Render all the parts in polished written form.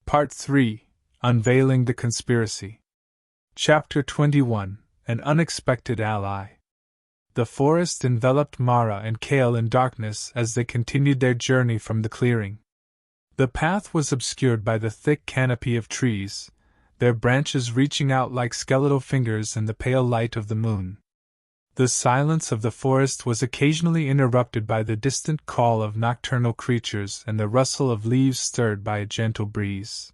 Part 3, Unveiling the Conspiracy. Chapter 21, An Unexpected Ally. The forest enveloped Mara and Kale in darkness as they continued their journey from the clearing. The path was obscured by the thick canopy of trees, their branches reaching out like skeletal fingers in the pale light of the moon. The silence of the forest was occasionally interrupted by the distant call of nocturnal creatures and the rustle of leaves stirred by a gentle breeze.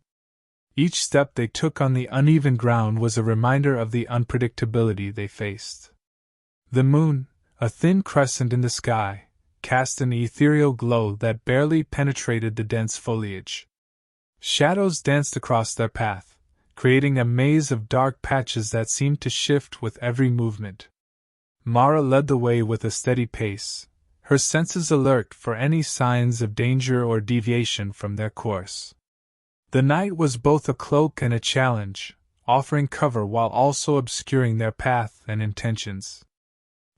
Each step they took on the uneven ground was a reminder of the unpredictability they faced. The moon, a thin crescent in the sky, cast an ethereal glow that barely penetrated the dense foliage. Shadows danced across their path, creating a maze of dark patches that seemed to shift with every movement. Mara led the way with a steady pace, her senses alert for any signs of danger or deviation from their course. The night was both a cloak and a challenge, offering cover while also obscuring their path and intentions.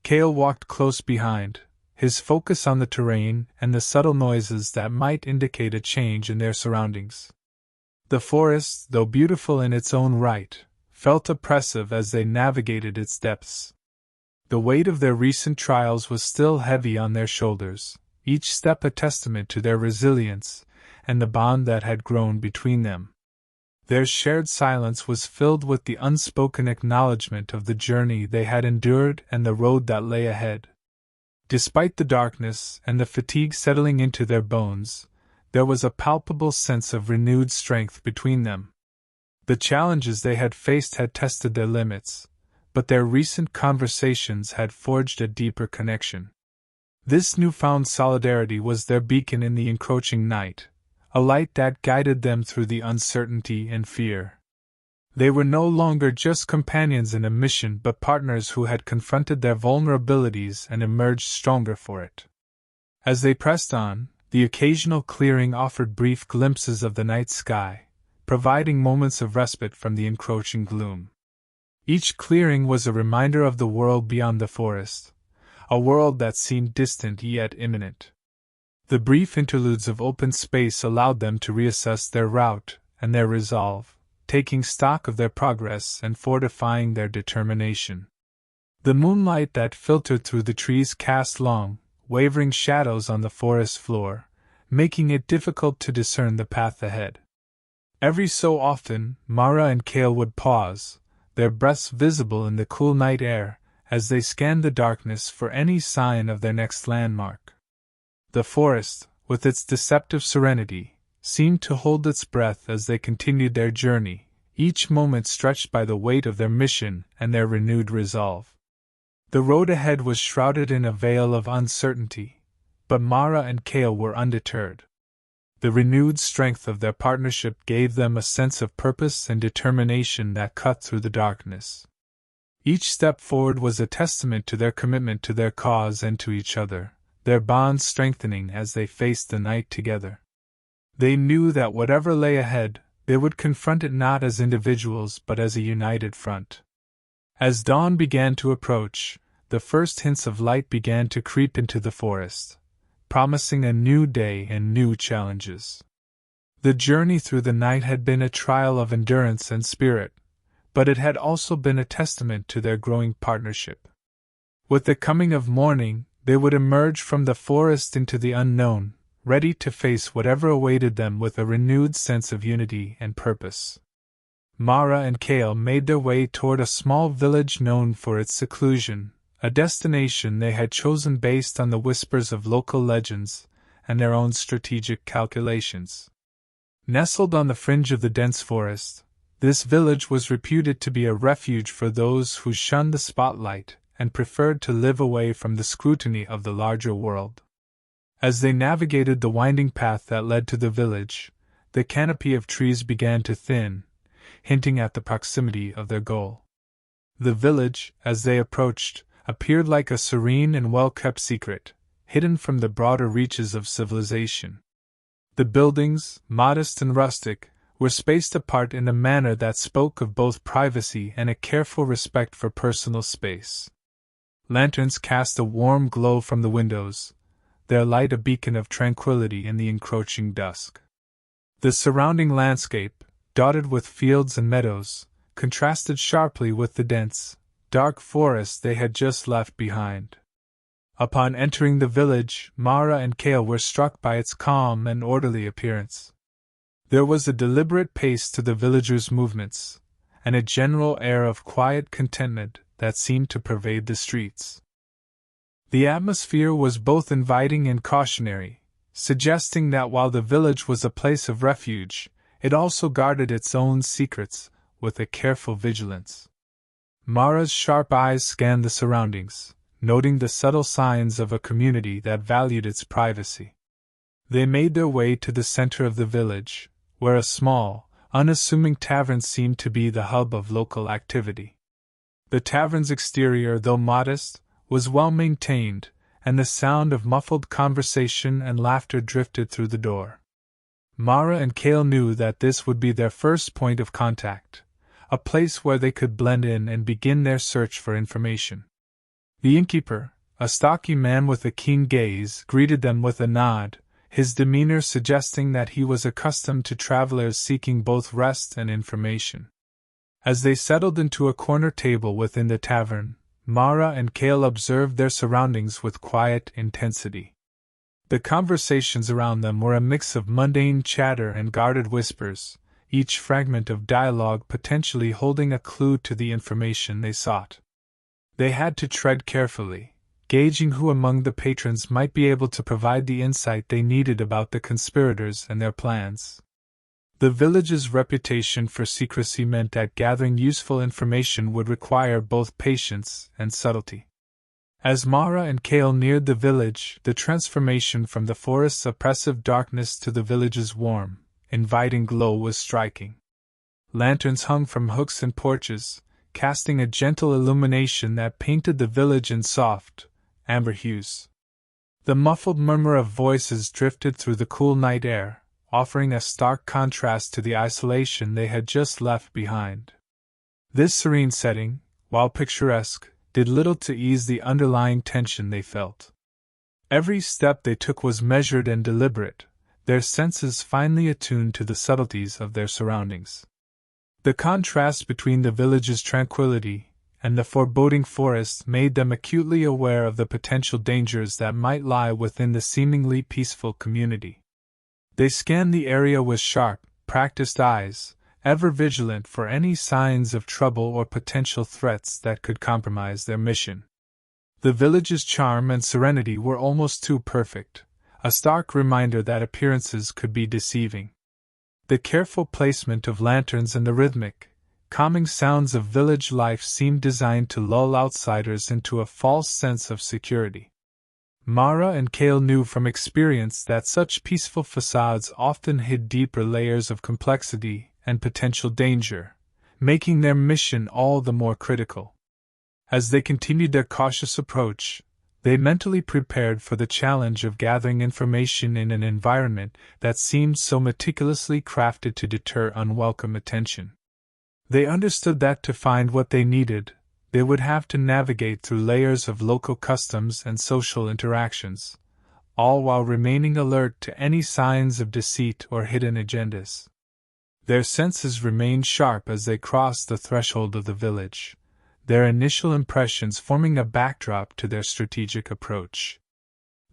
Kale walked close behind, his focus on the terrain and the subtle noises that might indicate a change in their surroundings. The forest, though beautiful in its own right, felt oppressive as they navigated its depths. The weight of their recent trials was still heavy on their shoulders, each step a testament to their resilience and the bond that had grown between them. Their shared silence was filled with the unspoken acknowledgement of the journey they had endured and the road that lay ahead. Despite the darkness and the fatigue settling into their bones, there was a palpable sense of renewed strength between them. The challenges they had faced had tested their limits, but their recent conversations had forged a deeper connection. This newfound solidarity was their beacon in the encroaching night, a light that guided them through the uncertainty and fear. They were no longer just companions in a mission but partners who had confronted their vulnerabilities and emerged stronger for it. As they pressed on, the occasional clearing offered brief glimpses of the night sky, providing moments of respite from the encroaching gloom. Each clearing was a reminder of the world beyond the forest, a world that seemed distant yet imminent. The brief interludes of open space allowed them to reassess their route and their resolve, taking stock of their progress and fortifying their determination. The moonlight that filtered through the trees cast long, wavering shadows on the forest floor, making it difficult to discern the path ahead. Every so often, Mara and Kale would pause, their breaths visible in the cool night air, as they scanned the darkness for any sign of their next landmark. The forest, with its deceptive serenity, seemed to hold its breath as they continued their journey, each moment stretched by the weight of their mission and their renewed resolve. The road ahead was shrouded in a veil of uncertainty, but Mara and Kale were undeterred. The renewed strength of their partnership gave them a sense of purpose and determination that cut through the darkness. Each step forward was a testament to their commitment to their cause and to each other, their bonds strengthening as they faced the night together. They knew that whatever lay ahead, they would confront it not as individuals but as a united front. As dawn began to approach, the first hints of light began to creep into the forest, promising a new day and new challenges. The journey through the night had been a trial of endurance and spirit, but it had also been a testament to their growing partnership. With the coming of morning, they would emerge from the forest into the unknown, ready to face whatever awaited them with a renewed sense of unity and purpose. Mara and Kale made their way toward a small village known for its seclusion, a destination they had chosen based on the whispers of local legends and their own strategic calculations. Nestled on the fringe of the dense forest, this village was reputed to be a refuge for those who shunned the spotlight and preferred to live away from the scrutiny of the larger world. As they navigated the winding path that led to the village, the canopy of trees began to thin, hinting at the proximity of their goal. The village, as they approached, appeared like a serene and well-kept secret, hidden from the broader reaches of civilization. The buildings, modest and rustic, were spaced apart in a manner that spoke of both privacy and a careful respect for personal space. Lanterns cast a warm glow from the windows, their light a beacon of tranquility in the encroaching dusk. The surrounding landscape, dotted with fields and meadows, contrasted sharply with the dense, dark forest they had just left behind. Upon entering the village, Mara and Cale were struck by its calm and orderly appearance. There was a deliberate pace to the villagers' movements, and a general air of quiet contentment that seemed to pervade the streets. The atmosphere was both inviting and cautionary, suggesting that while the village was a place of refuge, it also guarded its own secrets with a careful vigilance. Mara's sharp eyes scanned the surroundings, noting the subtle signs of a community that valued its privacy. They made their way to the center of the village, where a small, unassuming tavern seemed to be the hub of local activity. The tavern's exterior, though modest, was well maintained, and the sound of muffled conversation and laughter drifted through the door. Mara and Cale knew that this would be their first point of contact, a place where they could blend in and begin their search for information. The innkeeper, a stocky man with a keen gaze, greeted them with a nod, his demeanor suggesting that he was accustomed to travelers seeking both rest and information. As they settled into a corner table within the tavern, Mara and Cale observed their surroundings with quiet intensity. The conversations around them were a mix of mundane chatter and guarded whispers, each fragment of dialogue potentially holding a clue to the information they sought. They had to tread carefully, gauging who among the patrons might be able to provide the insight they needed about the conspirators and their plans. The village's reputation for secrecy meant that gathering useful information would require both patience and subtlety. As Mara and Cale neared the village, the transformation from the forest's oppressive darkness to the village's warm, inviting glow was striking. Lanterns hung from hooks and porches, casting a gentle illumination that painted the village in soft, amber hues. The muffled murmur of voices drifted through the cool night air, offering a stark contrast to the isolation they had just left behind. This serene setting, while picturesque, did little to ease the underlying tension they felt. Every step they took was measured and deliberate, their senses finely attuned to the subtleties of their surroundings. The contrast between the village's tranquility and the foreboding forest made them acutely aware of the potential dangers that might lie within the seemingly peaceful community. They scanned the area with sharp, practiced eyes, ever vigilant for any signs of trouble or potential threats that could compromise their mission. The village's charm and serenity were almost too perfect, a stark reminder that appearances could be deceiving. The careful placement of lanterns and the rhythmic, calming sounds of village life seemed designed to lull outsiders into a false sense of security. Mara and Cale knew from experience that such peaceful facades often hid deeper layers of complexity and potential danger, making their mission all the more critical. As they continued their cautious approach, they mentally prepared for the challenge of gathering information in an environment that seemed so meticulously crafted to deter unwelcome attention. They understood that to find what they needed, they would have to navigate through layers of local customs and social interactions, all while remaining alert to any signs of deceit or hidden agendas. Their senses remained sharp as they crossed the threshold of the village, their initial impressions forming a backdrop to their strategic approach.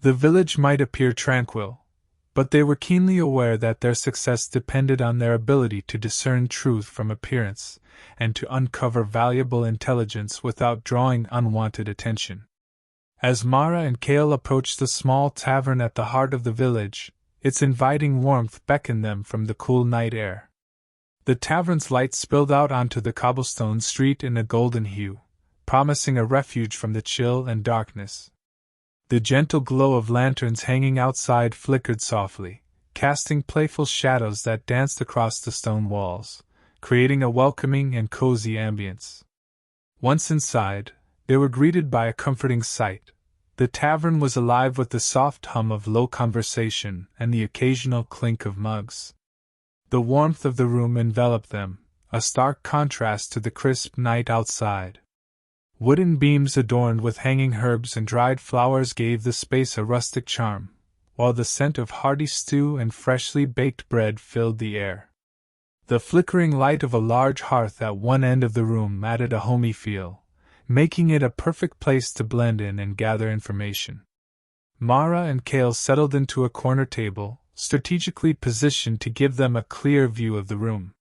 The village might appear tranquil, but they were keenly aware that their success depended on their ability to discern truth from appearance, and to uncover valuable intelligence without drawing unwanted attention. As Mara and Cale approached the small tavern at the heart of the village, its inviting warmth beckoned them from the cool night air. The tavern's light spilled out onto the cobblestone street in a golden hue, promising a refuge from the chill and darkness. The gentle glow of lanterns hanging outside flickered softly, casting playful shadows that danced across the stone walls, creating a welcoming and cozy ambience. Once inside, they were greeted by a comforting sight. The tavern was alive with the soft hum of low conversation and the occasional clink of mugs. The warmth of the room enveloped them, a stark contrast to the crisp night outside. Wooden beams adorned with hanging herbs and dried flowers gave the space a rustic charm, while the scent of hearty stew and freshly baked bread filled the air. The flickering light of a large hearth at one end of the room added a homey feel, making it a perfect place to blend in and gather information. Mara and Cale settled into a corner table, strategically positioned to give them a clear view of the room.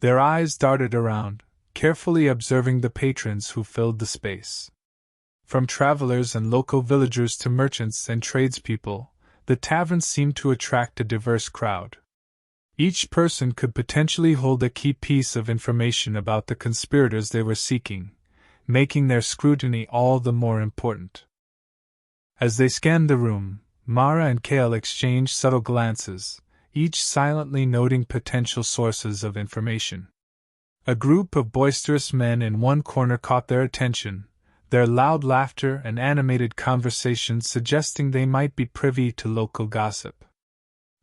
Their eyes darted around, carefully observing the patrons who filled the space. From travelers and local villagers to merchants and tradespeople, the tavern seemed to attract a diverse crowd. Each person could potentially hold a key piece of information about the conspirators they were seeking, making their scrutiny all the more important. As they scanned the room, Mara and Cale exchanged subtle glances, each silently noting potential sources of information. A group of boisterous men in one corner caught their attention, their loud laughter and animated conversation suggesting they might be privy to local gossip.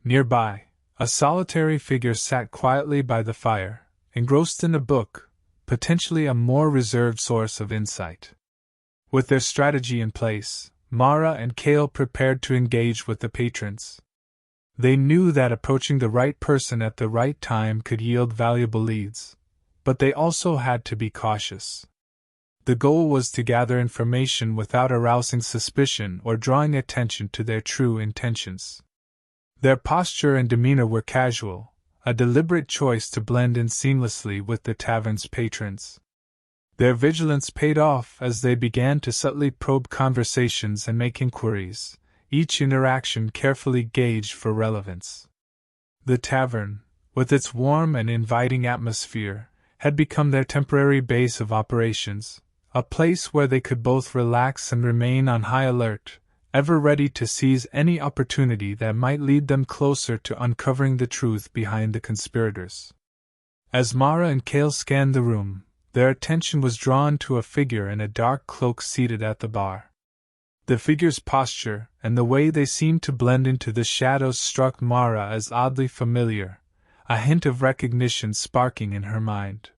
Nearby, a solitary figure sat quietly by the fire, engrossed in a book, potentially a more reserved source of insight. With their strategy in place, Mara and Cale prepared to engage with the patrons. They knew that approaching the right person at the right time could yield valuable leads, but they also had to be cautious. The goal was to gather information without arousing suspicion or drawing attention to their true intentions. Their posture and demeanor were casual, a deliberate choice to blend in seamlessly with the tavern's patrons. Their vigilance paid off as they began to subtly probe conversations and make inquiries, each interaction carefully gauged for relevance. The tavern, with its warm and inviting atmosphere, had become their temporary base of operations, a place where they could both relax and remain on high alert, ever ready to seize any opportunity that might lead them closer to uncovering the truth behind the conspirators. As Mara and Cale scanned the room, their attention was drawn to a figure in a dark cloak seated at the bar. The figure's posture and the way they seemed to blend into the shadows struck Mara as oddly familiar, a hint of recognition sparking in her mind.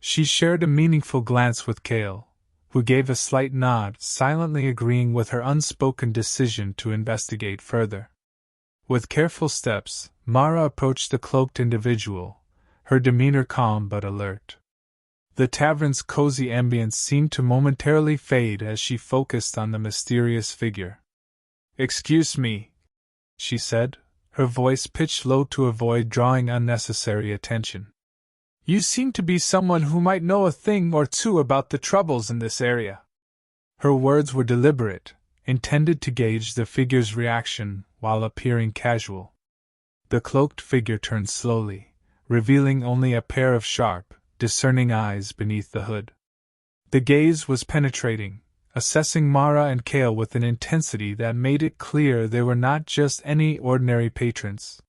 She shared a meaningful glance with Cale, who gave a slight nod, silently agreeing with her unspoken decision to investigate further. With careful steps, Mara approached the cloaked individual, her demeanor calm but alert. The tavern's cozy ambience seemed to momentarily fade as she focused on the mysterious figure. "Excuse me," she said, her voice pitched low to avoid drawing unnecessary attention. "You seem to be someone who might know a thing or two about the troubles in this area." Her words were deliberate, intended to gauge the figure's reaction while appearing casual. The cloaked figure turned slowly, revealing only a pair of sharp, discerning eyes beneath the hood. The gaze was penetrating, assessing Mara and Cale with an intensity that made it clear they were not just any ordinary patrons.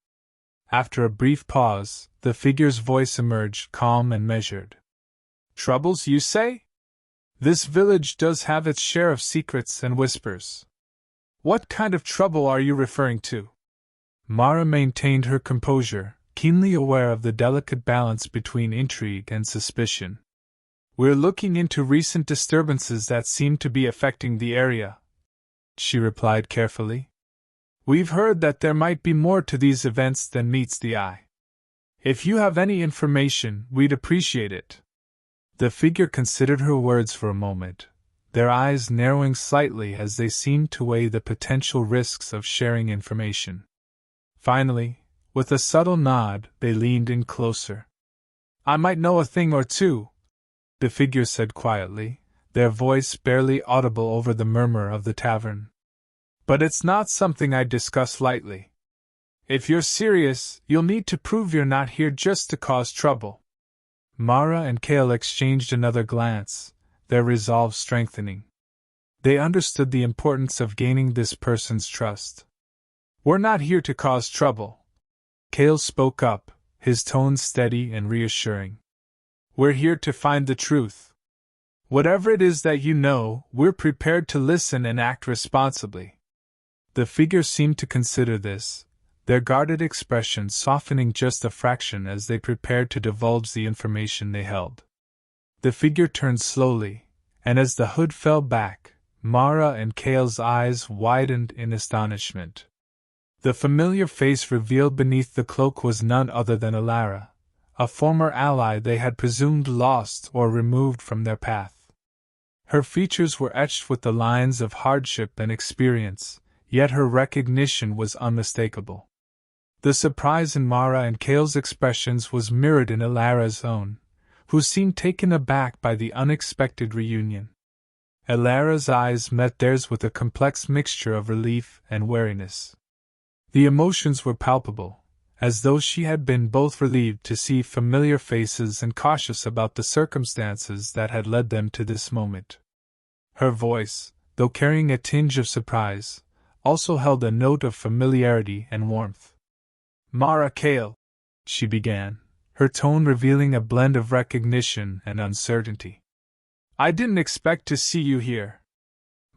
After a brief pause, the figure's voice emerged calm and measured. "Troubles, you say? This village does have its share of secrets and whispers. What kind of trouble are you referring to?" Mara maintained her composure, keenly aware of the delicate balance between intrigue and suspicion. "We're looking into recent disturbances that seem to be affecting the area," she replied carefully. "We've heard that there might be more to these events than meets the eye. If you have any information, we'd appreciate it." The figure considered her words for a moment, their eyes narrowing slightly as they seemed to weigh the potential risks of sharing information. Finally, with a subtle nod, they leaned in closer. "I might know a thing or two," the figure said quietly, their voice barely audible over the murmur of the tavern. "But it's not something I'd discuss lightly. If you're serious, you'll need to prove you're not here just to cause trouble." Mara and Cale exchanged another glance, their resolve strengthening. They understood the importance of gaining this person's trust. "We're not here to cause trouble," Cale spoke up, his tone steady and reassuring. "We're here to find the truth. Whatever it is that you know, we're prepared to listen and act responsibly." The figure seemed to consider this, their guarded expression softening just a fraction as they prepared to divulge the information they held. The figure turned slowly, and as the hood fell back, Mara and Cale's eyes widened in astonishment. The familiar face revealed beneath the cloak was none other than Alara, a former ally they had presumed lost or removed from their path. Her features were etched with the lines of hardship and experience, yet her recognition was unmistakable. The surprise in Mara and Cale's expressions was mirrored in Alara's own, who seemed taken aback by the unexpected reunion. Alara's eyes met theirs with a complex mixture of relief and wariness. The emotions were palpable, as though she had been both relieved to see familiar faces and cautious about the circumstances that had led them to this moment. Her voice, though carrying a tinge of surprise, also held a note of familiarity and warmth. "Mara Cale," she began, her tone revealing a blend of recognition and uncertainty. "I didn't expect to see you here."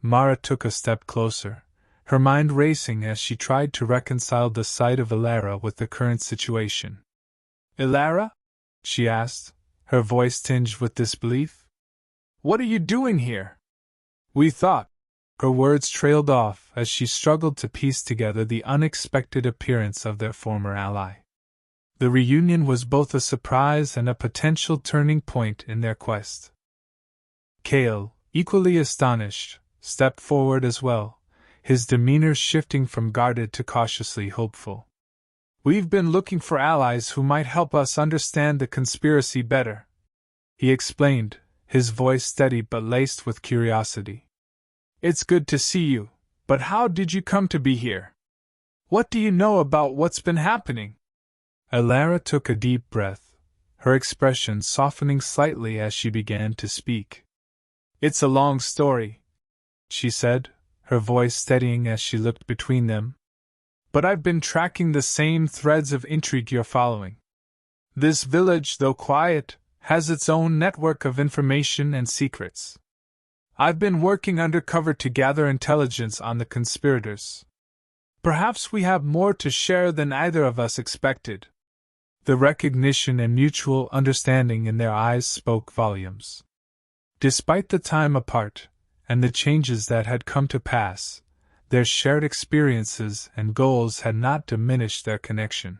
Mara took a step closer, her mind racing as she tried to reconcile the sight of Alara with the current situation. "Alara?" she asked, her voice tinged with disbelief. "What are you doing here?" "We thought—" Her words trailed off as she struggled to piece together the unexpected appearance of their former ally. The reunion was both a surprise and a potential turning point in their quest. Cale, equally astonished, stepped forward as well, his demeanor shifting from guarded to cautiously hopeful. "We've been looking for allies who might help us understand the conspiracy better," he explained, his voice steady but laced with curiosity. "It's good to see you, but how did you come to be here? What do you know about what's been happening?" Alara took a deep breath, her expression softening slightly as she began to speak. "It's a long story," she said, her voice steadying as she looked between them. "But I've been tracking the same threads of intrigue you're following. This village, though quiet, has its own network of information and secrets. I've been working undercover to gather intelligence on the conspirators. Perhaps we have more to share than either of us expected." The recognition and mutual understanding in their eyes spoke volumes. Despite the time apart, and the changes that had come to pass, their shared experiences and goals had not diminished their connection.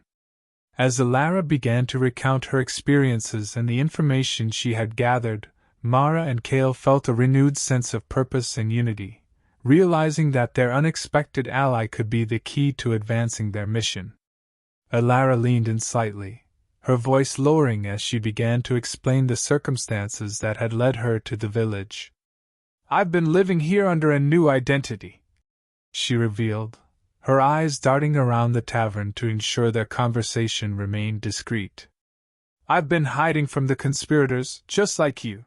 As Alara began to recount her experiences and the information she had gathered, Mara and Cale felt a renewed sense of purpose and unity, realizing that their unexpected ally could be the key to advancing their mission. Alara leaned in slightly, her voice lowering as she began to explain the circumstances that had led her to the village. "I've been living here under a new identity," she revealed, her eyes darting around the tavern to ensure their conversation remained discreet. "I've been hiding from the conspirators, just like you.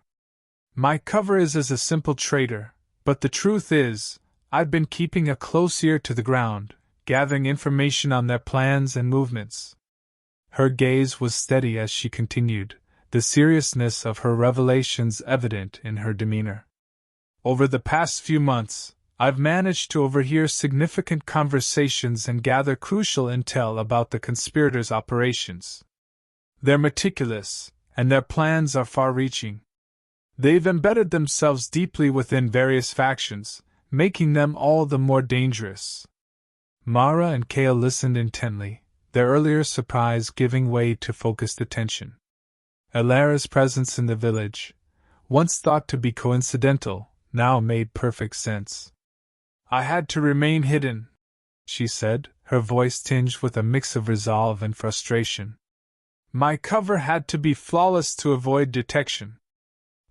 My cover is as a simple trader, but the truth is, I've been keeping a close ear to the ground, gathering information on their plans and movements." Her gaze was steady as she continued, the seriousness of her revelations evident in her demeanor. "Over the past few months, I've managed to overhear significant conversations and gather crucial intel about the conspirators' operations. They're meticulous, and their plans are far-reaching. They've embedded themselves deeply within various factions, making them all the more dangerous." Mara and Cale listened intently, their earlier surprise giving way to focused attention. Alara's presence in the village, once thought to be coincidental, now made perfect sense. "I had to remain hidden," she said, her voice tinged with a mix of resolve and frustration. "My cover had to be flawless to avoid detection.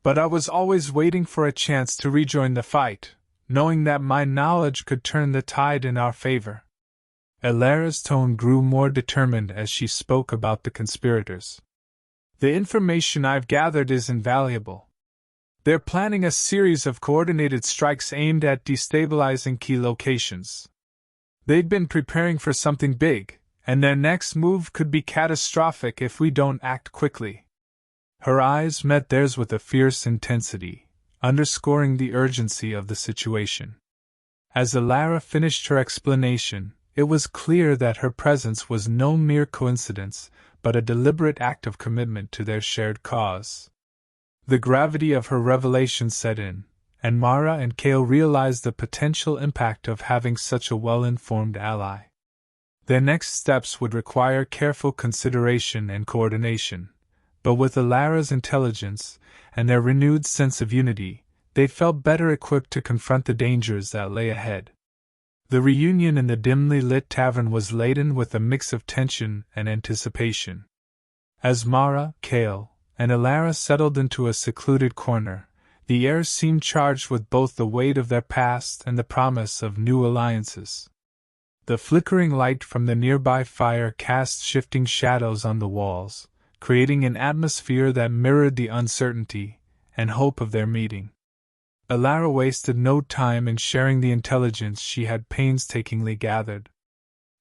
But I was always waiting for a chance to rejoin the fight, knowing that my knowledge could turn the tide in our favor." Alara's tone grew more determined as she spoke about the conspirators. "The information I've gathered is invaluable. They're planning a series of coordinated strikes aimed at destabilizing key locations. They've been preparing for something big, and their next move could be catastrophic if we don't act quickly." Her eyes met theirs with a fierce intensity, underscoring the urgency of the situation. As Alara finished her explanation, it was clear that her presence was no mere coincidence, but a deliberate act of commitment to their shared cause. The gravity of her revelation set in, and Mara and Cale realized the potential impact of having such a well-informed ally. Their next steps would require careful consideration and coordination, but with Alara's intelligence and their renewed sense of unity, they felt better equipped to confront the dangers that lay ahead. The reunion in the dimly lit tavern was laden with a mix of tension and anticipation. As Mara, Cale, and Alara settled into a secluded corner, the air seemed charged with both the weight of their past and the promise of new alliances. The flickering light from the nearby fire cast shifting shadows on the walls, creating an atmosphere that mirrored the uncertainty and hope of their meeting. Alara wasted no time in sharing the intelligence she had painstakingly gathered.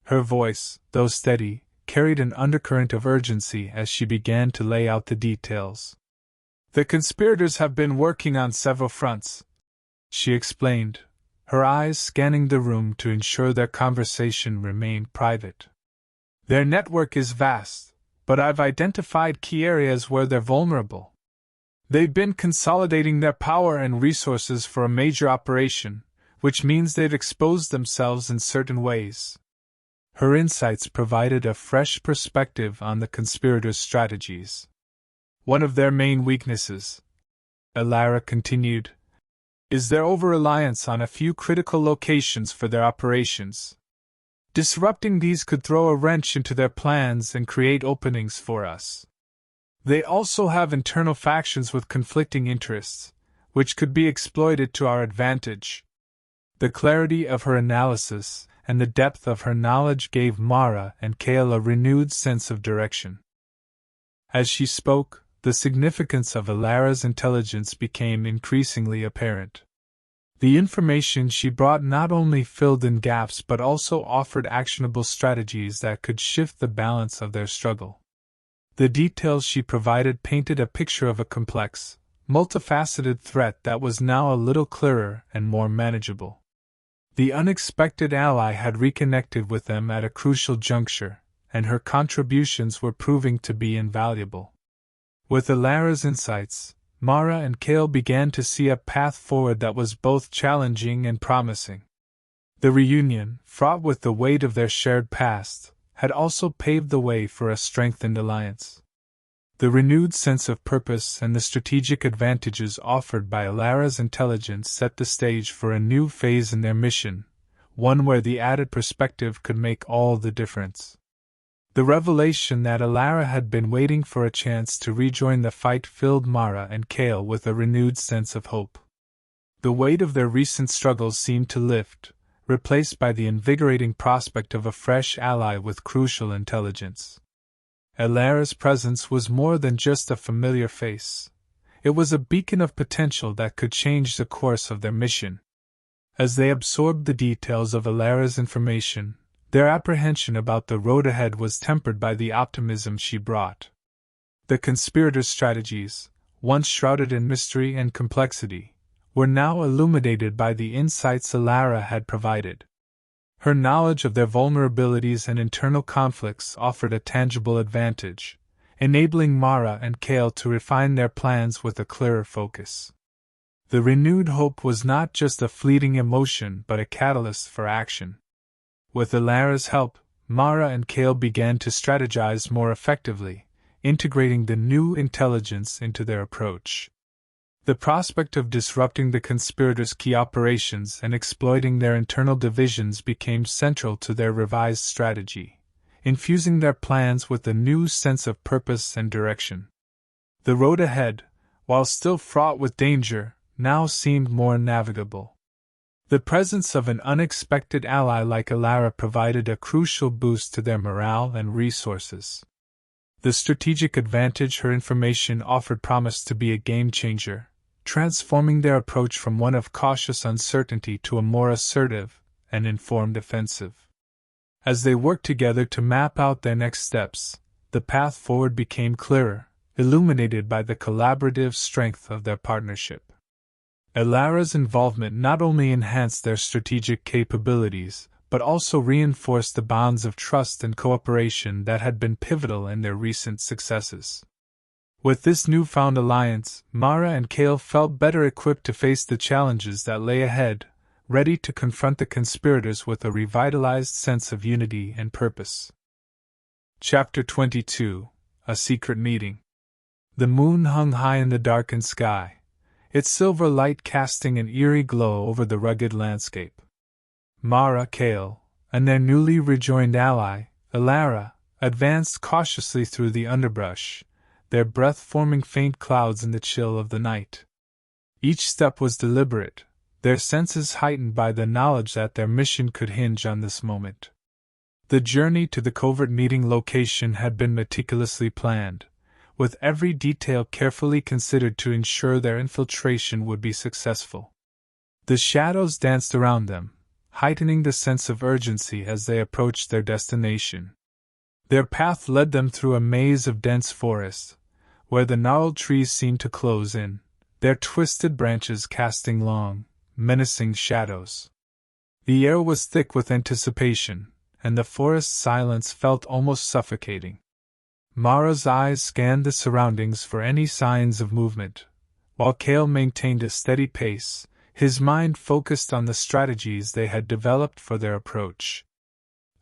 Her voice, though steady, carried an undercurrent of urgency as she began to lay out the details. "The conspirators have been working on several fronts," she explained, her eyes scanning the room to ensure their conversation remained private. "Their network is vast, but I've identified key areas where they're vulnerable. They've been consolidating their power and resources for a major operation, which means they've exposed themselves in certain ways." Her insights provided a fresh perspective on the conspirators' strategies. "One of their main weaknesses," Alara continued, "is their over-reliance on a few critical locations for their operations. Disrupting these could throw a wrench into their plans and create openings for us. They also have internal factions with conflicting interests, which could be exploited to our advantage." The clarity of her analysis and the depth of her knowledge gave Mara and Cale a renewed sense of direction. As she spoke, the significance of Alara's intelligence became increasingly apparent. The information she brought not only filled in gaps but also offered actionable strategies that could shift the balance of their struggle. The details she provided painted a picture of a complex, multifaceted threat that was now a little clearer and more manageable. The unexpected ally had reconnected with them at a crucial juncture, and her contributions were proving to be invaluable. With Alara's insights, Mara and Cale began to see a path forward that was both challenging and promising. The reunion, fraught with the weight of their shared past, had also paved the way for a strengthened alliance. The renewed sense of purpose and the strategic advantages offered by Alara's intelligence set the stage for a new phase in their mission, one where the added perspective could make all the difference. The revelation that Alara had been waiting for a chance to rejoin the fight filled Mara and Cale with a renewed sense of hope. The weight of their recent struggles seemed to lift, replaced by the invigorating prospect of a fresh ally with crucial intelligence. Alara's presence was more than just a familiar face. It was a beacon of potential that could change the course of their mission. As they absorbed the details of Alara's information, their apprehension about the road ahead was tempered by the optimism she brought. The conspirators' strategies, once shrouded in mystery and complexity, were now illuminated by the insights Alara had provided. Her knowledge of their vulnerabilities and internal conflicts offered a tangible advantage, enabling Mara and Cale to refine their plans with a clearer focus. The renewed hope was not just a fleeting emotion but a catalyst for action. With Alara's help, Mara and Cale began to strategize more effectively, integrating the new intelligence into their approach. The prospect of disrupting the conspirators' key operations and exploiting their internal divisions became central to their revised strategy, infusing their plans with a new sense of purpose and direction. The road ahead, while still fraught with danger, now seemed more navigable. The presence of an unexpected ally like Alara provided a crucial boost to their morale and resources. The strategic advantage her information offered promised to be a game-changer, transforming their approach from one of cautious uncertainty to a more assertive and informed offensive. As they worked together to map out their next steps, the path forward became clearer, illuminated by the collaborative strength of their partnership. Alara's involvement not only enhanced their strategic capabilities, but also reinforced the bonds of trust and cooperation that had been pivotal in their recent successes. With this newfound alliance, Mara and Cale felt better equipped to face the challenges that lay ahead, ready to confront the conspirators with a revitalized sense of unity and purpose. Chapter 22: A Secret Meeting. The moon hung high in the darkened sky, its silver light casting an eerie glow over the rugged landscape. Mara, Cale, and their newly rejoined ally, Elara, advanced cautiously through the underbrush, their breath forming faint clouds in the chill of the night. Each step was deliberate, their senses heightened by the knowledge that their mission could hinge on this moment. The journey to the covert meeting location had been meticulously planned, with every detail carefully considered to ensure their infiltration would be successful. The shadows danced around them, heightening the sense of urgency as they approached their destination. Their path led them through a maze of dense forest, where the gnarled trees seemed to close in, their twisted branches casting long, menacing shadows. The air was thick with anticipation, and the forest silence felt almost suffocating. Mara's eyes scanned the surroundings for any signs of movement, while Cale maintained a steady pace, his mind focused on the strategies they had developed for their approach.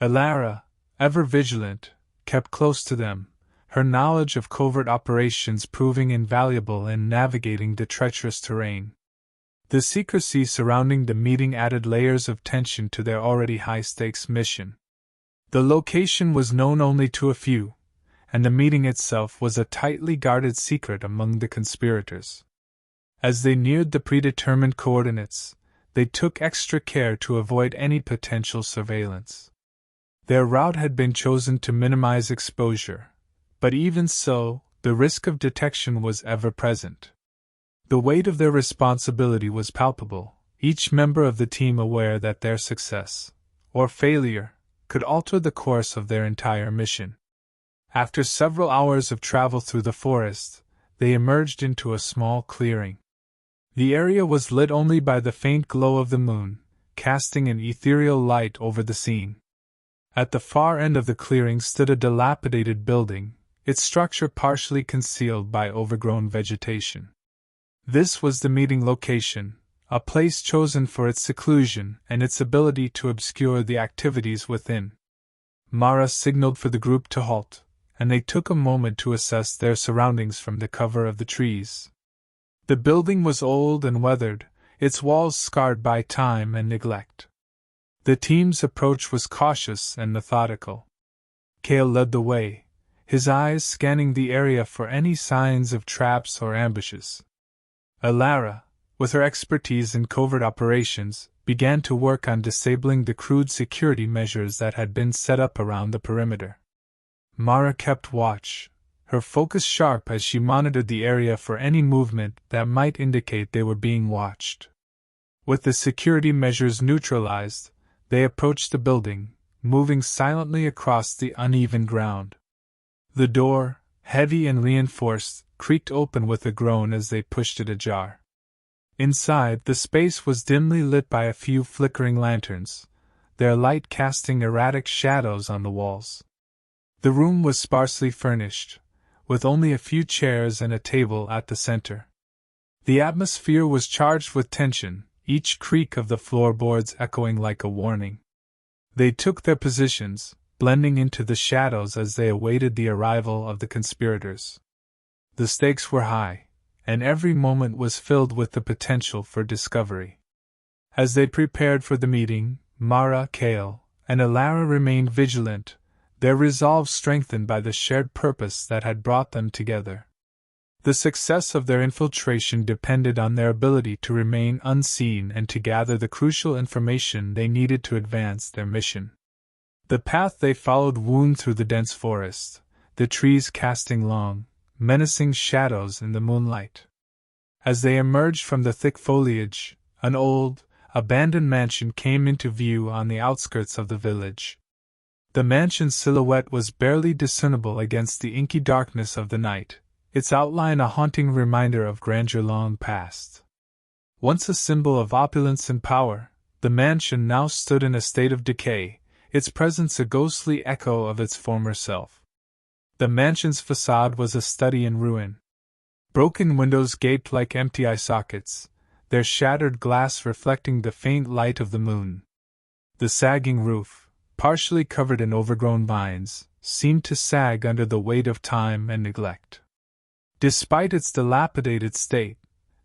Elara, ever vigilant, kept close to them, her knowledge of covert operations proving invaluable in navigating the treacherous terrain. The secrecy surrounding the meeting added layers of tension to their already high-stakes mission. The location was known only to a few, and the meeting itself was a tightly guarded secret among the conspirators. As they neared the predetermined coordinates, they took extra care to avoid any potential surveillance. Their route had been chosen to minimize exposure, but even so, the risk of detection was ever present. The weight of their responsibility was palpable, each member of the team aware that their success, or failure, could alter the course of their entire mission. After several hours of travel through the forest, they emerged into a small clearing. The area was lit only by the faint glow of the moon, casting an ethereal light over the scene. At the far end of the clearing stood a dilapidated building, its structure partially concealed by overgrown vegetation. This was the meeting location, a place chosen for its seclusion and its ability to obscure the activities within. Mara signaled for the group to halt, and they took a moment to assess their surroundings from the cover of the trees. The building was old and weathered, its walls scarred by time and neglect. The team's approach was cautious and methodical. Cale led the way, his eyes scanning the area for any signs of traps or ambushes. Elara, with her expertise in covert operations, began to work on disabling the crude security measures that had been set up around the perimeter. Mara kept watch, her focus sharp as she monitored the area for any movement that might indicate they were being watched. With the security measures neutralized, they approached the building, moving silently across the uneven ground. The door, heavy and reinforced, creaked open with a groan as they pushed it ajar. Inside, the space was dimly lit by a few flickering lanterns, their light casting erratic shadows on the walls. The room was sparsely furnished, with only a few chairs and a table at the center. The atmosphere was charged with tension, each creak of the floorboards echoing like a warning. They took their positions, blending into the shadows as they awaited the arrival of the conspirators. The stakes were high, and every moment was filled with the potential for discovery. As they prepared for the meeting, Mara, Cale, and Elara remained vigilant, their resolve strengthened by the shared purpose that had brought them together. The success of their infiltration depended on their ability to remain unseen and to gather the crucial information they needed to advance their mission. The path they followed wound through the dense forest, the trees casting long, menacing shadows in the moonlight. As they emerged from the thick foliage, an old, abandoned mansion came into view on the outskirts of the village. The mansion's silhouette was barely discernible against the inky darkness of the night, its outline a haunting reminder of grandeur long past. Once a symbol of opulence and power, the mansion now stood in a state of decay, its presence a ghostly echo of its former self. The mansion's facade was a study in ruin. Broken windows gaped like empty eye sockets, their shattered glass reflecting the faint light of the moon. The sagging roof, partially covered in overgrown vines, seemed to sag under the weight of time and neglect. Despite its dilapidated state,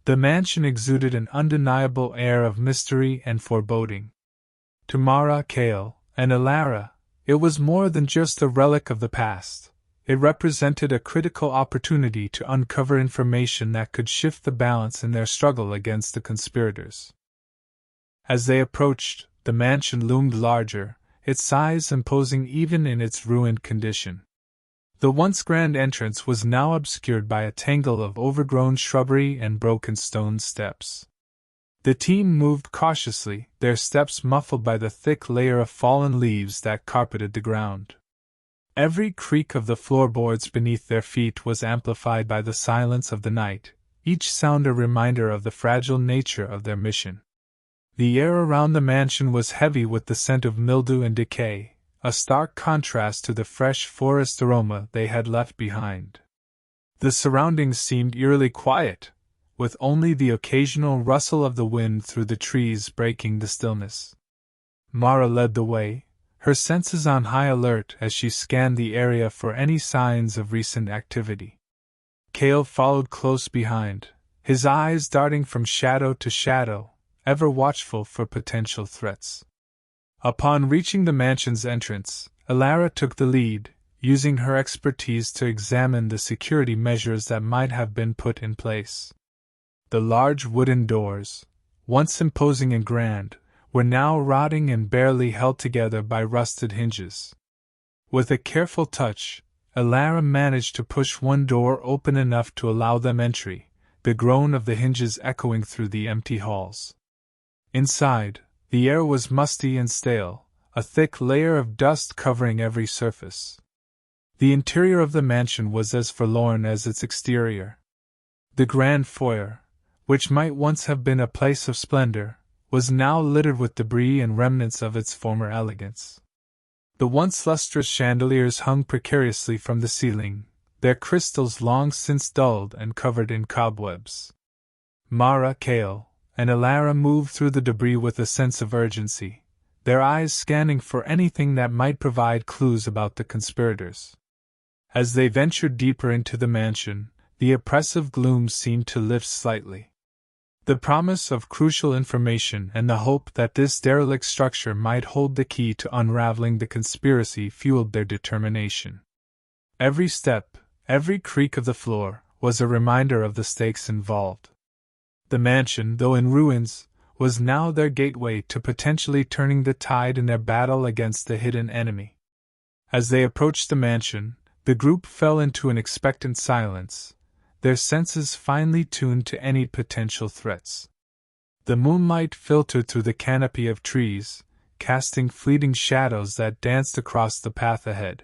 the mansion exuded an undeniable air of mystery and foreboding. To Mara, Cale, and Alara, it was more than just a relic of the past. It represented a critical opportunity to uncover information that could shift the balance in their struggle against the conspirators. As they approached, the mansion loomed larger, its size imposing even in its ruined condition. The once grand entrance was now obscured by a tangle of overgrown shrubbery and broken stone steps. The team moved cautiously, their steps muffled by the thick layer of fallen leaves that carpeted the ground. Every creak of the floorboards beneath their feet was amplified by the silence of the night, each sound a reminder of the fragile nature of their mission. The air around the mansion was heavy with the scent of mildew and decay, a stark contrast to the fresh forest aroma they had left behind. The surroundings seemed eerily quiet, with only the occasional rustle of the wind through the trees breaking the stillness. Mara led the way, her senses on high alert as she scanned the area for any signs of recent activity. Cale followed close behind, his eyes darting from shadow to shadow, ever watchful for potential threats. Upon reaching the mansion's entrance, Alara took the lead, using her expertise to examine the security measures that might have been put in place. The large wooden doors, once imposing and grand, were now rotting and barely held together by rusted hinges. With a careful touch, Alara managed to push one door open enough to allow them entry, the groan of the hinges echoing through the empty halls. Inside, the air was musty and stale, a thick layer of dust covering every surface. The interior of the mansion was as forlorn as its exterior. The grand foyer, which might once have been a place of splendor, was now littered with debris and remnants of its former elegance. The once lustrous chandeliers hung precariously from the ceiling, their crystals long since dulled and covered in cobwebs. Mara, Cale, and Alara moved through the debris with a sense of urgency, their eyes scanning for anything that might provide clues about the conspirators. As they ventured deeper into the mansion, the oppressive gloom seemed to lift slightly. The promise of crucial information and the hope that this derelict structure might hold the key to unraveling the conspiracy fueled their determination. Every step, every creak of the floor, was a reminder of the stakes involved. The mansion, though in ruins, was now their gateway to potentially turning the tide in their battle against the hidden enemy. As they approached the mansion, the group fell into an expectant silence, their senses finely tuned to any potential threats. The moonlight filtered through the canopy of trees, casting fleeting shadows that danced across the path ahead.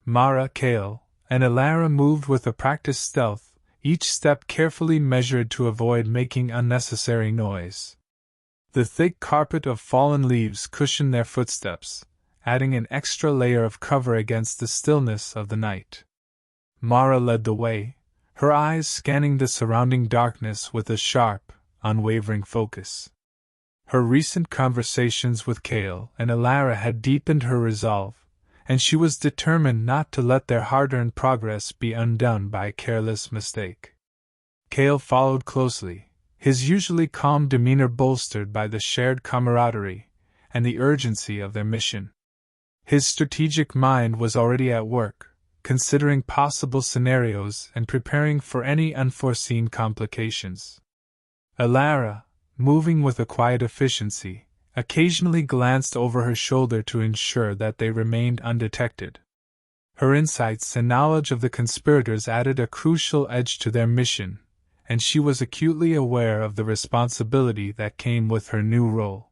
Mara, Cale, and Alara moved with a practiced stealth, each step carefully measured to avoid making unnecessary noise. The thick carpet of fallen leaves cushioned their footsteps, adding an extra layer of cover against the stillness of the night. Mara led the way, her eyes scanning the surrounding darkness with a sharp, unwavering focus. Her recent conversations with Cale and Alara had deepened her resolve, and she was determined not to let their hard-earned progress be undone by a careless mistake. Cale followed closely, his usually calm demeanor bolstered by the shared camaraderie and the urgency of their mission. His strategic mind was already at work, considering possible scenarios and preparing for any unforeseen complications. Alara, moving with a quiet efficiency, occasionally glanced over her shoulder to ensure that they remained undetected. Her insights and knowledge of the conspirators added a crucial edge to their mission, and she was acutely aware of the responsibility that came with her new role.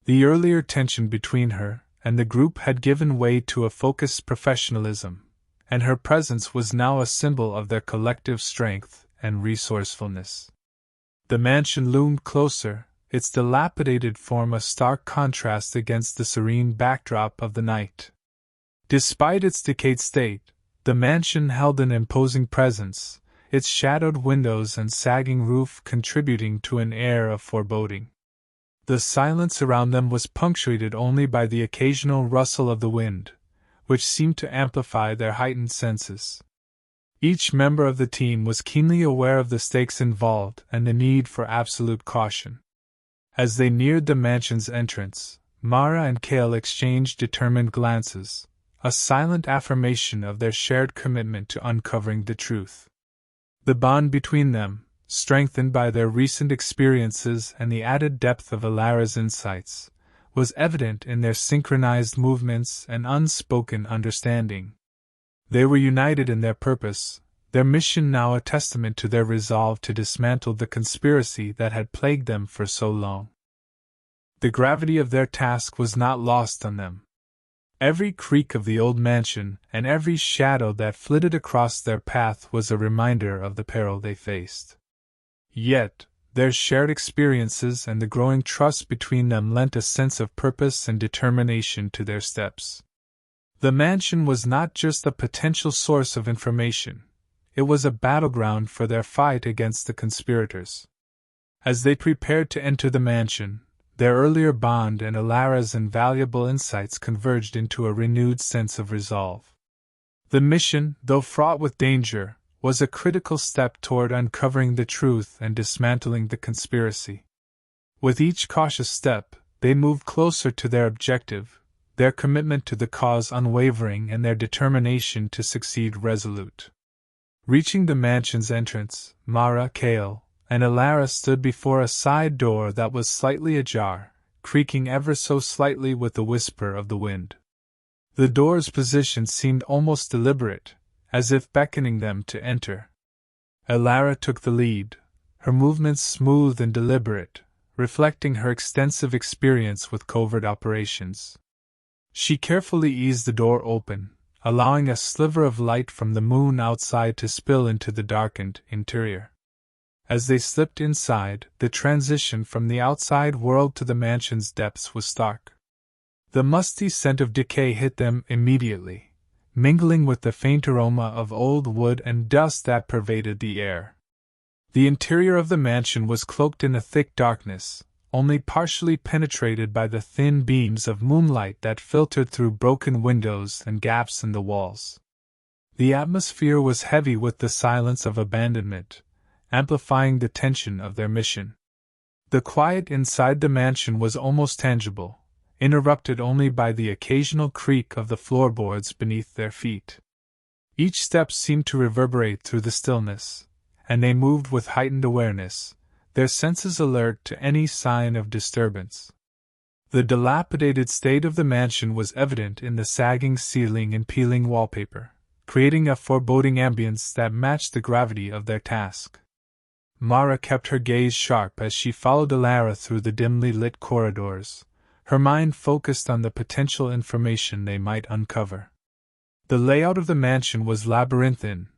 The earlier tension between her and the group had given way to a focused professionalism, and her presence was now a symbol of their collective strength and resourcefulness. The mansion loomed closer, its dilapidated form a stark contrast against the serene backdrop of the night. Despite its decayed state, the mansion held an imposing presence, its shadowed windows and sagging roof contributing to an air of foreboding. The silence around them was punctuated only by the occasional rustle of the wind, which seemed to amplify their heightened senses. Each member of the team was keenly aware of the stakes involved and the need for absolute caution. As they neared the mansion's entrance, Mara and Cale exchanged determined glances, a silent affirmation of their shared commitment to uncovering the truth. The bond between them, strengthened by their recent experiences and the added depth of Alara's insights, was evident in their synchronized movements and unspoken understanding. They were united in their purpose, their mission now a testament to their resolve to dismantle the conspiracy that had plagued them for so long. The gravity of their task was not lost on them. Every creak of the old mansion and every shadow that flitted across their path was a reminder of the peril they faced. Yet, their shared experiences and the growing trust between them lent a sense of purpose and determination to their steps. The mansion was not just a potential source of information, it was a battleground for their fight against the conspirators. As they prepared to enter the mansion, their earlier bond and Alara's invaluable insights converged into a renewed sense of resolve. The mission, though fraught with danger, was a critical step toward uncovering the truth and dismantling the conspiracy. With each cautious step, they moved closer to their objective, their commitment to the cause unwavering and their determination to succeed resolute. Reaching the mansion's entrance, Mara, Cale, and Alara stood before a side door that was slightly ajar, creaking ever so slightly with the whisper of the wind. The door's position seemed almost deliberate, as if beckoning them to enter. Alara took the lead, her movements smooth and deliberate, reflecting her extensive experience with covert operations. She carefully eased the door open, allowing a sliver of light from the moon outside to spill into the darkened interior. As they slipped inside, the transition from the outside world to the mansion's depths was stark. The musty scent of decay hit them immediately, mingling with the faint aroma of old wood and dust that pervaded the air. The interior of the mansion was cloaked in a thick darkness, only partially penetrated by the thin beams of moonlight that filtered through broken windows and gaps in the walls. The atmosphere was heavy with the silence of abandonment, amplifying the tension of their mission. The quiet inside the mansion was almost tangible, interrupted only by the occasional creak of the floorboards beneath their feet. Each step seemed to reverberate through the stillness, and they moved with heightened awareness, their senses alert to any sign of disturbance. The dilapidated state of the mansion was evident in the sagging ceiling and peeling wallpaper, creating a foreboding ambience that matched the gravity of their task. Mara kept her gaze sharp as she followed Alara through the dimly lit corridors, her mind focused on the potential information they might uncover. The layout of the mansion was labyrinthine,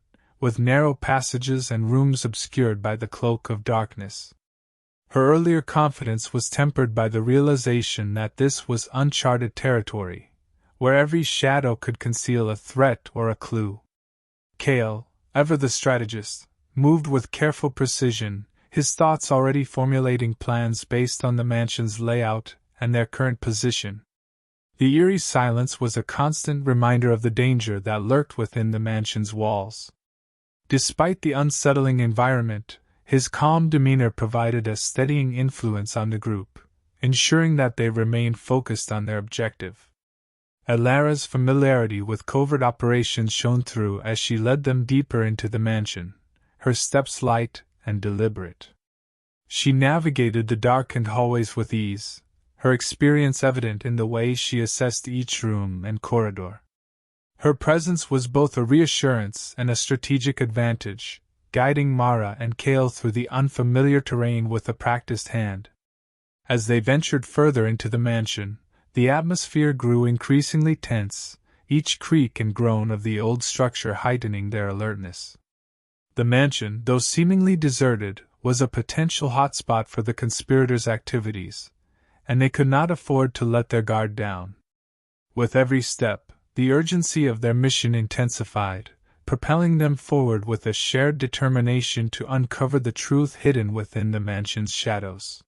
with narrow passages and rooms obscured by the cloak of darkness. Her earlier confidence was tempered by the realization that this was uncharted territory, where every shadow could conceal a threat or a clue. Cale, ever the strategist, moved with careful precision, his thoughts already formulating plans based on the mansion's layout and their current position. The eerie silence was a constant reminder of the danger that lurked within the mansion's walls. Despite the unsettling environment, his calm demeanor provided a steadying influence on the group, ensuring that they remained focused on their objective. Alara's familiarity with covert operations shone through as she led them deeper into the mansion, her steps light and deliberate. She navigated the darkened hallways with ease, her experience evident in the way she assessed each room and corridor. Her presence was both a reassurance and a strategic advantage, guiding Mara and Cale through the unfamiliar terrain with a practiced hand. As they ventured further into the mansion, the atmosphere grew increasingly tense, each creak and groan of the old structure heightening their alertness. The mansion, though seemingly deserted, was a potential hotspot for the conspirators' activities, and they could not afford to let their guard down. With every step, the urgency of their mission intensified, propelling them forward with a shared determination to uncover the truth hidden within the mansion's shadows.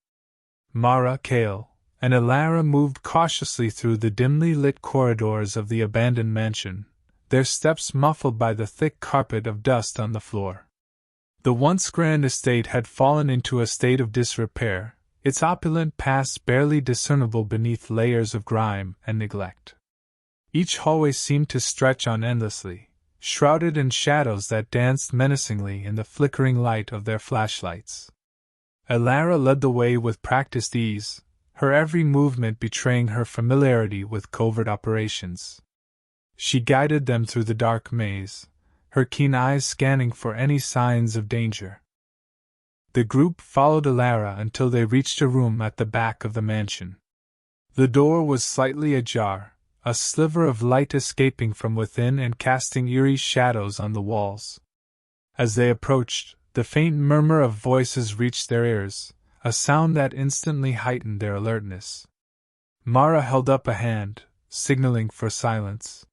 Mara, Cale, and Elara moved cautiously through the dimly lit corridors of the abandoned mansion, their steps muffled by the thick carpet of dust on the floor. The once grand estate had fallen into a state of disrepair, its opulent past barely discernible beneath layers of grime and neglect. Each hallway seemed to stretch on endlessly, shrouded in shadows that danced menacingly in the flickering light of their flashlights. Elara led the way with practiced ease, her every movement betraying her familiarity with covert operations. She guided them through the dark maze, her keen eyes scanning for any signs of danger. The group followed Elara until they reached a room at the back of the mansion. The door was slightly ajar, a sliver of light escaping from within and casting eerie shadows on the walls. As they approached, the faint murmur of voices reached their ears, a sound that instantly heightened their alertness. Mara held up a hand, signaling for silence.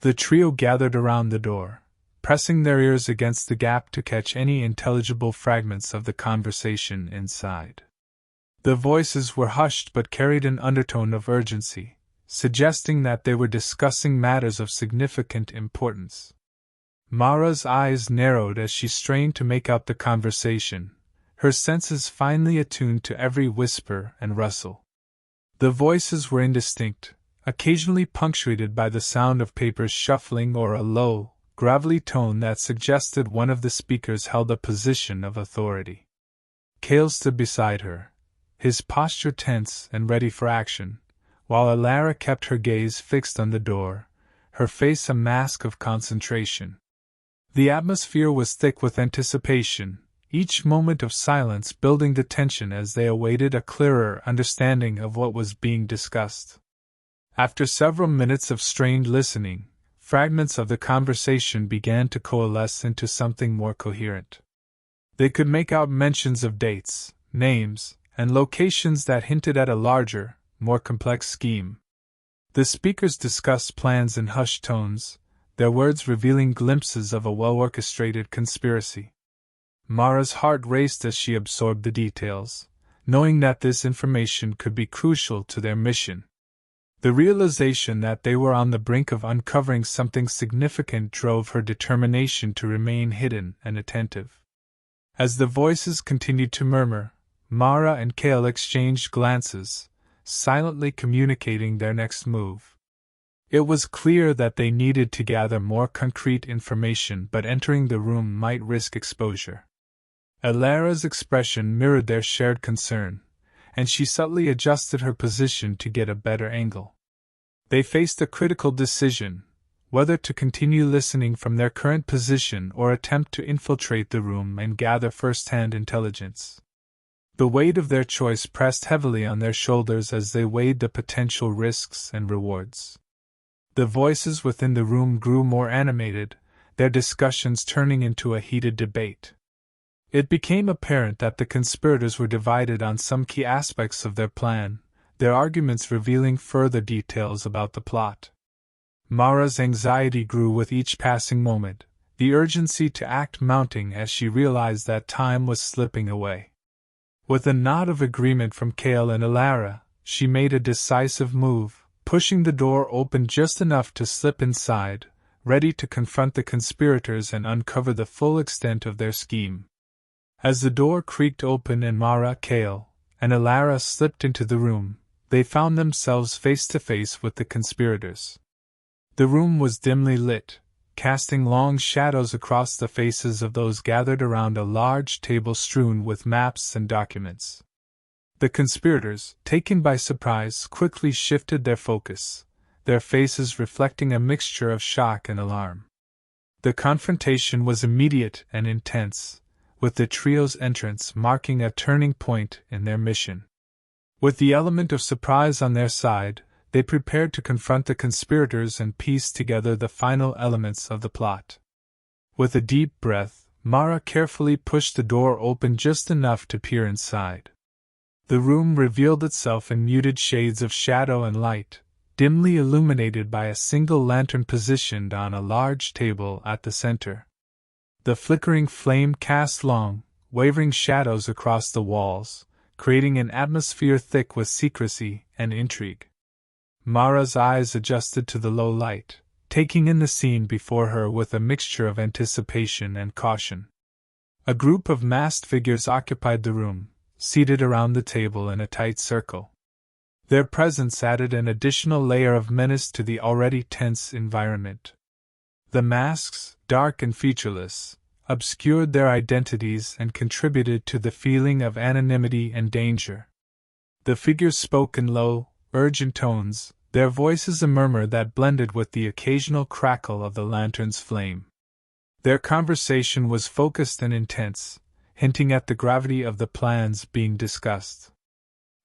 The trio gathered around the door, pressing their ears against the gap to catch any intelligible fragments of the conversation inside. The voices were hushed but carried an undertone of urgency, suggesting that they were discussing matters of significant importance. Mara's eyes narrowed as she strained to make out the conversation, her senses finely attuned to every whisper and rustle. The voices were indistinct, occasionally punctuated by the sound of papers shuffling or a low, gravelly tone that suggested one of the speakers held a position of authority. Cale stood beside her, his posture tense and ready for action, while Elara kept her gaze fixed on the door, her face a mask of concentration. The atmosphere was thick with anticipation, each moment of silence building the tension as they awaited a clearer understanding of what was being discussed. After several minutes of strained listening, fragments of the conversation began to coalesce into something more coherent. They could make out mentions of dates, names, and locations that hinted at a larger, more complex scheme. The speakers discussed plans in hushed tones, their words revealing glimpses of a well-orchestrated conspiracy. Mara's heart raced as she absorbed the details, knowing that this information could be crucial to their mission. The realization that they were on the brink of uncovering something significant drove her determination to remain hidden and attentive. As the voices continued to murmur, Mara and Cale exchanged glances, silently communicating their next move. It was clear that they needed to gather more concrete information, but entering the room might risk exposure. Elara's expression mirrored their shared concern, and she subtly adjusted her position to get a better angle. They faced a critical decision, whether to continue listening from their current position or attempt to infiltrate the room and gather first-hand intelligence. The weight of their choice pressed heavily on their shoulders as they weighed the potential risks and rewards. The voices within the room grew more animated, their discussions turning into a heated debate. It became apparent that the conspirators were divided on some key aspects of their plan, their arguments revealing further details about the plot. Mara's anxiety grew with each passing moment, the urgency to act mounting as she realized that time was slipping away. With a nod of agreement from Cale and Elara, she made a decisive move, pushing the door open just enough to slip inside, ready to confront the conspirators and uncover the full extent of their scheme. As the door creaked open and Mara, Cale, and Elara slipped into the room, they found themselves face to face with the conspirators. The room was dimly lit, casting long shadows across the faces of those gathered around a large table strewn with maps and documents. The conspirators, taken by surprise, quickly shifted their focus, their faces reflecting a mixture of shock and alarm. The confrontation was immediate and intense, with the trio's entrance marking a turning point in their mission. With the element of surprise on their side, they prepared to confront the conspirators and piece together the final elements of the plot. With a deep breath, Mara carefully pushed the door open just enough to peer inside. The room revealed itself in muted shades of shadow and light, dimly illuminated by a single lantern positioned on a large table at the center. The flickering flame cast long, wavering shadows across the walls, creating an atmosphere thick with secrecy and intrigue. Mara's eyes adjusted to the low light, taking in the scene before her with a mixture of anticipation and caution. A group of masked figures occupied the room, seated around the table in a tight circle. Their presence added an additional layer of menace to the already tense environment. The masks, dark and featureless, obscured their identities and contributed to the feeling of anonymity and danger. The figures spoke in low, urgent tones, their voices a murmur that blended with the occasional crackle of the lantern's flame. Their conversation was focused and intense, hinting at the gravity of the plans being discussed.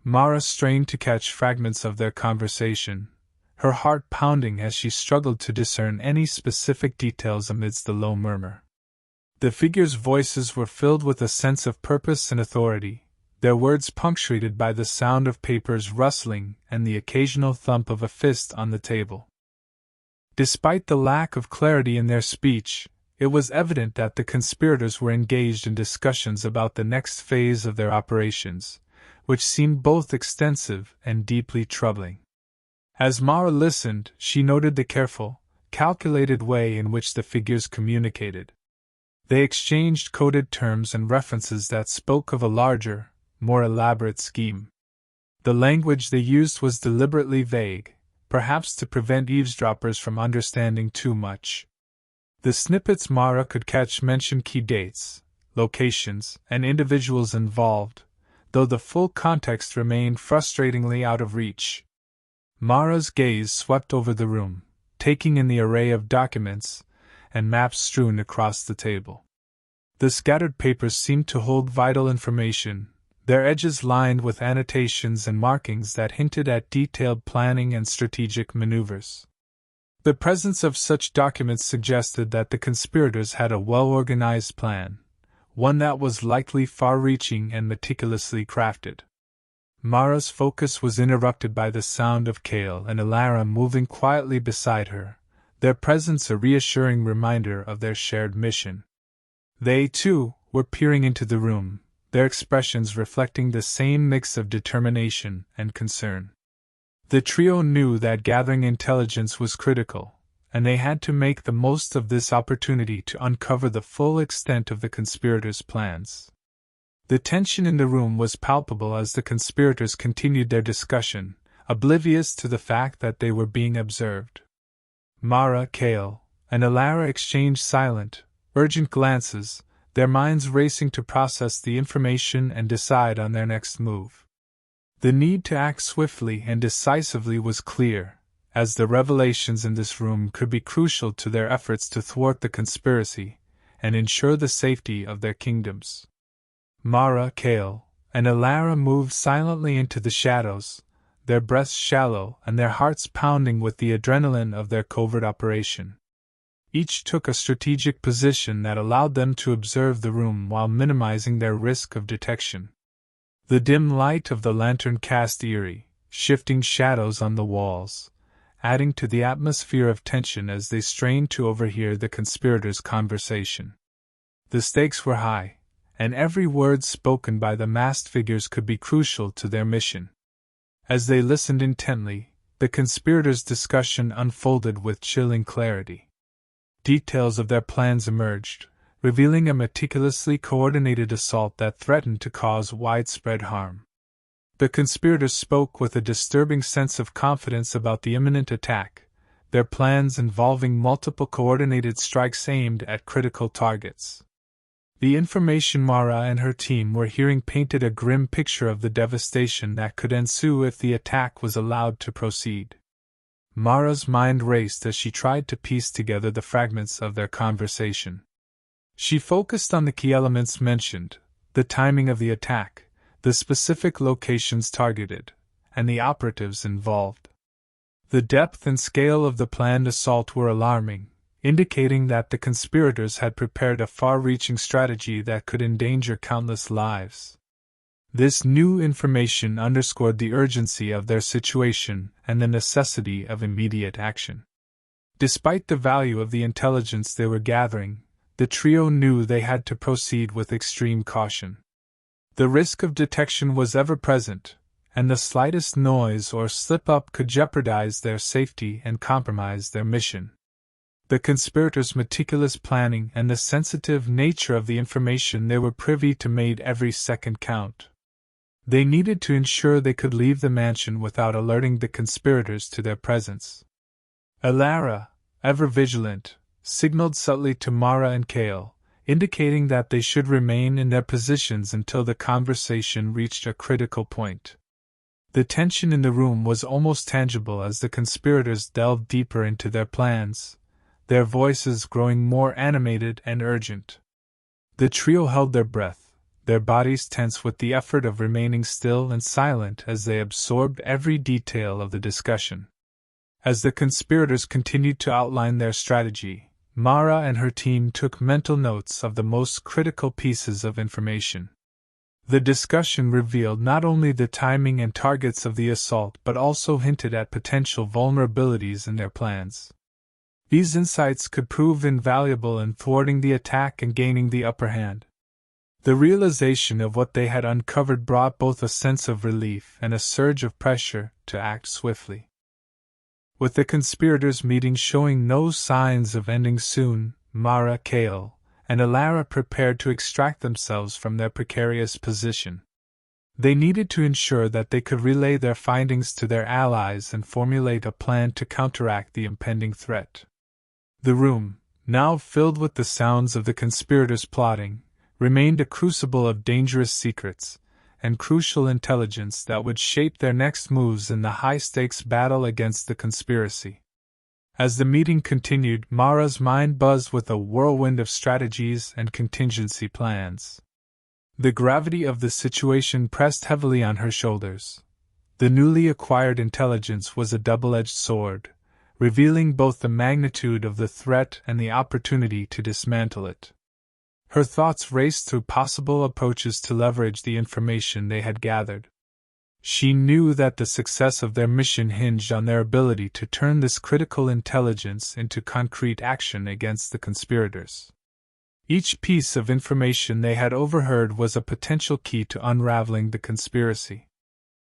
Mara strained to catch fragments of their conversation, her heart pounding as she struggled to discern any specific details amidst the low murmur. The figures' voices were filled with a sense of purpose and authority, their words punctuated by the sound of papers rustling and the occasional thump of a fist on the table. Despite the lack of clarity in their speech, it was evident that the conspirators were engaged in discussions about the next phase of their operations, which seemed both extensive and deeply troubling. As Mara listened, she noted the careful, calculated way in which the figures communicated. They exchanged coded terms and references that spoke of a larger, more elaborate scheme. The language they used was deliberately vague, perhaps to prevent eavesdroppers from understanding too much. The snippets Mara could catch mentioned key dates, locations, and individuals involved, though the full context remained frustratingly out of reach. Mara's gaze swept over the room, taking in the array of documents and maps strewn across the table. The scattered papers seemed to hold vital information, their edges lined with annotations and markings that hinted at detailed planning and strategic maneuvers. The presence of such documents suggested that the conspirators had a well-organized plan, one that was likely far-reaching and meticulously crafted. Mara's focus was interrupted by the sound of Kale and Alara moving quietly beside her, their presence a reassuring reminder of their shared mission. They, too, were peering into the room, their expressions reflecting the same mix of determination and concern. The trio knew that gathering intelligence was critical, and they had to make the most of this opportunity to uncover the full extent of the conspirators' plans. The tension in the room was palpable as the conspirators continued their discussion, oblivious to the fact that they were being observed. Mara, Kale, and Alara exchanged silent, urgent glances, their minds racing to process the information and decide on their next move. The need to act swiftly and decisively was clear, as the revelations in this room could be crucial to their efforts to thwart the conspiracy and ensure the safety of their kingdoms. Mara, Kale, and Alara moved silently into the shadows, their breaths shallow and their hearts pounding with the adrenaline of their covert operation. Each took a strategic position that allowed them to observe the room while minimizing their risk of detection. The dim light of the lantern cast eerie, shifting shadows on the walls, adding to the atmosphere of tension as they strained to overhear the conspirators' conversation. The stakes were high, and every word spoken by the masked figures could be crucial to their mission. As they listened intently, the conspirators' discussion unfolded with chilling clarity. Details of their plans emerged, revealing a meticulously coordinated assault that threatened to cause widespread harm. The conspirators spoke with a disturbing sense of confidence about the imminent attack, their plans involving multiple coordinated strikes aimed at critical targets. The information Mara and her team were hearing painted a grim picture of the devastation that could ensue if the attack was allowed to proceed. Mara's mind raced as she tried to piece together the fragments of their conversation. She focused on the key elements mentioned, the timing of the attack, the specific locations targeted, and the operatives involved. The depth and scale of the planned assault were alarming, indicating that the conspirators had prepared a far-reaching strategy that could endanger countless lives. This new information underscored the urgency of their situation and the necessity of immediate action. Despite the value of the intelligence they were gathering, the trio knew they had to proceed with extreme caution. The risk of detection was ever present, and the slightest noise or slip-up could jeopardize their safety and compromise their mission. The conspirators' meticulous planning and the sensitive nature of the information they were privy to made every second count. They needed to ensure they could leave the mansion without alerting the conspirators to their presence. Alara, ever vigilant, signaled subtly to Mara and Kale, indicating that they should remain in their positions until the conversation reached a critical point. The tension in the room was almost tangible as the conspirators delved deeper into their plans, their voices growing more animated and urgent. The trio held their breath, their bodies tense with the effort of remaining still and silent as they absorbed every detail of the discussion. As the conspirators continued to outline their strategy, Mara and her team took mental notes of the most critical pieces of information. The discussion revealed not only the timing and targets of the assault but also hinted at potential vulnerabilities in their plans. These insights could prove invaluable in thwarting the attack and gaining the upper hand. The realization of what they had uncovered brought both a sense of relief and a surge of pressure to act swiftly. With the conspirators' meeting showing no signs of ending soon, Mara, Kale, and Alara prepared to extract themselves from their precarious position. They needed to ensure that they could relay their findings to their allies and formulate a plan to counteract the impending threat. The room, now filled with the sounds of the conspirators plotting, remained a crucible of dangerous secrets and crucial intelligence that would shape their next moves in the high-stakes battle against the conspiracy. As the meeting continued, Mara's mind buzzed with a whirlwind of strategies and contingency plans. The gravity of the situation pressed heavily on her shoulders. The newly acquired intelligence was a double-edged sword, revealing both the magnitude of the threat and the opportunity to dismantle it. Her thoughts raced through possible approaches to leverage the information they had gathered. She knew that the success of their mission hinged on their ability to turn this critical intelligence into concrete action against the conspirators. Each piece of information they had overheard was a potential key to unraveling the conspiracy.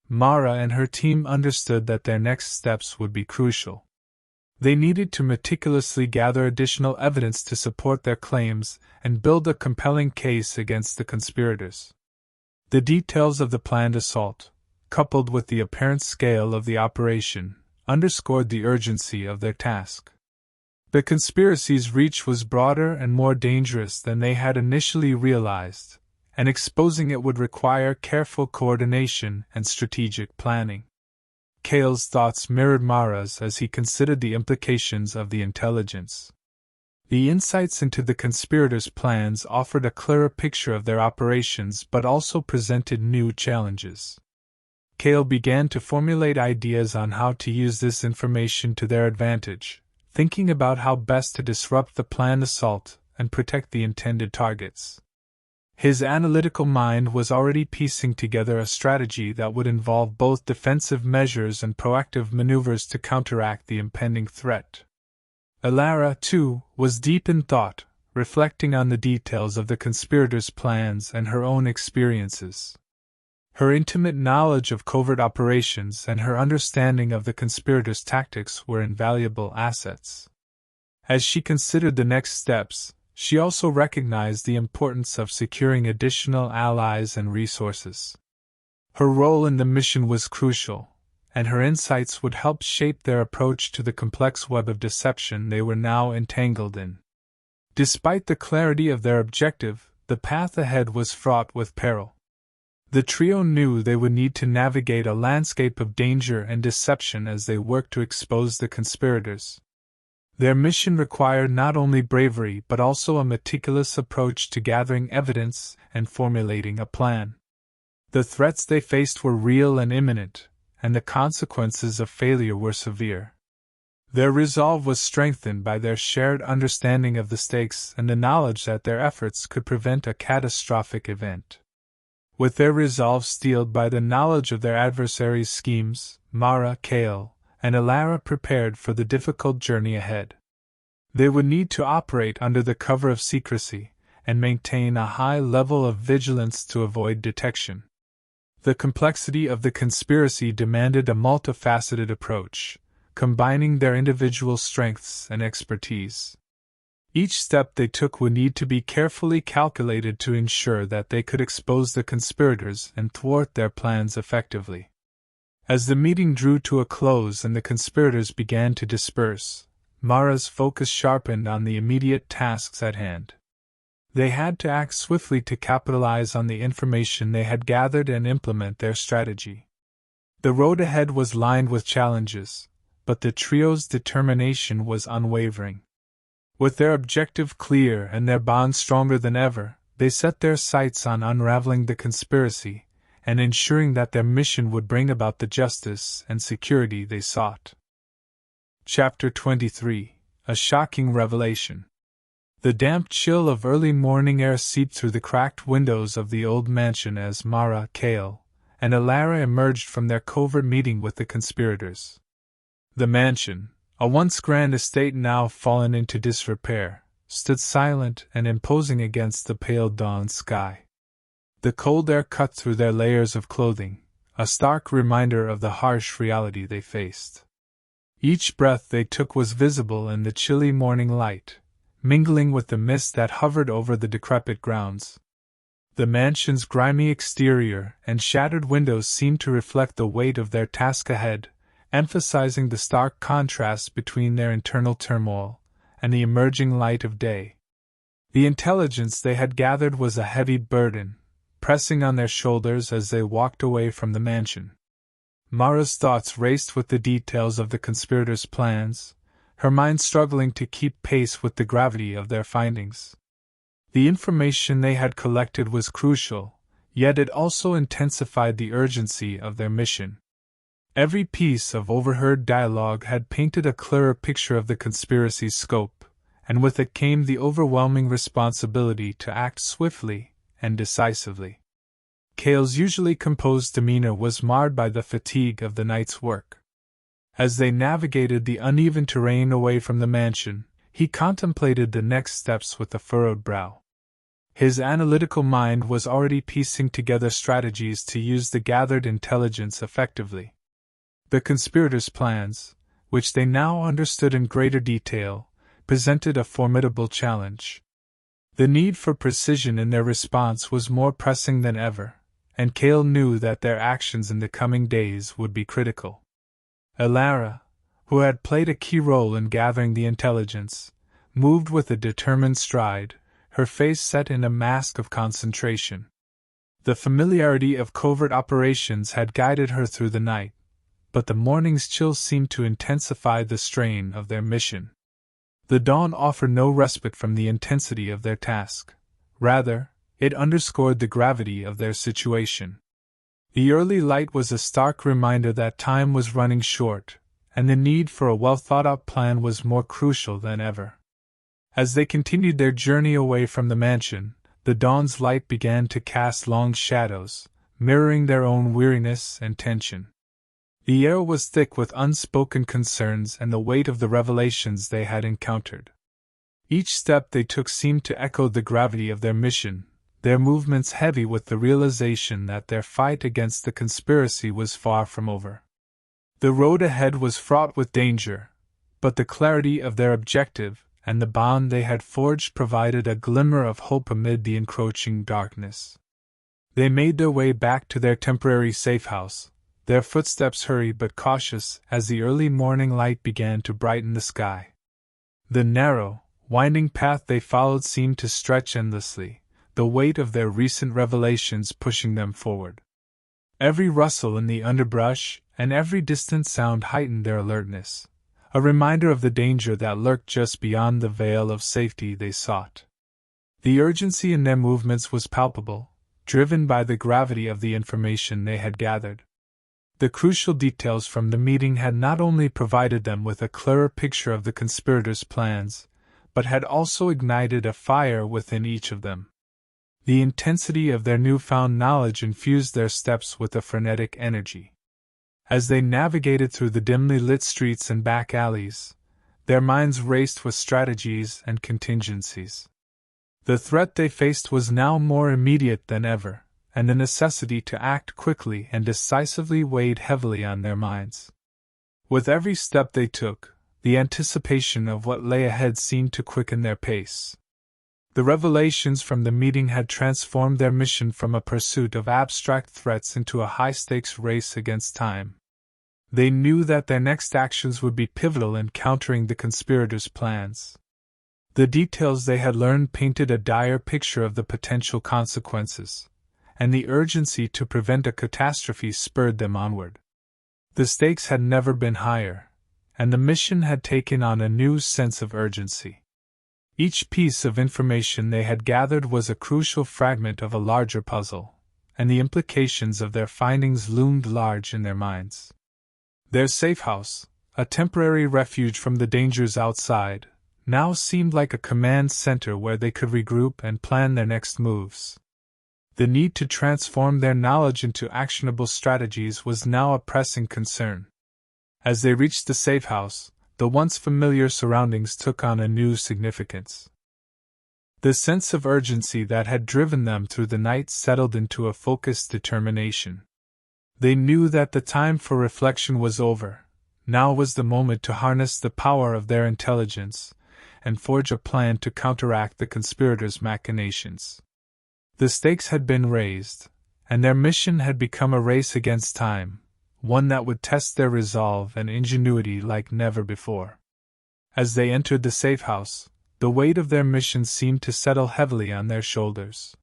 Mara and her team understood that their next steps would be crucial. They needed to meticulously gather additional evidence to support their claims and build a compelling case against the conspirators. The details of the planned assault, coupled with the apparent scale of the operation, underscored the urgency of their task. The conspiracy's reach was broader and more dangerous than they had initially realized, and exposing it would require careful coordination and strategic planning. Kale's thoughts mirrored Mara's as he considered the implications of the intelligence. The insights into the conspirators' plans offered a clearer picture of their operations but also presented new challenges. Kale began to formulate ideas on how to use this information to their advantage, thinking about how best to disrupt the planned assault and protect the intended targets. His analytical mind was already piecing together a strategy that would involve both defensive measures and proactive maneuvers to counteract the impending threat. Alara, too, was deep in thought, reflecting on the details of the conspirators' plans and her own experiences. Her intimate knowledge of covert operations and her understanding of the conspirators' tactics were invaluable assets. As she considered the next steps, she also recognized the importance of securing additional allies and resources. Her role in the mission was crucial, and her insights would help shape their approach to the complex web of deception they were now entangled in. Despite the clarity of their objective, the path ahead was fraught with peril. The trio knew they would need to navigate a landscape of danger and deception as they worked to expose the conspirators. Their mission required not only bravery but also a meticulous approach to gathering evidence and formulating a plan. The threats they faced were real and imminent, and the consequences of failure were severe. Their resolve was strengthened by their shared understanding of the stakes and the knowledge that their efforts could prevent a catastrophic event. With their resolve steeled by the knowledge of their adversaries' schemes, Mara, Cale, and Alara prepared for the difficult journey ahead. They would need to operate under the cover of secrecy, and maintain a high level of vigilance to avoid detection. The complexity of the conspiracy demanded a multifaceted approach, combining their individual strengths and expertise. Each step they took would need to be carefully calculated to ensure that they could expose the conspirators and thwart their plans effectively. As the meeting drew to a close and the conspirators began to disperse, Mara's focus sharpened on the immediate tasks at hand. They had to act swiftly to capitalize on the information they had gathered and implement their strategy. The road ahead was lined with challenges, but the trio's determination was unwavering. With their objective clear and their bond stronger than ever, they set their sights on unraveling the conspiracy and ensuring that their mission would bring about the justice and security they sought. Chapter 23: A Shocking Revelation. The damp chill of early morning air seeped through the cracked windows of the old mansion as Mara, Cale, and Alara emerged from their covert meeting with the conspirators. The mansion, a once grand estate now fallen into disrepair, stood silent and imposing against the pale dawn sky. The cold air cut through their layers of clothing, a stark reminder of the harsh reality they faced. Each breath they took was visible in the chilly morning light, mingling with the mist that hovered over the decrepit grounds. The mansion's grimy exterior and shattered windows seemed to reflect the weight of their task ahead, emphasizing the stark contrast between their internal turmoil and the emerging light of day. The intelligence they had gathered was a heavy burden, pressing on their shoulders as they walked away from the mansion. Mara's thoughts raced with the details of the conspirators' plans, her mind struggling to keep pace with the gravity of their findings. The information they had collected was crucial, yet it also intensified the urgency of their mission. Every piece of overheard dialogue had painted a clearer picture of the conspiracy's scope, and with it came the overwhelming responsibility to act swiftly and decisively. Cale's usually composed demeanor was marred by the fatigue of the night's work. As they navigated the uneven terrain away from the mansion, he contemplated the next steps with a furrowed brow. His analytical mind was already piecing together strategies to use the gathered intelligence effectively. The conspirators' plans, which they now understood in greater detail, presented a formidable challenge. The need for precision in their response was more pressing than ever, and Cale knew that their actions in the coming days would be critical. Alara, who had played a key role in gathering the intelligence, moved with a determined stride, her face set in a mask of concentration. The familiarity of covert operations had guided her through the night, but the morning's chill seemed to intensify the strain of their mission. The dawn offered no respite from the intensity of their task. Rather, it underscored the gravity of their situation. The early light was a stark reminder that time was running short, and the need for a well-thought-out plan was more crucial than ever. As they continued their journey away from the mansion, the dawn's light began to cast long shadows, mirroring their own weariness and tension. The air was thick with unspoken concerns and the weight of the revelations they had encountered. Each step they took seemed to echo the gravity of their mission, their movements heavy with the realization that their fight against the conspiracy was far from over. The road ahead was fraught with danger, but the clarity of their objective and the bond they had forged provided a glimmer of hope amid the encroaching darkness. They made their way back to their temporary safe house, their footsteps hurried but cautious as the early morning light began to brighten the sky. The narrow, winding path they followed seemed to stretch endlessly, the weight of their recent revelations pushing them forward. Every rustle in the underbrush and every distant sound heightened their alertness, a reminder of the danger that lurked just beyond the veil of safety they sought. The urgency in their movements was palpable, driven by the gravity of the information they had gathered. The crucial details from the meeting had not only provided them with a clearer picture of the conspirators' plans, but had also ignited a fire within each of them. The intensity of their newfound knowledge infused their steps with a frenetic energy. As they navigated through the dimly lit streets and back alleys, their minds raced with strategies and contingencies. The threat they faced was now more immediate than ever, and the necessity to act quickly and decisively weighed heavily on their minds. With every step they took, the anticipation of what lay ahead seemed to quicken their pace. The revelations from the meeting had transformed their mission from a pursuit of abstract threats into a high-stakes race against time. They knew that their next actions would be pivotal in countering the conspirators' plans. The details they had learned painted a dire picture of the potential consequences, and the urgency to prevent a catastrophe spurred them onward. The stakes had never been higher, and the mission had taken on a new sense of urgency. Each piece of information they had gathered was a crucial fragment of a larger puzzle, and the implications of their findings loomed large in their minds. Their safe house, a temporary refuge from the dangers outside, now seemed like a command center where they could regroup and plan their next moves. The need to transform their knowledge into actionable strategies was now a pressing concern. As they reached the safe house, the once familiar surroundings took on a new significance. The sense of urgency that had driven them through the night settled into a focused determination. They knew that the time for reflection was over. Now was the moment to harness the power of their intelligence and forge a plan to counteract the conspirators' machinations. The stakes had been raised, and their mission had become a race against time, one that would test their resolve and ingenuity like never before. As they entered the safe house, the weight of their mission seemed to settle heavily on their shoulders.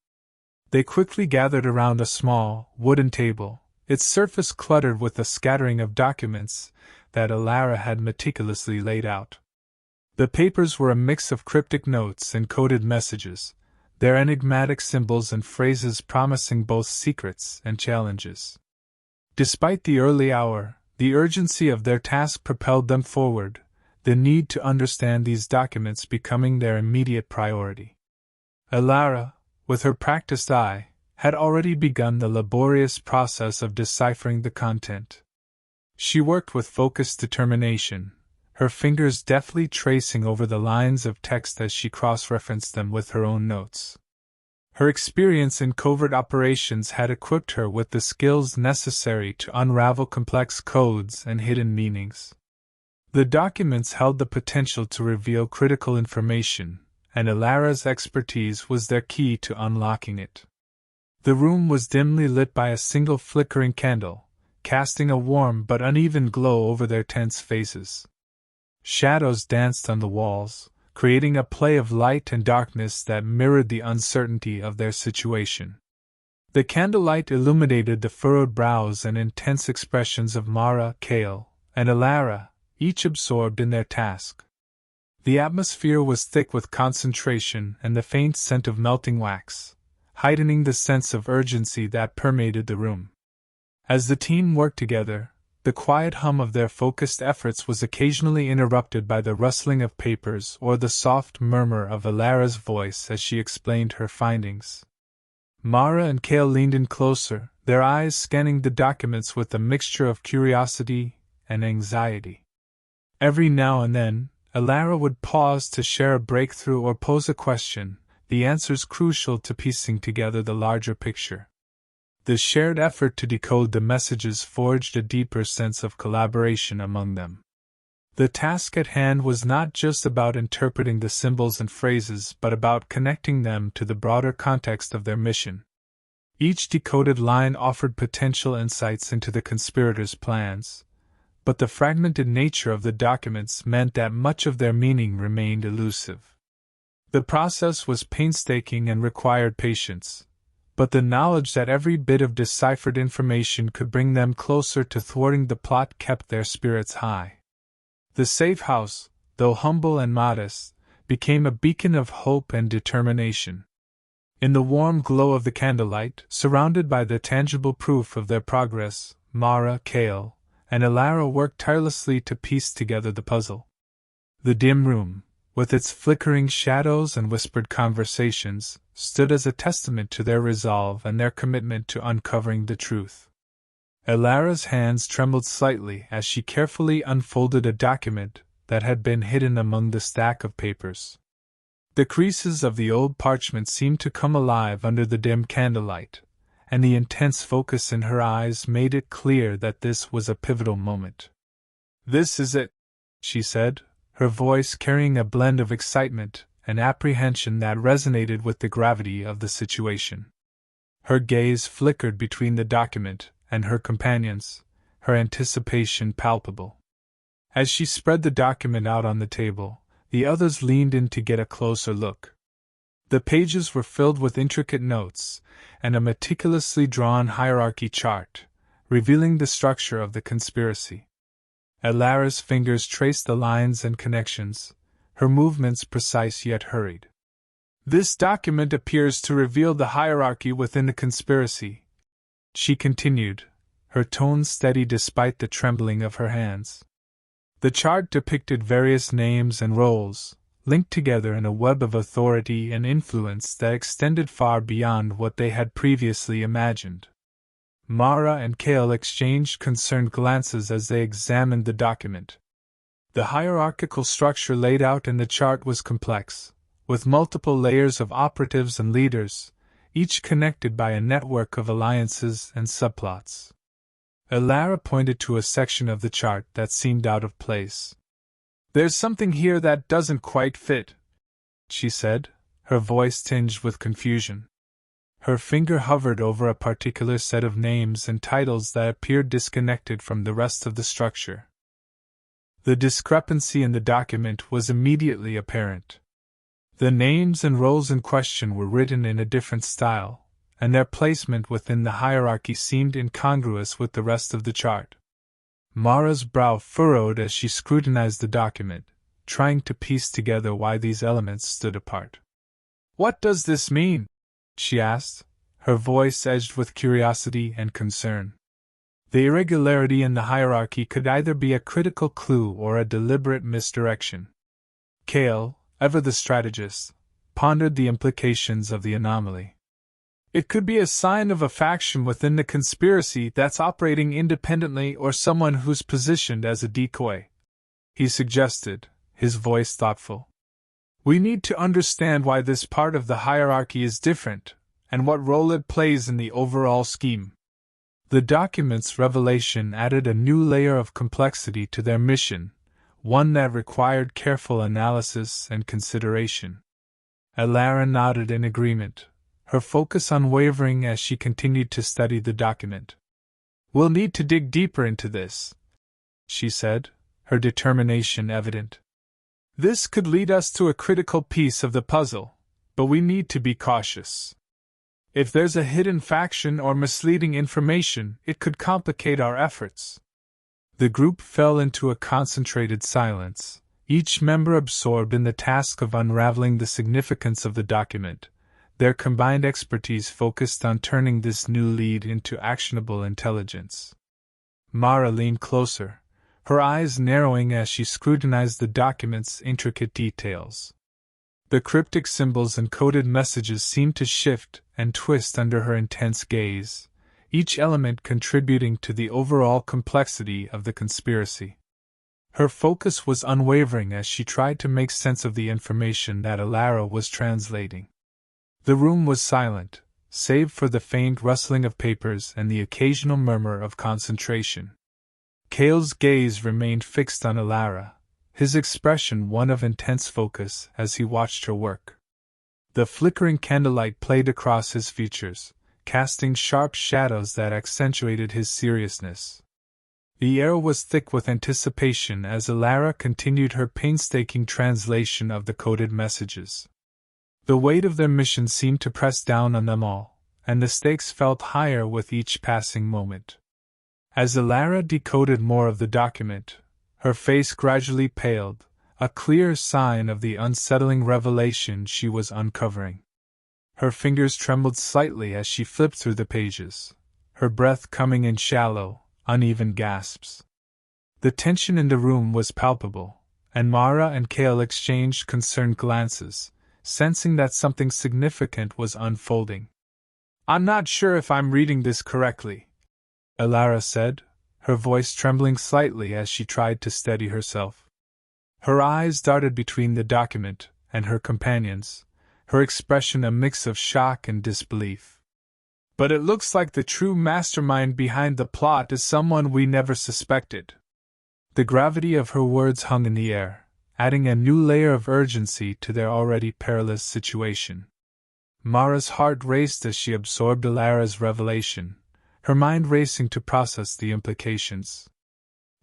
They quickly gathered around a small, wooden table, its surface cluttered with a scattering of documents that Alara had meticulously laid out. The papers were a mix of cryptic notes and coded messages, their enigmatic symbols and phrases promising both secrets and challenges. Despite the early hour, the urgency of their task propelled them forward, the need to understand these documents becoming their immediate priority. Alara, with her practiced eye, had already begun the laborious process of deciphering the content. She worked with focused determination, her fingers deftly tracing over the lines of text as she cross-referenced them with her own notes. Her experience in covert operations had equipped her with the skills necessary to unravel complex codes and hidden meanings. The documents held the potential to reveal critical information, and Alara's expertise was their key to unlocking it. The room was dimly lit by a single flickering candle, casting a warm but uneven glow over their tense faces. Shadows danced on the walls, creating a play of light and darkness that mirrored the uncertainty of their situation. The candlelight illuminated the furrowed brows and intense expressions of Mara, Kale, and Alara, each absorbed in their task. The atmosphere was thick with concentration and the faint scent of melting wax, heightening the sense of urgency that permeated the room. As the team worked together, the quiet hum of their focused efforts was occasionally interrupted by the rustling of papers or the soft murmur of Alara's voice as she explained her findings. Mara and Kale leaned in closer, their eyes scanning the documents with a mixture of curiosity and anxiety. Every now and then, Alara would pause to share a breakthrough or pose a question, the answers crucial to piecing together the larger picture. The shared effort to decode the messages forged a deeper sense of collaboration among them. The task at hand was not just about interpreting the symbols and phrases but about connecting them to the broader context of their mission. Each decoded line offered potential insights into the conspirators' plans, but the fragmented nature of the documents meant that much of their meaning remained elusive. The process was painstaking and required patience, but the knowledge that every bit of deciphered information could bring them closer to thwarting the plot kept their spirits high. The safe house, though humble and modest, became a beacon of hope and determination. In the warm glow of the candlelight, surrounded by the tangible proof of their progress, Mara, Kale, and Alara worked tirelessly to piece together the puzzle. The dim room, with its flickering shadows and whispered conversations, stood as a testament to their resolve and their commitment to uncovering the truth. Elara's hands trembled slightly as she carefully unfolded a document that had been hidden among the stack of papers. The creases of the old parchment seemed to come alive under the dim candlelight, and the intense focus in her eyes made it clear that this was a pivotal moment. "This is it," she said, her voice carrying a blend of excitement and apprehension that resonated with the gravity of the situation. Her gaze flickered between the document and her companions, her anticipation palpable. As she spread the document out on the table, the others leaned in to get a closer look. The pages were filled with intricate notes and a meticulously drawn hierarchy chart, revealing the structure of the conspiracy. Elara's fingers traced the lines and connections, her movements precise yet hurried. "This document appears to reveal the hierarchy within the conspiracy," she continued, her tone steady despite the trembling of her hands. The chart depicted various names and roles, linked together in a web of authority and influence that extended far beyond what they had previously imagined. Mara and Cale exchanged concerned glances as they examined the document. The hierarchical structure laid out in the chart was complex, with multiple layers of operatives and leaders, each connected by a network of alliances and subplots. Elara pointed to a section of the chart that seemed out of place. "There's something here that doesn't quite fit," she said, her voice tinged with confusion. Her finger hovered over a particular set of names and titles that appeared disconnected from the rest of the structure. The discrepancy in the document was immediately apparent. The names and roles in question were written in a different style, and their placement within the hierarchy seemed incongruous with the rest of the chart. Mara's brow furrowed as she scrutinized the document, trying to piece together why these elements stood apart. "What does this mean?" she asked, her voice edged with curiosity and concern. The irregularity in the hierarchy could either be a critical clue or a deliberate misdirection. Cale, ever the strategist, pondered the implications of the anomaly. "It could be a sign of a faction within the conspiracy that's operating independently or someone who's positioned as a decoy," he suggested, his voice thoughtful. "We need to understand why this part of the hierarchy is different, and what role it plays in the overall scheme." The document's revelation added a new layer of complexity to their mission, one that required careful analysis and consideration. Elara nodded in agreement, her focus unwavering as she continued to study the document. "We'll need to dig deeper into this," she said, her determination evident. "This could lead us to a critical piece of the puzzle, but we need to be cautious. If there's a hidden faction or misleading information, it could complicate our efforts." The group fell into a concentrated silence, each member absorbed in the task of unraveling the significance of the document, their combined expertise focused on turning this new lead into actionable intelligence. Mara leaned closer, her eyes narrowing as she scrutinized the document's intricate details. The cryptic symbols and coded messages seemed to shift and twist under her intense gaze, each element contributing to the overall complexity of the conspiracy. Her focus was unwavering as she tried to make sense of the information that Elara was translating. The room was silent, save for the faint rustling of papers and the occasional murmur of concentration. Cale's gaze remained fixed on Elara, his expression one of intense focus as he watched her work. The flickering candlelight played across his features, casting sharp shadows that accentuated his seriousness. The air was thick with anticipation as Elara continued her painstaking translation of the coded messages. The weight of their mission seemed to press down on them all, and the stakes felt higher with each passing moment. As Elara decoded more of the document, her face gradually paled, a clear sign of the unsettling revelation she was uncovering. Her fingers trembled slightly as she flipped through the pages, her breath coming in shallow, uneven gasps. The tension in the room was palpable, and Mara and Cale exchanged concerned glances, sensing that something significant was unfolding. "I'm not sure if I'm reading this correctly," Alara said, her voice trembling slightly as she tried to steady herself. Her eyes darted between the document and her companions, her expression a mix of shock and disbelief. "But it looks like the true mastermind behind the plot is someone we never suspected." The gravity of her words hung in the air, adding a new layer of urgency to their already perilous situation. Mara's heart raced as she absorbed Alara's revelation, her mind racing to process the implications.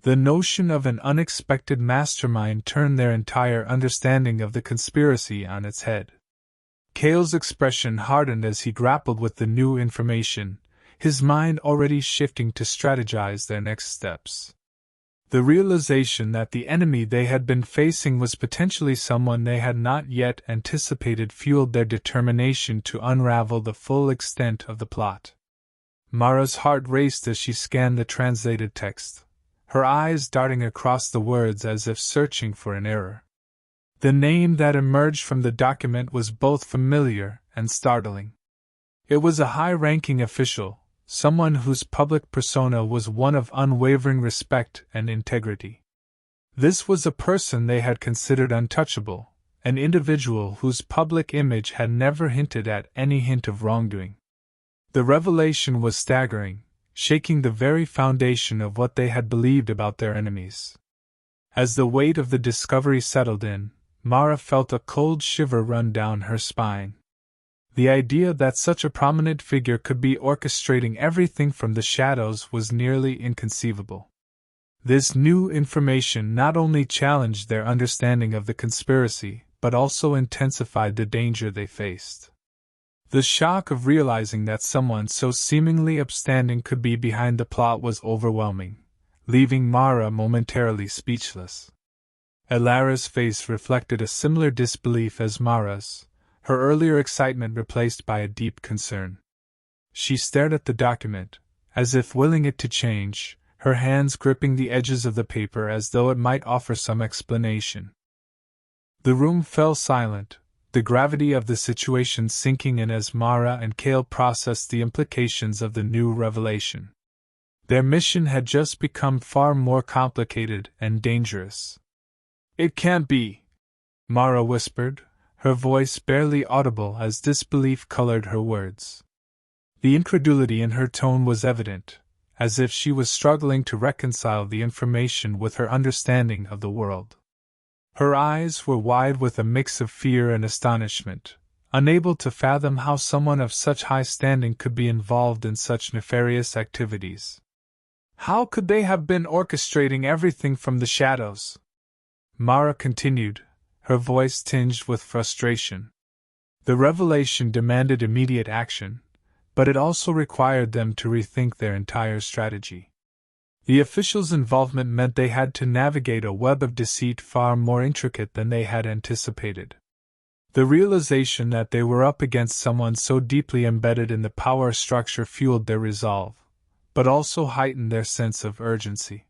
The notion of an unexpected mastermind turned their entire understanding of the conspiracy on its head. Cale's expression hardened as he grappled with the new information, his mind already shifting to strategize their next steps. The realization that the enemy they had been facing was potentially someone they had not yet anticipated fueled their determination to unravel the full extent of the plot. Mara's heart raced as she scanned the translated text, her eyes darting across the words as if searching for an error. The name that emerged from the document was both familiar and startling. It was a high-ranking official, someone whose public persona was one of unwavering respect and integrity. This was a person they had considered untouchable, an individual whose public image had never hinted at any hint of wrongdoing. The revelation was staggering, shaking the very foundation of what they had believed about their enemies. As the weight of the discovery settled in, Mara felt a cold shiver run down her spine. The idea that such a prominent figure could be orchestrating everything from the shadows was nearly inconceivable. This new information not only challenged their understanding of the conspiracy, but also intensified the danger they faced. The shock of realizing that someone so seemingly upstanding could be behind the plot was overwhelming, leaving Mara momentarily speechless. Alara's face reflected a similar disbelief as Mara's, her earlier excitement replaced by a deep concern. She stared at the document, as if willing it to change, her hands gripping the edges of the paper as though it might offer some explanation. The room fell silent, the gravity of the situation sinking in as Mara and Cale processed the implications of the new revelation. Their mission had just become far more complicated and dangerous. "It can't be," Mara whispered, her voice barely audible as disbelief colored her words. The incredulity in her tone was evident, as if she was struggling to reconcile the information with her understanding of the world. Her eyes were wide with a mix of fear and astonishment, unable to fathom how someone of such high standing could be involved in such nefarious activities. "How could they have been orchestrating everything from the shadows?" Mara continued, her voice tinged with frustration. The revelation demanded immediate action, but it also required them to rethink their entire strategy. The officials' involvement meant they had to navigate a web of deceit far more intricate than they had anticipated. The realization that they were up against someone so deeply embedded in the power structure fueled their resolve, but also heightened their sense of urgency.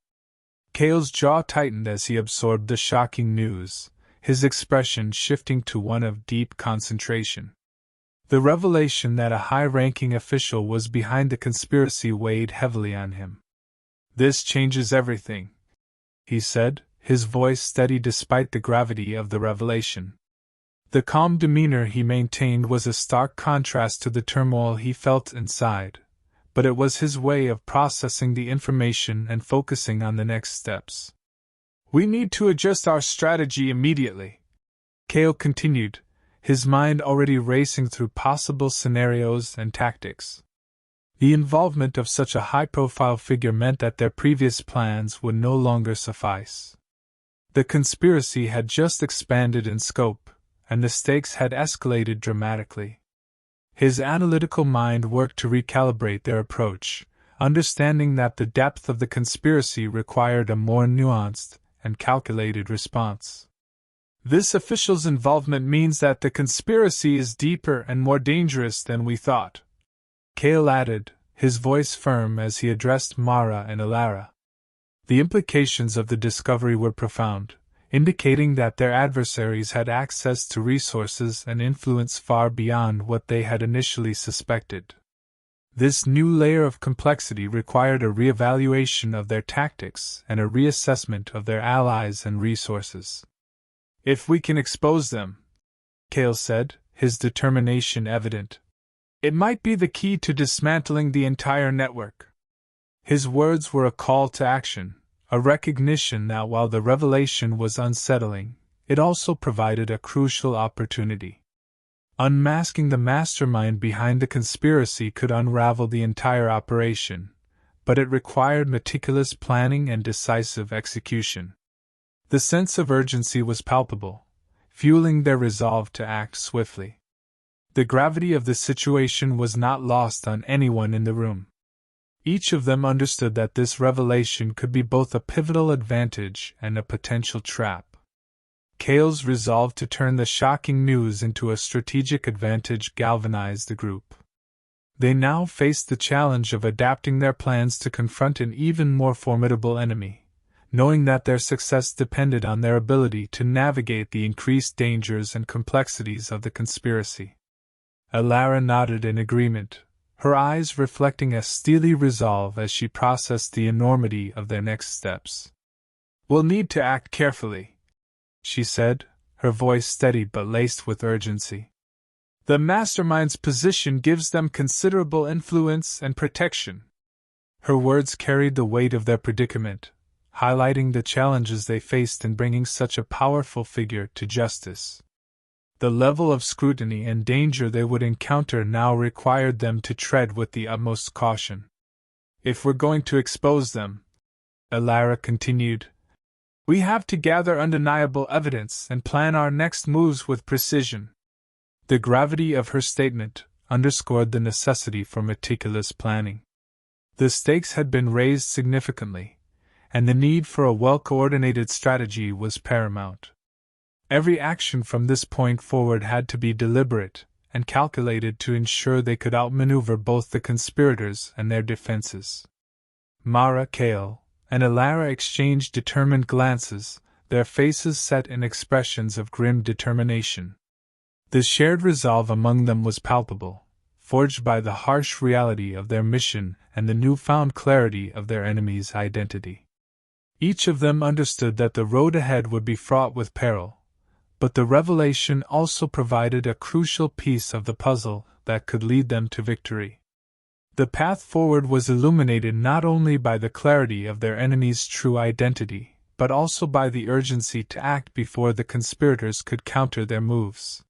Cale's jaw tightened as he absorbed the shocking news, his expression shifting to one of deep concentration. The revelation that a high-ranking official was behind the conspiracy weighed heavily on him. "This changes everything," he said, his voice steady despite the gravity of the revelation. The calm demeanor he maintained was a stark contrast to the turmoil he felt inside, but it was his way of processing the information and focusing on the next steps. "We need to adjust our strategy immediately," Cale continued, his mind already racing through possible scenarios and tactics. The involvement of such a high-profile figure meant that their previous plans would no longer suffice. The conspiracy had just expanded in scope, and the stakes had escalated dramatically. His analytical mind worked to recalibrate their approach, understanding that the depth of the conspiracy required a more nuanced and calculated response. "This official's involvement means that the conspiracy is deeper and more dangerous than we thought," Cale added, his voice firm as he addressed Mara and Alara. The implications of the discovery were profound, indicating that their adversaries had access to resources and influence far beyond what they had initially suspected. This new layer of complexity required a reevaluation of their tactics and a reassessment of their allies and resources. "If we can expose them," Cale said, his determination evident, "it might be the key to dismantling the entire network." His words were a call to action, a recognition that while the revelation was unsettling, it also provided a crucial opportunity. Unmasking the mastermind behind the conspiracy could unravel the entire operation, but it required meticulous planning and decisive execution. The sense of urgency was palpable, fueling their resolve to act swiftly. The gravity of the situation was not lost on anyone in the room. Each of them understood that this revelation could be both a pivotal advantage and a potential trap. Cale's resolve to turn the shocking news into a strategic advantage galvanized the group. They now faced the challenge of adapting their plans to confront an even more formidable enemy, knowing that their success depended on their ability to navigate the increased dangers and complexities of the conspiracy. Alara nodded in agreement, her eyes reflecting a steely resolve as she processed the enormity of their next steps. "We'll need to act carefully," she said, her voice steady but laced with urgency. "The mastermind's position gives them considerable influence and protection." Her words carried the weight of their predicament, highlighting the challenges they faced in bringing such a powerful figure to justice. The level of scrutiny and danger they would encounter now required them to tread with the utmost caution. "If we're going to expose them," Alara continued, "we have to gather undeniable evidence and plan our next moves with precision." The gravity of her statement underscored the necessity for meticulous planning. The stakes had been raised significantly, and the need for a well-coordinated strategy was paramount. Every action from this point forward had to be deliberate and calculated to ensure they could outmaneuver both the conspirators and their defenses. Mara, Cale, and Alara exchanged determined glances, their faces set in expressions of grim determination. The shared resolve among them was palpable, forged by the harsh reality of their mission and the newfound clarity of their enemy's identity. Each of them understood that the road ahead would be fraught with peril, but the revelation also provided a crucial piece of the puzzle that could lead them to victory. The path forward was illuminated not only by the clarity of their enemy's true identity, but also by the urgency to act before the conspirators could counter their moves.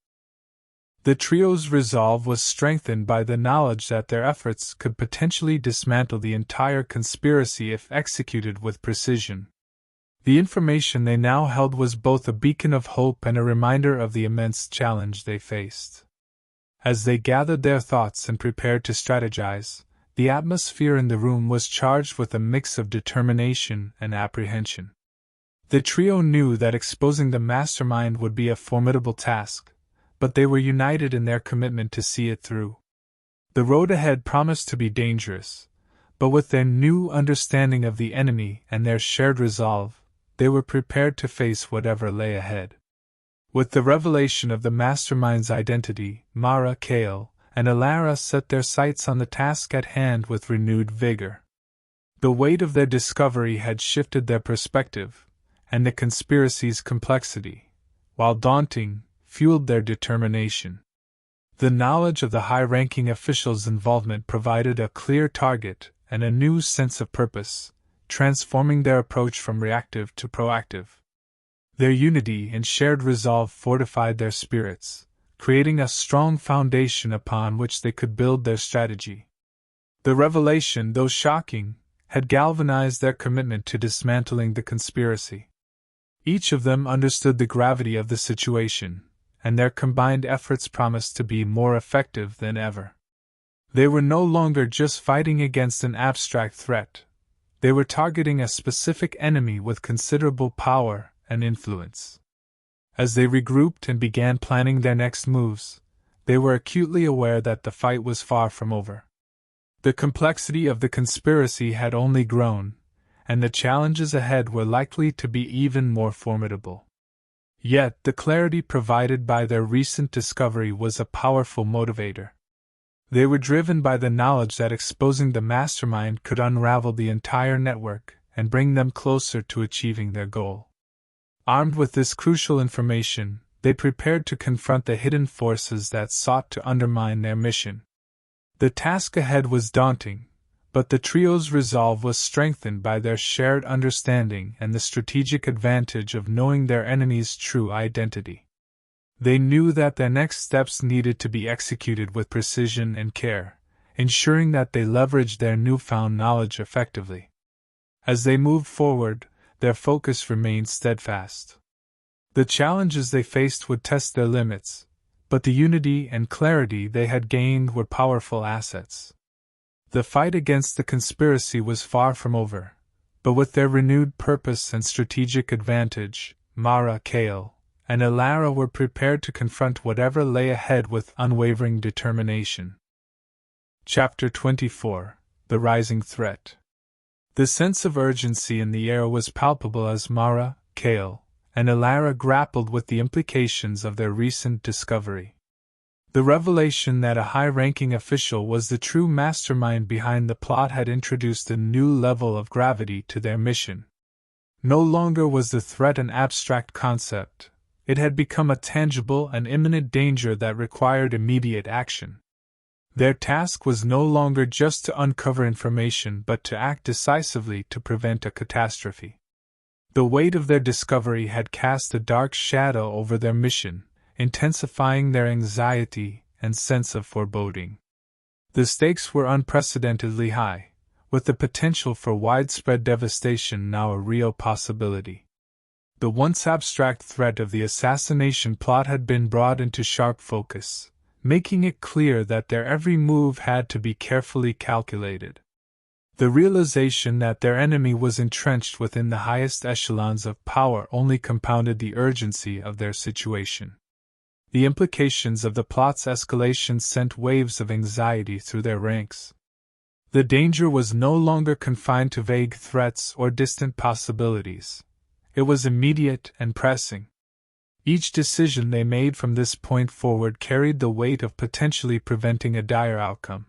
The trio's resolve was strengthened by the knowledge that their efforts could potentially dismantle the entire conspiracy if executed with precision. The information they now held was both a beacon of hope and a reminder of the immense challenge they faced. As they gathered their thoughts and prepared to strategize, the atmosphere in the room was charged with a mix of determination and apprehension. The trio knew that exposing the mastermind would be a formidable task, but they were united in their commitment to see it through. The road ahead promised to be dangerous, but with their new understanding of the enemy and their shared resolve, they were prepared to face whatever lay ahead. With the revelation of the mastermind's identity, Mara, Cale, and Alara set their sights on the task at hand with renewed vigor. The weight of their discovery had shifted their perspective, and the conspiracy's complexity, while daunting, fueled their determination. The knowledge of the high-ranking officials' involvement provided a clear target and a new sense of purpose, transforming their approach from reactive to proactive. Their unity and shared resolve fortified their spirits, creating a strong foundation upon which they could build their strategy. The revelation, though shocking, had galvanized their commitment to dismantling the conspiracy. Each of them understood the gravity of the situation, and their combined efforts promised to be more effective than ever. They were no longer just fighting against an abstract threat. They were targeting a specific enemy with considerable power and influence. As they regrouped and began planning their next moves, they were acutely aware that the fight was far from over. The complexity of the conspiracy had only grown, and the challenges ahead were likely to be even more formidable. Yet, the clarity provided by their recent discovery was a powerful motivator. They were driven by the knowledge that exposing the mastermind could unravel the entire network and bring them closer to achieving their goal. Armed with this crucial information, they prepared to confront the hidden forces that sought to undermine their mission. The task ahead was daunting, but the trio's resolve was strengthened by their shared understanding and the strategic advantage of knowing their enemy's true identity. They knew that their next steps needed to be executed with precision and care, ensuring that they leveraged their newfound knowledge effectively. As they moved forward, their focus remained steadfast. The challenges they faced would test their limits, but the unity and clarity they had gained were powerful assets. The fight against the conspiracy was far from over, but with their renewed purpose and strategic advantage, Mara, Kale, and Elara were prepared to confront whatever lay ahead with unwavering determination. Chapter 24: The Rising Threat. The sense of urgency in the air was palpable as Mara, Kale, and Elara grappled with the implications of their recent discovery. The revelation that a high-ranking official was the true mastermind behind the plot had introduced a new level of gravity to their mission. No longer was the threat an abstract concept. It had become a tangible and imminent danger that required immediate action. Their task was no longer just to uncover information but to act decisively to prevent a catastrophe. The weight of their discovery had cast a dark shadow over their mission, intensifying their anxiety and sense of foreboding. The stakes were unprecedentedly high, with the potential for widespread devastation now a real possibility. The once abstract threat of the assassination plot had been brought into sharp focus, making it clear that their every move had to be carefully calculated. The realization that their enemy was entrenched within the highest echelons of power only compounded the urgency of their situation. The implications of the plot's escalation sent waves of anxiety through their ranks. The danger was no longer confined to vague threats or distant possibilities. It was immediate and pressing. Each decision they made from this point forward carried the weight of potentially preventing a dire outcome.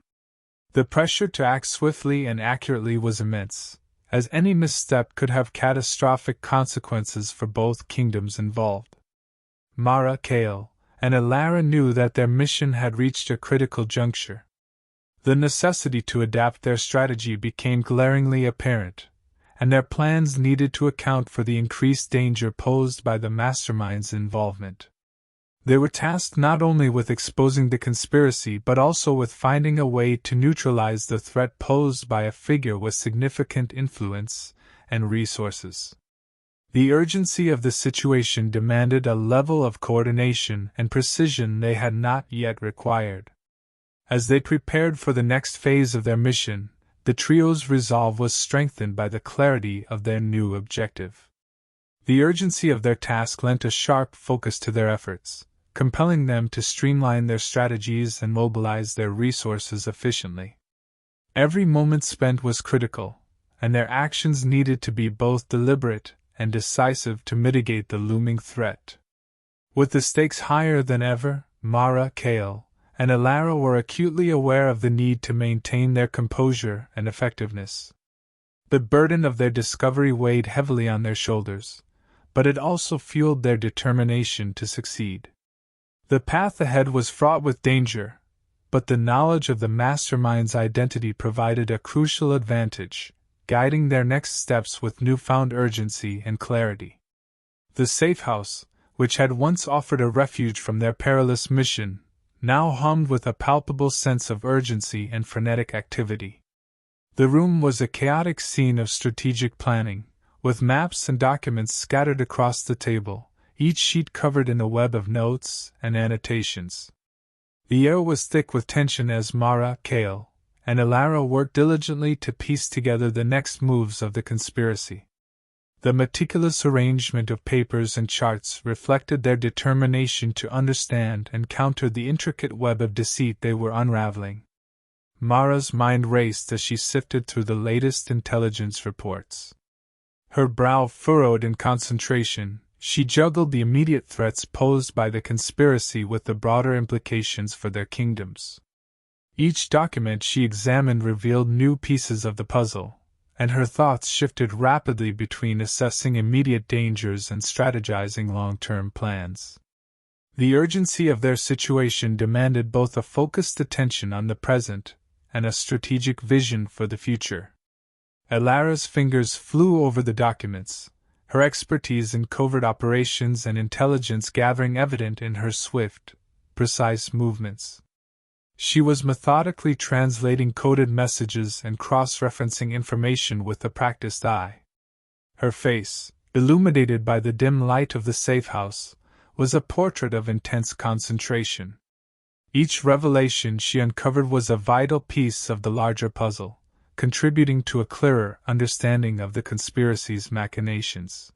The pressure to act swiftly and accurately was immense, as any misstep could have catastrophic consequences for both kingdoms involved. Mara, Kale, and Elara knew that their mission had reached a critical juncture. The necessity to adapt their strategy became glaringly apparent, and their plans needed to account for the increased danger posed by the mastermind's involvement. They were tasked not only with exposing the conspiracy but also with finding a way to neutralize the threat posed by a figure with significant influence and resources. The urgency of the situation demanded a level of coordination and precision they had not yet acquired. As they prepared for the next phase of their mission, the trio's resolve was strengthened by the clarity of their new objective. The urgency of their task lent a sharp focus to their efforts, compelling them to streamline their strategies and mobilize their resources efficiently. Every moment spent was critical, and their actions needed to be both deliberate and decisive to mitigate the looming threat. With the stakes higher than ever, Mara, Kale, and Elara were acutely aware of the need to maintain their composure and effectiveness. The burden of their discovery weighed heavily on their shoulders, but it also fueled their determination to succeed. The path ahead was fraught with danger, but the knowledge of the mastermind's identity provided a crucial advantage, guiding their next steps with newfound urgency and clarity. The safe house, which had once offered a refuge from their perilous mission, now hummed with a palpable sense of urgency and frenetic activity. The room was a chaotic scene of strategic planning, with maps and documents scattered across the table, each sheet covered in a web of notes and annotations. The air was thick with tension as Mara, Kale, and Elara worked diligently to piece together the next moves of the conspiracy. The meticulous arrangement of papers and charts reflected their determination to understand and counter the intricate web of deceit they were unraveling. Mara's mind raced as she sifted through the latest intelligence reports. Her brow furrowed in concentration, She juggled the immediate threats posed by the conspiracy with the broader implications for their kingdoms. Each document she examined revealed new pieces of the puzzle, and her thoughts shifted rapidly between assessing immediate dangers and strategizing long-term plans. The urgency of their situation demanded both a focused attention on the present and a strategic vision for the future. Alara's fingers flew over the documents, her expertise in covert operations and intelligence gathering evident in her swift, precise movements. She was methodically translating coded messages and cross-referencing information with a practiced eye. Her face, illuminated by the dim light of the safe house, was a portrait of intense concentration. Each revelation she uncovered was a vital piece of the larger puzzle, contributing to a clearer understanding of the conspiracy's machinations.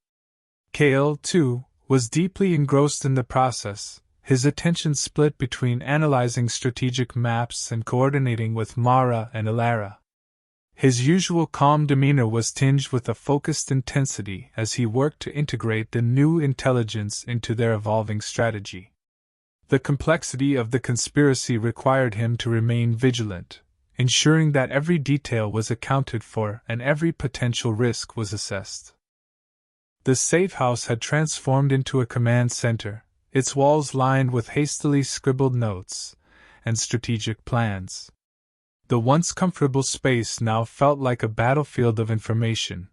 Kale, too, was deeply engrossed in the process, his attention split between analyzing strategic maps and coordinating with Mara and Alara. His usual calm demeanor was tinged with a focused intensity as he worked to integrate the new intelligence into their evolving strategy. The complexity of the conspiracy required him to remain vigilant, ensuring that every detail was accounted for and every potential risk was assessed. The safe house had transformed into a command center, its walls lined with hastily scribbled notes and strategic plans. The once comfortable space now felt like a battlefield of information,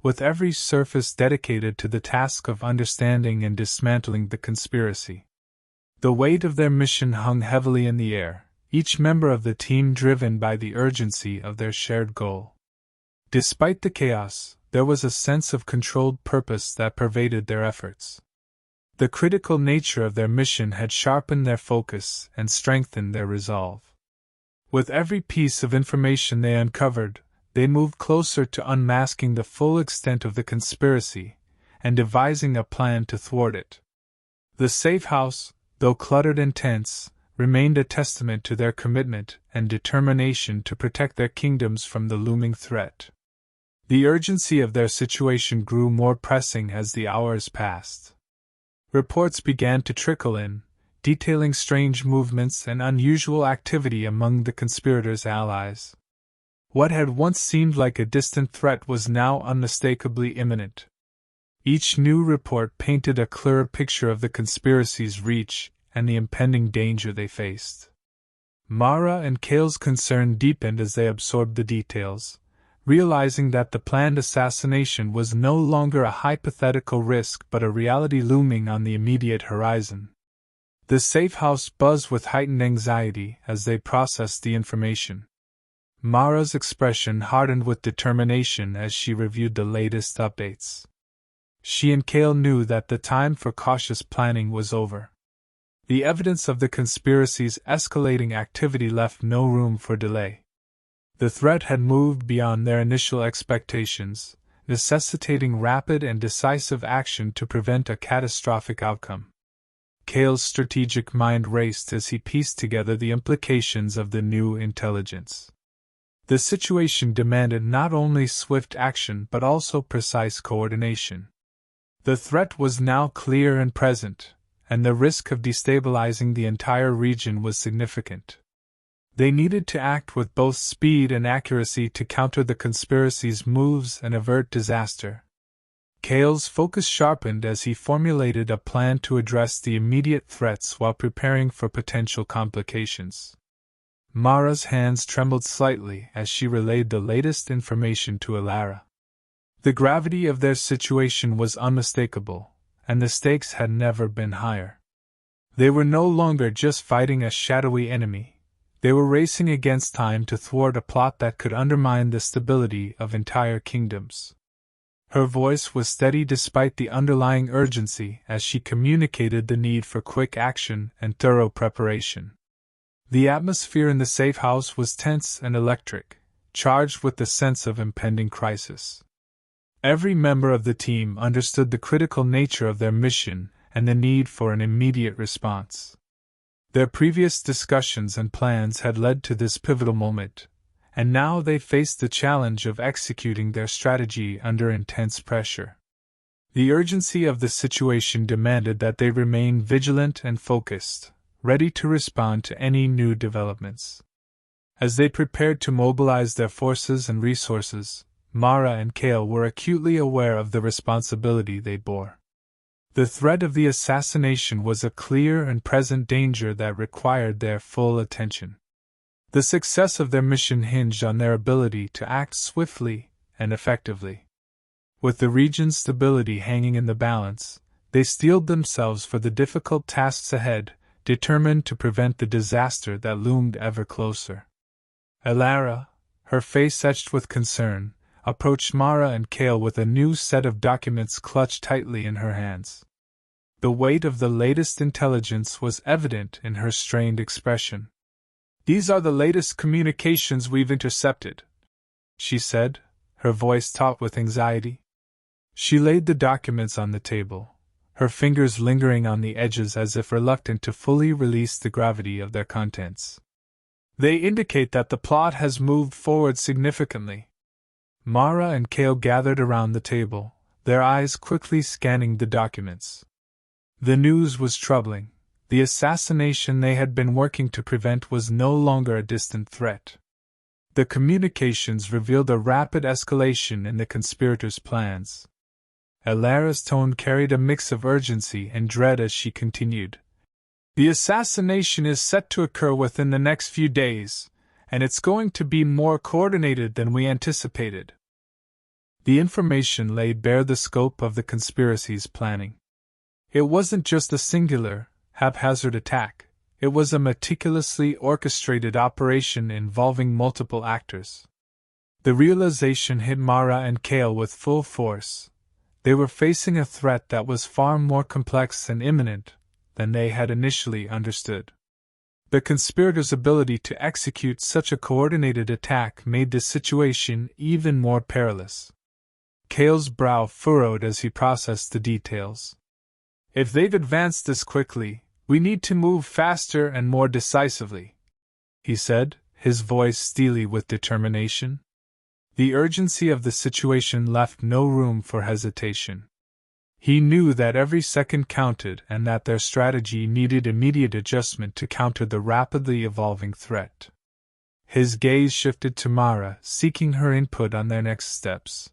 with every surface dedicated to the task of understanding and dismantling the conspiracy. The weight of their mission hung heavily in the air, each member of the team driven by the urgency of their shared goal. Despite the chaos, there was a sense of controlled purpose that pervaded their efforts. The critical nature of their mission had sharpened their focus and strengthened their resolve. With every piece of information they uncovered, they moved closer to unmasking the full extent of the conspiracy and devising a plan to thwart it. The safe house, though cluttered and tense, remained a testament to their commitment and determination to protect their kingdoms from the looming threat. The urgency of their situation grew more pressing as the hours passed. Reports began to trickle in, detailing strange movements and unusual activity among the conspirators' allies. What had once seemed like a distant threat was now unmistakably imminent. Each new report painted a clearer picture of the conspiracy's reach and the impending danger they faced. Mara and Kale's concern deepened as they absorbed the details, realizing that the planned assassination was no longer a hypothetical risk but a reality looming on the immediate horizon. The safe house buzzed with heightened anxiety as they processed the information. Mara's expression hardened with determination as she reviewed the latest updates. She and Kale knew that the time for cautious planning was over. The evidence of the conspiracy's escalating activity left no room for delay. The threat had moved beyond their initial expectations, necessitating rapid and decisive action to prevent a catastrophic outcome. Kale's strategic mind raced as he pieced together the implications of the new intelligence. The situation demanded not only swift action but also precise coordination. The threat was now clear and present, and the risk of destabilizing the entire region was significant. They needed to act with both speed and accuracy to counter the conspiracy's moves and avert disaster. Kale's focus sharpened as he formulated a plan to address the immediate threats while preparing for potential complications. Mara's hands trembled slightly as she relayed the latest information to Alara. The gravity of their situation was unmistakable, and the stakes had never been higher. They were no longer just fighting a shadowy enemy, they were racing against time to thwart a plot that could undermine the stability of entire kingdoms. Her voice was steady despite the underlying urgency as she communicated the need for quick action and thorough preparation. The atmosphere in the safe house was tense and electric, charged with the sense of impending crisis. Every member of the team understood the critical nature of their mission and the need for an immediate response. Their previous discussions and plans had led to this pivotal moment, and now they faced the challenge of executing their strategy under intense pressure. The urgency of the situation demanded that they remain vigilant and focused, ready to respond to any new developments. As they prepared to mobilize their forces and resources, Mara and Kale were acutely aware of the responsibility they bore. The threat of the assassination was a clear and present danger that required their full attention. The success of their mission hinged on their ability to act swiftly and effectively. With the region's stability hanging in the balance, they steeled themselves for the difficult tasks ahead, determined to prevent the disaster that loomed ever closer. Elara, her face etched with concern, approached Mara and Kale with a new set of documents clutched tightly in her hands. The weight of the latest intelligence was evident in her strained expression. "These are the latest communications we've intercepted," she said, her voice taut with anxiety. She laid the documents on the table, her fingers lingering on the edges as if reluctant to fully release the gravity of their contents. "They indicate that the plot has moved forward significantly." Mara and Kale gathered around the table, their eyes quickly scanning the documents. The news was troubling. The assassination they had been working to prevent was no longer a distant threat. The communications revealed a rapid escalation in the conspirators' plans. Elara's tone carried a mix of urgency and dread as she continued. "The assassination is set to occur within the next few days, and it's going to be more coordinated than we anticipated." The information laid bare the scope of the conspiracy's planning. It wasn't just a singular, haphazard attack, it was a meticulously orchestrated operation involving multiple actors. The realization hit Mara and Kale with full force. They were facing a threat that was far more complex and imminent than they had initially understood. The conspirators' ability to execute such a coordinated attack made the situation even more perilous. Kale's brow furrowed as he processed the details. "If they've advanced this quickly, we need to move faster and more decisively," he said, his voice steely with determination. The urgency of the situation left no room for hesitation. He knew that every second counted and that their strategy needed immediate adjustment to counter the rapidly evolving threat. His gaze shifted to Mara, seeking her input on their next steps.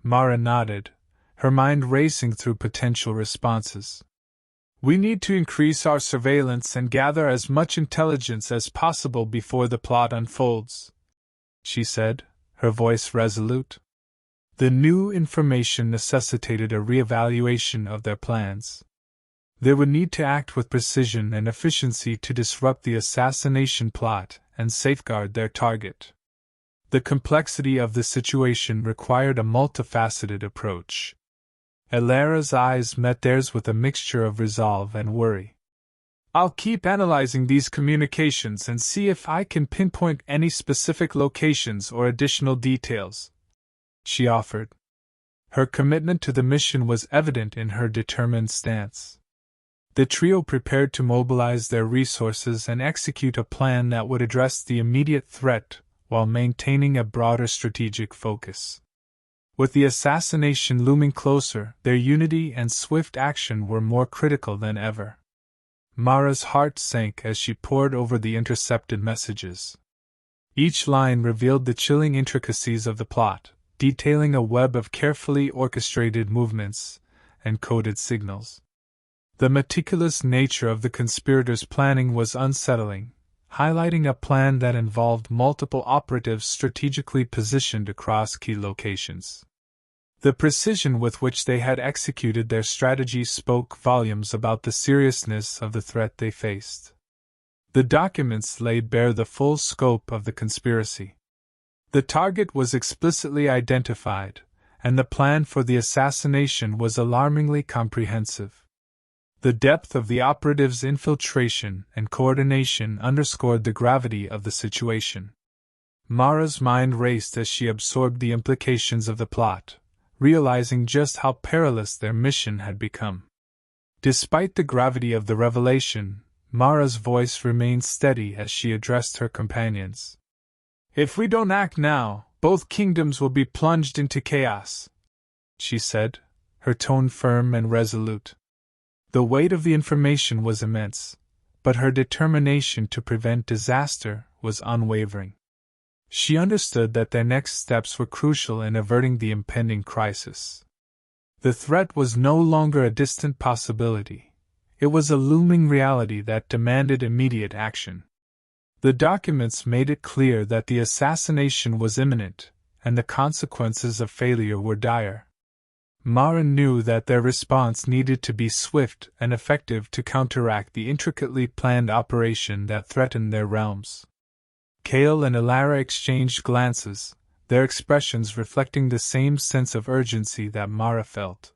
Mara nodded, her mind racing through potential responses. "We need to increase our surveillance and gather as much intelligence as possible before the plot unfolds," she said, her voice resolute. The new information necessitated a reevaluation of their plans. They would need to act with precision and efficiency to disrupt the assassination plot and safeguard their target. The complexity of the situation required a multifaceted approach. Elara's eyes met theirs with a mixture of resolve and worry. "I'll keep analyzing these communications and see if I can pinpoint any specific locations or additional details," she offered. Her commitment to the mission was evident in her determined stance. The trio prepared to mobilize their resources and execute a plan that would address the immediate threat while maintaining a broader strategic focus. With the assassination looming closer, their unity and swift action were more critical than ever. Mara's heart sank as she pored over the intercepted messages. Each line revealed the chilling intricacies of the plot, detailing a web of carefully orchestrated movements and coded signals. The meticulous nature of the conspirators' planning was unsettling, highlighting a plan that involved multiple operatives strategically positioned across key locations. The precision with which they had executed their strategy spoke volumes about the seriousness of the threat they faced. The documents laid bare the full scope of the conspiracy. The target was explicitly identified, and the plan for the assassination was alarmingly comprehensive. The depth of the operatives' infiltration and coordination underscored the gravity of the situation. Mara's mind raced as she absorbed the implications of the plot, realizing just how perilous their mission had become. Despite the gravity of the revelation, Mara's voice remained steady as she addressed her companions. "If we don't act now, both kingdoms will be plunged into chaos," she said, her tone firm and resolute. The weight of the information was immense, but her determination to prevent disaster was unwavering. She understood that their next steps were crucial in averting the impending crisis. The threat was no longer a distant possibility. It was a looming reality that demanded immediate action. The documents made it clear that the assassination was imminent, and the consequences of failure were dire. Mara knew that their response needed to be swift and effective to counteract the intricately planned operation that threatened their realms. Cale and Elara exchanged glances, their expressions reflecting the same sense of urgency that Mara felt.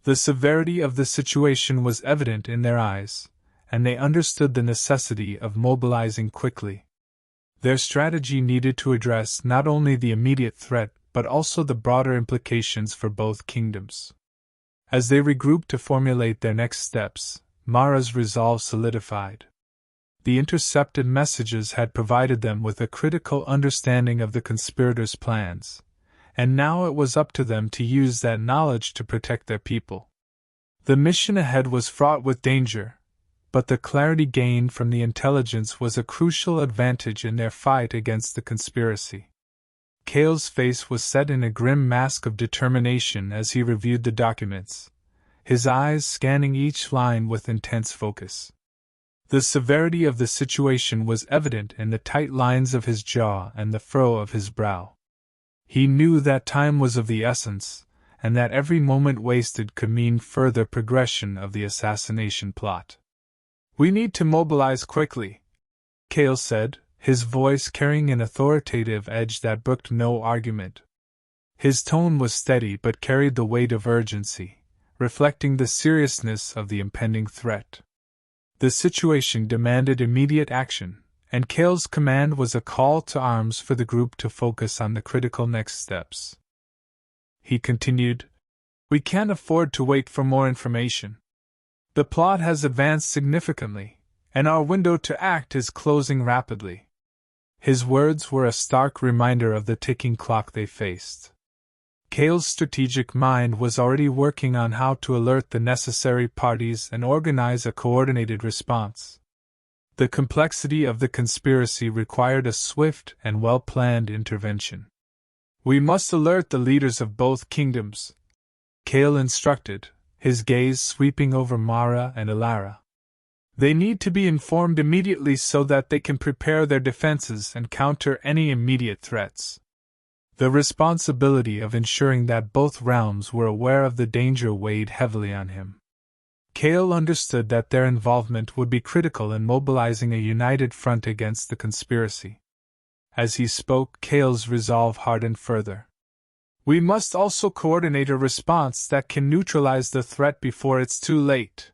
The severity of the situation was evident in their eyes, and they understood the necessity of mobilizing quickly. Their strategy needed to address not only the immediate threat but also the broader implications for both kingdoms. As they regrouped to formulate their next steps, Mara's resolve solidified. The intercepted messages had provided them with a critical understanding of the conspirators' plans, and now it was up to them to use that knowledge to protect their people. The mission ahead was fraught with danger, but the clarity gained from the intelligence was a crucial advantage in their fight against the conspiracy. Cale's face was set in a grim mask of determination as he reviewed the documents, his eyes scanning each line with intense focus. The severity of the situation was evident in the tight lines of his jaw and the furrow of his brow. He knew that time was of the essence, and that every moment wasted could mean further progression of the assassination plot. "We need to mobilize quickly," Cale said, his voice carrying an authoritative edge that brooked no argument. His tone was steady but carried the weight of urgency, reflecting the seriousness of the impending threat. The situation demanded immediate action, and Cale's command was a call to arms for the group to focus on the critical next steps. He continued, "We can't afford to wait for more information. The plot has advanced significantly, and our window to act is closing rapidly." His words were a stark reminder of the ticking clock they faced. Cale's strategic mind was already working on how to alert the necessary parties and organize a coordinated response. The complexity of the conspiracy required a swift and well-planned intervention. "We must alert the leaders of both kingdoms," Cale instructed, his gaze sweeping over Mara and Elara. "They need to be informed immediately so that they can prepare their defenses and counter any immediate threats." The responsibility of ensuring that both realms were aware of the danger weighed heavily on him. Cale understood that their involvement would be critical in mobilizing a united front against the conspiracy. As he spoke, Cale's resolve hardened further. "We must also coordinate a response that can neutralize the threat before it's too late."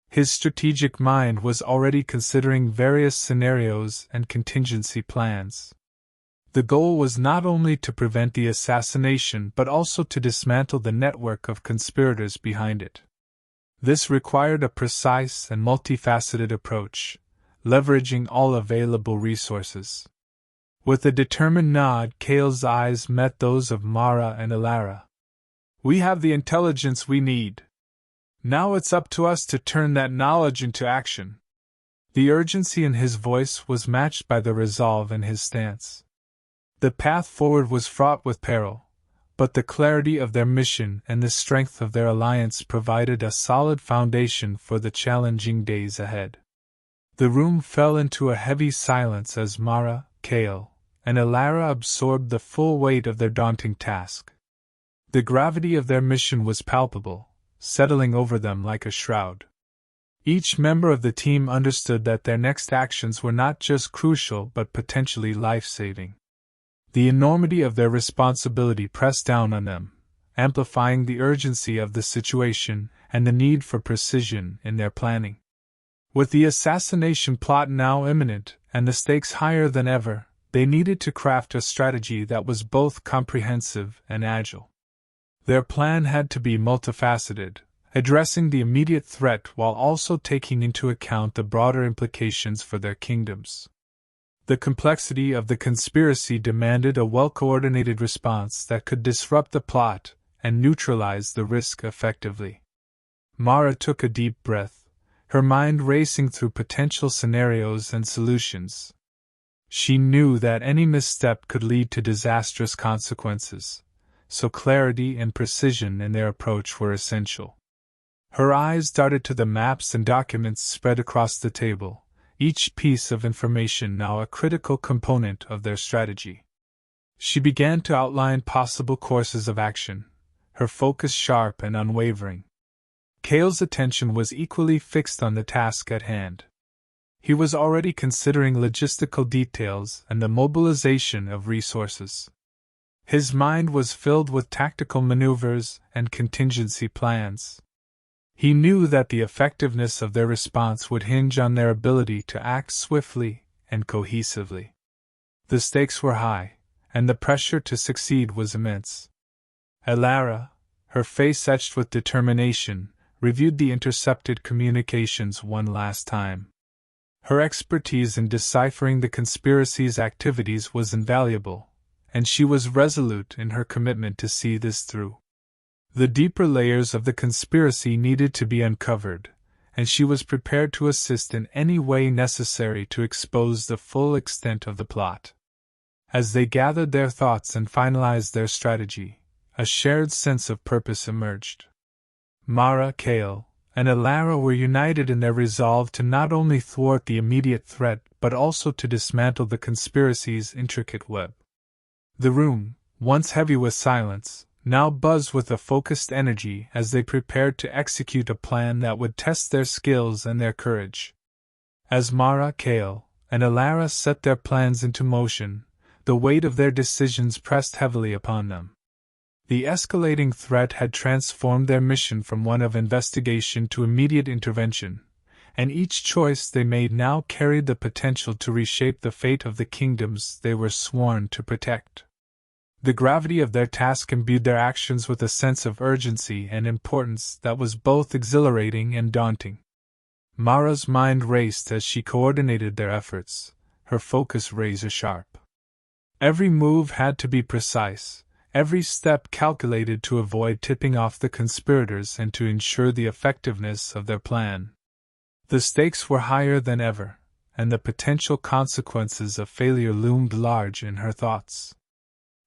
His strategic mind was already considering various scenarios and contingency plans. The goal was not only to prevent the assassination but also to dismantle the network of conspirators behind it. This required a precise and multifaceted approach, leveraging all available resources. With a determined nod, Cale's eyes met those of Mara and Elara. "We have the intelligence we need. Now it's up to us to turn that knowledge into action." The urgency in his voice was matched by the resolve in his stance. The path forward was fraught with peril, but the clarity of their mission and the strength of their alliance provided a solid foundation for the challenging days ahead. The room fell into a heavy silence as Mara, Cale, and Elara absorbed the full weight of their daunting task. The gravity of their mission was palpable, settling over them like a shroud. Each member of the team understood that their next actions were not just crucial but potentially life-saving. The enormity of their responsibility pressed down on them, amplifying the urgency of the situation and the need for precision in their planning. With the assassination plot now imminent and the stakes higher than ever, they needed to craft a strategy that was both comprehensive and agile. Their plan had to be multifaceted, addressing the immediate threat while also taking into account the broader implications for their kingdoms. The complexity of the conspiracy demanded a well-coordinated response that could disrupt the plot and neutralize the risk effectively. Mara took a deep breath, her mind racing through potential scenarios and solutions. She knew that any misstep could lead to disastrous consequences, so clarity and precision in their approach were essential. Her eyes darted to the maps and documents spread across the table, each piece of information now a critical component of their strategy. She began to outline possible courses of action, her focus sharp and unwavering. Cale's attention was equally fixed on the task at hand. He was already considering logistical details and the mobilization of resources. His mind was filled with tactical maneuvers and contingency plans. He knew that the effectiveness of their response would hinge on their ability to act swiftly and cohesively. The stakes were high, and the pressure to succeed was immense. Elara, her face etched with determination, reviewed the intercepted communications one last time. Her expertise in deciphering the conspiracy's activities was invaluable, and she was resolute in her commitment to see this through. The deeper layers of the conspiracy needed to be uncovered, and she was prepared to assist in any way necessary to expose the full extent of the plot. As they gathered their thoughts and finalized their strategy, a shared sense of purpose emerged. Mara, Cale, and Elara were united in their resolve to not only thwart the immediate threat but also to dismantle the conspiracy's intricate web. The room, once heavy with silence, now buzzed with a focused energy as they prepared to execute a plan that would test their skills and their courage. As Mara, Cale, and Elara set their plans into motion, the weight of their decisions pressed heavily upon them. The escalating threat had transformed their mission from one of investigation to immediate intervention, and each choice they made now carried the potential to reshape the fate of the kingdoms they were sworn to protect. The gravity of their task imbued their actions with a sense of urgency and importance that was both exhilarating and daunting. Mara's mind raced as she coordinated their efforts, her focus razor-sharp. Every move had to be precise, every step calculated to avoid tipping off the conspirators and to ensure the effectiveness of their plan. The stakes were higher than ever, and the potential consequences of failure loomed large in her thoughts.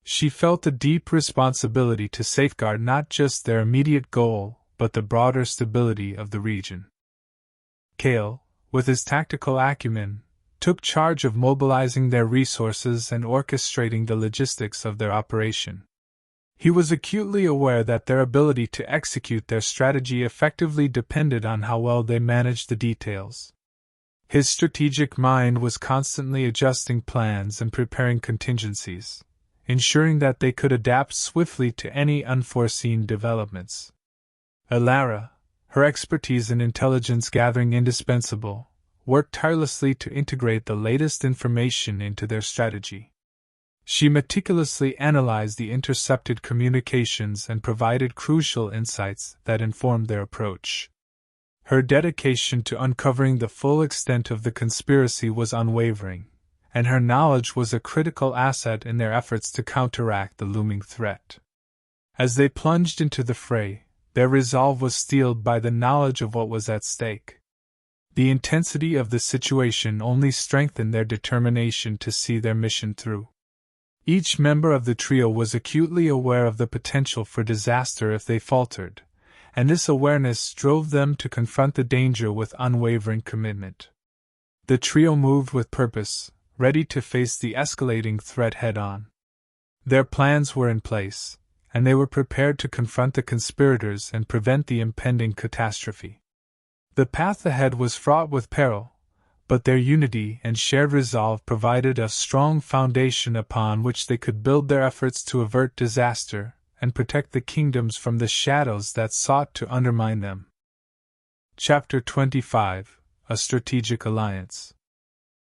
She felt a deep responsibility to safeguard not just their immediate goal, but the broader stability of the region. Cale, with his tactical acumen, took charge of mobilizing their resources and orchestrating the logistics of their operation. He was acutely aware that their ability to execute their strategy effectively depended on how well they managed the details. His strategic mind was constantly adjusting plans and preparing contingencies, ensuring that they could adapt swiftly to any unforeseen developments. Elara, her expertise in intelligence gathering indispensable, worked tirelessly to integrate the latest information into their strategy. She meticulously analyzed the intercepted communications and provided crucial insights that informed their approach. Her dedication to uncovering the full extent of the conspiracy was unwavering, and her knowledge was a critical asset in their efforts to counteract the looming threat. As they plunged into the fray, their resolve was steeled by the knowledge of what was at stake. The intensity of the situation only strengthened their determination to see their mission through. Each member of the trio was acutely aware of the potential for disaster if they faltered, and this awareness drove them to confront the danger with unwavering commitment. The trio moved with purpose, ready to face the escalating threat head-on. Their plans were in place, and they were prepared to confront the conspirators and prevent the impending catastrophe. The path ahead was fraught with peril, but their unity and shared resolve provided a strong foundation upon which they could build their efforts to avert disaster and protect the kingdoms from the shadows that sought to undermine them. Chapter 25: A Strategic Alliance.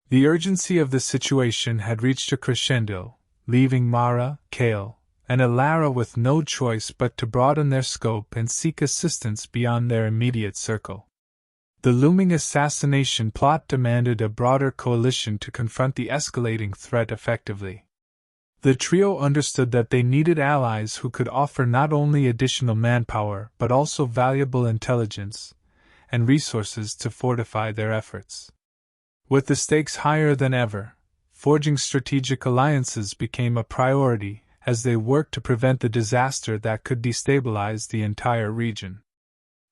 The urgency of the situation had reached a crescendo, leaving Mara, Cale, and Elara with no choice but to broaden their scope and seek assistance beyond their immediate circle. The looming assassination plot demanded a broader coalition to confront the escalating threat effectively. The trio understood that they needed allies who could offer not only additional manpower but also valuable intelligence and resources to fortify their efforts. With the stakes higher than ever, forging strategic alliances became a priority as they worked to prevent the disaster that could destabilize the entire region.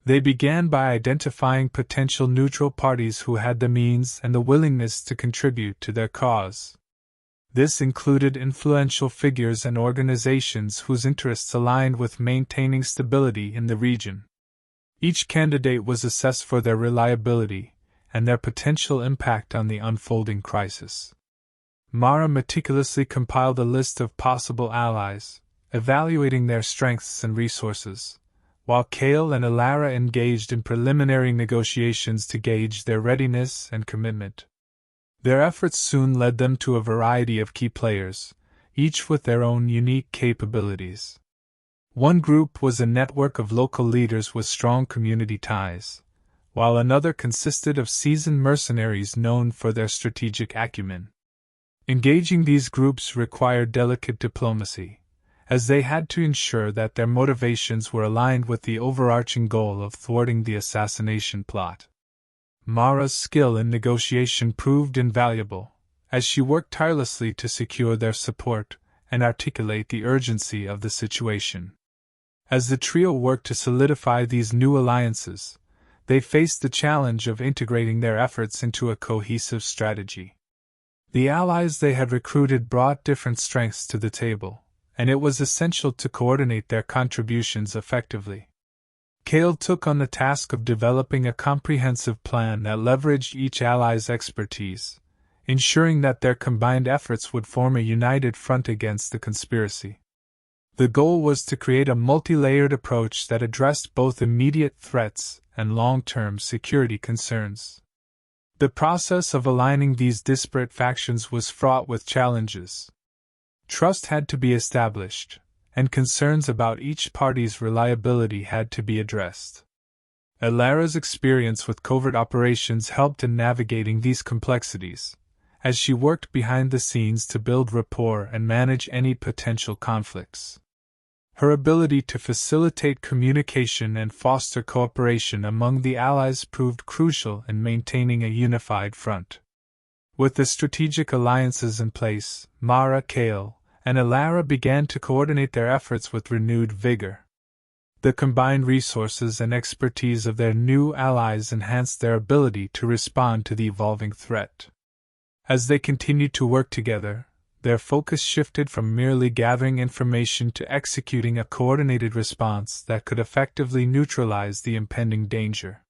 They began by identifying potential neutral parties who had the means and the willingness to contribute to their cause. This included influential figures and organizations whose interests aligned with maintaining stability in the region. Each candidate was assessed for their reliability and their potential impact on the unfolding crisis. Mara meticulously compiled a list of possible allies, evaluating their strengths and resources, while Kale and Alara engaged in preliminary negotiations to gauge their readiness and commitment. Their efforts soon led them to a variety of key players, each with their own unique capabilities. One group was a network of local leaders with strong community ties, while another consisted of seasoned mercenaries known for their strategic acumen. Engaging these groups required delicate diplomacy, as they had to ensure that their motivations were aligned with the overarching goal of thwarting the assassination plot. Mara's skill in negotiation proved invaluable, as she worked tirelessly to secure their support and articulate the urgency of the situation. As the trio worked to solidify these new alliances, they faced the challenge of integrating their efforts into a cohesive strategy. The allies they had recruited brought different strengths to the table, and it was essential to coordinate their contributions effectively. Kale took on the task of developing a comprehensive plan that leveraged each ally's expertise, ensuring that their combined efforts would form a united front against the conspiracy. The goal was to create a multi-layered approach that addressed both immediate threats and long-term security concerns. The process of aligning these disparate factions was fraught with challenges. Trust had to be established, and concerns about each party's reliability had to be addressed. Alara's experience with covert operations helped in navigating these complexities, as she worked behind the scenes to build rapport and manage any potential conflicts. Her ability to facilitate communication and foster cooperation among the allies proved crucial in maintaining a unified front. With the strategic alliances in place, Mara, Kale, and Alara began to coordinate their efforts with renewed vigor. The combined resources and expertise of their new allies enhanced their ability to respond to the evolving threat. As they continued to work together, their focus shifted from merely gathering information to executing a coordinated response that could effectively neutralize the impending danger.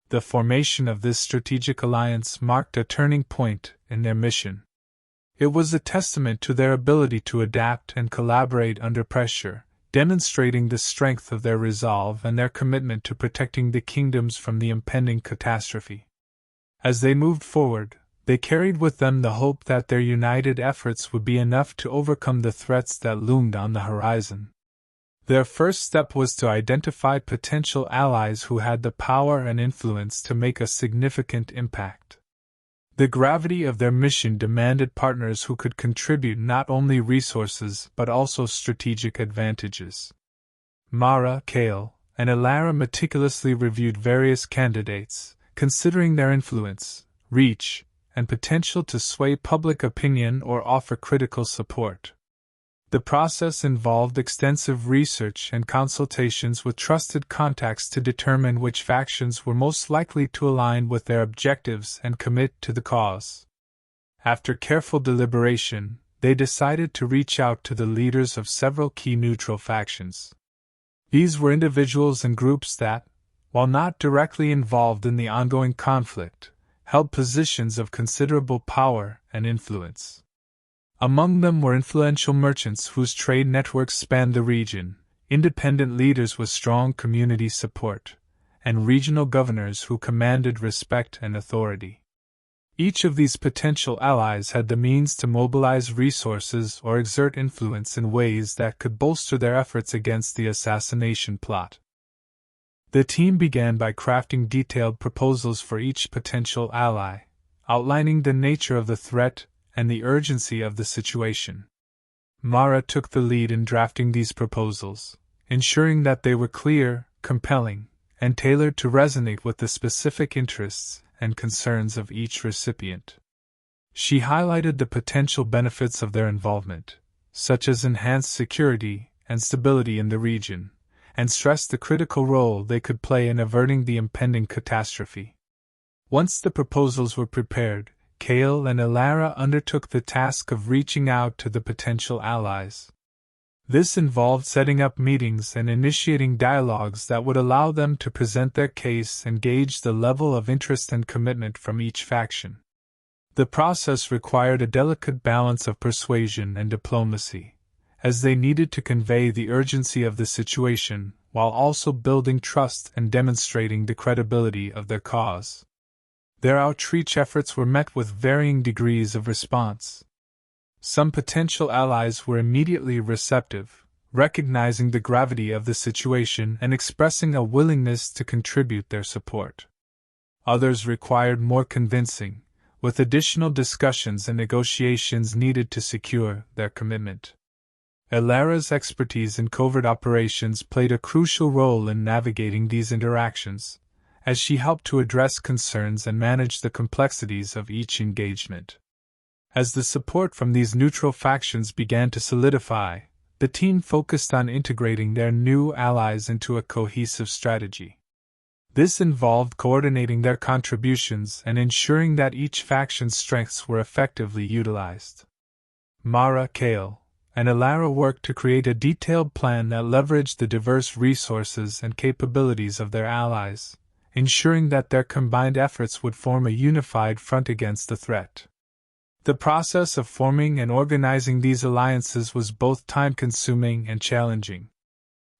The formation of this strategic alliance marked a turning point in their mission. It was a testament to their ability to adapt and collaborate under pressure, demonstrating the strength of their resolve and their commitment to protecting the kingdoms from the impending catastrophe. As they moved forward, they carried with them the hope that their united efforts would be enough to overcome the threats that loomed on the horizon. Their first step was to identify potential allies who had the power and influence to make a significant impact. The gravity of their mission demanded partners who could contribute not only resources but also strategic advantages. Mara, Kale, and Alara meticulously reviewed various candidates, considering their influence, reach, and potential to sway public opinion or offer critical support. The process involved extensive research and consultations with trusted contacts to determine which factions were most likely to align with their objectives and commit to the cause. After careful deliberation, they decided to reach out to the leaders of several key neutral factions. These were individuals and groups that, while not directly involved in the ongoing conflict, held positions of considerable power and influence. Among them were influential merchants whose trade networks spanned the region, independent leaders with strong community support, and regional governors who commanded respect and authority. Each of these potential allies had the means to mobilize resources or exert influence in ways that could bolster their efforts against the assassination plot. The team began by crafting detailed proposals for each potential ally, outlining the nature of the threat and the urgency of the situation. Mara took the lead in drafting these proposals, ensuring that they were clear, compelling, and tailored to resonate with the specific interests and concerns of each recipient. She highlighted the potential benefits of their involvement, such as enhanced security and stability in the region, and stressed the critical role they could play in averting the impending catastrophe. Once the proposals were prepared, Kale and Elara undertook the task of reaching out to the potential allies. This involved setting up meetings and initiating dialogues that would allow them to present their case and gauge the level of interest and commitment from each faction. The process required a delicate balance of persuasion and diplomacy, as they needed to convey the urgency of the situation while also building trust and demonstrating the credibility of their cause. Their outreach efforts were met with varying degrees of response. Some potential allies were immediately receptive, recognizing the gravity of the situation and expressing a willingness to contribute their support. Others required more convincing, with additional discussions and negotiations needed to secure their commitment. Elara's expertise in covert operations played a crucial role in navigating these interactions, as she helped to address concerns and manage the complexities of each engagement. As the support from these neutral factions began to solidify, the team focused on integrating their new allies into a cohesive strategy. This involved coordinating their contributions and ensuring that each faction's strengths were effectively utilized. Mara, Kale, and Elara worked to create a detailed plan that leveraged the diverse resources and capabilities of their allies, ensuring that their combined efforts would form a unified front against the threat. The process of forming and organizing these alliances was both time-consuming and challenging.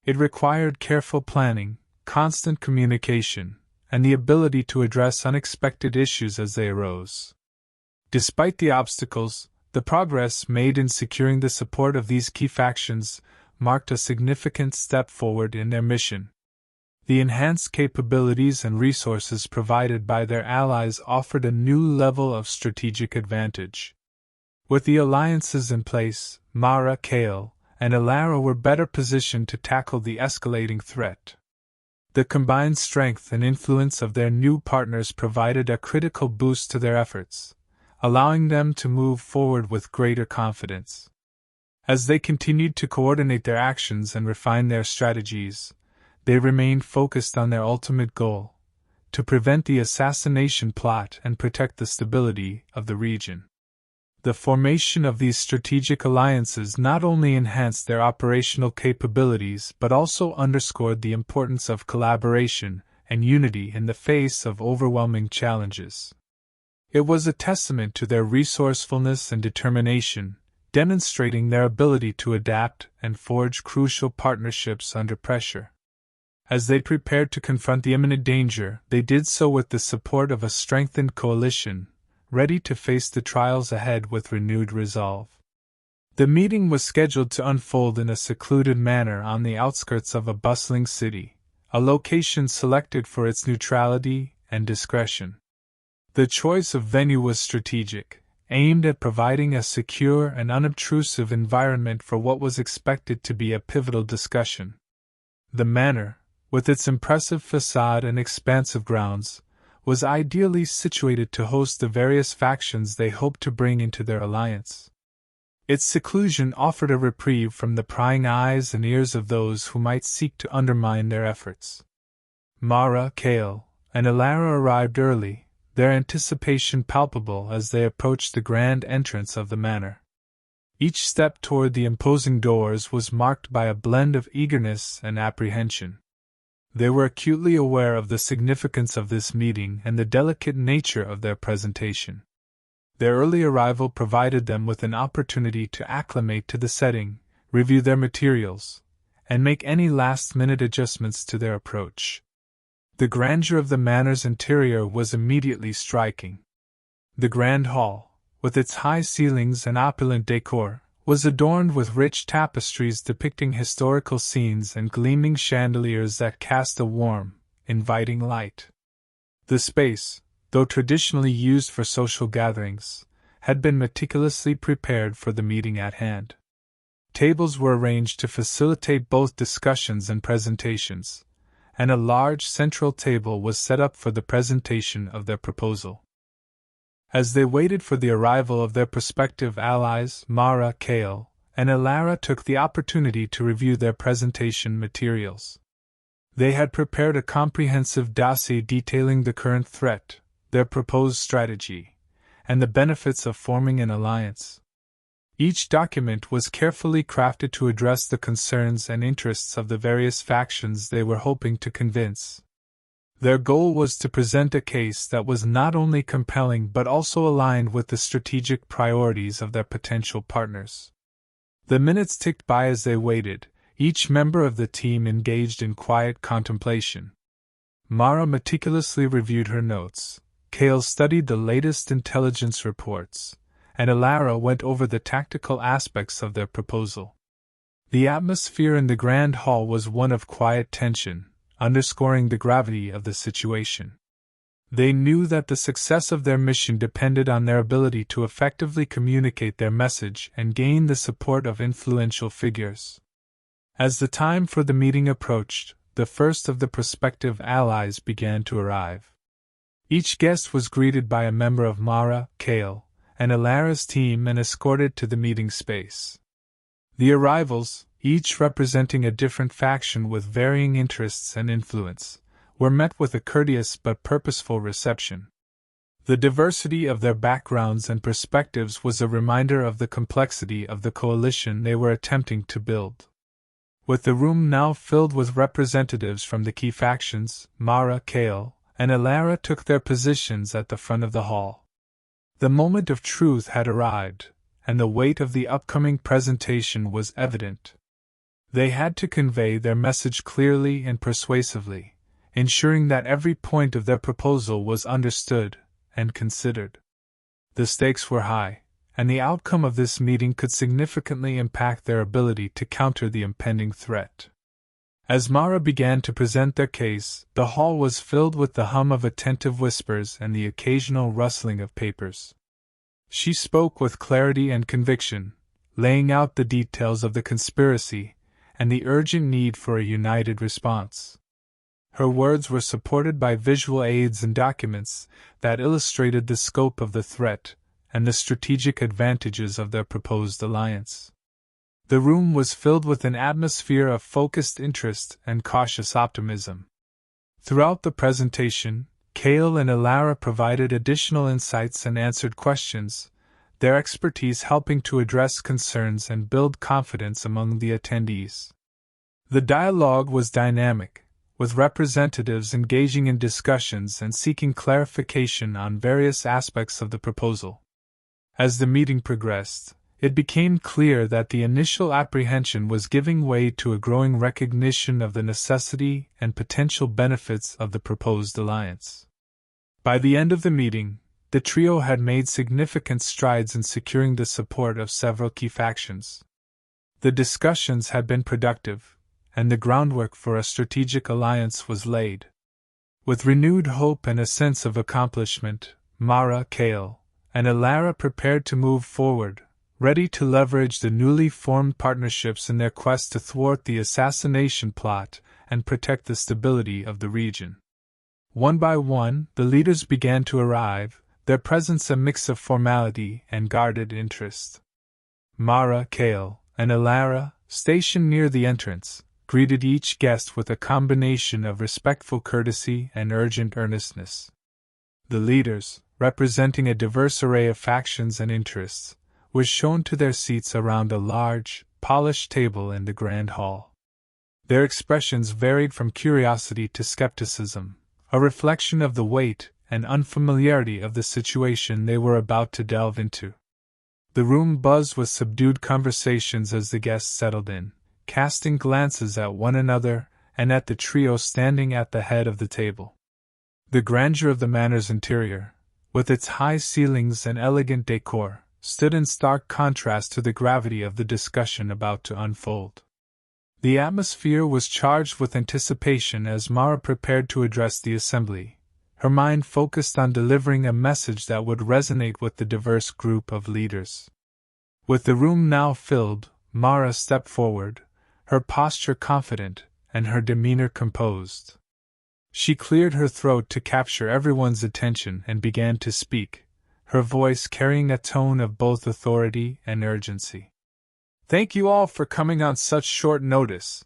It required careful planning, constant communication, and the ability to address unexpected issues as they arose. Despite the obstacles, the progress made in securing the support of these key factions marked a significant step forward in their mission. The enhanced capabilities and resources provided by their allies offered a new level of strategic advantage. With the alliances in place, Mara, Kale, and Elara were better positioned to tackle the escalating threat. The combined strength and influence of their new partners provided a critical boost to their efforts, allowing them to move forward with greater confidence. As they continued to coordinate their actions and refine their strategies, they remained focused on their ultimate goal: to prevent the assassination plot and protect the stability of the region. The formation of these strategic alliances not only enhanced their operational capabilities but also underscored the importance of collaboration and unity in the face of overwhelming challenges. It was a testament to their resourcefulness and determination, demonstrating their ability to adapt and forge crucial partnerships under pressure. As they prepared to confront the imminent danger, they did so with the support of a strengthened coalition, ready to face the trials ahead with renewed resolve. The meeting was scheduled to unfold in a secluded manner on the outskirts of a bustling city, a location selected for its neutrality and discretion. The choice of venue was strategic, aimed at providing a secure and unobtrusive environment for what was expected to be a pivotal discussion. The manor, with its impressive facade and expansive grounds, was ideally situated to host the various factions they hoped to bring into their alliance. Its seclusion offered a reprieve from the prying eyes and ears of those who might seek to undermine their efforts. Mara, Kale, and Elara arrived early, their anticipation palpable as they approached the grand entrance of the manor. Each step toward the imposing doors was marked by a blend of eagerness and apprehension. They were acutely aware of the significance of this meeting and the delicate nature of their presentation. Their early arrival provided them with an opportunity to acclimate to the setting, review their materials, and make any last-minute adjustments to their approach. The grandeur of the manor's interior was immediately striking. The grand hall, with its high ceilings and opulent decor, was adorned with rich tapestries depicting historical scenes and gleaming chandeliers that cast a warm, inviting light. The space, though traditionally used for social gatherings, had been meticulously prepared for the meeting at hand. Tables were arranged to facilitate both discussions and presentations, and a large central table was set up for the presentation of their proposal. As they waited for the arrival of their prospective allies, Mara, Kale, and Elara took the opportunity to review their presentation materials. They had prepared a comprehensive dossier detailing the current threat, their proposed strategy, and the benefits of forming an alliance. Each document was carefully crafted to address the concerns and interests of the various factions they were hoping to convince. Their goal was to present a case that was not only compelling but also aligned with the strategic priorities of their potential partners. The minutes ticked by as they waited, each member of the team engaged in quiet contemplation. Mara meticulously reviewed her notes, Kale studied the latest intelligence reports, and Elara went over the tactical aspects of their proposal. The atmosphere in the grand hall was one of quiet tension, underscoring the gravity of the situation. They knew that the success of their mission depended on their ability to effectively communicate their message and gain the support of influential figures. As the time for the meeting approached, the first of the prospective allies began to arrive. Each guest was greeted by a member of Mara, Kale, and Elara's team and escorted to the meeting space. The arrivals, each representing a different faction with varying interests and influence, were met with a courteous but purposeful reception. The diversity of their backgrounds and perspectives was a reminder of the complexity of the coalition they were attempting to build. With the room now filled with representatives from the key factions, Mara, Kale, and Elara took their positions at the front of the hall. The moment of truth had arrived, and the weight of the upcoming presentation was evident. They had to convey their message clearly and persuasively, ensuring that every point of their proposal was understood and considered. The stakes were high, and the outcome of this meeting could significantly impact their ability to counter the impending threat. As Mara began to present their case, the hall was filled with the hum of attentive whispers and the occasional rustling of papers. She spoke with clarity and conviction, laying out the details of the conspiracy and the urgent need for a united response. Her words were supported by visual aids and documents that illustrated the scope of the threat and the strategic advantages of their proposed alliance. The room was filled with an atmosphere of focused interest and cautious optimism. Throughout the presentation, Kale and Elara provided additional insights and answered questions, their expertise helping to address concerns and build confidence among the attendees. The dialogue was dynamic, with representatives engaging in discussions and seeking clarification on various aspects of the proposal. As the meeting progressed, it became clear that the initial apprehension was giving way to a growing recognition of the necessity and potential benefits of the proposed alliance. By the end of the meeting, the trio had made significant strides in securing the support of several key factions. The discussions had been productive, and the groundwork for a strategic alliance was laid. With renewed hope and a sense of accomplishment, Mara, Kale, and Elara prepared to move forward, ready to leverage the newly formed partnerships in their quest to thwart the assassination plot and protect the stability of the region. One by one, the leaders began to arrive, their presence a mix of formality and guarded interest. Mara, Kale, and Elara, stationed near the entrance, greeted each guest with a combination of respectful courtesy and urgent earnestness. The leaders, representing a diverse array of factions and interests, were shown to their seats around a large, polished table in the grand hall. Their expressions varied from curiosity to skepticism, a reflection of the weight and unfamiliarity of the situation they were about to delve into. The room buzzed with subdued conversations as the guests settled in, casting glances at one another and at the trio standing at the head of the table. The grandeur of the manor's interior, with its high ceilings and elegant decor, stood in stark contrast to the gravity of the discussion about to unfold. The atmosphere was charged with anticipation as Mara prepared to address the assembly, her mind focused on delivering a message that would resonate with the diverse group of leaders. With the room now filled, Mara stepped forward, her posture confident and her demeanor composed. She cleared her throat to capture everyone's attention and began to speak, her voice carrying a tone of both authority and urgency. "Thank you all for coming on such short notice,"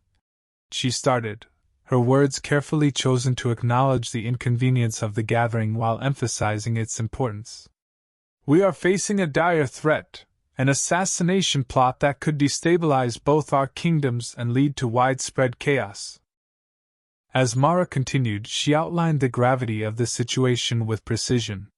she started, her words carefully chosen to acknowledge the inconvenience of the gathering while emphasizing its importance. "We are facing a dire threat, an assassination plot that could destabilize both our kingdoms and lead to widespread chaos." As Mara continued, she outlined the gravity of the situation with precision.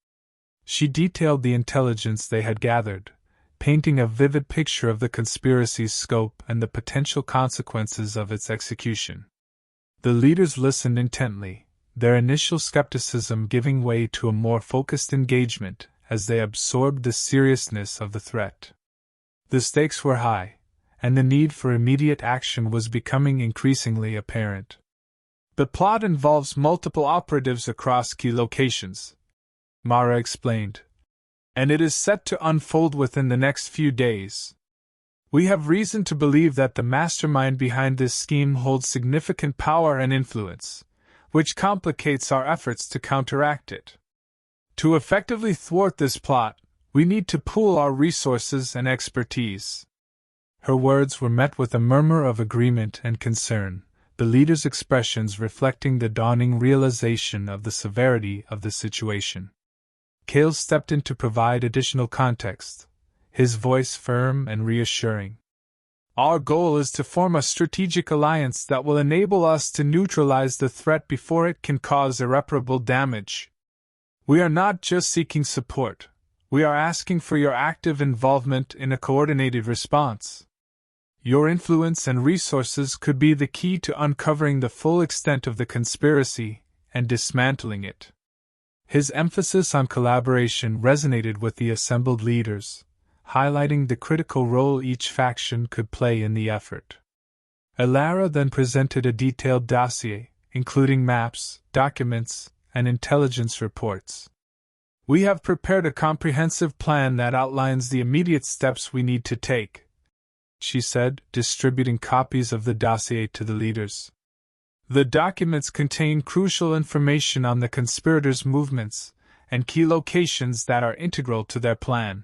She detailed the intelligence they had gathered, painting a vivid picture of the conspiracy's scope and the potential consequences of its execution. The leaders listened intently, their initial skepticism giving way to a more focused engagement as they absorbed the seriousness of the threat. The stakes were high, and the need for immediate action was becoming increasingly apparent. "The plot involves multiple operatives across key locations," Mara explained, "and it is set to unfold within the next few days. We have reason to believe that the mastermind behind this scheme holds significant power and influence, which complicates our efforts to counteract it. To effectively thwart this plot, we need to pool our resources and expertise." Her words were met with a murmur of agreement and concern, the leaders' expressions reflecting the dawning realization of the severity of the situation. Cale stepped in to provide additional context, his voice firm and reassuring. "Our goal is to form a strategic alliance that will enable us to neutralize the threat before it can cause irreparable damage. We are not just seeking support, we are asking for your active involvement in a coordinated response. Your influence and resources could be the key to uncovering the full extent of the conspiracy and dismantling it." His emphasis on collaboration resonated with the assembled leaders, highlighting the critical role each faction could play in the effort. Alara then presented a detailed dossier, including maps, documents, and intelligence reports. "We have prepared a comprehensive plan that outlines the immediate steps we need to take," she said, distributing copies of the dossier to the leaders. "The documents contain crucial information on the conspirators' movements and key locations that are integral to their plan.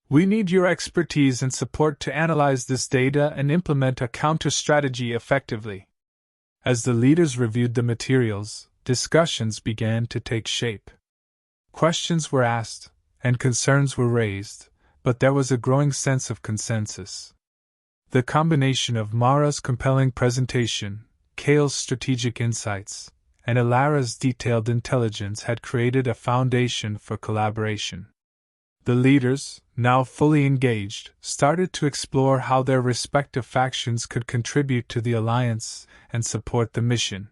We need your expertise and support to analyze this data and implement a counter-strategy effectively." As the leaders reviewed the materials, discussions began to take shape. Questions were asked, and concerns were raised, but there was a growing sense of consensus. The combination of Mara's compelling presentation, Cale's strategic insights, and Alara's detailed intelligence had created a foundation for collaboration. The leaders, now fully engaged, started to explore how their respective factions could contribute to the alliance and support the mission.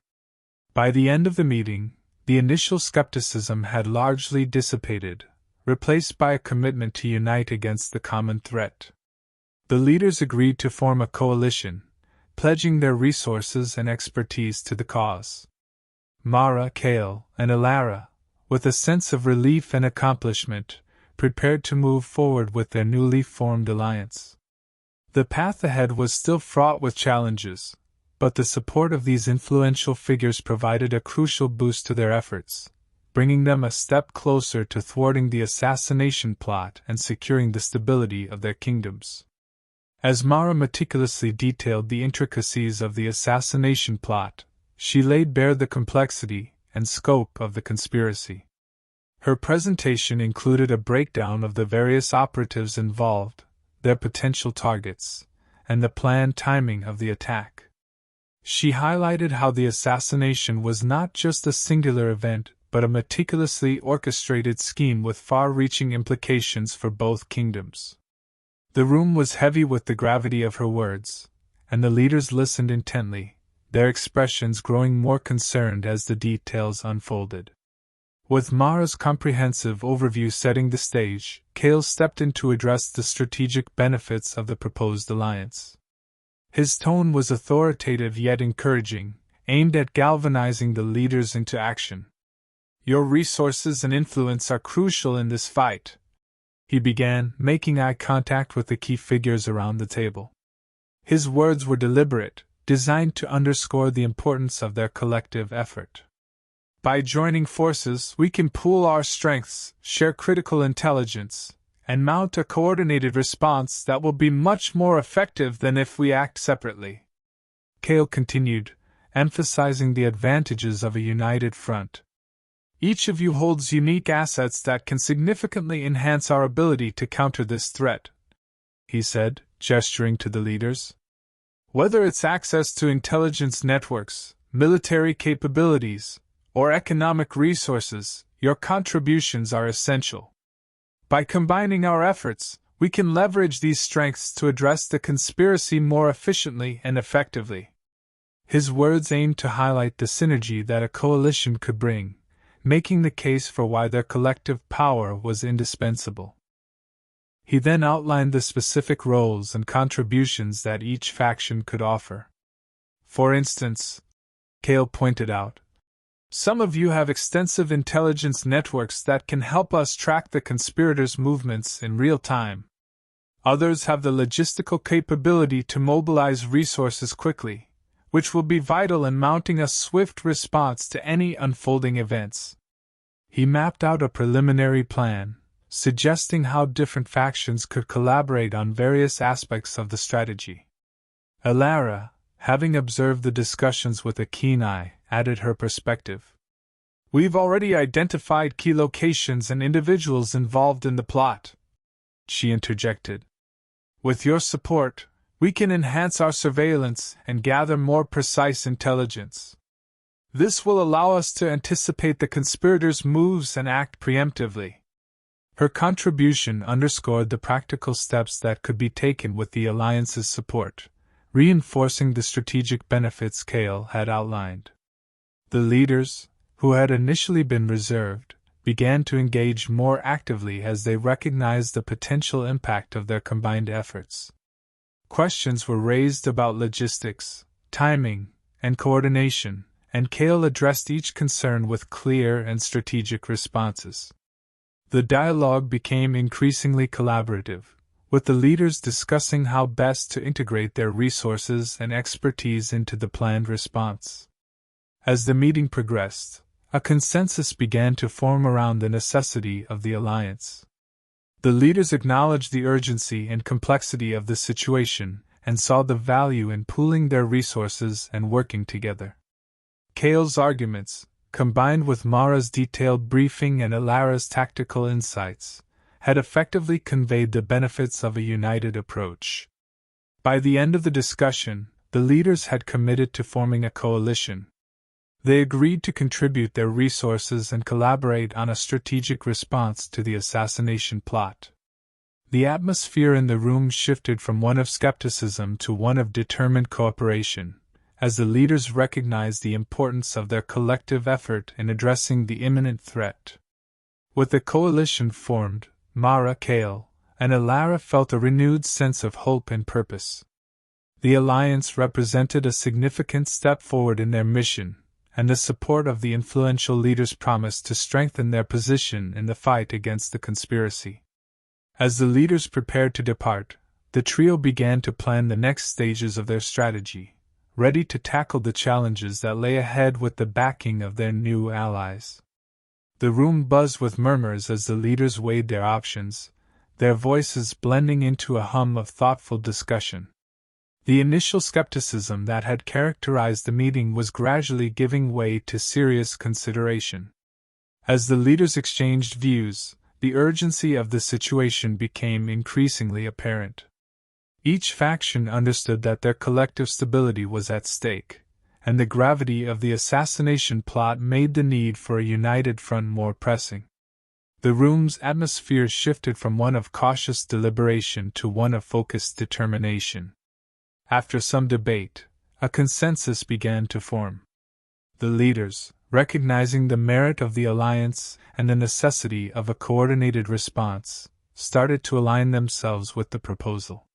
By the end of the meeting, the initial skepticism had largely dissipated, replaced by a commitment to unite against the common threat. The leaders agreed to form a coalition, pledging their resources and expertise to the cause. Mara, Cale, and Alara, with a sense of relief and accomplishment, prepared to move forward with their newly formed alliance. The path ahead was still fraught with challenges, but the support of these influential figures provided a crucial boost to their efforts, bringing them a step closer to thwarting the assassination plot and securing the stability of their kingdoms. As Mara meticulously detailed the intricacies of the assassination plot, she laid bare the complexity and scope of the conspiracy. Her presentation included a breakdown of the various operatives involved, their potential targets, and the planned timing of the attack. She highlighted how the assassination was not just a singular event, but a meticulously orchestrated scheme with far-reaching implications for both kingdoms. The room was heavy with the gravity of her words, and the leaders listened intently, their expressions growing more concerned as the details unfolded. With Mara's comprehensive overview setting the stage, Cale stepped in to address the strategic benefits of the proposed alliance. His tone was authoritative yet encouraging, aimed at galvanizing the leaders into action. "Your resources and influence are crucial in this fight," he began, making eye contact with the key figures around the table. His words were deliberate, designed to underscore the importance of their collective effort. By joining forces, we can pool our strengths, share critical intelligence, and mount a coordinated response that will be much more effective than if we act separately. Cale continued, emphasizing the advantages of a united front. Each of you holds unique assets that can significantly enhance our ability to counter this threat, he said, gesturing to the leaders. Whether it's access to intelligence networks, military capabilities, or economic resources, your contributions are essential. By combining our efforts, we can leverage these strengths to address the conspiracy more efficiently and effectively. His words aimed to highlight the synergy that a coalition could bring, making the case for why their collective power was indispensable. He then outlined the specific roles and contributions that each faction could offer. For instance, Cale pointed out, some of you have extensive intelligence networks that can help us track the conspirators' movements in real time. Others have the logistical capability to mobilize resources quickly, which will be vital in mounting a swift response to any unfolding events. He mapped out a preliminary plan, suggesting how different factions could collaborate on various aspects of the strategy. Alara, having observed the discussions with a keen eye, added her perspective. We've already identified key locations and individuals involved in the plot, she interjected. With your support, we can enhance our surveillance and gather more precise intelligence. This will allow us to anticipate the conspirators' moves and act preemptively. Her contribution underscored the practical steps that could be taken with the Alliance's support, reinforcing the strategic benefits Cale had outlined. The leaders, who had initially been reserved, began to engage more actively as they recognized the potential impact of their combined efforts. Questions were raised about logistics, timing, and coordination, and Cale addressed each concern with clear and strategic responses. The dialogue became increasingly collaborative, with the leaders discussing how best to integrate their resources and expertise into the planned response. As the meeting progressed, a consensus began to form around the necessity of the alliance. The leaders acknowledged the urgency and complexity of the situation and saw the value in pooling their resources and working together. Cale's arguments, combined with Mara's detailed briefing and Alara's tactical insights, had effectively conveyed the benefits of a united approach. By the end of the discussion, the leaders had committed to forming a coalition. They agreed to contribute their resources and collaborate on a strategic response to the assassination plot. The atmosphere in the room shifted from one of skepticism to one of determined cooperation, as the leaders recognized the importance of their collective effort in addressing the imminent threat. With the coalition formed, Mara, Cale, and Alara felt a renewed sense of hope and purpose. The alliance represented a significant step forward in their mission, and the support of the influential leaders promised to strengthen their position in the fight against the conspiracy. As the leaders prepared to depart, the trio began to plan the next stages of their strategy, ready to tackle the challenges that lay ahead with the backing of their new allies. The room buzzed with murmurs as the leaders weighed their options, their voices blending into a hum of thoughtful discussion. The initial skepticism that had characterized the meeting was gradually giving way to serious consideration. As the leaders exchanged views, the urgency of the situation became increasingly apparent. Each faction understood that their collective stability was at stake, and the gravity of the assassination plot made the need for a united front more pressing. The room's atmosphere shifted from one of cautious deliberation to one of focused determination. After some debate, a consensus began to form. The leaders, recognizing the merit of the alliance and the necessity of a coordinated response, started to align themselves with the proposal.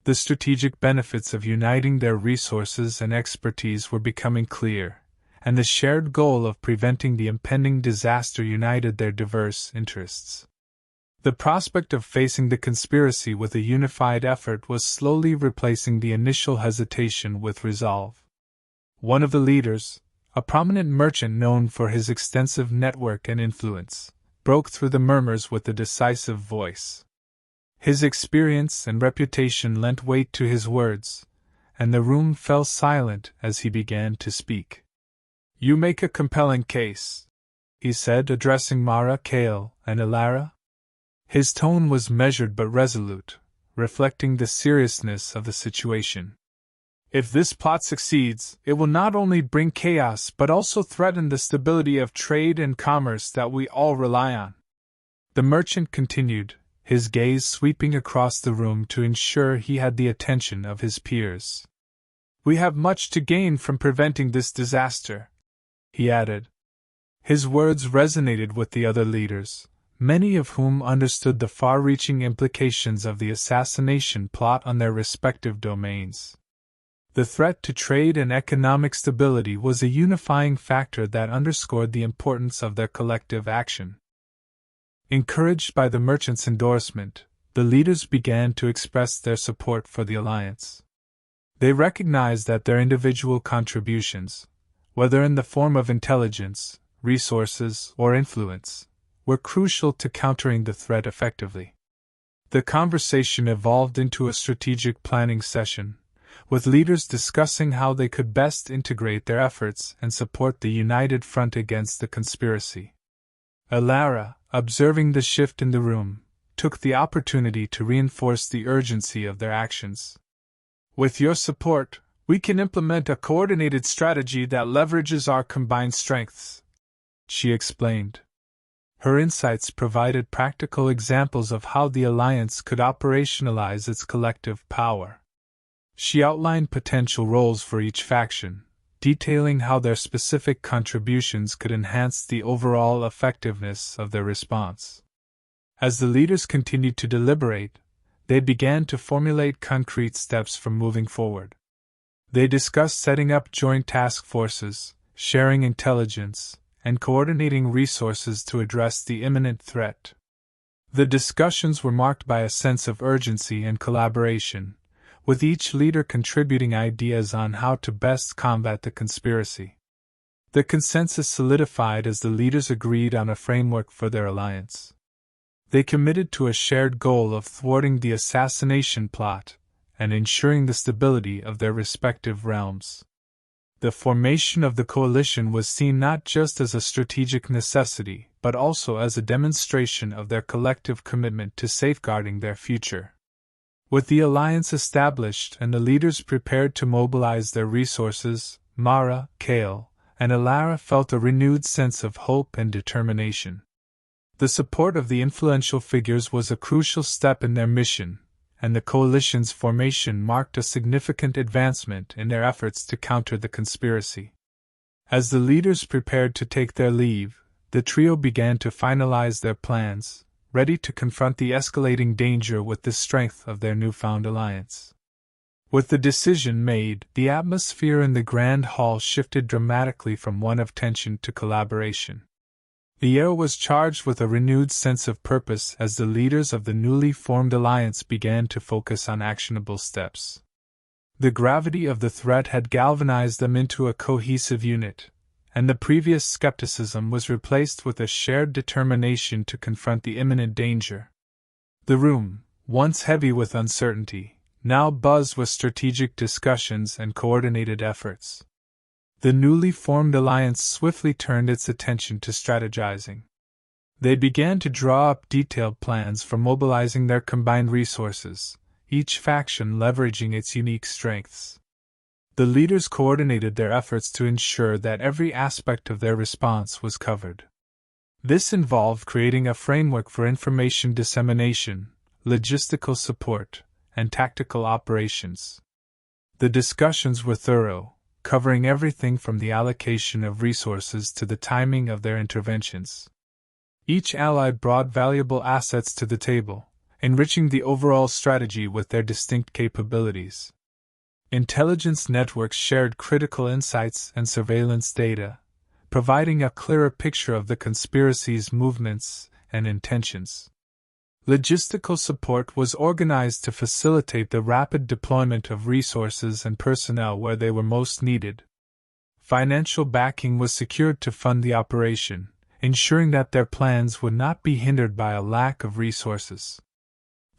The strategic benefits of uniting their resources and expertise were becoming clear, and the shared goal of preventing the impending disaster united their diverse interests. The prospect of facing the conspiracy with a unified effort was slowly replacing the initial hesitation with resolve. One of the leaders, a prominent merchant known for his extensive network and influence, broke through the murmurs with a decisive voice. His experience and reputation lent weight to his words, and the room fell silent as he began to speak. "You make a compelling case," he said, addressing Mara, Kale, and Alara. His tone was measured but resolute, reflecting the seriousness of the situation. "If this plot succeeds, it will not only bring chaos but also threaten the stability of trade and commerce that we all rely on." The merchant continued, his gaze sweeping across the room to ensure he had the attention of his peers. "We have much to gain from preventing this disaster," he added. His words resonated with the other leaders, many of whom understood the far-reaching implications of the assassination plot on their respective domains. The threat to trade and economic stability was a unifying factor that underscored the importance of their collective action. Encouraged by the merchant's endorsement, the leaders began to express their support for the alliance. They recognized that their individual contributions, whether in the form of intelligence, resources, or influence, were crucial to countering the threat effectively. The conversation evolved into a strategic planning session, with leaders discussing how they could best integrate their efforts and support the united front against the conspiracy. Alara, observing the shift in the room, took the opportunity to reinforce the urgency of their actions. "With your support, we can implement a coordinated strategy that leverages our combined strengths," she explained. Her insights provided practical examples of how the alliance could operationalize its collective power. She outlined potential roles for each faction, detailing how their specific contributions could enhance the overall effectiveness of their response. As the leaders continued to deliberate, they began to formulate concrete steps for moving forward. They discussed setting up joint task forces, sharing intelligence, and coordinating resources to address the imminent threat. The discussions were marked by a sense of urgency and collaboration, with each leader contributing ideas on how to best combat the conspiracy. The consensus solidified as the leaders agreed on a framework for their alliance. They committed to a shared goal of thwarting the assassination plot and ensuring the stability of their respective realms. The formation of the coalition was seen not just as a strategic necessity, but also as a demonstration of their collective commitment to safeguarding their future. With the alliance established and the leaders prepared to mobilize their resources, Mara, Kale, and Alara felt a renewed sense of hope and determination. The support of the influential figures was a crucial step in their mission, and the coalition's formation marked a significant advancement in their efforts to counter the conspiracy. As the leaders prepared to take their leave, the trio began to finalize their plans, ready to confront the escalating danger with the strength of their newfound alliance. With the decision made, the atmosphere in the grand hall shifted dramatically from one of tension to collaboration. The air was charged with a renewed sense of purpose as the leaders of the newly formed alliance began to focus on actionable steps. The gravity of the threat had galvanized them into a cohesive unit, and the previous skepticism was replaced with a shared determination to confront the imminent danger. The room, once heavy with uncertainty, now buzzed with strategic discussions and coordinated efforts. The newly formed alliance swiftly turned its attention to strategizing. They began to draw up detailed plans for mobilizing their combined resources, each faction leveraging its unique strengths. The leaders coordinated their efforts to ensure that every aspect of their response was covered. This involved creating a framework for information dissemination, logistical support, and tactical operations. The discussions were thorough, covering everything from the allocation of resources to the timing of their interventions. Each ally brought valuable assets to the table, enriching the overall strategy with their distinct capabilities. Intelligence networks shared critical insights and surveillance data, providing a clearer picture of the conspiracy's movements and intentions. Logistical support was organized to facilitate the rapid deployment of resources and personnel where they were most needed. Financial backing was secured to fund the operation, ensuring that their plans would not be hindered by a lack of resources.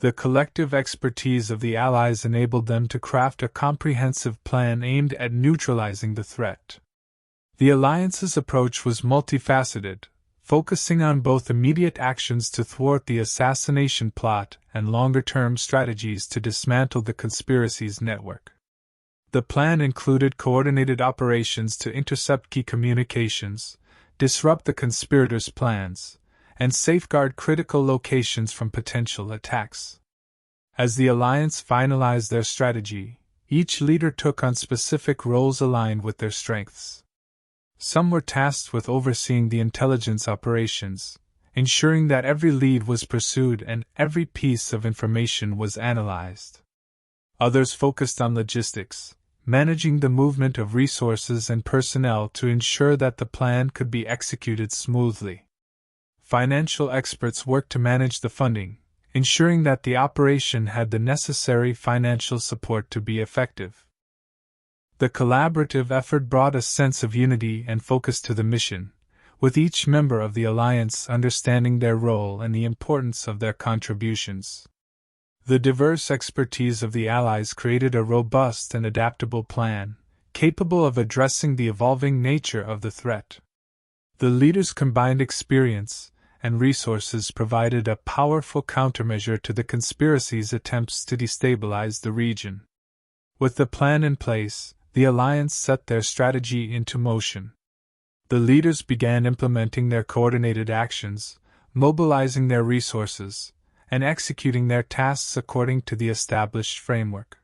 The collective expertise of the Allies enabled them to craft a comprehensive plan aimed at neutralizing the threat. The Alliance's approach was multifaceted, focusing on both immediate actions to thwart the assassination plot and longer-term strategies to dismantle the conspiracy's network. The plan included coordinated operations to intercept key communications, disrupt the conspirators' plans, and safeguard critical locations from potential attacks. As the Alliance finalized their strategy, each leader took on specific roles aligned with their strengths. Some were tasked with overseeing the intelligence operations, ensuring that every lead was pursued and every piece of information was analyzed. Others focused on logistics, managing the movement of resources and personnel to ensure that the plan could be executed smoothly. Financial experts worked to manage the funding, ensuring that the operation had the necessary financial support to be effective. The collaborative effort brought a sense of unity and focus to the mission, with each member of the Alliance understanding their role and the importance of their contributions. The diverse expertise of the Allies created a robust and adaptable plan, capable of addressing the evolving nature of the threat. The leaders' combined experience and resources provided a powerful countermeasure to the conspiracy's attempts to destabilize the region. With the plan in place, the Alliance set their strategy into motion. The leaders began implementing their coordinated actions, mobilizing their resources, and executing their tasks according to the established framework.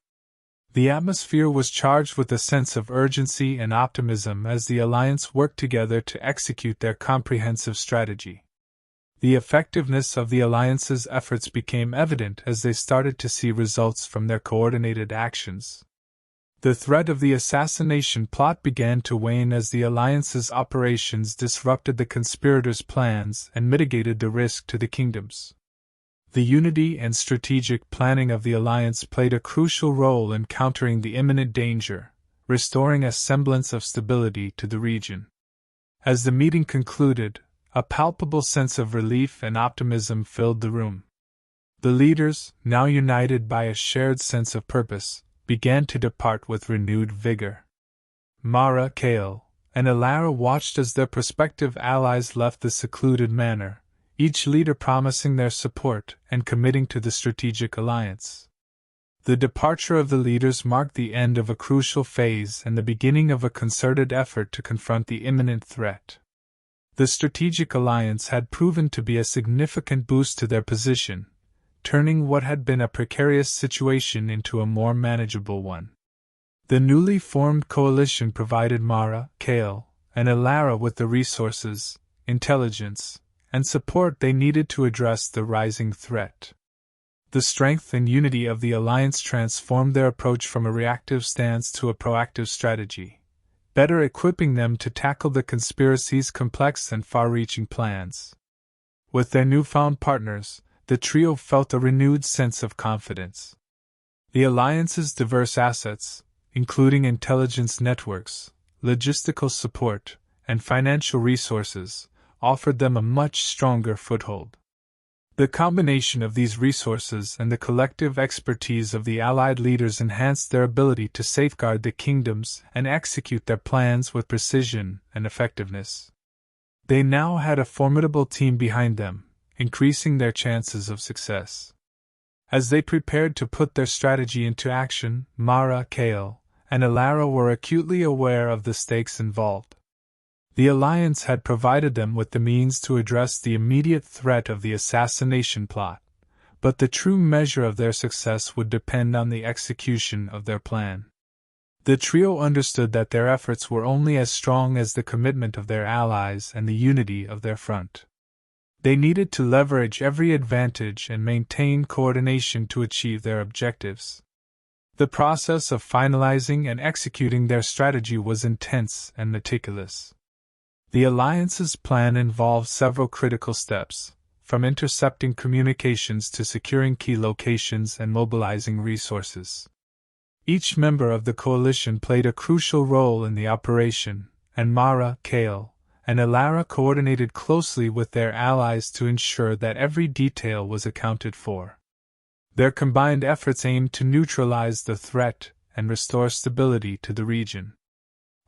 The atmosphere was charged with a sense of urgency and optimism as the Alliance worked together to execute their comprehensive strategy. The effectiveness of the Alliance's efforts became evident as they started to see results from their coordinated actions. The threat of the assassination plot began to wane as the Alliance's operations disrupted the conspirators' plans and mitigated the risk to the kingdoms. The unity and strategic planning of the Alliance played a crucial role in countering the imminent danger, restoring a semblance of stability to the region. As the meeting concluded, a palpable sense of relief and optimism filled the room. The leaders, now united by a shared sense of purpose, began to depart with renewed vigor. Mara, Kale, and Alara watched as their prospective allies left the secluded manor, each leader promising their support and committing to the strategic alliance. The departure of the leaders marked the end of a crucial phase and the beginning of a concerted effort to confront the imminent threat. The strategic alliance had proven to be a significant boost to their position, turning what had been a precarious situation into a more manageable one. The newly formed coalition provided Mara, Kale, and Alara with the resources, intelligence, and support they needed to address the rising threat. The strength and unity of the alliance transformed their approach from a reactive stance to a proactive strategy, better equipping them to tackle the conspiracy's complex and far-reaching plans. With their newfound partners, the trio felt a renewed sense of confidence. The Alliance's diverse assets, including intelligence networks, logistical support, and financial resources, offered them a much stronger foothold. The combination of these resources and the collective expertise of the Allied leaders enhanced their ability to safeguard the kingdoms and execute their plans with precision and effectiveness. They now had a formidable team behind them, increasing their chances of success. As they prepared to put their strategy into action, Mara, Kale, and Alara were acutely aware of the stakes involved. The Alliance had provided them with the means to address the immediate threat of the assassination plot, but the true measure of their success would depend on the execution of their plan. The trio understood that their efforts were only as strong as the commitment of their allies and the unity of their front. They needed to leverage every advantage and maintain coordination to achieve their objectives. The process of finalizing and executing their strategy was intense and meticulous. The Alliance's plan involved several critical steps. from intercepting communications to securing key locations and mobilizing resources. Each member of the coalition played a crucial role in the operation, and Mara, Kale, and Alara coordinated closely with their allies to ensure that every detail was accounted for. Their combined efforts aimed to neutralize the threat and restore stability to the region.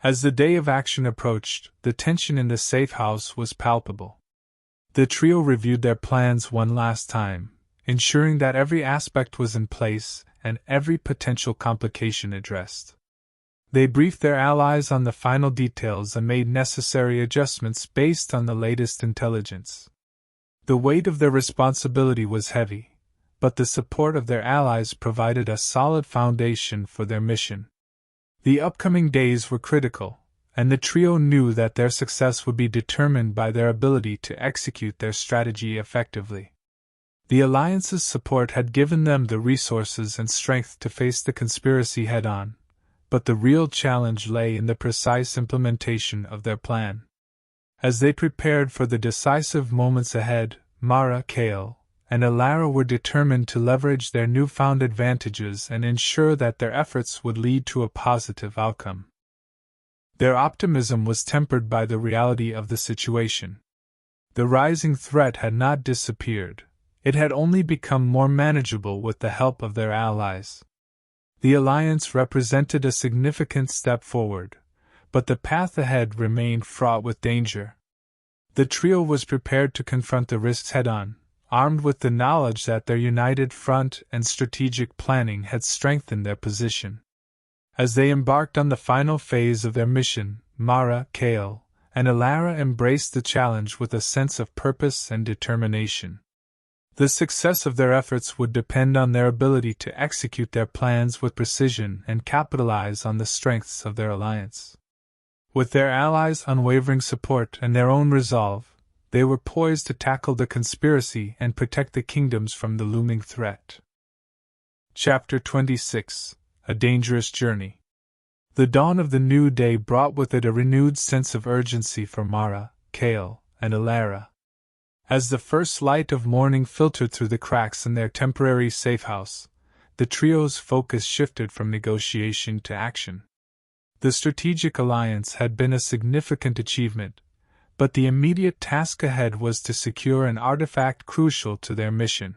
As the day of action approached, the tension in the safe house was palpable. The trio reviewed their plans one last time, ensuring that every aspect was in place and every potential complication addressed. They briefed their allies on the final details and made necessary adjustments based on the latest intelligence. The weight of their responsibility was heavy, but the support of their allies provided a solid foundation for their mission. The upcoming days were critical, and the trio knew that their success would be determined by their ability to execute their strategy effectively. The Alliance's support had given them the resources and strength to face the conspiracy head-on, but the real challenge lay in the precise implementation of their plan. As they prepared for the decisive moments ahead, Mara, Kale, and Alara were determined to leverage their newfound advantages and ensure that their efforts would lead to a positive outcome. Their optimism was tempered by the reality of the situation. The rising threat had not disappeared, it had only become more manageable with the help of their allies. The alliance represented a significant step forward, but the path ahead remained fraught with danger. The trio was prepared to confront the risks head-on, armed with the knowledge that their united front and strategic planning had strengthened their position. As they embarked on the final phase of their mission, Mara, Kale, and Alara embraced the challenge with a sense of purpose and determination. The success of their efforts would depend on their ability to execute their plans with precision and capitalize on the strengths of their alliance. With their allies' unwavering support and their own resolve, they were poised to tackle the conspiracy and protect the kingdoms from the looming threat. Chapter 26: A Dangerous Journey. The dawn of the new day brought with it a renewed sense of urgency for Mara, Kale, and Alara. As the first light of morning filtered through the cracks in their temporary safe house, the trio's focus shifted from negotiation to action. The strategic alliance had been a significant achievement, but the immediate task ahead was to secure an artifact crucial to their mission.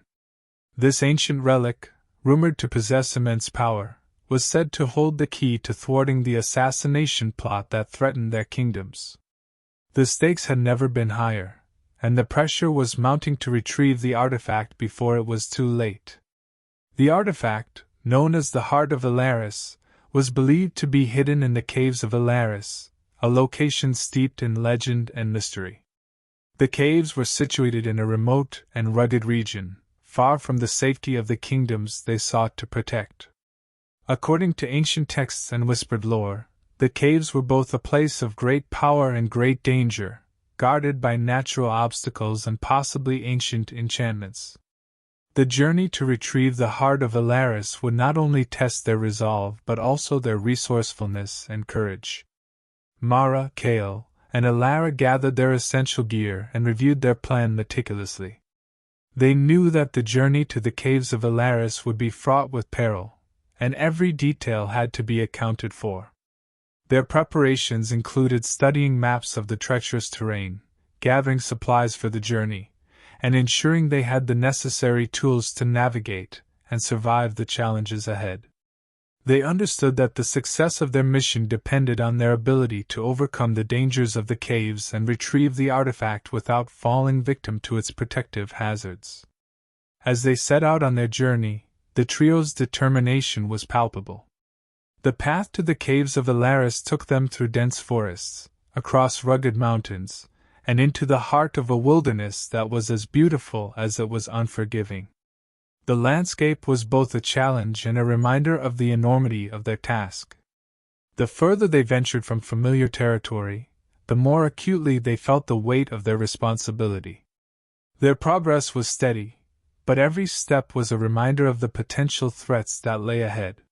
This ancient relic, rumored to possess immense power, was said to hold the key to thwarting the assassination plot that threatened their kingdoms. The stakes had never been higher, and the pressure was mounting to retrieve the artifact before it was too late. The artifact, known as the Heart of Alaris, was believed to be hidden in the Caves of Alaris, a location steeped in legend and mystery. The caves were situated in a remote and rugged region, far from the safety of the kingdoms they sought to protect. According to ancient texts and whispered lore, the caves were both a place of great power and great danger, guarded by natural obstacles and possibly ancient enchantments. The journey to retrieve the Heart of Alaris would not only test their resolve but also their resourcefulness and courage. Mara, Kale, and Alara gathered their essential gear and reviewed their plan meticulously. They knew that the journey to the Caves of Alaris would be fraught with peril, and every detail had to be accounted for. Their preparations included studying maps of the treacherous terrain, gathering supplies for the journey, and ensuring they had the necessary tools to navigate and survive the challenges ahead. They understood that the success of their mission depended on their ability to overcome the dangers of the caves and retrieve the artifact without falling victim to its protective hazards. As they set out on their journey, the trio's determination was palpable. The path to the Caves of Alaris took them through dense forests, across rugged mountains, and into the heart of a wilderness that was as beautiful as it was unforgiving. The landscape was both a challenge and a reminder of the enormity of their task. The further they ventured from familiar territory, the more acutely they felt the weight of their responsibility. Their progress was steady, but every step was a reminder of the potential threats that lay ahead.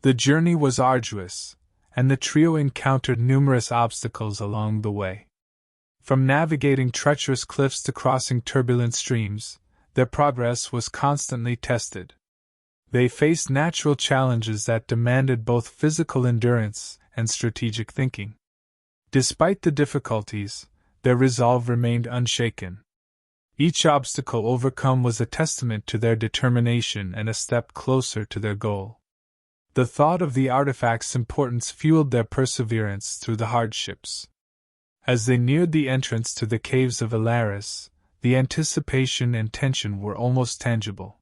The journey was arduous, and the trio encountered numerous obstacles along the way. From navigating treacherous cliffs to crossing turbulent streams, their progress was constantly tested. They faced natural challenges that demanded both physical endurance and strategic thinking. Despite the difficulties, their resolve remained unshaken. Each obstacle overcome was a testament to their determination and a step closer to their goal. The thought of the artifact's importance fueled their perseverance through the hardships. As they neared the entrance to the caves of Alaris, the anticipation and tension were almost tangible.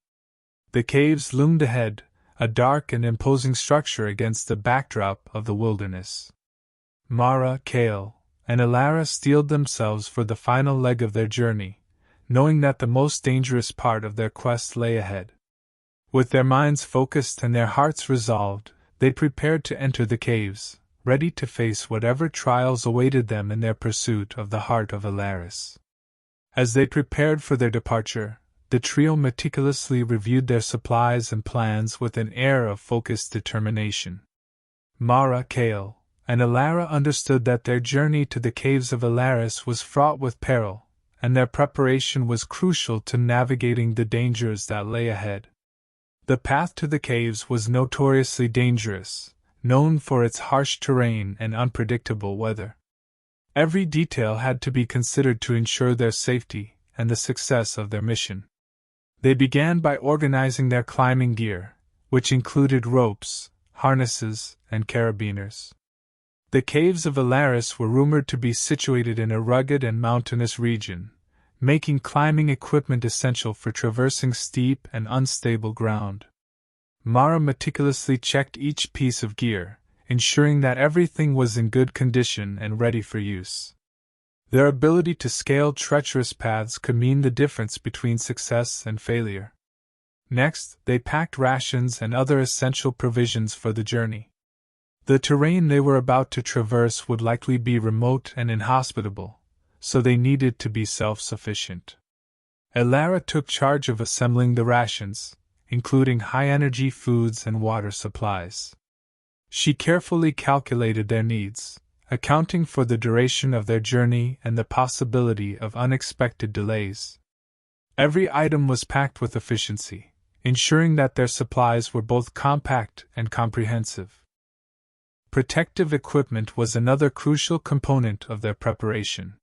The caves loomed ahead, a dark and imposing structure against the backdrop of the wilderness. Mara, Kale, and Alara steeled themselves for the final leg of their journey, knowing that the most dangerous part of their quest lay ahead. With their minds focused and their hearts resolved, they prepared to enter the caves, ready to face whatever trials awaited them in their pursuit of the heart of Alaris. As they prepared for their departure, the trio meticulously reviewed their supplies and plans with an air of focused determination. Mara, Kale, and Alara understood that their journey to the caves of Alaris was fraught with peril, and their preparation was crucial to navigating the dangers that lay ahead. The path to the caves was notoriously dangerous, known for its harsh terrain and unpredictable weather. Every detail had to be considered to ensure their safety and the success of their mission. They began by organizing their climbing gear, which included ropes, harnesses, and carabiners. The caves of Alaris were rumored to be situated in a rugged and mountainous region, making climbing equipment essential for traversing steep and unstable ground. Mara meticulously checked each piece of gear, ensuring that everything was in good condition and ready for use. Their ability to scale treacherous paths could mean the difference between success and failure. Next, they packed rations and other essential provisions for the journey. The terrain they were about to traverse would likely be remote and inhospitable, so they needed to be self-sufficient. Alara took charge of assembling the rations, including high-energy foods and water supplies. She carefully calculated their needs, accounting for the duration of their journey and the possibility of unexpected delays. Every item was packed with efficiency, ensuring that their supplies were both compact and comprehensive. Protective equipment was another crucial component of their preparation.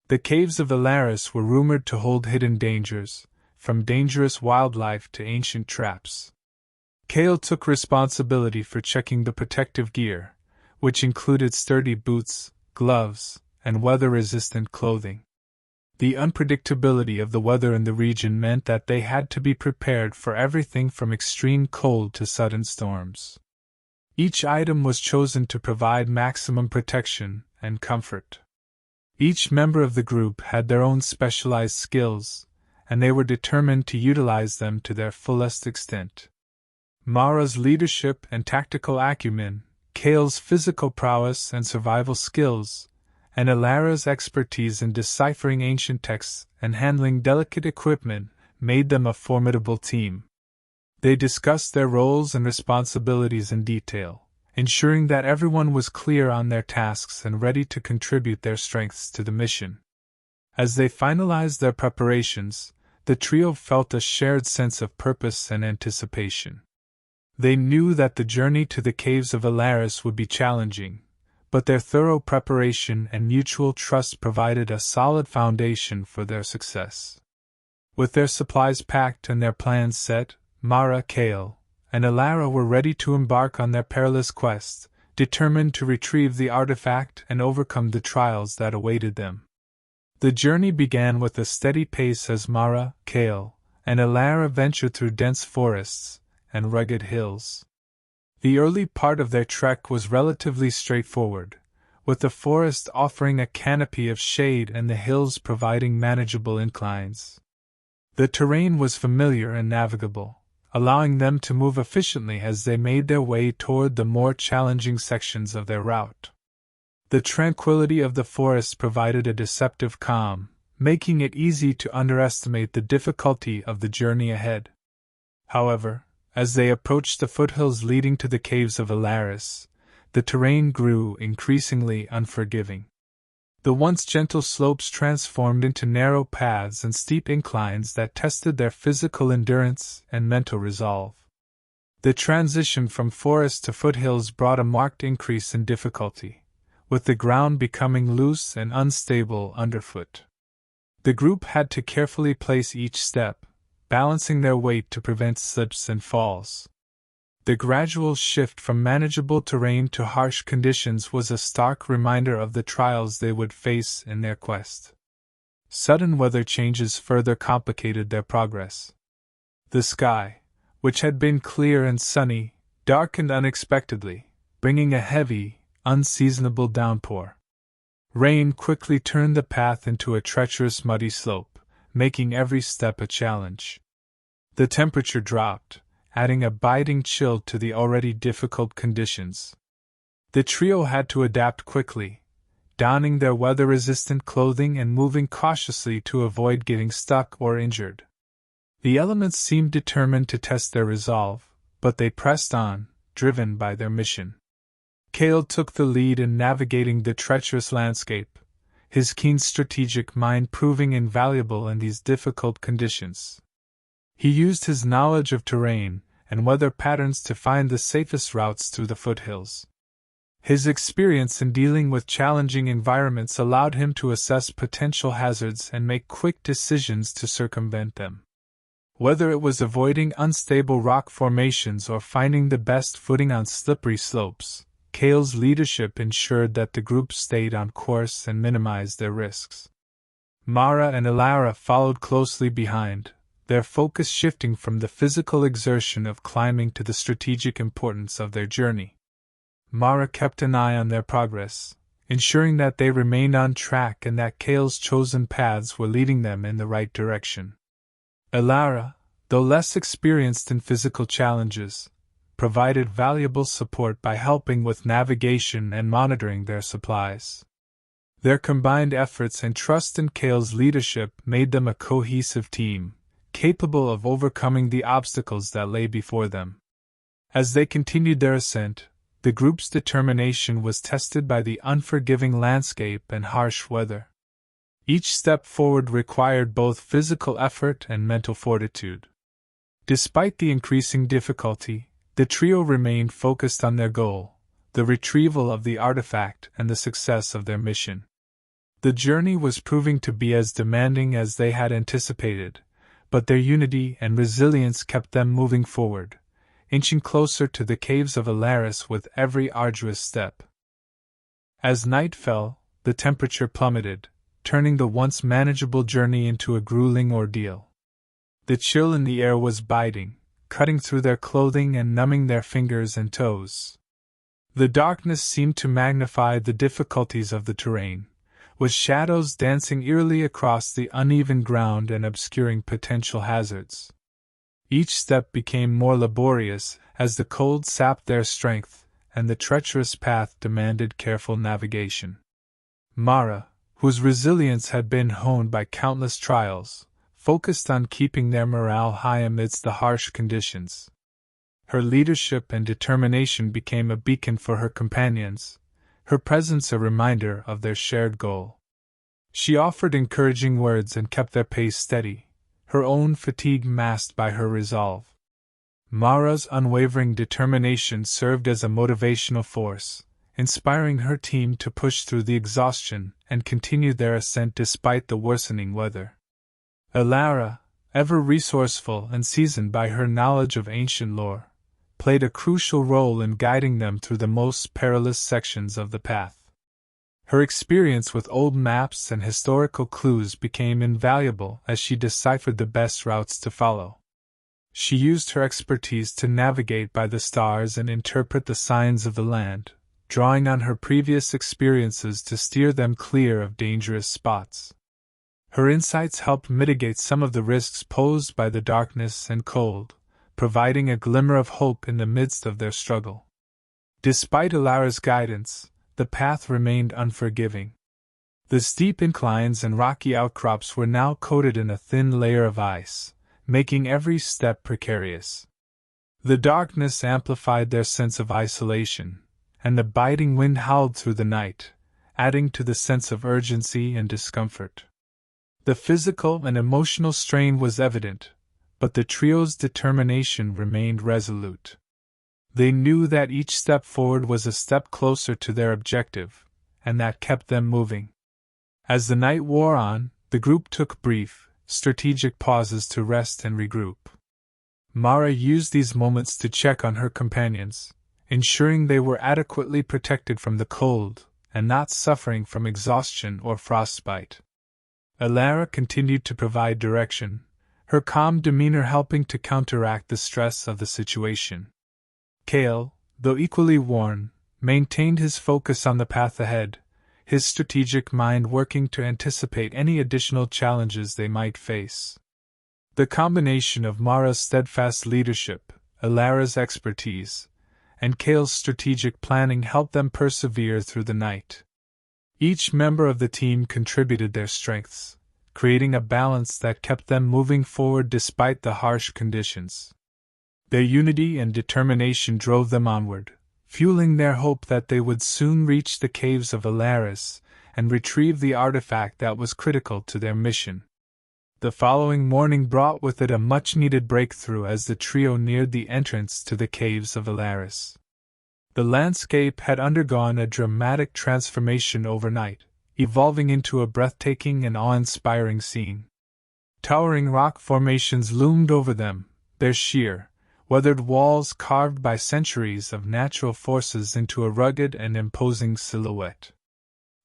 The caves of Alaris were rumored to hold hidden dangers, from dangerous wildlife to ancient traps. Kale took responsibility for checking the protective gear, which included sturdy boots, gloves, and weather-resistant clothing. The unpredictability of the weather in the region meant that they had to be prepared for everything from extreme cold to sudden storms. Each item was chosen to provide maximum protection and comfort. Each member of the group had their own specialized skills, and they were determined to utilize them to their fullest extent. Mara's leadership and tactical acumen, Kale's physical prowess and survival skills, and Alara's expertise in deciphering ancient texts and handling delicate equipment made them a formidable team. They discussed their roles and responsibilities in detail, ensuring that everyone was clear on their tasks and ready to contribute their strengths to the mission. As they finalized their preparations, the trio felt a shared sense of purpose and anticipation. They knew that the journey to the caves of Alaris would be challenging, but their thorough preparation and mutual trust provided a solid foundation for their success. With their supplies packed and their plans set, Mara, Kale, and Alara were ready to embark on their perilous quest, determined to retrieve the artifact and overcome the trials that awaited them. The journey began with a steady pace as Mara, Kale, and Alara ventured through dense forests and rugged hills. The early part of their trek was relatively straightforward, with the forest offering a canopy of shade and the hills providing manageable inclines. The terrain was familiar and navigable, allowing them to move efficiently as they made their way toward the more challenging sections of their route. The tranquility of the forest provided a deceptive calm, making it easy to underestimate the difficulty of the journey ahead. However, as they approached the foothills leading to the caves of Alaris, the terrain grew increasingly unforgiving. The once gentle slopes transformed into narrow paths and steep inclines that tested their physical endurance and mental resolve. The transition from forest to foothills brought a marked increase in difficulty, with the ground becoming loose and unstable underfoot. The group had to carefully place each step, balancing their weight to prevent slips and falls. The gradual shift from manageable terrain to harsh conditions was a stark reminder of the trials they would face in their quest. Sudden weather changes further complicated their progress. The sky, which had been clear and sunny, darkened unexpectedly, bringing a heavy, unseasonable downpour. Rain quickly turned the path into a treacherous muddy slope, making every step a challenge. The temperature dropped, adding a biting chill to the already difficult conditions. The trio had to adapt quickly, donning their weather-resistant clothing and moving cautiously to avoid getting stuck or injured. The elements seemed determined to test their resolve, but they pressed on, driven by their mission. Cale took the lead in navigating the treacherous landscape, his keen strategic mind proving invaluable in these difficult conditions. He used his knowledge of terrain and weather patterns to find the safest routes through the foothills. His experience in dealing with challenging environments allowed him to assess potential hazards and make quick decisions to circumvent them. Whether it was avoiding unstable rock formations or finding the best footing on slippery slopes, Cale's leadership ensured that the group stayed on course and minimized their risks. Mara and Elara followed closely behind, their focus shifting from the physical exertion of climbing to the strategic importance of their journey. Mara kept an eye on their progress, ensuring that they remained on track and that Cale's chosen paths were leading them in the right direction. Elara, though less experienced in physical challenges, provided valuable support by helping with navigation and monitoring their supplies. Their combined efforts and trust in Cale's leadership made them a cohesive team, capable of overcoming the obstacles that lay before them. As they continued their ascent, the group's determination was tested by the unforgiving landscape and harsh weather. Each step forward required both physical effort and mental fortitude. Despite the increasing difficulty, the trio remained focused on their goal, the retrieval of the artifact and the success of their mission. The journey was proving to be as demanding as they had anticipated, but their unity and resilience kept them moving forward, inching closer to the caves of Alaris with every arduous step. As night fell, the temperature plummeted, turning the once manageable journey into a grueling ordeal. The chill in the air was biting, cutting through their clothing and numbing their fingers and toes. The darkness seemed to magnify the difficulties of the terrain, with shadows dancing eerily across the uneven ground and obscuring potential hazards. Each step became more laborious as the cold sapped their strength, and the treacherous path demanded careful navigation. Mara, whose resilience had been honed by countless trials, focused on keeping their morale high amidst the harsh conditions. Her leadership and determination became a beacon for her companions, her presence a reminder of their shared goal. She offered encouraging words and kept their pace steady, her own fatigue masked by her resolve. Mara's unwavering determination served as a motivational force, inspiring her team to push through the exhaustion and continue their ascent despite the worsening weather. Elara, ever resourceful and seasoned by her knowledge of ancient lore, played a crucial role in guiding them through the most perilous sections of the path. Her experience with old maps and historical clues became invaluable as she deciphered the best routes to follow. She used her expertise to navigate by the stars and interpret the signs of the land, drawing on her previous experiences to steer them clear of dangerous spots. Her insights helped mitigate some of the risks posed by the darkness and cold, providing a glimmer of hope in the midst of their struggle. Despite Elara's guidance, the path remained unforgiving. The steep inclines and rocky outcrops were now coated in a thin layer of ice, making every step precarious. The darkness amplified their sense of isolation, and the biting wind howled through the night, adding to the sense of urgency and discomfort. The physical and emotional strain was evident, but the trio's determination remained resolute. They knew that each step forward was a step closer to their objective, and that kept them moving. As the night wore on, the group took brief, strategic pauses to rest and regroup. Mara used these moments to check on her companions, ensuring they were adequately protected from the cold and not suffering from exhaustion or frostbite. Elara continued to provide direction, her calm demeanor helping to counteract the stress of the situation. Cale, though equally worn, maintained his focus on the path ahead, his strategic mind working to anticipate any additional challenges they might face. The combination of Mara's steadfast leadership, Elara's expertise, and Cale's strategic planning helped them persevere through the night. Each member of the team contributed their strengths, creating a balance that kept them moving forward despite the harsh conditions. Their unity and determination drove them onward, fueling their hope that they would soon reach the caves of Alaris and retrieve the artifact that was critical to their mission. The following morning brought with it a much-needed breakthrough as the trio neared the entrance to the caves of Alaris. The landscape had undergone a dramatic transformation overnight, evolving into a breathtaking and awe-inspiring scene. Towering rock formations loomed over them, their sheer, weathered walls carved by centuries of natural forces into a rugged and imposing silhouette.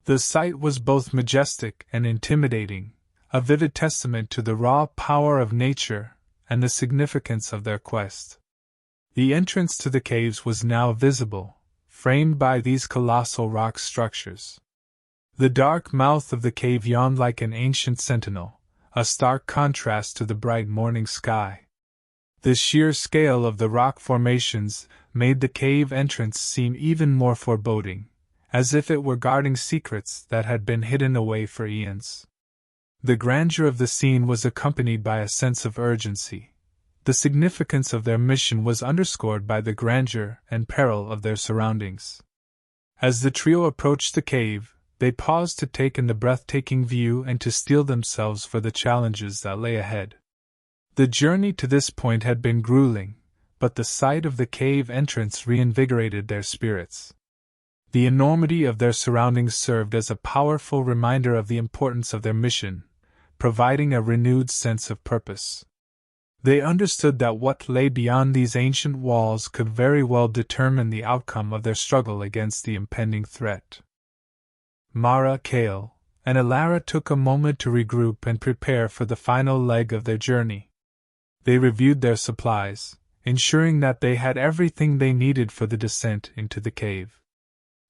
The sight was both majestic and intimidating, a vivid testament to the raw power of nature and the significance of their quest. The entrance to the caves was now visible, framed by these colossal rock structures. The dark mouth of the cave yawned like an ancient sentinel, a stark contrast to the bright morning sky. The sheer scale of the rock formations made the cave entrance seem even more foreboding, as if it were guarding secrets that had been hidden away for eons. The grandeur of the scene was accompanied by a sense of urgency. The significance of their mission was underscored by the grandeur and peril of their surroundings. As the trio approached the cave, they paused to take in the breathtaking view and to steel themselves for the challenges that lay ahead. The journey to this point had been grueling, but the sight of the cave entrance reinvigorated their spirits. The enormity of their surroundings served as a powerful reminder of the importance of their mission, providing a renewed sense of purpose. They understood that what lay beyond these ancient walls could very well determine the outcome of their struggle against the impending threat. Mara, Cale, and Elara took a moment to regroup and prepare for the final leg of their journey. They reviewed their supplies, ensuring that they had everything they needed for the descent into the cave.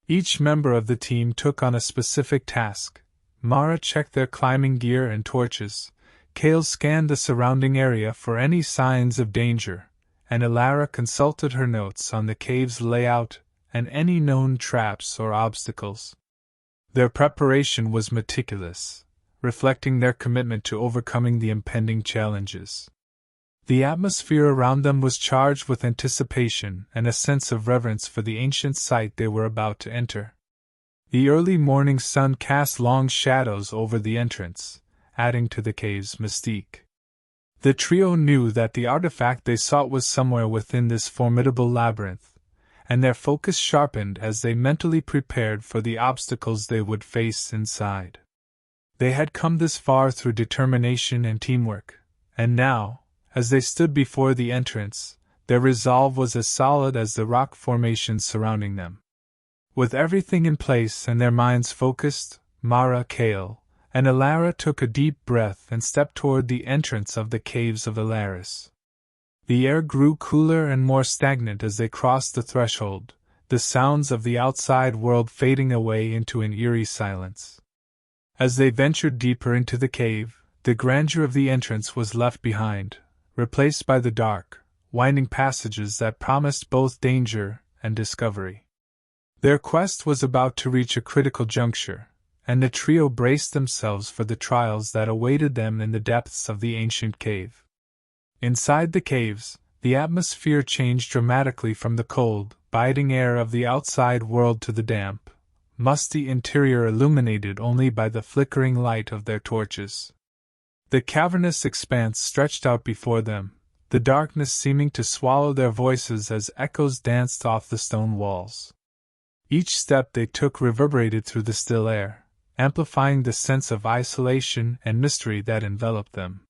Each member of the team took on a specific task. Mara checked their climbing gear and torches, Cale scanned the surrounding area for any signs of danger, and Elara consulted her notes on the cave's layout and any known traps or obstacles. Their preparation was meticulous, reflecting their commitment to overcoming the impending challenges. The atmosphere around them was charged with anticipation and a sense of reverence for the ancient site they were about to enter. The early morning sun cast long shadows over the entrance, adding to the cave's mystique. The trio knew that the artifact they sought was somewhere within this formidable labyrinth, and their focus sharpened as they mentally prepared for the obstacles they would face inside. They had come this far through determination and teamwork, and now, as they stood before the entrance, their resolve was as solid as the rock formations surrounding them. With everything in place and their minds focused, Mara, Cale, and Elara took a deep breath and stepped toward the entrance of the caves of Alaris. The air grew cooler and more stagnant as they crossed the threshold, the sounds of the outside world fading away into an eerie silence. As they ventured deeper into the cave, the grandeur of the entrance was left behind, replaced by the dark, winding passages that promised both danger and discovery. Their quest was about to reach a critical juncture, and the trio braced themselves for the trials that awaited them in the depths of the ancient cave. Inside the caves, the atmosphere changed dramatically from the cold, biting air of the outside world to the damp, musty interior illuminated only by the flickering light of their torches. The cavernous expanse stretched out before them, the darkness seeming to swallow their voices as echoes danced off the stone walls. Each step they took reverberated through the still air, amplifying the sense of isolation and mystery that enveloped them.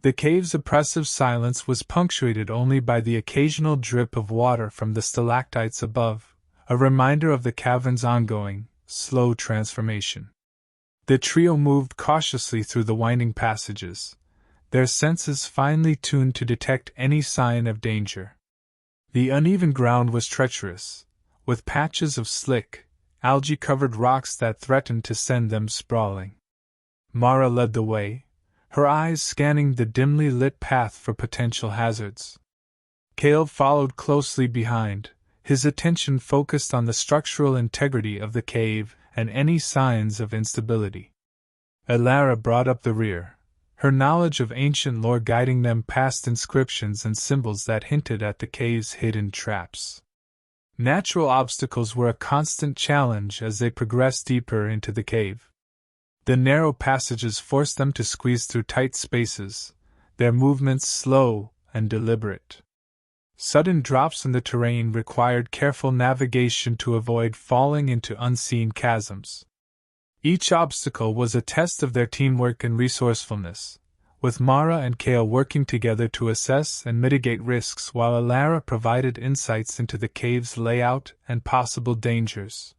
The cave's oppressive silence was punctuated only by the occasional drip of water from the stalactites above, a reminder of the cavern's ongoing, slow transformation. The trio moved cautiously through the winding passages, their senses finely tuned to detect any sign of danger. The uneven ground was treacherous, with patches of slick, algae-covered rocks that threatened to send them sprawling. Mara led the way, her eyes scanning the dimly lit path for potential hazards. Cale followed closely behind, his attention focused on the structural integrity of the cave and any signs of instability. Elara brought up the rear, her knowledge of ancient lore guiding them past inscriptions and symbols that hinted at the cave's hidden traps. Natural obstacles were a constant challenge as they progressed deeper into the cave. The narrow passages forced them to squeeze through tight spaces, their movements slow and deliberate. Sudden drops in the terrain required careful navigation to avoid falling into unseen chasms. Each obstacle was a test of their teamwork and resourcefulness, with Mara and Cale working together to assess and mitigate risks while Elara provided insights into the cave's layout and possible dangers.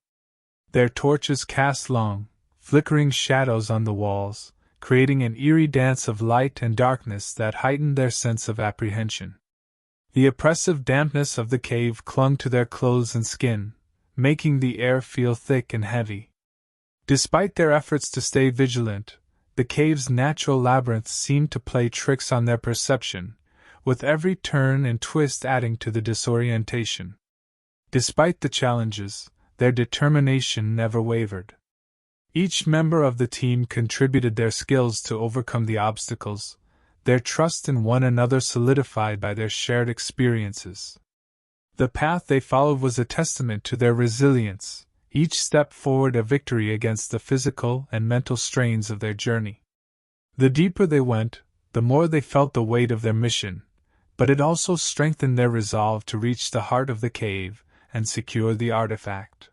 Their torches cast long, flickering shadows on the walls, creating an eerie dance of light and darkness that heightened their sense of apprehension. The oppressive dampness of the cave clung to their clothes and skin, making the air feel thick and heavy. Despite their efforts to stay vigilant, the cave's natural labyrinth seemed to play tricks on their perception, with every turn and twist adding to the disorientation. Despite the challenges, their determination never wavered. Each member of the team contributed their skills to overcome the obstacles, their trust in one another solidified by their shared experiences. The path they followed was a testament to their resilience, each step forward a victory against the physical and mental strains of their journey. The deeper they went, the more they felt the weight of their mission, but it also strengthened their resolve to reach the heart of the cave and secure the artifact.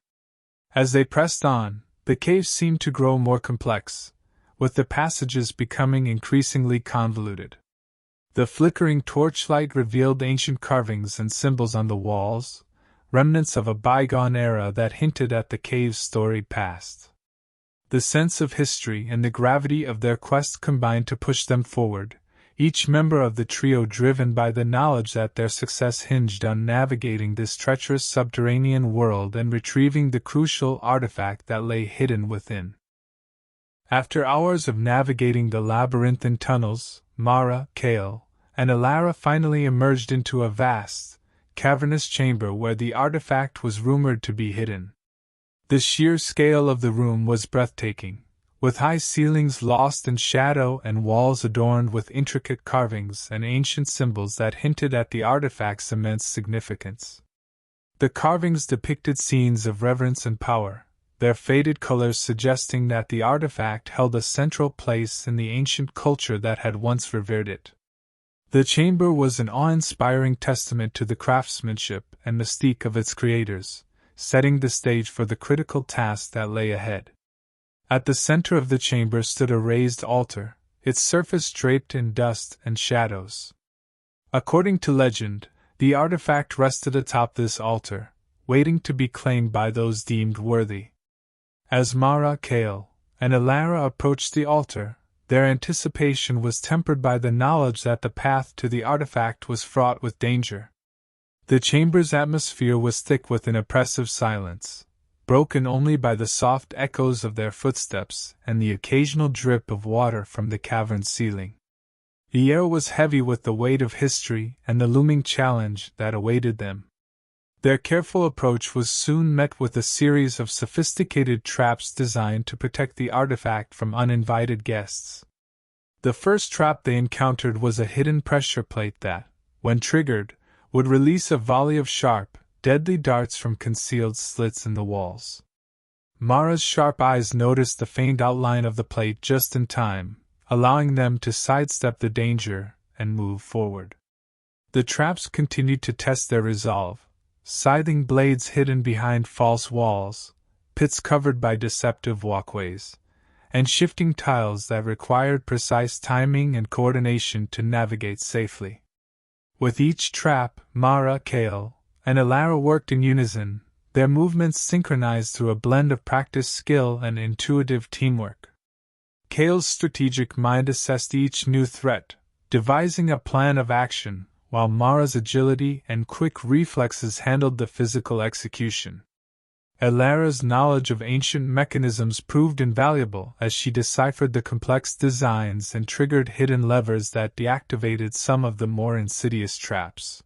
As they pressed on, the cave seemed to grow more complex, with the passages becoming increasingly convoluted. The flickering torchlight revealed ancient carvings and symbols on the walls, remnants of a bygone era that hinted at the cave's storied past. The sense of history and the gravity of their quest combined to push them forward, each member of the trio driven by the knowledge that their success hinged on navigating this treacherous subterranean world and retrieving the crucial artifact that lay hidden within. After hours of navigating the labyrinthine tunnels, Mara, Cale, and Elara finally emerged into a vast, cavernous chamber where the artifact was rumored to be hidden. The sheer scale of the room was breathtaking, with high ceilings lost in shadow and walls adorned with intricate carvings and ancient symbols that hinted at the artifact's immense significance. The carvings depicted scenes of reverence and power, their faded colors suggesting that the artifact held a central place in the ancient culture that had once revered it. The chamber was an awe-inspiring testament to the craftsmanship and mystique of its creators, setting the stage for the critical task that lay ahead. At the center of the chamber stood a raised altar, its surface draped in dust and shadows. According to legend, the artifact rested atop this altar, waiting to be claimed by those deemed worthy. As Mara, Cale, and Elara approached the altar, their anticipation was tempered by the knowledge that the path to the artifact was fraught with danger. The chamber's atmosphere was thick with an oppressive silence, broken only by the soft echoes of their footsteps and the occasional drip of water from the cavern's ceiling. The air was heavy with the weight of history and the looming challenge that awaited them. Their careful approach was soon met with a series of sophisticated traps designed to protect the artifact from uninvited guests. The first trap they encountered was a hidden pressure plate that, when triggered, would release a volley of sharp, deadly darts from concealed slits in the walls. Mara's sharp eyes noticed the faint outline of the plate just in time, allowing them to sidestep the danger and move forward. The traps continued to test their resolve, scything blades hidden behind false walls, pits covered by deceptive walkways, and shifting tiles that required precise timing and coordination to navigate safely. With each trap, Mara, Kale, and Elara worked in unison, their movements synchronized through a blend of practiced skill and intuitive teamwork. Kale's strategic mind assessed each new threat, devising a plan of action, while Mara's agility and quick reflexes handled the physical execution. Elara's knowledge of ancient mechanisms proved invaluable as she deciphered the complex designs and triggered hidden levers that deactivated some of the more insidious traps.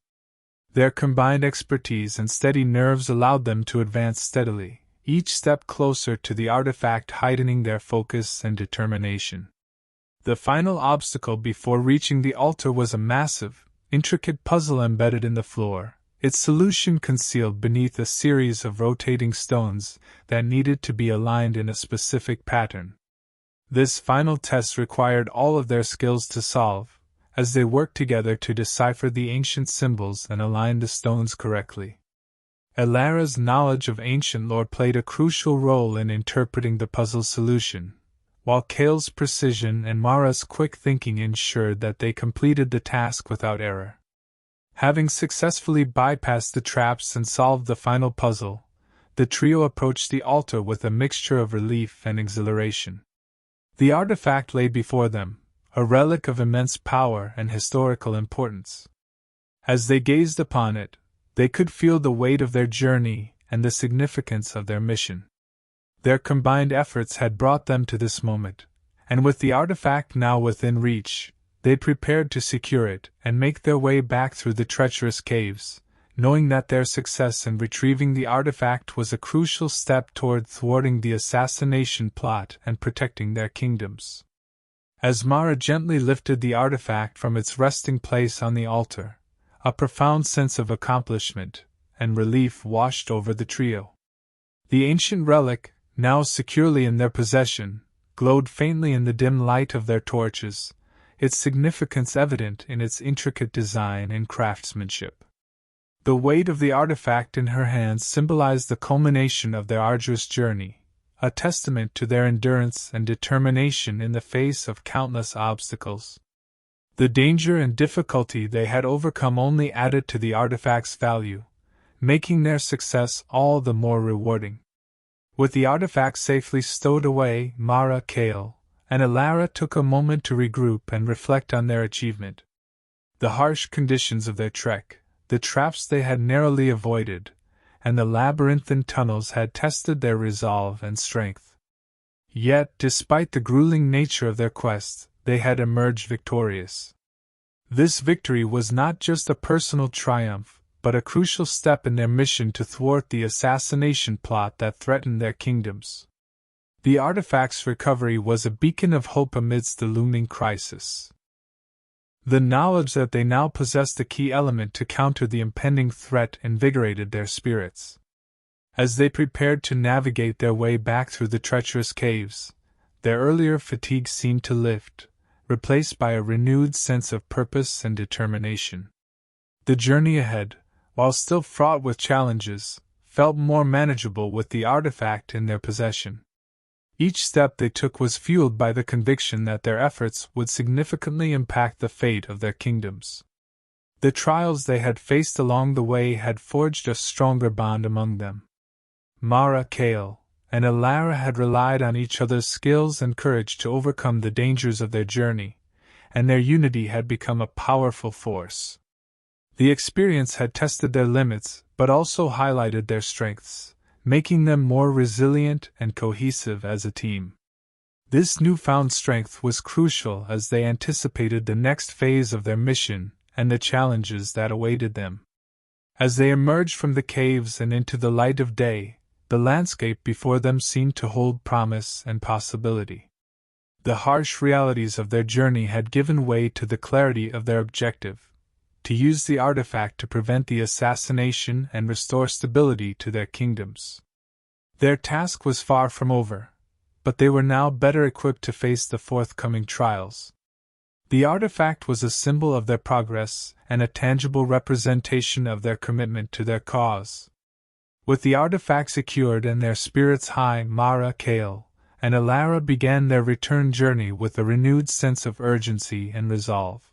Their combined expertise and steady nerves allowed them to advance steadily, each step closer to the artifact, heightening their focus and determination. The final obstacle before reaching the altar was a massive, intricate puzzle embedded in the floor, its solution concealed beneath a series of rotating stones that needed to be aligned in a specific pattern. This final test required all of their skills to solve, as they worked together to decipher the ancient symbols and align the stones correctly. Elara's knowledge of ancient lore played a crucial role in interpreting the puzzle's solution, while Kale's precision and Mara's quick thinking ensured that they completed the task without error. Having successfully bypassed the traps and solved the final puzzle, the trio approached the altar with a mixture of relief and exhilaration. The artifact lay before them, a relic of immense power and historical importance. As they gazed upon it, they could feel the weight of their journey and the significance of their mission. Their combined efforts had brought them to this moment, and with the artifact now within reach, they prepared to secure it and make their way back through the treacherous caves, knowing that their success in retrieving the artifact was a crucial step toward thwarting the assassination plot and protecting their kingdoms. As Mara gently lifted the artifact from its resting place on the altar, a profound sense of accomplishment and relief washed over the trio. The ancient relic, now securely in their possession, glowed faintly in the dim light of their torches, its significance evident in its intricate design and craftsmanship. The weight of the artifact in her hands symbolized the culmination of their arduous journey, a testament to their endurance and determination in the face of countless obstacles. The danger and difficulty they had overcome only added to the artifact's value, making their success all the more rewarding. With the artifact safely stowed away, Mara, Kale, and Elara took a moment to regroup and reflect on their achievement. The harsh conditions of their trek, the traps they had narrowly avoided, and the labyrinthine tunnels had tested their resolve and strength. Yet, despite the grueling nature of their quest, they had emerged victorious. This victory was not just a personal triumph, but a crucial step in their mission to thwart the assassination plot that threatened their kingdoms. The artifact's recovery was a beacon of hope amidst the looming crisis. The knowledge that they now possessed a key element to counter the impending threat invigorated their spirits. As they prepared to navigate their way back through the treacherous caves, their earlier fatigue seemed to lift, replaced by a renewed sense of purpose and determination. The journey ahead, while still fraught with challenges, felt more manageable with the artifact in their possession. Each step they took was fueled by the conviction that their efforts would significantly impact the fate of their kingdoms. The trials they had faced along the way had forged a stronger bond among them. Mara, Kale, and Elara had relied on each other's skills and courage to overcome the dangers of their journey, and their unity had become a powerful force. The experience had tested their limits, but also highlighted their strengths, making them more resilient and cohesive as a team. This newfound strength was crucial as they anticipated the next phase of their mission and the challenges that awaited them. As they emerged from the caves and into the light of day, the landscape before them seemed to hold promise and possibility. The harsh realities of their journey had given way to the clarity of their objective: to use the artifact to prevent the assassination and restore stability to their kingdoms. Their task was far from over, but they were now better equipped to face the forthcoming trials. The artifact was a symbol of their progress and a tangible representation of their commitment to their cause. With the artifact secured and their spirits high, Mara, Kale, and Alara began their return journey with a renewed sense of urgency and resolve.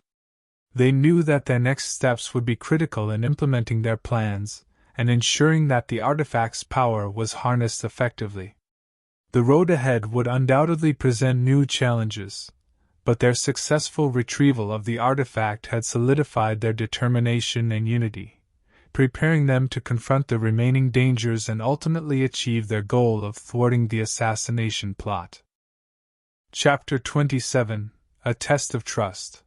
They knew that their next steps would be critical in implementing their plans and ensuring that the artifact's power was harnessed effectively. The road ahead would undoubtedly present new challenges, but their successful retrieval of the artifact had solidified their determination and unity, preparing them to confront the remaining dangers and ultimately achieve their goal of thwarting the assassination plot. Chapter 27: A Test of Trust.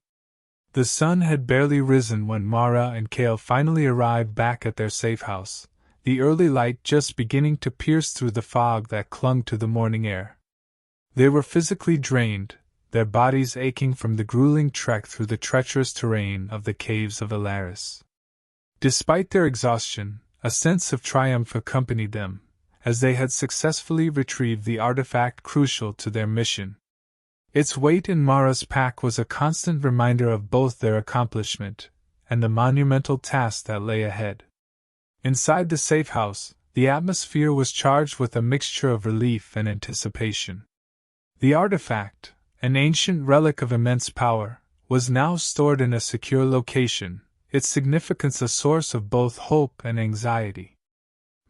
The sun had barely risen when Mara and Kale finally arrived back at their safe house, the early light just beginning to pierce through the fog that clung to the morning air. They were physically drained, their bodies aching from the grueling trek through the treacherous terrain of the caves of Alaris. Despite their exhaustion, a sense of triumph accompanied them, as they had successfully retrieved the artifact crucial to their mission. Its weight in Mara's pack was a constant reminder of both their accomplishment and the monumental task that lay ahead. Inside the safe house, the atmosphere was charged with a mixture of relief and anticipation. The artifact, an ancient relic of immense power, was now stored in a secure location, its significance a source of both hope and anxiety.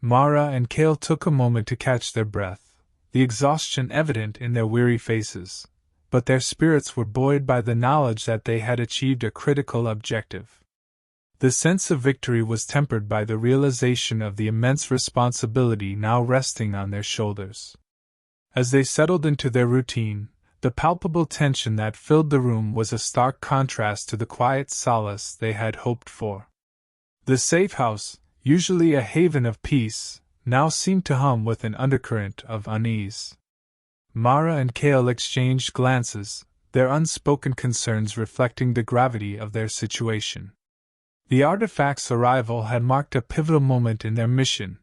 Mara and Kale took a moment to catch their breath, the exhaustion evident in their weary faces, but their spirits were buoyed by the knowledge that they had achieved a critical objective. The sense of victory was tempered by the realization of the immense responsibility now resting on their shoulders. As they settled into their routine, the palpable tension that filled the room was a stark contrast to the quiet solace they had hoped for. The safe house, usually a haven of peace, now seemed to hum with an undercurrent of unease. Mara and Kale exchanged glances, their unspoken concerns reflecting the gravity of their situation. The artifact's arrival had marked a pivotal moment in their mission,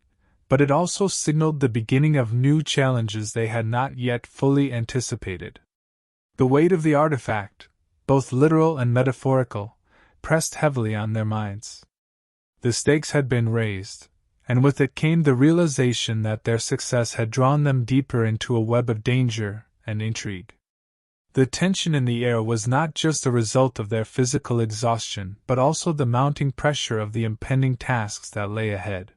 but it also signaled the beginning of new challenges they had not yet fully anticipated. The weight of the artifact, both literal and metaphorical, pressed heavily on their minds. The stakes had been raised, and with it came the realization that their success had drawn them deeper into a web of danger and intrigue. The tension in the air was not just a result of their physical exhaustion but also the mounting pressure of the impending tasks that lay ahead.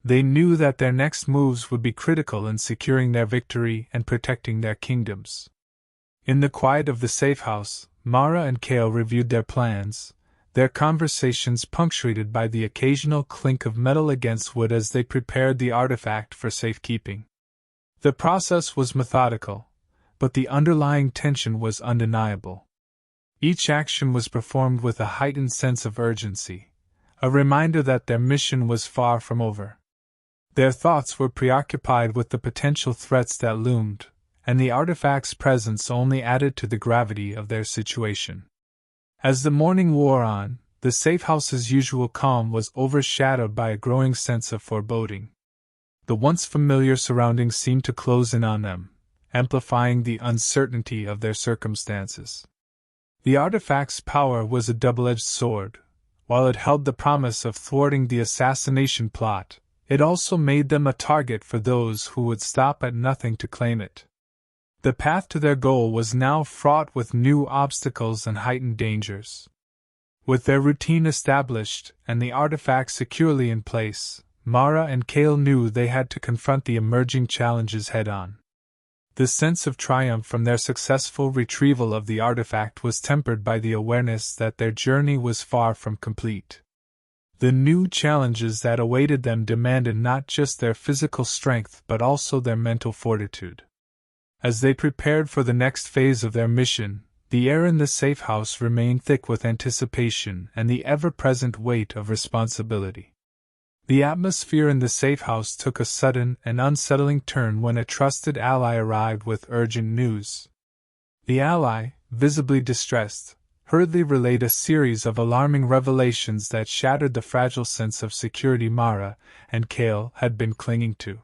They knew that their next moves would be critical in securing their victory and protecting their kingdoms. In the quiet of the safe house, Mara and Kale reviewed their plans, their conversations punctuated by the occasional clink of metal against wood as they prepared the artifact for safekeeping. The process was methodical, but the underlying tension was undeniable. Each action was performed with a heightened sense of urgency, a reminder that their mission was far from over. Their thoughts were preoccupied with the potential threats that loomed, and the artifact's presence only added to the gravity of their situation. As the morning wore on, the safe house's usual calm was overshadowed by a growing sense of foreboding. The once familiar surroundings seemed to close in on them, amplifying the uncertainty of their circumstances. The artifact's power was a double-edged sword. While it held the promise of thwarting the assassination plot, it also made them a target for those who would stop at nothing to claim it. The path to their goal was now fraught with new obstacles and heightened dangers. With their routine established and the artifact securely in place, Mara and Kale knew they had to confront the emerging challenges head-on. The sense of triumph from their successful retrieval of the artifact was tempered by the awareness that their journey was far from complete. The new challenges that awaited them demanded not just their physical strength but also their mental fortitude. As they prepared for the next phase of their mission, the air in the safe house remained thick with anticipation and the ever-present weight of responsibility. The atmosphere in the safe house took a sudden and unsettling turn when a trusted ally arrived with urgent news. The ally, visibly distressed, hurriedly relayed a series of alarming revelations that shattered the fragile sense of security Mara and Kale had been clinging to.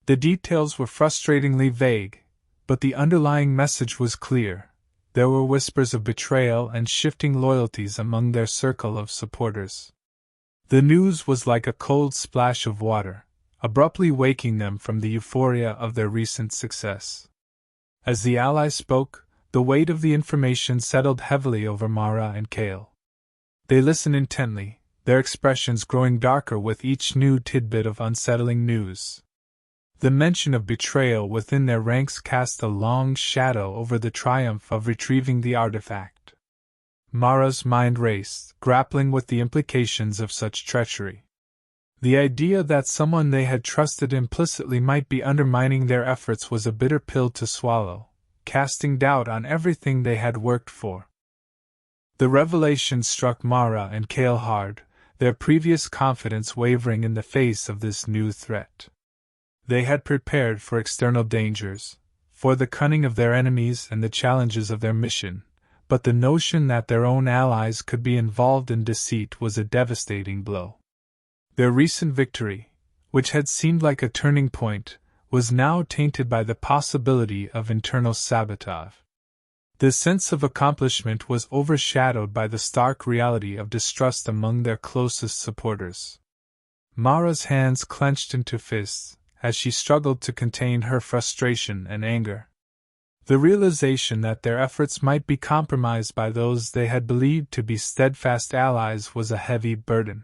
The details were frustratingly vague, but the underlying message was clear. There were whispers of betrayal and shifting loyalties among their circle of supporters. The news was like a cold splash of water, abruptly waking them from the euphoria of their recent success. As the Allies spoke, the weight of the information settled heavily over Mara and Kale. They listened intently, their expressions growing darker with each new tidbit of unsettling news. The mention of betrayal within their ranks cast a long shadow over the triumph of retrieving the artifact. Mara's mind raced, grappling with the implications of such treachery. The idea that someone they had trusted implicitly might be undermining their efforts was a bitter pill to swallow, casting doubt on everything they had worked for. The revelation struck Mara and Kale hard, their previous confidence wavering in the face of this new threat. They had prepared for external dangers, for the cunning of their enemies and the challenges of their mission, but the notion that their own allies could be involved in deceit was a devastating blow. Their recent victory, which had seemed like a turning point, was now tainted by the possibility of internal sabotage. The sense of accomplishment was overshadowed by the stark reality of distrust among their closest supporters. Mara's hands clenched into fists, as she struggled to contain her frustration and anger. The realization that their efforts might be compromised by those they had believed to be steadfast allies was a heavy burden.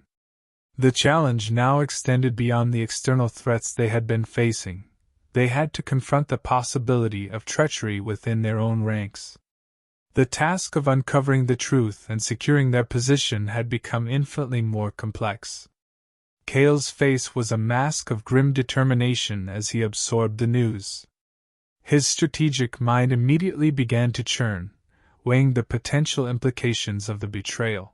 The challenge now extended beyond the external threats they had been facing. They had to confront the possibility of treachery within their own ranks. The task of uncovering the truth and securing their position had become infinitely more complex. Kale's face was a mask of grim determination as he absorbed the news. His strategic mind immediately began to churn, weighing the potential implications of the betrayal.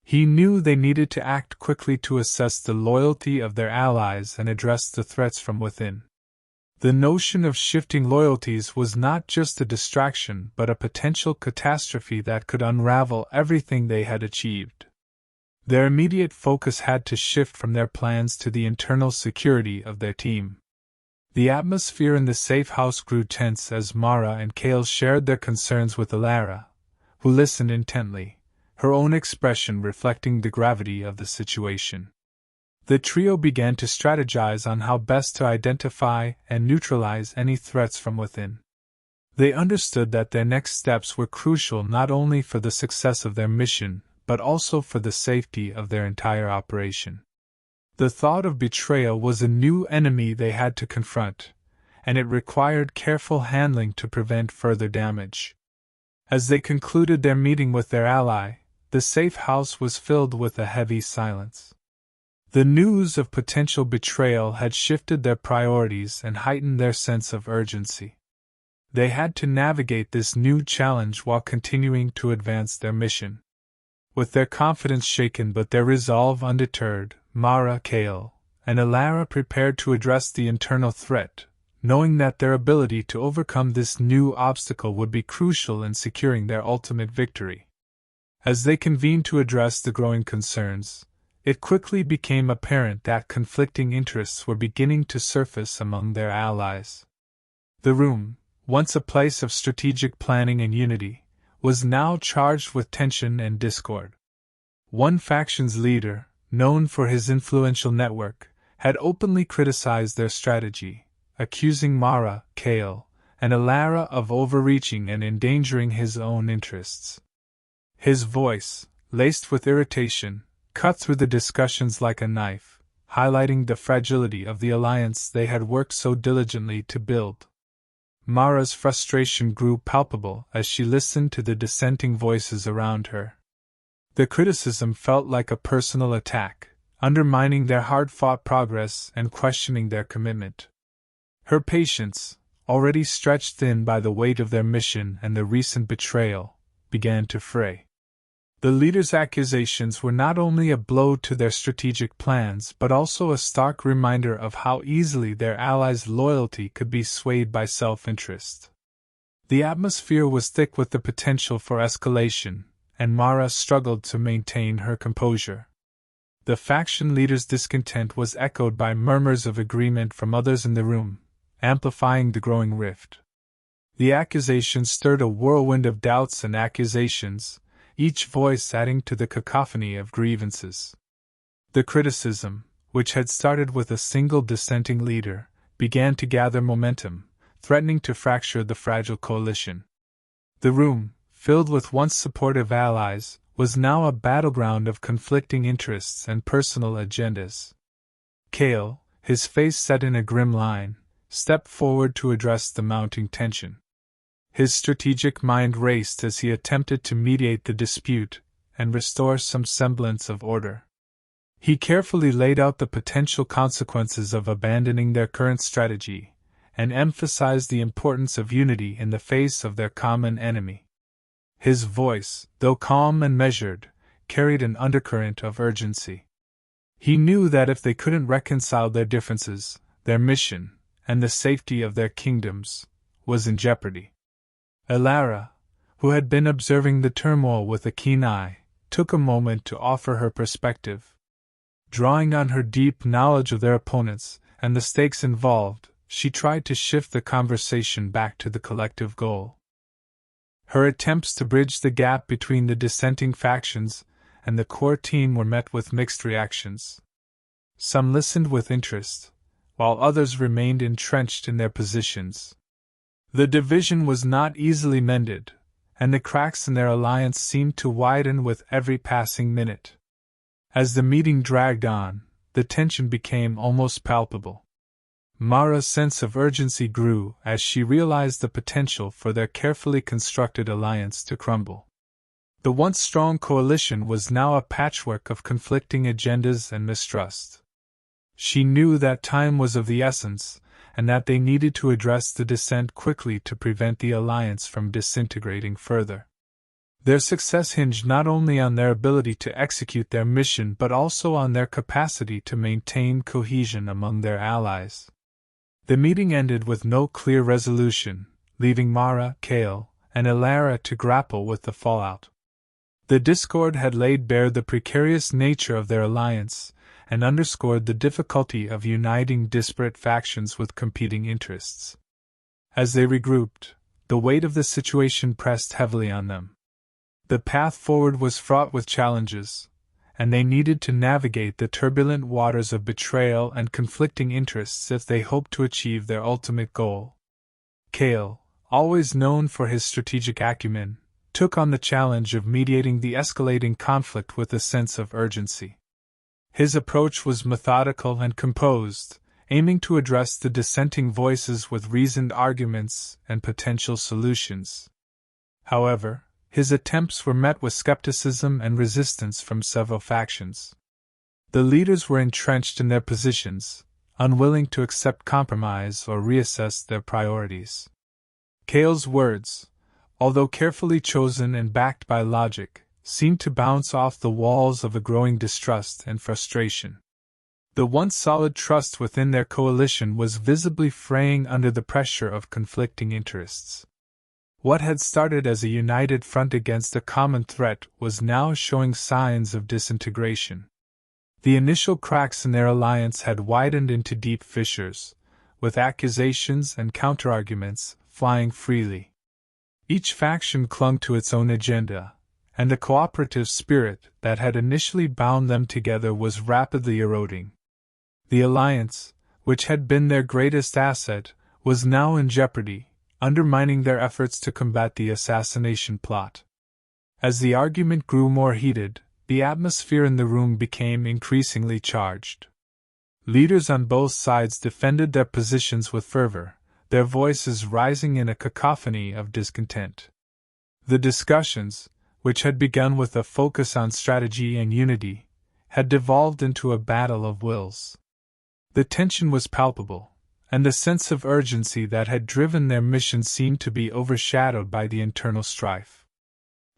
He knew they needed to act quickly to assess the loyalty of their allies and address the threats from within. The notion of shifting loyalties was not just a distraction but a potential catastrophe that could unravel everything they had achieved. Their immediate focus had to shift from their plans to the internal security of their team. The atmosphere in the safe house grew tense as Mara and Kale shared their concerns with Alara, who listened intently, her own expression reflecting the gravity of the situation. The trio began to strategize on how best to identify and neutralize any threats from within. They understood that their next steps were crucial not only for the success of their mission, but also for the safety of their entire operation. The thought of betrayal was a new enemy they had to confront, and it required careful handling to prevent further damage. As they concluded their meeting with their ally, the safe house was filled with a heavy silence. The news of potential betrayal had shifted their priorities and heightened their sense of urgency. They had to navigate this new challenge while continuing to advance their mission. With their confidence shaken but their resolve undeterred, Mara, Kale, and Alara prepared to address the internal threat, knowing that their ability to overcome this new obstacle would be crucial in securing their ultimate victory. As they convened to address the growing concerns, it quickly became apparent that conflicting interests were beginning to surface among their allies. The room, once a place of strategic planning and unity, was now charged with tension and discord. One faction's leader, known for his influential network, had openly criticized their strategy, accusing Mara, Kale, and Alara of overreaching and endangering his own interests. His voice, laced with irritation, cut through the discussions like a knife, highlighting the fragility of the alliance they had worked so diligently to build. Mara's frustration grew palpable as she listened to the dissenting voices around her. The criticism felt like a personal attack, undermining their hard-fought progress and questioning their commitment. Her patience, already stretched thin by the weight of their mission and the recent betrayal, began to fray. The leader's accusations were not only a blow to their strategic plans but also a stark reminder of how easily their allies' loyalty could be swayed by self-interest. The atmosphere was thick with the potential for escalation, and Mara struggled to maintain her composure. The faction leader's discontent was echoed by murmurs of agreement from others in the room, amplifying the growing rift. The accusations stirred a whirlwind of doubts and accusations, each voice adding to the cacophony of grievances. The criticism, which had started with a single dissenting leader, began to gather momentum, threatening to fracture the fragile coalition. The room, filled with once supportive allies, was now a battleground of conflicting interests and personal agendas. Cale, his face set in a grim line, stepped forward to address the mounting tension. His strategic mind raced as he attempted to mediate the dispute and restore some semblance of order. He carefully laid out the potential consequences of abandoning their current strategy, and emphasized the importance of unity in the face of their common enemy. His voice, though calm and measured, carried an undercurrent of urgency. He knew that if they couldn't reconcile their differences, their mission, and the safety of their kingdoms, was in jeopardy. Elara, who had been observing the turmoil with a keen eye, took a moment to offer her perspective. Drawing on her deep knowledge of their opponents and the stakes involved, she tried to shift the conversation back to the collective goal. Her attempts to bridge the gap between the dissenting factions and the core team were met with mixed reactions. Some listened with interest, while others remained entrenched in their positions. The division was not easily mended, and the cracks in their alliance seemed to widen with every passing minute. As the meeting dragged on, the tension became almost palpable. Mara's sense of urgency grew as she realized the potential for their carefully constructed alliance to crumble. The once strong coalition was now a patchwork of conflicting agendas and mistrust. She knew that time was of the essence, and that they needed to address the dissent quickly to prevent the alliance from disintegrating further. Their success hinged not only on their ability to execute their mission but also on their capacity to maintain cohesion among their allies. The meeting ended with no clear resolution, leaving Mara, Cale, and Elara to grapple with the fallout. The discord had laid bare the precarious nature of their alliance, and underscored the difficulty of uniting disparate factions with competing interests. As they regrouped, the weight of the situation pressed heavily on them. The path forward was fraught with challenges, and they needed to navigate the turbulent waters of betrayal and conflicting interests if they hoped to achieve their ultimate goal. Cale, always known for his strategic acumen, took on the challenge of mediating the escalating conflict with a sense of urgency. His approach was methodical and composed, aiming to address the dissenting voices with reasoned arguments and potential solutions. However, his attempts were met with skepticism and resistance from several factions. The leaders were entrenched in their positions, unwilling to accept compromise or reassess their priorities. Cale's words, although carefully chosen and backed by logic, seemed to bounce off the walls of a growing distrust and frustration. The once solid trust within their coalition was visibly fraying under the pressure of conflicting interests. What had started as a united front against a common threat was now showing signs of disintegration. The initial cracks in their alliance had widened into deep fissures, with accusations and counterarguments flying freely. Each faction clung to its own agenda, and the cooperative spirit that had initially bound them together was rapidly eroding. The alliance, which had been their greatest asset, was now in jeopardy, undermining their efforts to combat the assassination plot. As the argument grew more heated, the atmosphere in the room became increasingly charged. Leaders on both sides defended their positions with fervor, their voices rising in a cacophony of discontent. The discussions, which had begun with a focus on strategy and unity, had devolved into a battle of wills. The tension was palpable, and the sense of urgency that had driven their mission seemed to be overshadowed by the internal strife.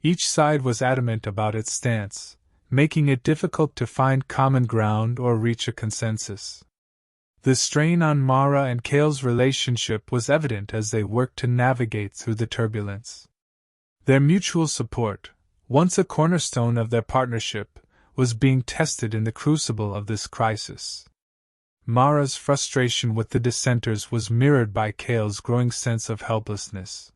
Each side was adamant about its stance, making it difficult to find common ground or reach a consensus. The strain on Mara and Cale's relationship was evident as they worked to navigate through the turbulence. Their mutual support, once a cornerstone of their partnership, was being tested in the crucible of this crisis. Mara's frustration with the dissenters was mirrored by Cale's growing sense of helplessness.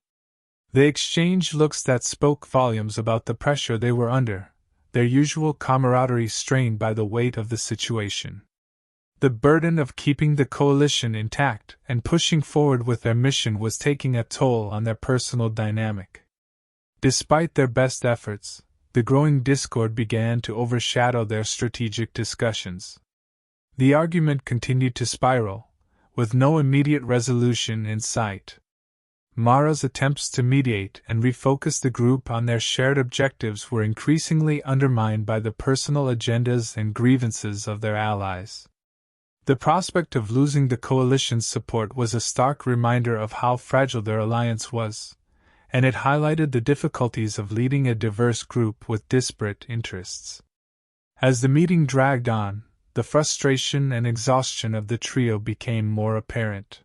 They exchanged looks that spoke volumes about the pressure they were under, their usual camaraderie strained by the weight of the situation. The burden of keeping the coalition intact and pushing forward with their mission was taking a toll on their personal dynamic. Despite their best efforts, the growing discord began to overshadow their strategic discussions. The argument continued to spiral, with no immediate resolution in sight. Mara's attempts to mediate and refocus the group on their shared objectives were increasingly undermined by the personal agendas and grievances of their allies. The prospect of losing the coalition's support was a stark reminder of how fragile their alliance was, and it highlighted the difficulties of leading a diverse group with disparate interests. As the meeting dragged on, the frustration and exhaustion of the trio became more apparent.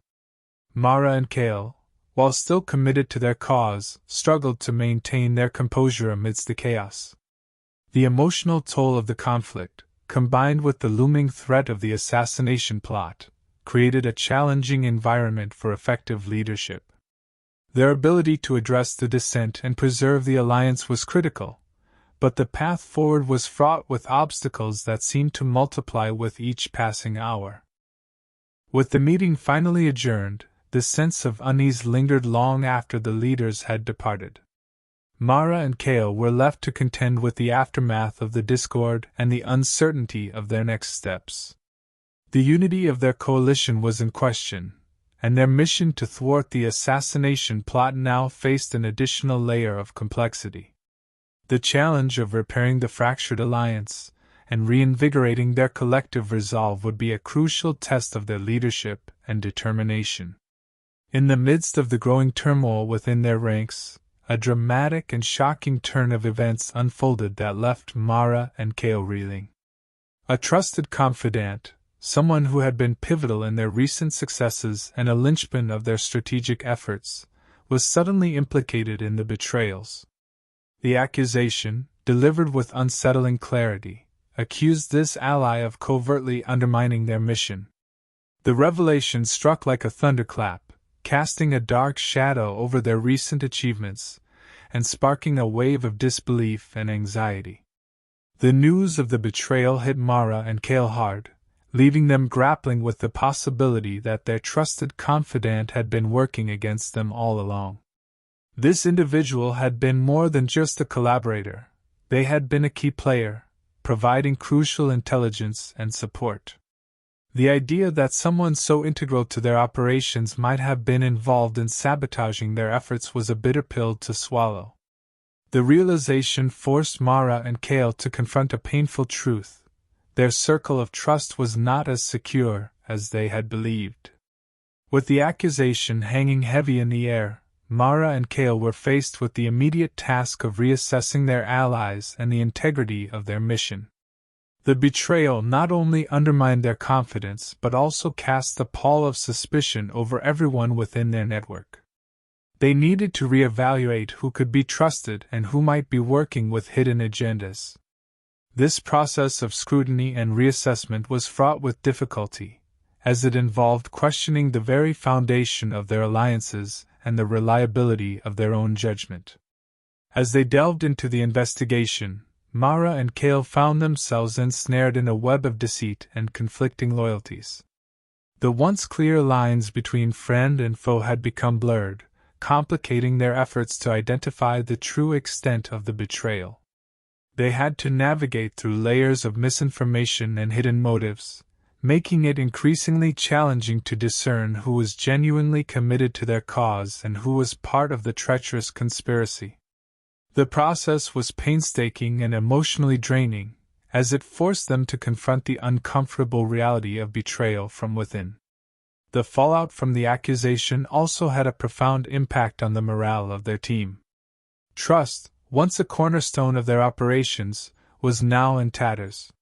Mara and Cale, while still committed to their cause, struggled to maintain their composure amidst the chaos. The emotional toll of the conflict, combined with the looming threat of the assassination plot, created a challenging environment for effective leadership. Their ability to address the dissent and preserve the alliance was critical, but the path forward was fraught with obstacles that seemed to multiply with each passing hour. With the meeting finally adjourned, the sense of unease lingered long after the leaders had departed. Mara and Cale were left to contend with the aftermath of the discord and the uncertainty of their next steps. The unity of their coalition was in question, and their mission to thwart the assassination plot now faced an additional layer of complexity. The challenge of repairing the fractured alliance and reinvigorating their collective resolve would be a crucial test of their leadership and determination. In the midst of the growing turmoil within their ranks, a dramatic and shocking turn of events unfolded that left Mara and Cale reeling. A trusted confidant, someone who had been pivotal in their recent successes and a linchpin of their strategic efforts, was suddenly implicated in the betrayals. The accusation, delivered with unsettling clarity, accused this ally of covertly undermining their mission. The revelation struck like a thunderclap, casting a dark shadow over their recent achievements and sparking a wave of disbelief and anxiety. The news of the betrayal hit Mara and Cale hard, leaving them grappling with the possibility that their trusted confidant had been working against them all along. This individual had been more than just a collaborator; they had been a key player, providing crucial intelligence and support. The idea that someone so integral to their operations might have been involved in sabotaging their efforts was a bitter pill to swallow. The realization forced Mara and Cale to confront a painful truth: their circle of trust was not as secure as they had believed. With the accusation hanging heavy in the air, Mara and Cale were faced with the immediate task of reassessing their allies and the integrity of their mission. The betrayal not only undermined their confidence but also cast a pall of suspicion over everyone within their network. They needed to reevaluate who could be trusted and who might be working with hidden agendas. This process of scrutiny and reassessment was fraught with difficulty, as it involved questioning the very foundation of their alliances and the reliability of their own judgment. As they delved into the investigation, Mara and Cale found themselves ensnared in a web of deceit and conflicting loyalties. The once clear lines between friend and foe had become blurred, complicating their efforts to identify the true extent of the betrayal. They had to navigate through layers of misinformation and hidden motives, making it increasingly challenging to discern who was genuinely committed to their cause and who was part of the treacherous conspiracy. The process was painstaking and emotionally draining, as it forced them to confront the uncomfortable reality of betrayal from within. The fallout from the accusation also had a profound impact on the morale of their team. Trust, once a cornerstone of their operations, was now in tatters.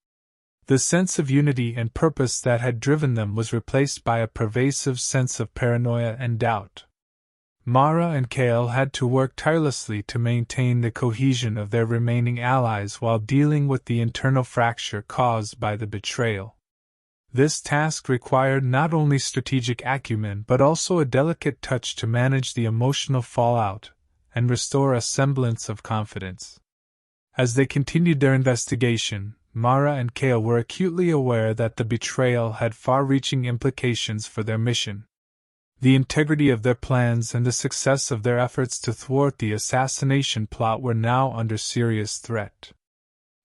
The sense of unity and purpose that had driven them was replaced by a pervasive sense of paranoia and doubt. Mara and Kael had to work tirelessly to maintain the cohesion of their remaining allies while dealing with the internal fracture caused by the betrayal. This task required not only strategic acumen but also a delicate touch to manage the emotional fallout and restore a semblance of confidence. As they continued their investigation, Mara and Kael were acutely aware that the betrayal had far-reaching implications for their mission. The integrity of their plans and the success of their efforts to thwart the assassination plot were now under serious threat.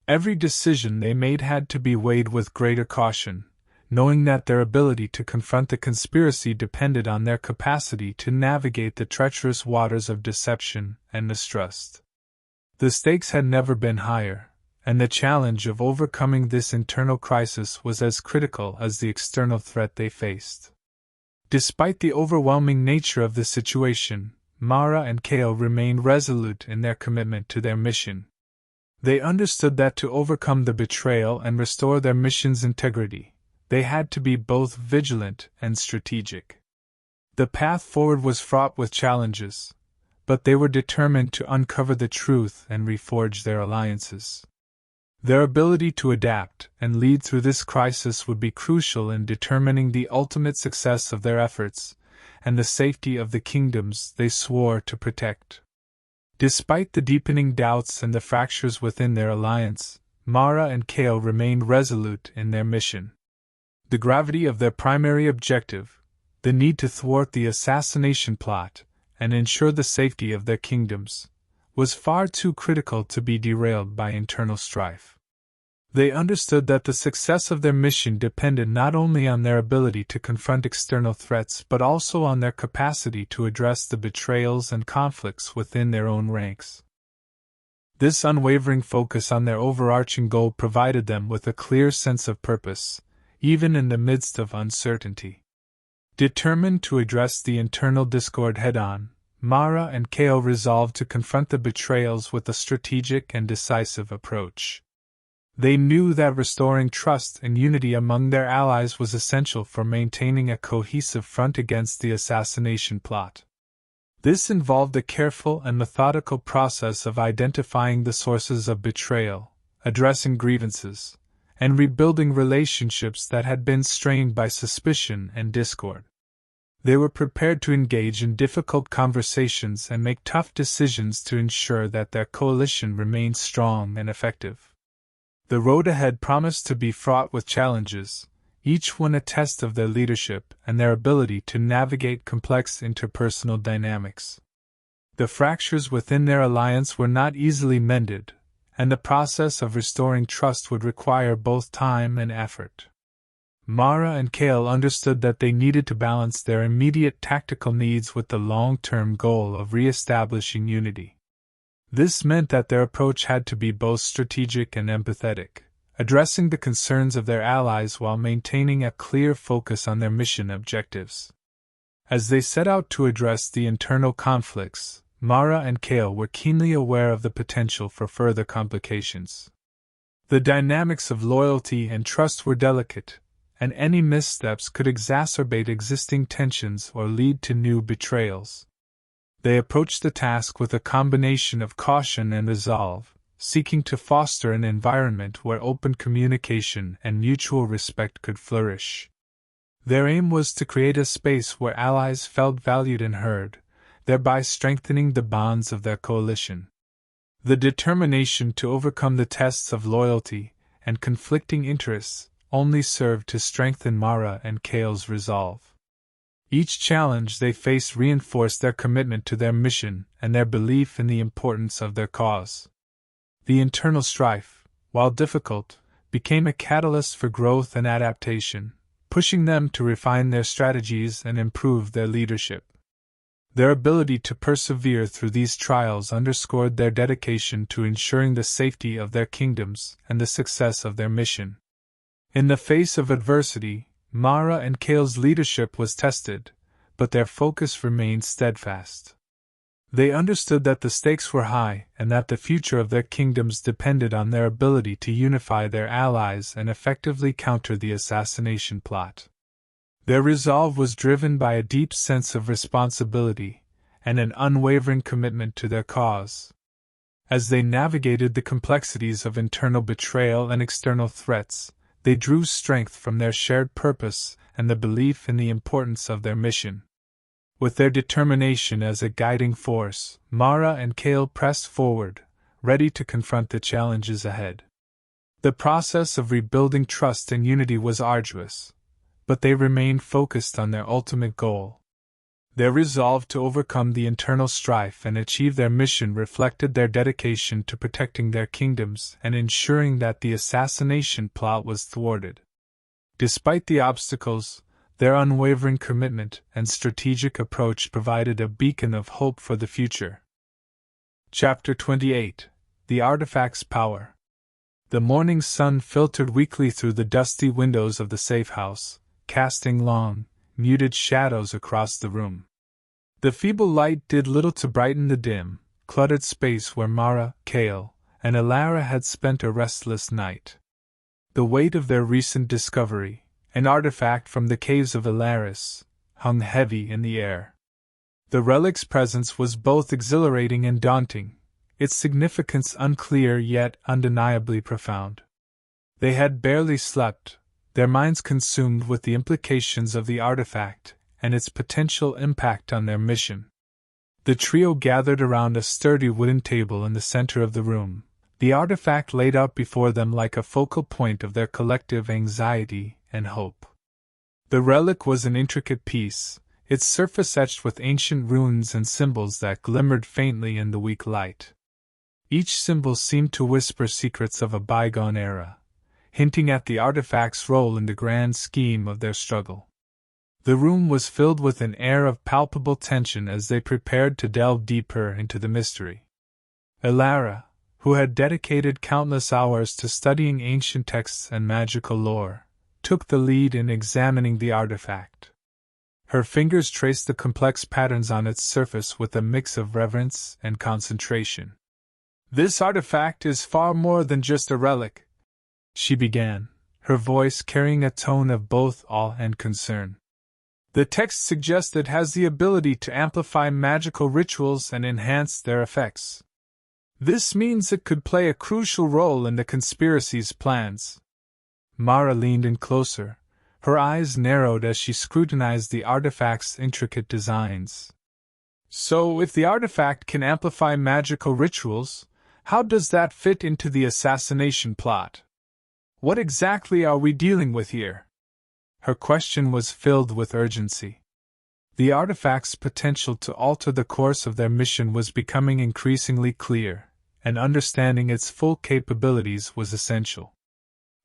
Every decision they made had to be weighed with greater caution, knowing that their ability to confront the conspiracy depended on their capacity to navigate the treacherous waters of deception and mistrust. The stakes had never been higher, and the challenge of overcoming this internal crisis was as critical as the external threat they faced. Despite the overwhelming nature of the situation, Mara and Kael remained resolute in their commitment to their mission. They understood that to overcome the betrayal and restore their mission's integrity, they had to be both vigilant and strategic. The path forward was fraught with challenges, but they were determined to uncover the truth and reforge their alliances. Their ability to adapt and lead through this crisis would be crucial in determining the ultimate success of their efforts and the safety of the kingdoms they swore to protect. Despite the deepening doubts and the fractures within their alliance, Mara and Kael remained resolute in their mission. The gravity of their primary objective, the need to thwart the assassination plot and ensure the safety of their kingdoms, was far too critical to be derailed by internal strife. They understood that the success of their mission depended not only on their ability to confront external threats but also on their capacity to address the betrayals and conflicts within their own ranks. This unwavering focus on their overarching goal provided them with a clear sense of purpose, even in the midst of uncertainty. Determined to address the internal discord head-on, Mara and Kael resolved to confront the betrayals with a strategic and decisive approach. They knew that restoring trust and unity among their allies was essential for maintaining a cohesive front against the assassination plot. This involved a careful and methodical process of identifying the sources of betrayal, addressing grievances, and rebuilding relationships that had been strained by suspicion and discord. They were prepared to engage in difficult conversations and make tough decisions to ensure that their coalition remained strong and effective. The road ahead promised to be fraught with challenges, each one a test of their leadership and their ability to navigate complex interpersonal dynamics. The fractures within their alliance were not easily mended, and the process of restoring trust would require both time and effort. Mara and Kael understood that they needed to balance their immediate tactical needs with the long-term goal of re-establishing unity. This meant that their approach had to be both strategic and empathetic, addressing the concerns of their allies while maintaining a clear focus on their mission objectives. As they set out to address the internal conflicts, Mara and Kael were keenly aware of the potential for further complications. The dynamics of loyalty and trust were delicate, and any missteps could exacerbate existing tensions or lead to new betrayals. They approached the task with a combination of caution and resolve, seeking to foster an environment where open communication and mutual respect could flourish. Their aim was to create a space where allies felt valued and heard, thereby strengthening the bonds of their coalition. The determination to overcome the tests of loyalty and conflicting interests only served to strengthen Mara and Kael's resolve. Each challenge they faced reinforced their commitment to their mission and their belief in the importance of their cause. The internal strife, while difficult, became a catalyst for growth and adaptation, pushing them to refine their strategies and improve their leadership. Their ability to persevere through these trials underscored their dedication to ensuring the safety of their kingdoms and the success of their mission. In the face of adversity, Mara and Kael's leadership was tested, but their focus remained steadfast. They understood that the stakes were high and that the future of their kingdoms depended on their ability to unify their allies and effectively counter the assassination plot. Their resolve was driven by a deep sense of responsibility and an unwavering commitment to their cause. As they navigated the complexities of internal betrayal and external threats, they drew strength from their shared purpose and the belief in the importance of their mission. With their determination as a guiding force, Mara and Cale pressed forward, ready to confront the challenges ahead. The process of rebuilding trust and unity was arduous, but they remained focused on their ultimate goal. Their resolve to overcome the internal strife and achieve their mission reflected their dedication to protecting their kingdoms and ensuring that the assassination plot was thwarted. Despite the obstacles, their unwavering commitment and strategic approach provided a beacon of hope for the future. Chapter 28: The Artifact's Power. The morning sun filtered weakly through the dusty windows of the safe house, casting long, muted shadows across the room. The feeble light did little to brighten the dim, cluttered space where Mara, Cale, and Alara had spent a restless night. The weight of their recent discovery, an artifact from the caves of Alaris, hung heavy in the air. The relic's presence was both exhilarating and daunting, its significance unclear yet undeniably profound. They had barely slept, their minds consumed with the implications of the artifact and its potential impact on their mission. The trio gathered around a sturdy wooden table in the center of the room, the artifact laid out before them like a focal point of their collective anxiety and hope. The relic was an intricate piece, its surface etched with ancient runes and symbols that glimmered faintly in the weak light. Each symbol seemed to whisper secrets of a bygone era, hinting at the artifact's role in the grand scheme of their struggle. The room was filled with an air of palpable tension as they prepared to delve deeper into the mystery. Alara, who had dedicated countless hours to studying ancient texts and magical lore, took the lead in examining the artifact. Her fingers traced the complex patterns on its surface with a mix of reverence and concentration. "This artifact is far more than just a relic," she began, her voice carrying a tone of both awe and concern. "The text suggests it has the ability to amplify magical rituals and enhance their effects. This means it could play a crucial role in the conspiracy's plans." Mara leaned in closer, her eyes narrowed as she scrutinized the artifact's intricate designs. "So, if the artifact can amplify magical rituals, how does that fit into the assassination plot? What exactly are we dealing with here?" Her question was filled with urgency. The artifact's potential to alter the course of their mission was becoming increasingly clear, and understanding its full capabilities was essential.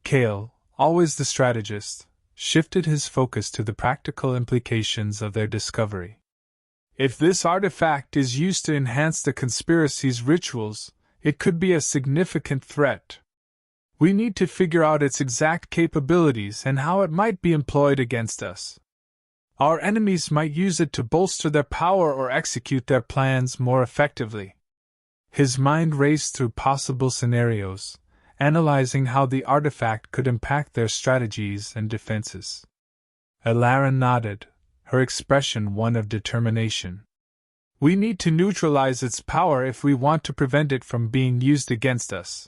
Cale, always the strategist, shifted his focus to the practical implications of their discovery. "If this artifact is used to enhance the conspiracy's rituals, it could be a significant threat. We need to figure out its exact capabilities and how it might be employed against us. Our enemies might use it to bolster their power or execute their plans more effectively." His mind raced through possible scenarios, analyzing how the artifact could impact their strategies and defenses. Alara nodded, her expression one of determination. "We need to neutralize its power if we want to prevent it from being used against us.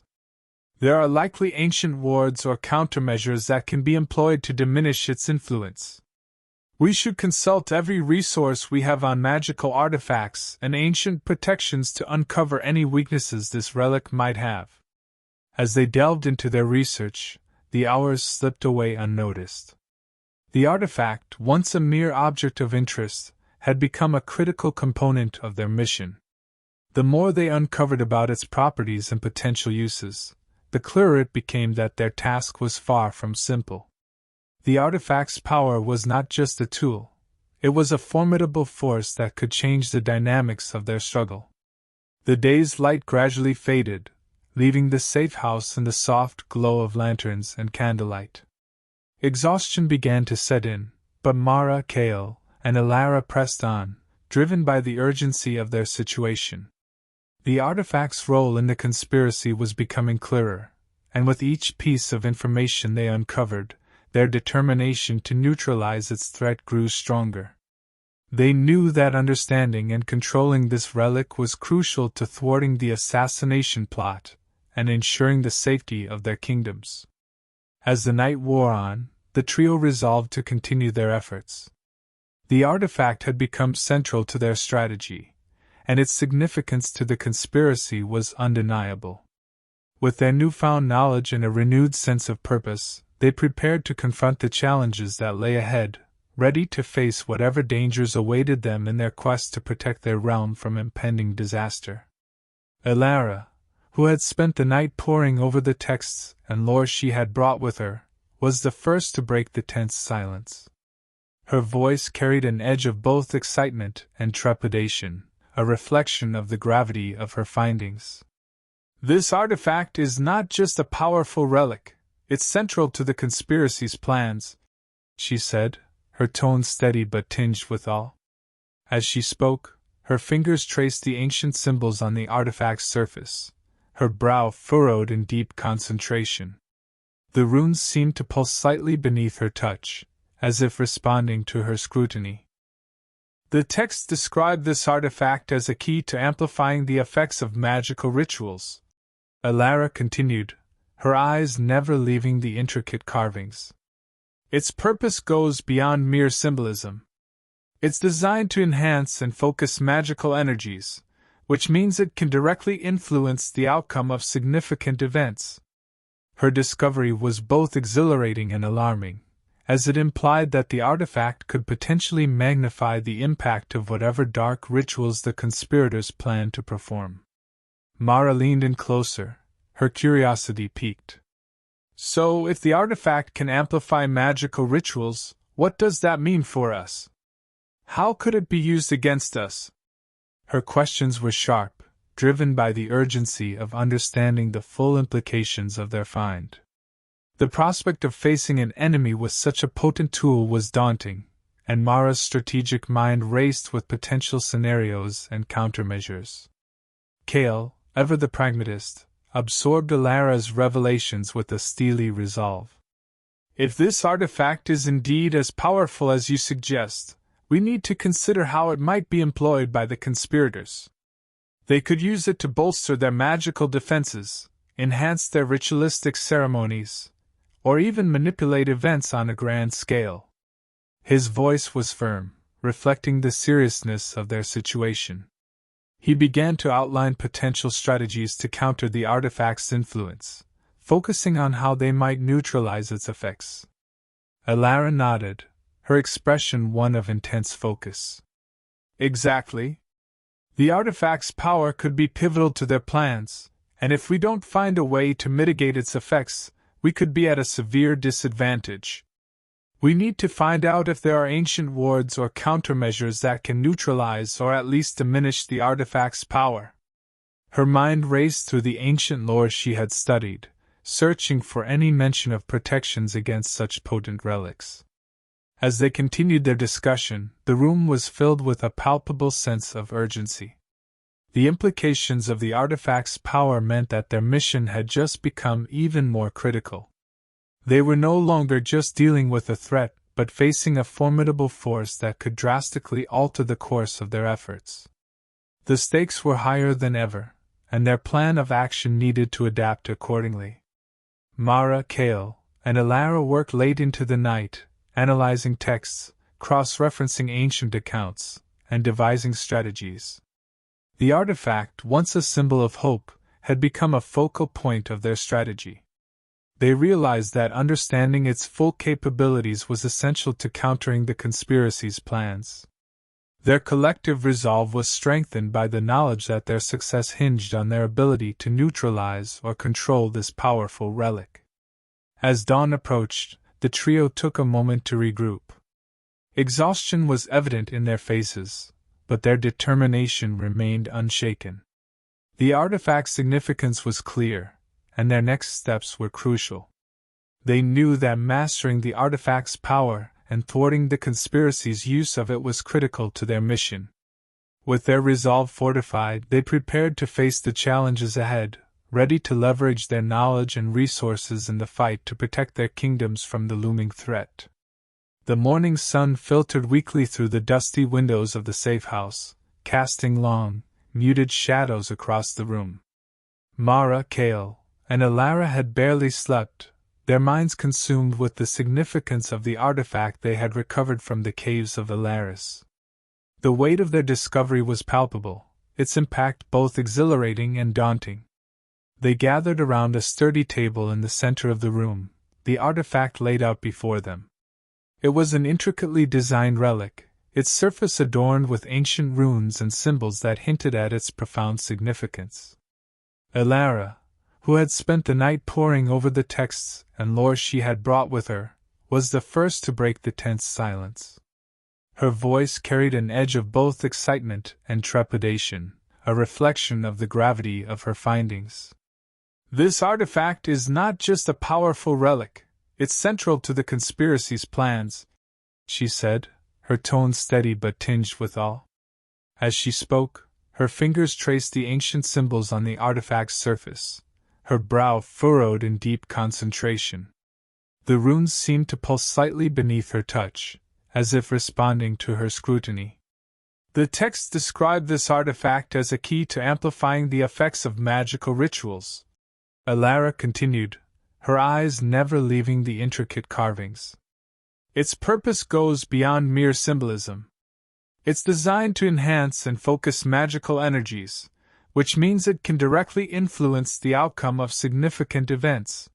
There are likely ancient wards or countermeasures that can be employed to diminish its influence. We should consult every resource we have on magical artifacts and ancient protections to uncover any weaknesses this relic might have." As they delved into their research, the hours slipped away unnoticed. The artifact, once a mere object of interest, had become a critical component of their mission. The more they uncovered about its properties and potential uses, the clearer it became that their task was far from simple. The artifact's power was not just a tool, it was a formidable force that could change the dynamics of their struggle. The day's light gradually faded, leaving the safe house in the soft glow of lanterns and candlelight. Exhaustion began to set in, but Mara, Cale, and Alara pressed on, driven by the urgency of their situation. The artifact's role in the conspiracy was becoming clearer, and with each piece of information they uncovered, their determination to neutralize its threat grew stronger. They knew that understanding and controlling this relic was crucial to thwarting the assassination plot and ensuring the safety of their kingdoms. As the night wore on, the trio resolved to continue their efforts. The artifact had become central to their strategy, and its significance to the conspiracy was undeniable. With their newfound knowledge and a renewed sense of purpose, they prepared to confront the challenges that lay ahead, ready to face whatever dangers awaited them in their quest to protect their realm from impending disaster. Elara, who had spent the night poring over the texts and lore she had brought with her, was the first to break the tense silence. Her voice carried an edge of both excitement and trepidation, a reflection of the gravity of her findings. "This artifact is not just a powerful relic, it's central to the conspiracy's plans," she said, her tone steady but tinged with awe. As she spoke, her fingers traced the ancient symbols on the artifact's surface, her brow furrowed in deep concentration. The runes seemed to pulse slightly beneath her touch, as if responding to her scrutiny. The text described this artifact as a key to amplifying the effects of magical rituals, Elara continued, her eyes never leaving the intricate carvings. Its purpose goes beyond mere symbolism. It's designed to enhance and focus magical energies, which means it can directly influence the outcome of significant events. Her discovery was both exhilarating and alarming, as it implied that the artifact could potentially magnify the impact of whatever dark rituals the conspirators planned to perform. Mara leaned in closer, her curiosity piqued. "So, if the artifact can amplify magical rituals, what does that mean for us? How could it be used against us?" Her questions were sharp, driven by the urgency of understanding the full implications of their find. The prospect of facing an enemy with such a potent tool was daunting, and Mara's strategic mind raced with potential scenarios and countermeasures. Kale, ever the pragmatist, absorbed Elara's revelations with a steely resolve. "If this artifact is indeed as powerful as you suggest, we need to consider how it might be employed by the conspirators. They could use it to bolster their magical defenses, enhance their ritualistic ceremonies, or even manipulate events on a grand scale." His voice was firm, reflecting the seriousness of their situation. He began to outline potential strategies to counter the artifact's influence, focusing on how they might neutralize its effects. Elara nodded, her expression one of intense focus. "Exactly. The artifact's power could be pivotal to their plans, and if we don't find a way to mitigate its effects, we could be at a severe disadvantage. We need to find out if there are ancient wards or countermeasures that can neutralize or at least diminish the artifact's power." Her mind raced through the ancient lore she had studied, searching for any mention of protections against such potent relics. As they continued their discussion, the room was filled with a palpable sense of urgency. The implications of the artifact's power meant that their mission had just become even more critical. They were no longer just dealing with a threat, but facing a formidable force that could drastically alter the course of their efforts. The stakes were higher than ever, and their plan of action needed to adapt accordingly. Mara, Kale, and Elara worked late into the night, analyzing texts, cross-referencing ancient accounts, and devising strategies. The artifact, once a symbol of hope, had become a focal point of their strategy. They realized that understanding its full capabilities was essential to countering the conspiracy's plans. Their collective resolve was strengthened by the knowledge that their success hinged on their ability to neutralize or control this powerful relic. As dawn approached, the trio took a moment to regroup. Exhaustion was evident in their faces, but their determination remained unshaken. The artifact's significance was clear, and their next steps were crucial. They knew that mastering the artifact's power and thwarting the conspiracy's use of it was critical to their mission. With their resolve fortified, they prepared to face the challenges ahead, ready to leverage their knowledge and resources in the fight to protect their kingdoms from the looming threat. The morning sun filtered weakly through the dusty windows of the safe house, casting long, muted shadows across the room. Mara, Cale, and Alara had barely slept, their minds consumed with the significance of the artifact they had recovered from the caves of Alaris. The weight of their discovery was palpable, its impact both exhilarating and daunting. They gathered around a sturdy table in the center of the room, the artifact laid out before them. It was an intricately designed relic, its surface adorned with ancient runes and symbols that hinted at its profound significance. Alara, who had spent the night poring over the texts and lore she had brought with her, was the first to break the tense silence. Her voice carried an edge of both excitement and trepidation, a reflection of the gravity of her findings. "This artifact is not just a powerful relic, it's central to the conspiracy's plans," she said, her tone steady but tinged with awe. As she spoke, her fingers traced the ancient symbols on the artifact's surface, her brow furrowed in deep concentration. The runes seemed to pulse slightly beneath her touch, as if responding to her scrutiny. "The texts describe this artifact as a key to amplifying the effects of magical rituals," Alara continued, her eyes never leaving the intricate carvings. "Its purpose goes beyond mere symbolism. It's designed to enhance and focus magical energies, which means it can directly influence the outcome of significant events."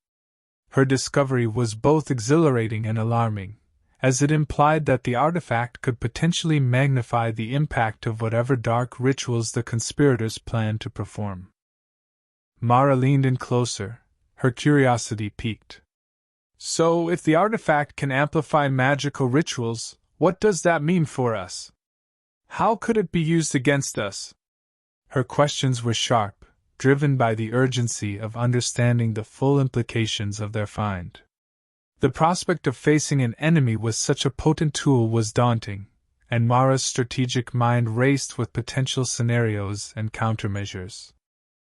Her discovery was both exhilarating and alarming, as it implied that the artifact could potentially magnify the impact of whatever dark rituals the conspirators planned to perform. Mara leaned in closer, her curiosity piqued. "So, if the artifact can amplify magical rituals, what does that mean for us? How could it be used against us?" Her questions were sharp, driven by the urgency of understanding the full implications of their find. The prospect of facing an enemy with such a potent tool was daunting, and Mara's strategic mind raced with potential scenarios and countermeasures.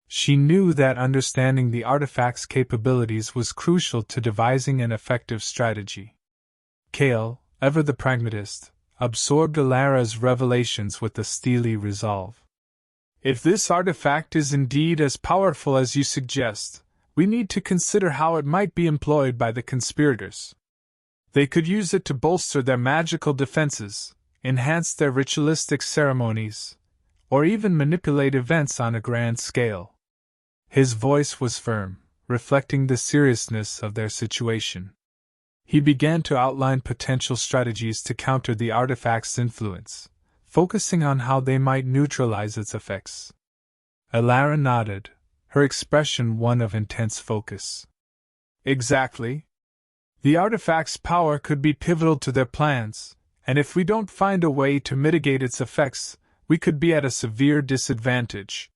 She knew that understanding the artifact's capabilities was crucial to devising an effective strategy. Cale, ever the pragmatist, absorbed Alara's revelations with a steely resolve. "If this artifact is indeed as powerful as you suggest, we need to consider how it might be employed by the conspirators. They could use it to bolster their magical defenses, enhance their ritualistic ceremonies, or even manipulate events on a grand scale." His voice was firm, reflecting the seriousness of their situation. He began to outline potential strategies to counter the artifact's influence, focusing on how they might neutralize its effects. Alara nodded, her expression one of intense focus. "Exactly. The artifact's power could be pivotal to their plans, and if we don't find a way to mitigate its effects, we could be at a severe disadvantage.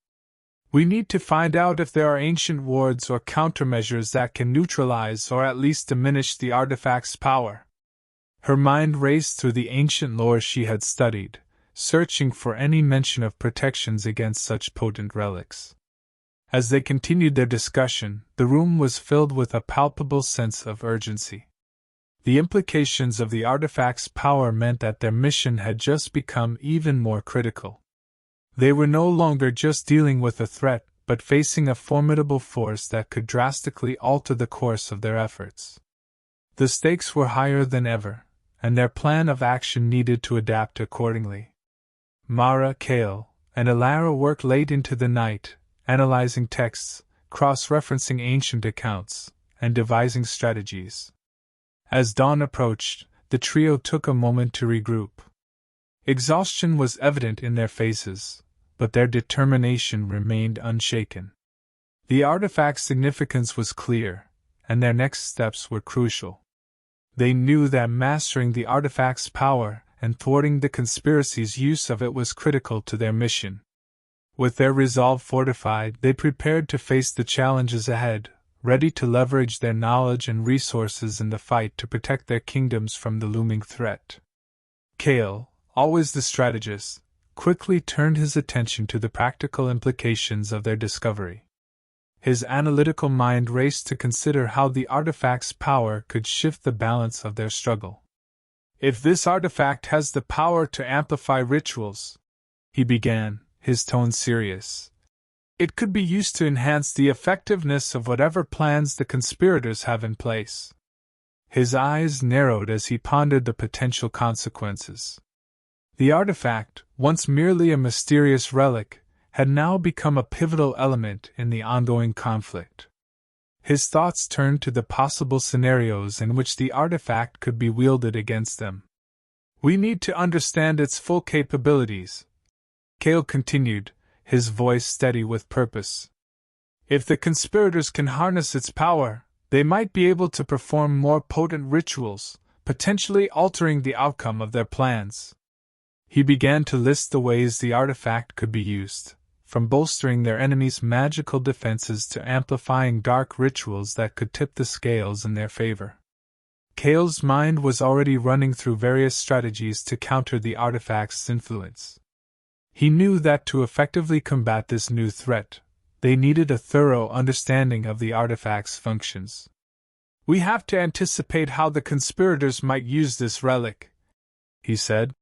We need to find out if there are ancient wards or countermeasures that can neutralize or at least diminish the artifact's power." Her mind raced through the ancient lore she had studied, searching for any mention of protections against such potent relics. As they continued their discussion, the room was filled with a palpable sense of urgency. The implications of the artifact's power meant that their mission had just become even more critical. They were no longer just dealing with a threat, but facing a formidable force that could drastically alter the course of their efforts. The stakes were higher than ever, and their plan of action needed to adapt accordingly. Mara, Cale, and Alara worked late into the night, analyzing texts, cross-referencing ancient accounts, and devising strategies. As dawn approached, the trio took a moment to regroup. Exhaustion was evident in their faces, but their determination remained unshaken. The artifact's significance was clear, and their next steps were crucial. They knew that mastering the artifact's power and thwarting the conspiracy's use of it was critical to their mission. With their resolve fortified, they prepared to face the challenges ahead, ready to leverage their knowledge and resources in the fight to protect their kingdoms from the looming threat. Cale, always the strategist, quickly turned his attention to the practical implications of their discovery. His analytical mind raced to consider how the artifact's power could shift the balance of their struggle. If this artifact has the power to amplify rituals, he began, his tone serious, it could be used to enhance the effectiveness of whatever plans the conspirators have in place. His eyes narrowed as he pondered the potential consequences. The artifact, once merely a mysterious relic, had now become a pivotal element in the ongoing conflict. His thoughts turned to the possible scenarios in which the artifact could be wielded against them. We need to understand its full capabilities, Cale continued, his voice steady with purpose. If the conspirators can harness its power, they might be able to perform more potent rituals, potentially altering the outcome of their plans. He began to list the ways the artifact could be used, from bolstering their enemies' magical defenses to amplifying dark rituals that could tip the scales in their favor. Cale's mind was already running through various strategies to counter the artifact's influence. He knew that to effectively combat this new threat, they needed a thorough understanding of the artifact's functions. We have to anticipate how the conspirators might use this relic, he said,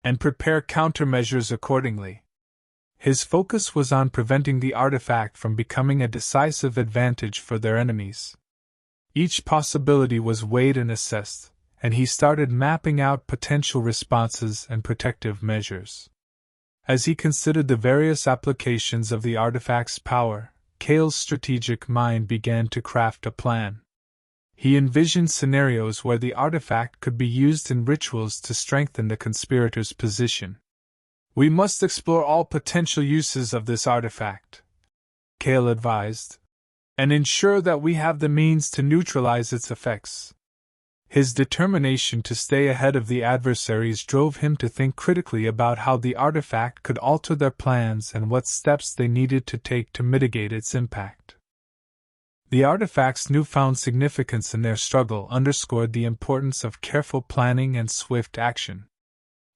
and prepare countermeasures accordingly. His focus was on preventing the artifact from becoming a decisive advantage for their enemies. Each possibility was weighed and assessed, and he started mapping out potential responses and protective measures. As he considered the various applications of the artifact's power, Cale's strategic mind began to craft a plan. He envisioned scenarios where the artifact could be used in rituals to strengthen the conspirators' position. We must explore all potential uses of this artifact, Cale advised, and ensure that we have the means to neutralize its effects. His determination to stay ahead of the adversaries drove him to think critically about how the artifact could alter their plans and what steps they needed to take to mitigate its impact. The artifact's newfound significance in their struggle underscored the importance of careful planning and swift action.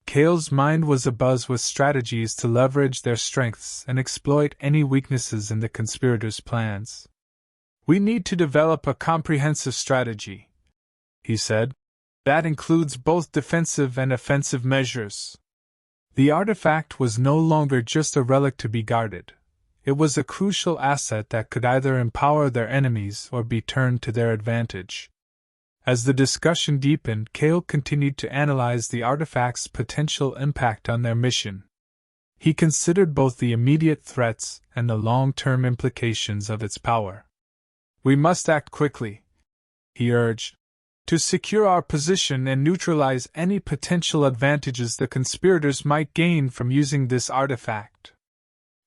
Cale's mind was abuzz with strategies to leverage their strengths and exploit any weaknesses in the conspirators' plans. We need to develop a comprehensive strategy, he said, that includes both defensive and offensive measures. The artifact was no longer just a relic to be guarded. It was a crucial asset that could either empower their enemies or be turned to their advantage. As the discussion deepened, Cale continued to analyze the artifact's potential impact on their mission. He considered both the immediate threats and the long-term implications of its power. We must act quickly, he urged, to secure our position and neutralize any potential advantages the conspirators might gain from using this artifact.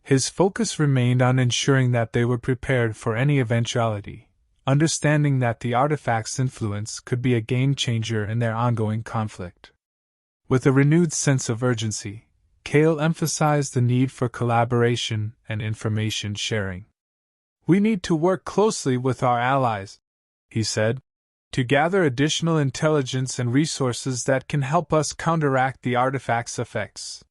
His focus remained on ensuring that they were prepared for any eventuality, understanding that the artifact's influence could be a game-changer in their ongoing conflict. With a renewed sense of urgency, Cale emphasized the need for collaboration and information sharing. We need to work closely with our allies, he said, to gather additional intelligence and resources that can help us counteract the artifact's effects.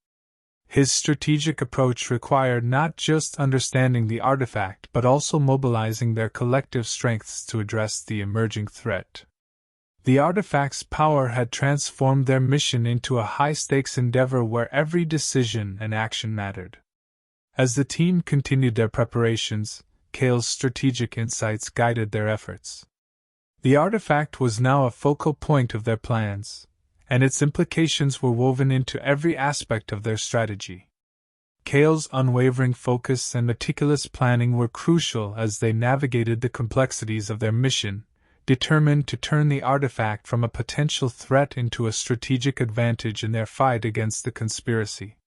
His strategic approach required not just understanding the artifact but also mobilizing their collective strengths to address the emerging threat. The artifact's power had transformed their mission into a high-stakes endeavor where every decision and action mattered. As the team continued their preparations, Cale's strategic insights guided their efforts. The artifact was now a focal point of their plans, and its implications were woven into every aspect of their strategy. Cale's unwavering focus and meticulous planning were crucial as they navigated the complexities of their mission, determined to turn the artifact from a potential threat into a strategic advantage in their fight against the conspiracy.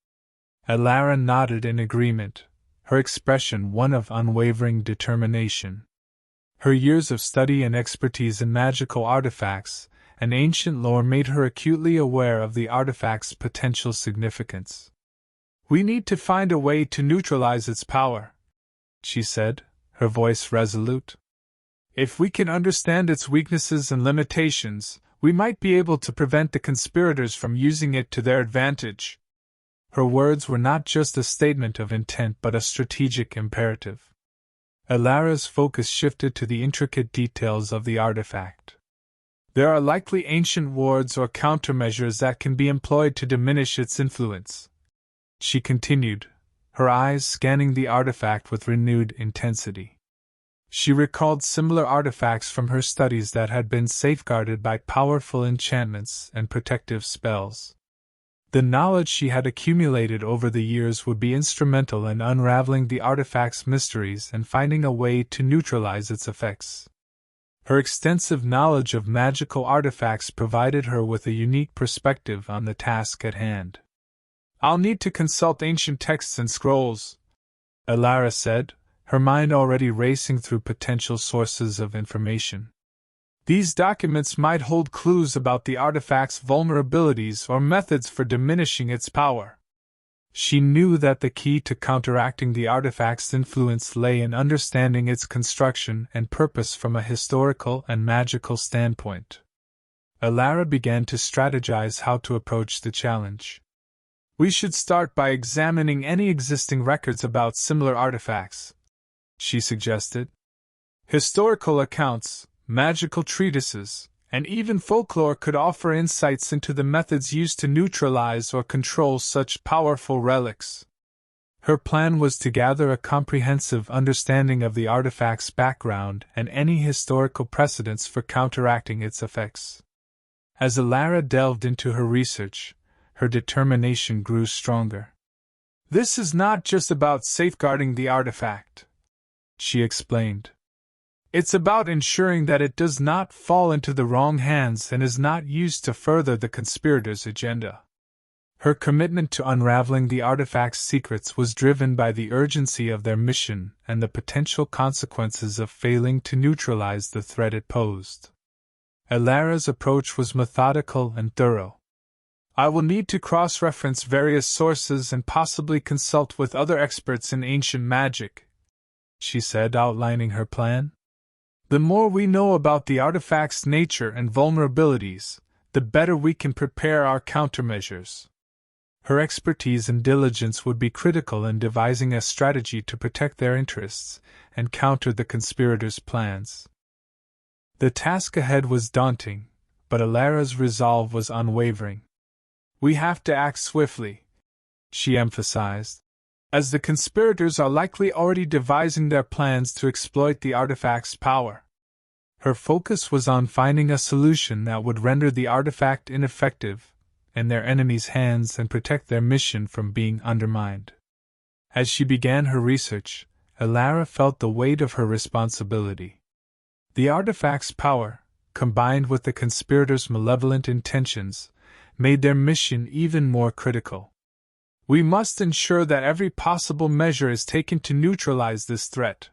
Alara nodded in agreement, her expression one of unwavering determination. Her years of study and expertise in magical artifacts and ancient lore made her acutely aware of the artifact's potential significance. We need to find a way to neutralize its power, she said, her voice resolute. If we can understand its weaknesses and limitations, we might be able to prevent the conspirators from using it to their advantage. Her words were not just a statement of intent but a strategic imperative. Alara's focus shifted to the intricate details of the artifact. There are likely ancient wards or countermeasures that can be employed to diminish its influence, she continued, her eyes scanning the artifact with renewed intensity. She recalled similar artifacts from her studies that had been safeguarded by powerful enchantments and protective spells. The knowledge she had accumulated over the years would be instrumental in unraveling the artifact's mysteries and finding a way to neutralize its effects. Her extensive knowledge of magical artifacts provided her with a unique perspective on the task at hand. "I'll need to consult ancient texts and scrolls," Alara said, her mind already racing through potential sources of information. "These documents might hold clues about the artifact's vulnerabilities or methods for diminishing its power." She knew that the key to counteracting the artifact's influence lay in understanding its construction and purpose from a historical and magical standpoint. Alara began to strategize how to approach the challenge. "We should start by examining any existing records about similar artifacts," she suggested. "Historical accounts, magical treatises, and even folklore could offer insights into the methods used to neutralize or control such powerful relics." Her plan was to gather a comprehensive understanding of the artifact's background and any historical precedents for counteracting its effects. As Alara delved into her research, her determination grew stronger. "This is not just about safeguarding the artifact," she explained. "It's about ensuring that it does not fall into the wrong hands and is not used to further the conspirators' agenda." Her commitment to unraveling the artifact's secrets was driven by the urgency of their mission and the potential consequences of failing to neutralize the threat it posed. Alara's approach was methodical and thorough. "I will need to cross-reference various sources and possibly consult with other experts in ancient magic," she said, outlining her plan. "The more we know about the artifact's nature and vulnerabilities, the better we can prepare our countermeasures." Her expertise and diligence would be critical in devising a strategy to protect their interests and counter the conspirators' plans. The task ahead was daunting, but Alara's resolve was unwavering. "We have to act swiftly," she emphasized, "as the conspirators are likely already devising their plans to exploit the artifact's power." Her focus was on finding a solution that would render the artifact ineffective in their enemies' hands and protect their mission from being undermined. As she began her research, Alara felt the weight of her responsibility. The artifact's power, combined with the conspirators' malevolent intentions, made their mission even more critical. "We must ensure that every possible measure is taken to neutralize this threat,"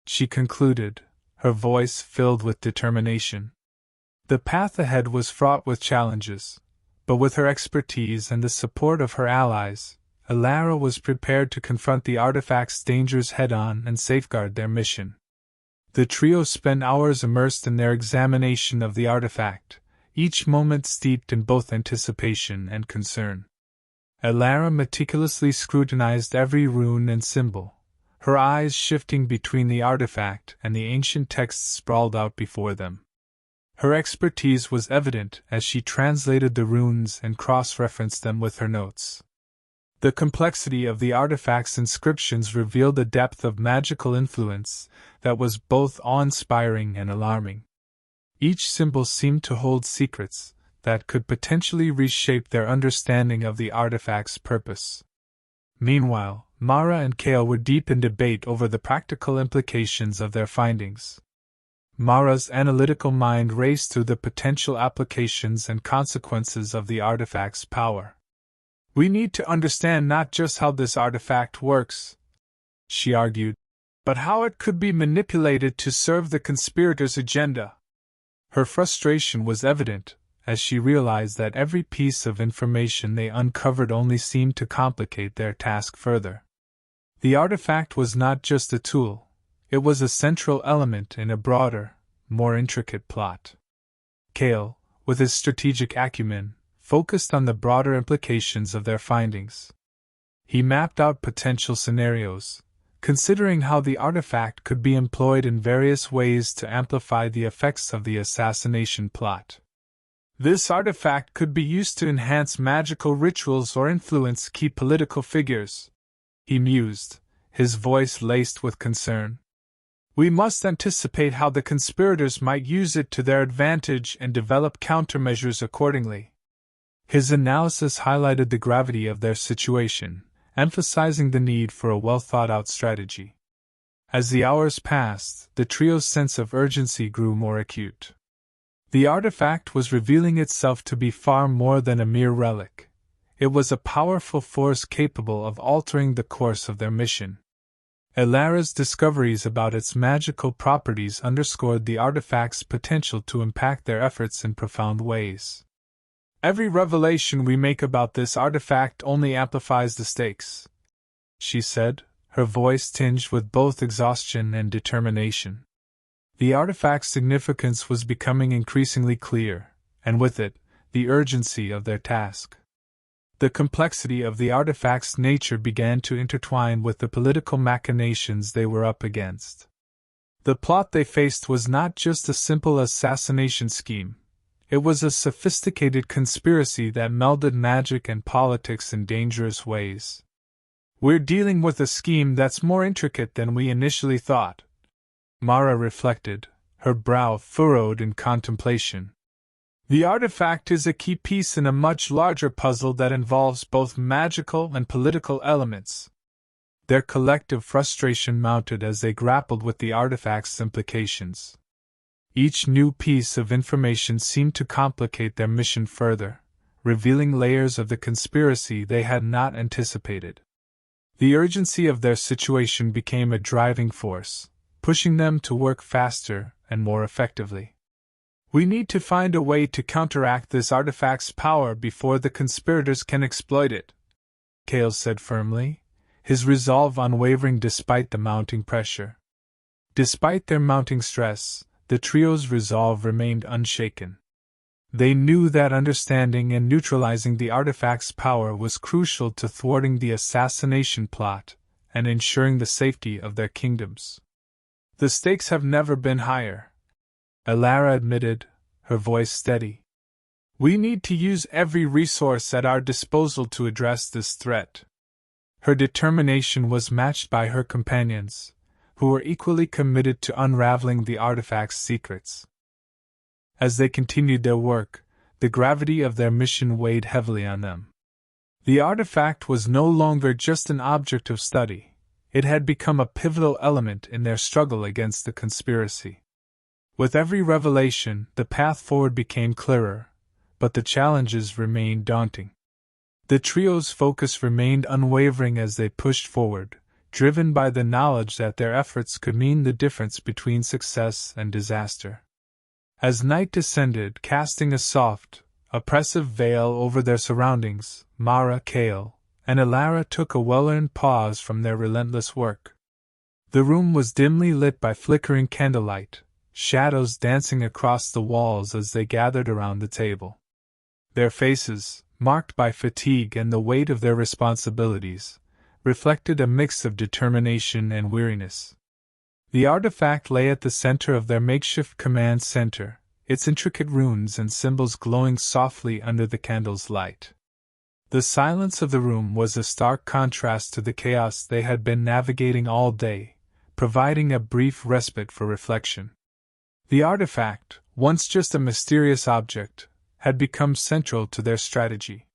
she concluded, her voice filled with determination. The path ahead was fraught with challenges, but with her expertise and the support of her allies, Alara was prepared to confront the artifact's dangers head-on and safeguard their mission. The trio spent hours immersed in their examination of the artifact, each moment steeped in both anticipation and concern. Alara meticulously scrutinized every rune and symbol, her eyes shifting between the artifact and the ancient texts sprawled out before them. Her expertise was evident as she translated the runes and cross-referenced them with her notes. The complexity of the artifact's inscriptions revealed a depth of magical influence that was both awe-inspiring and alarming. Each symbol seemed to hold secrets that could potentially reshape their understanding of the artifact's purpose. Meanwhile, Mara and Kale were deep in debate over the practical implications of their findings. Mara's analytical mind raced through the potential applications and consequences of the artifact's power. "We need to understand not just how this artifact works," she argued, "but how it could be manipulated to serve the conspirators' agenda." Her frustration was evident, as she realized that every piece of information they uncovered only seemed to complicate their task further. The artifact was not just a tool, it was a central element in a broader, more intricate plot. Kale, with his strategic acumen, focused on the broader implications of their findings. He mapped out potential scenarios, considering how the artifact could be employed in various ways to amplify the effects of the assassination plot. This artifact could be used to enhance magical rituals or influence key political figures, he mused, his voice laced with concern. We must anticipate how the conspirators might use it to their advantage and develop countermeasures accordingly. His analysis highlighted the gravity of their situation, emphasizing the need for a well-thought-out strategy. As the hours passed, the trio's sense of urgency grew more acute. The artifact was revealing itself to be far more than a mere relic. It was a powerful force capable of altering the course of their mission. Elara's discoveries about its magical properties underscored the artifact's potential to impact their efforts in profound ways. Every revelation we make about this artifact only amplifies the stakes, she said, her voice tinged with both exhaustion and determination. The artifact's significance was becoming increasingly clear, and with it, the urgency of their task. The complexity of the artifact's nature began to intertwine with the political machinations they were up against. The plot they faced was not just a simple assassination scheme. It was a sophisticated conspiracy that melded magic and politics in dangerous ways. We're dealing with a scheme that's more intricate than we initially thought, Mara reflected, her brow furrowed in contemplation. The artifact is a key piece in a much larger puzzle that involves both magical and political elements. Their collective frustration mounted as they grappled with the artifact's implications. Each new piece of information seemed to complicate their mission further, revealing layers of the conspiracy they had not anticipated. The urgency of their situation became a driving force, pushing them to work faster and more effectively. We need to find a way to counteract this artifact's power before the conspirators can exploit it, Cale said firmly, his resolve unwavering despite the mounting pressure. Despite their mounting stress, the trio's resolve remained unshaken. They knew that understanding and neutralizing the artifact's power was crucial to thwarting the assassination plot and ensuring the safety of their kingdoms. The stakes have never been higher, Elara admitted, her voice steady. We need to use every resource at our disposal to address this threat. Her determination was matched by her companions, who were equally committed to unraveling the artifact's secrets. As they continued their work, the gravity of their mission weighed heavily on them. The artifact was no longer just an object of study, it had become a pivotal element in their struggle against the conspiracy. With every revelation, the path forward became clearer, but the challenges remained daunting. The trio's focus remained unwavering as they pushed forward, driven by the knowledge that their efforts could mean the difference between success and disaster. As night descended, casting a soft, oppressive veil over their surroundings, Mara, Cale, and Elara took a well-earned pause from their relentless work. The room was dimly lit by flickering candlelight, shadows dancing across the walls as they gathered around the table. Their faces, marked by fatigue and the weight of their responsibilities, reflected a mix of determination and weariness. The artifact lay at the center of their makeshift command center, its intricate runes and symbols glowing softly under the candle's light. The silence of the room was a stark contrast to the chaos they had been navigating all day, providing a brief respite for reflection. The artifact, once just a mysterious object, had become central to their strategy.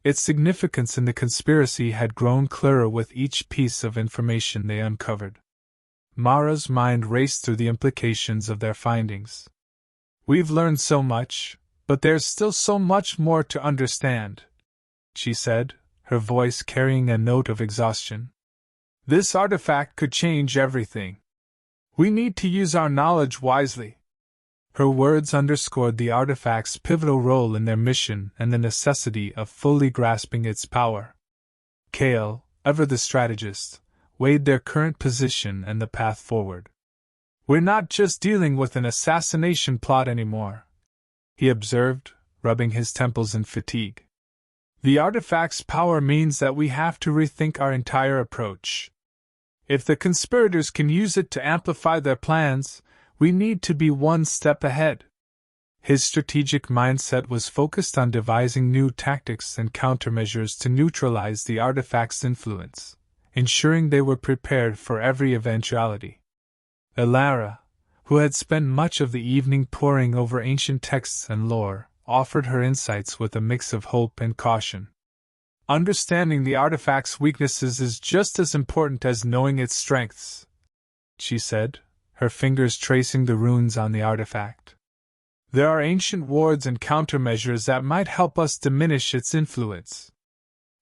Its significance in the conspiracy had grown clearer with each piece of information they uncovered. Mara's mind raced through the implications of their findings. We've learned so much, but there's still so much more to understand, she said, her voice carrying a note of exhaustion. This artifact could change everything. We need to use our knowledge wisely. Her words underscored the artifact's pivotal role in their mission and the necessity of fully grasping its power. Cale, ever the strategist, weighed their current position and the path forward. We're not just dealing with an assassination plot anymore, he observed, rubbing his temples in fatigue. The artifact's power means that we have to rethink our entire approach. If the conspirators can use it to amplify their plans, we need to be one step ahead. His strategic mindset was focused on devising new tactics and countermeasures to neutralize the artifact's influence, ensuring they were prepared for every eventuality. Elara, who had spent much of the evening poring over ancient texts and lore, offered her insights with a mix of hope and caution. Understanding the artifact's weaknesses is just as important as knowing its strengths, she said, her fingers tracing the runes on the artifact. There are ancient wards and countermeasures that might help us diminish its influence.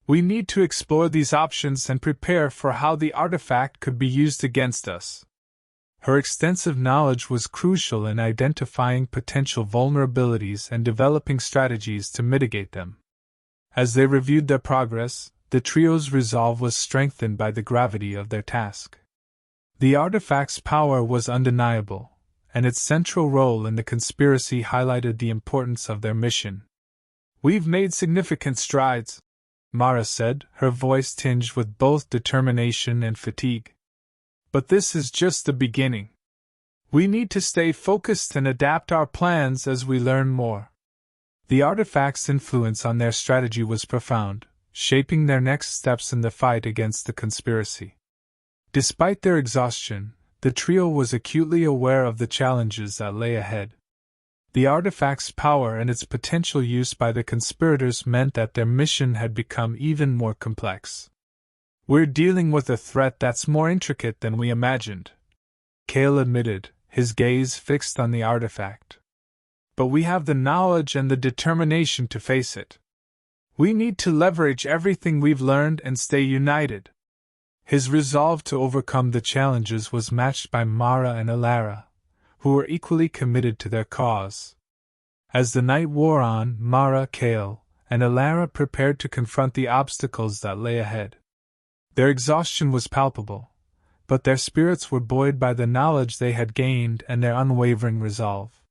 We need to explore these options and prepare for how the artifact could be used against us. Her extensive knowledge was crucial in identifying potential vulnerabilities and developing strategies to mitigate them. As they reviewed their progress, the trio's resolve was strengthened by the gravity of their task. The artifact's power was undeniable, and its central role in the conspiracy highlighted the importance of their mission. "We've made significant strides," Mara said, her voice tinged with both determination and fatigue. "But this is just the beginning. We need to stay focused and adapt our plans as we learn more." The artifact's influence on their strategy was profound, shaping their next steps in the fight against the conspiracy. Despite their exhaustion, the trio was acutely aware of the challenges that lay ahead. The artifact's power and its potential use by the conspirators meant that their mission had become even more complex. "We're dealing with a threat that's more intricate than we imagined," Kale admitted, his gaze fixed on the artifact. "But we have the knowledge and the determination to face it. We need to leverage everything we've learned and stay united." His resolve to overcome the challenges was matched by Mara and Elara, who were equally committed to their cause. As the night wore on, Mara, Kale, and Elara prepared to confront the obstacles that lay ahead. Their exhaustion was palpable, but their spirits were buoyed by the knowledge they had gained and their unwavering resolve.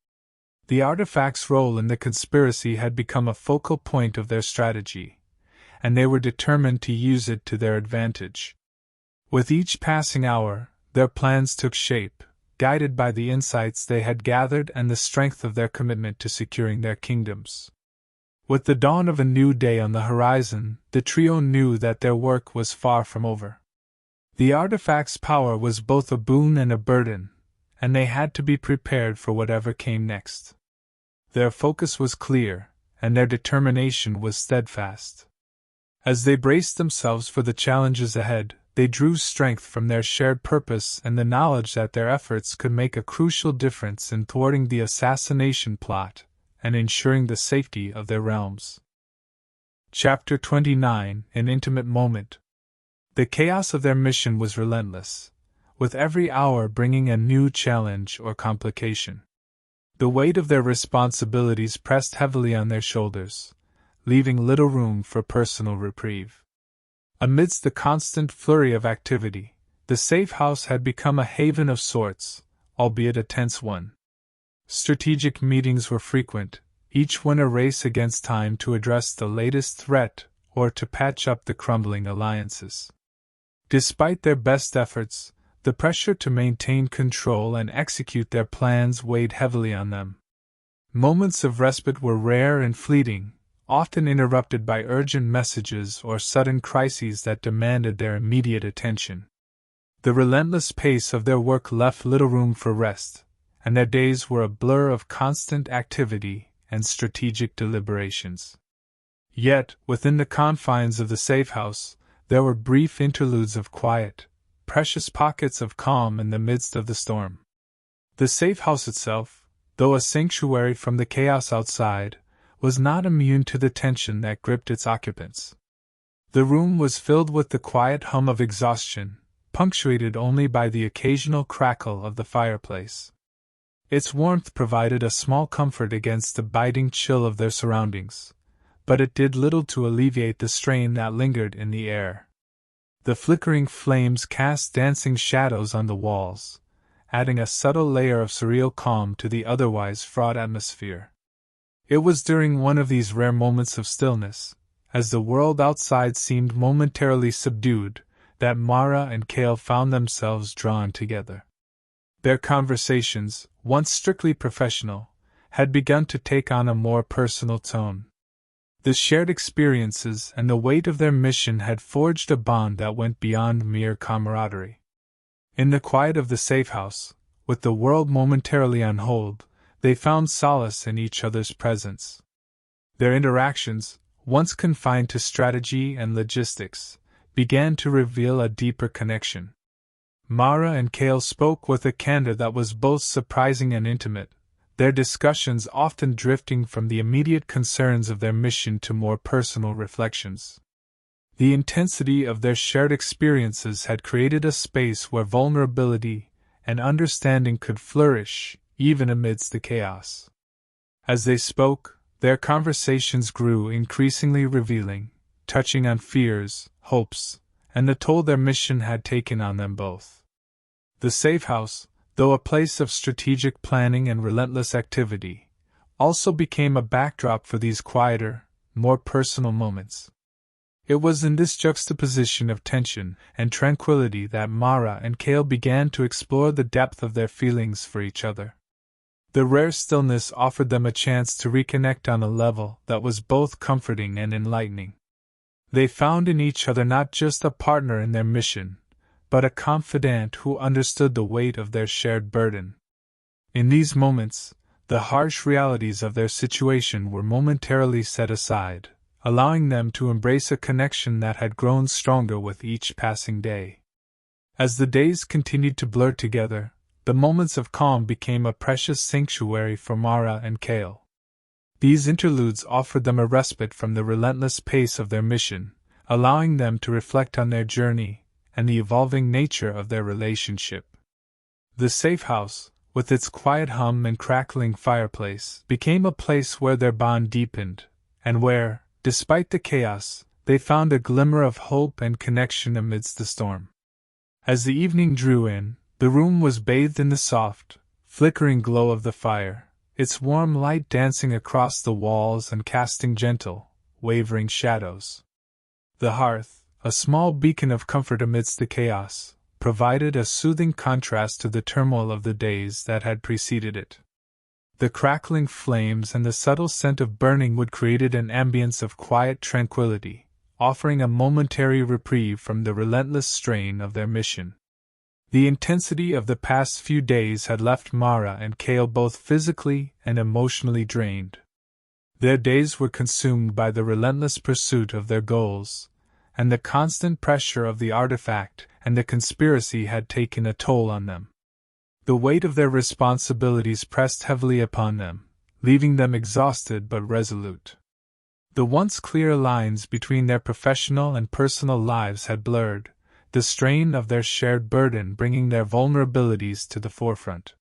The artifact's role in the conspiracy had become a focal point of their strategy, and they were determined to use it to their advantage. With each passing hour, their plans took shape, guided by the insights they had gathered and the strength of their commitment to securing their kingdoms. With the dawn of a new day on the horizon, the trio knew that their work was far from over. The artifact's power was both a boon and a burden, and they had to be prepared for whatever came next. Their focus was clear, and their determination was steadfast. As they braced themselves for the challenges ahead, they drew strength from their shared purpose and the knowledge that their efforts could make a crucial difference in thwarting the assassination plot and ensuring the safety of their realms. Chapter 29: An Intimate Moment. The chaos of their mission was relentless, with every hour bringing a new challenge or complication. The weight of their responsibilities pressed heavily on their shoulders, leaving little room for personal reprieve. Amidst the constant flurry of activity, the safe house had become a haven of sorts, albeit a tense one. Strategic meetings were frequent, each one a race against time to address the latest threat or to patch up the crumbling alliances. Despite their best efforts, the pressure to maintain control and execute their plans weighed heavily on them. Moments of respite were rare and fleeting, often interrupted by urgent messages or sudden crises that demanded their immediate attention. The relentless pace of their work left little room for rest, and their days were a blur of constant activity and strategic deliberations. Yet, within the confines of the safe house, there were brief interludes of quiet, precious pockets of calm in the midst of the storm. The safe house itself, though a sanctuary from the chaos outside, was not immune to the tension that gripped its occupants. The room was filled with the quiet hum of exhaustion, punctuated only by the occasional crackle of the fireplace. Its warmth provided a small comfort against the biting chill of their surroundings, but it did little to alleviate the strain that lingered in the air. The flickering flames cast dancing shadows on the walls, adding a subtle layer of surreal calm to the otherwise fraught atmosphere. It was during one of these rare moments of stillness, as the world outside seemed momentarily subdued, that Mara and Cale found themselves drawn together. Their conversations, once strictly professional, had begun to take on a more personal tone. The shared experiences and the weight of their mission had forged a bond that went beyond mere camaraderie. In the quiet of the safe house, with the world momentarily on hold, they found solace in each other's presence. Their interactions, once confined to strategy and logistics, began to reveal a deeper connection. Mara and Cale spoke with a candor that was both surprising and intimate, their discussions often drifting from the immediate concerns of their mission to more personal reflections. The intensity of their shared experiences had created a space where vulnerability and understanding could flourish, even amidst the chaos. As they spoke, their conversations grew increasingly revealing, touching on fears, hopes, and the toll their mission had taken on them both. The safe house, though a place of strategic planning and relentless activity, also became a backdrop for these quieter, more personal moments. It was in this juxtaposition of tension and tranquility that Mara and Cale began to explore the depth of their feelings for each other. The rare stillness offered them a chance to reconnect on a level that was both comforting and enlightening. They found in each other not just a partner in their mission, but a confidant who understood the weight of their shared burden. In these moments, the harsh realities of their situation were momentarily set aside, allowing them to embrace a connection that had grown stronger with each passing day. As the days continued to blur together, the moments of calm became a precious sanctuary for Mara and Cale. These interludes offered them a respite from the relentless pace of their mission, allowing them to reflect on their journey and the evolving nature of their relationship. The safe house, with its quiet hum and crackling fireplace, became a place where their bond deepened, and where, despite the chaos, they found a glimmer of hope and connection amidst the storm. As the evening drew in, the room was bathed in the soft, flickering glow of the fire, its warm light dancing across the walls and casting gentle, wavering shadows. The hearth, a small beacon of comfort amidst the chaos, provided a soothing contrast to the turmoil of the days that had preceded it. The crackling flames and the subtle scent of burning wood created an ambience of quiet tranquility, offering a momentary reprieve from the relentless strain of their mission. The intensity of the past few days had left Mara and Cale both physically and emotionally drained. Their days were consumed by the relentless pursuit of their goals, and the constant pressure of the artifact and the conspiracy had taken a toll on them. The weight of their responsibilities pressed heavily upon them, leaving them exhausted but resolute. The once clear lines between their professional and personal lives had blurred, the strain of their shared burden bringing their vulnerabilities to the forefront.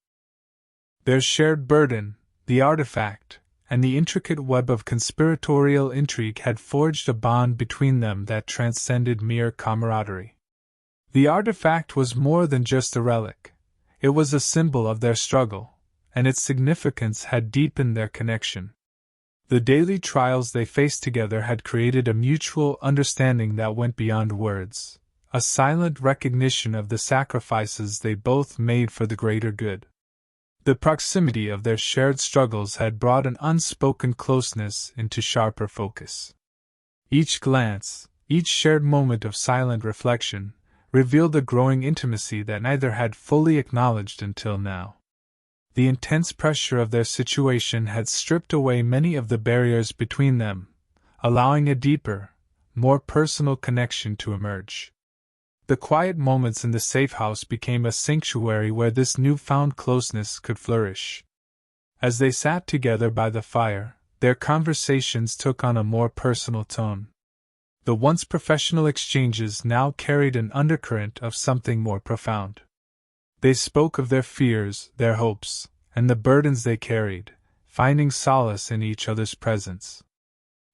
Their shared burden, the artifact, and the intricate web of conspiratorial intrigue had forged a bond between them that transcended mere camaraderie. The artifact was more than just a relic. It was a symbol of their struggle, and its significance had deepened their connection. The daily trials they faced together had created a mutual understanding that went beyond words, a silent recognition of the sacrifices they both made for the greater good. The proximity of their shared struggles had brought an unspoken closeness into sharper focus. Each glance, each shared moment of silent reflection, revealed a growing intimacy that neither had fully acknowledged until now. The intense pressure of their situation had stripped away many of the barriers between them, allowing a deeper, more personal connection to emerge. The quiet moments in the safe house became a sanctuary where this newfound closeness could flourish. As they sat together by the fire, their conversations took on a more personal tone. The once professional exchanges now carried an undercurrent of something more profound. They spoke of their fears, their hopes, and the burdens they carried, finding solace in each other's presence.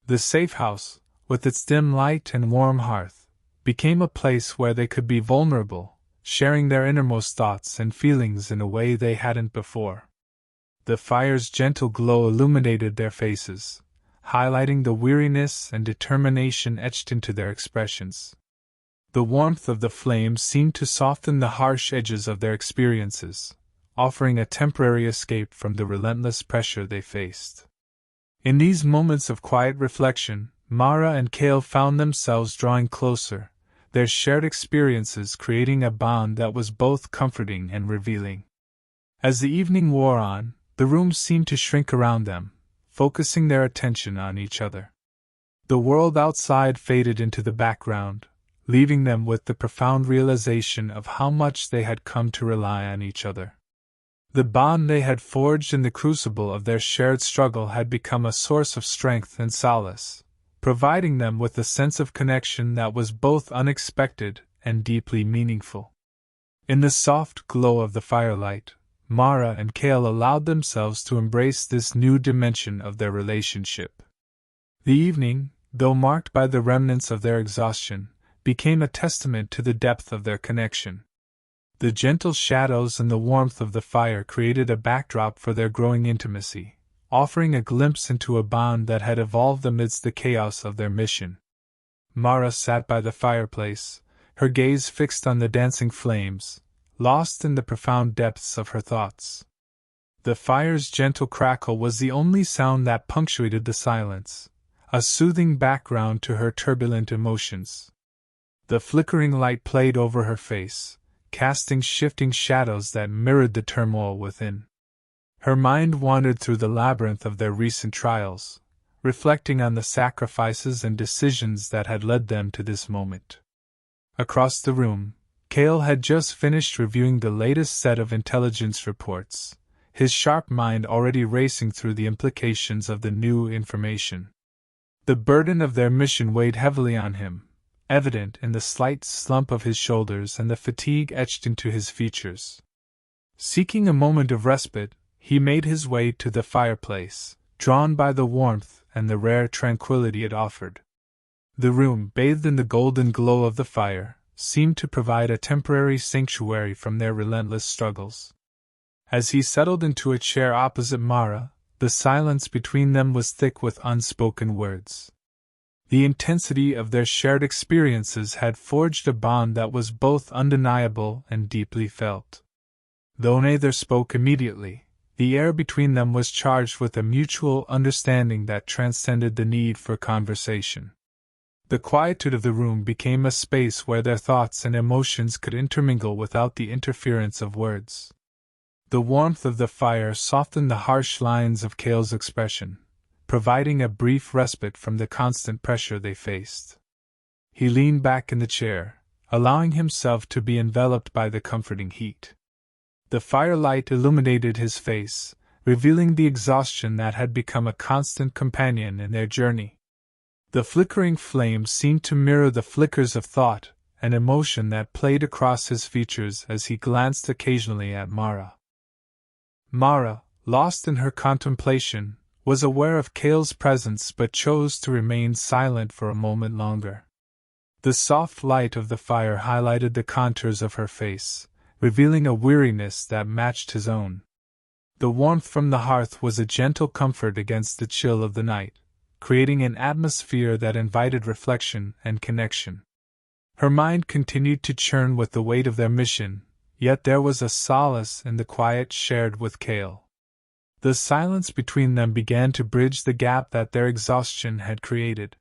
The safe house, with its dim light and warm hearth, became a place where they could be vulnerable, sharing their innermost thoughts and feelings in a way they hadn't before. The fire's gentle glow illuminated their faces, highlighting the weariness and determination etched into their expressions. The warmth of the flames seemed to soften the harsh edges of their experiences, offering a temporary escape from the relentless pressure they faced. In these moments of quiet reflection, Mara and Cale found themselves drawing closer, their shared experiences creating a bond that was both comforting and revealing. As the evening wore on, the room seemed to shrink around them, focusing their attention on each other. The world outside faded into the background, leaving them with the profound realization of how much they had come to rely on each other. The bond they had forged in the crucible of their shared struggle had become a source of strength and solace, providing them with a sense of connection that was both unexpected and deeply meaningful. In the soft glow of the firelight, Mara and Cale allowed themselves to embrace this new dimension of their relationship. The evening, though marked by the remnants of their exhaustion, became a testament to the depth of their connection. The gentle shadows and the warmth of the fire created a backdrop for their growing intimacy, offering a glimpse into a bond that had evolved amidst the chaos of their mission. Mara sat by the fireplace, her gaze fixed on the dancing flames, lost in the profound depths of her thoughts. The fire's gentle crackle was the only sound that punctuated the silence, a soothing background to her turbulent emotions. The flickering light played over her face, casting shifting shadows that mirrored the turmoil within. Her mind wandered through the labyrinth of their recent trials, reflecting on the sacrifices and decisions that had led them to this moment. Across the room, Cale had just finished reviewing the latest set of intelligence reports, his sharp mind already racing through the implications of the new information. The burden of their mission weighed heavily on him, evident in the slight slump of his shoulders and the fatigue etched into his features. Seeking a moment of respite, he made his way to the fireplace, drawn by the warmth and the rare tranquility it offered. The room, bathed in the golden glow of the fire, seemed to provide a temporary sanctuary from their relentless struggles. As he settled into a chair opposite Mara, the silence between them was thick with unspoken words. The intensity of their shared experiences had forged a bond that was both undeniable and deeply felt. Though neither spoke immediately, the air between them was charged with a mutual understanding that transcended the need for conversation. The quietude of the room became a space where their thoughts and emotions could intermingle without the interference of words. The warmth of the fire softened the harsh lines of Cale's expression, providing a brief respite from the constant pressure they faced. He leaned back in the chair, allowing himself to be enveloped by the comforting heat. The firelight illuminated his face, revealing the exhaustion that had become a constant companion in their journey. The flickering flames seemed to mirror the flickers of thought and emotion that played across his features as he glanced occasionally at Mara. Mara, lost in her contemplation, was aware of Cale's presence but chose to remain silent for a moment longer. The soft light of the fire highlighted the contours of her face, revealing a weariness that matched his own. The warmth from the hearth was a gentle comfort against the chill of the night, creating an atmosphere that invited reflection and connection. Her mind continued to churn with the weight of their mission, yet there was a solace in the quiet shared with Cale. The silence between them began to bridge the gap that their exhaustion had created.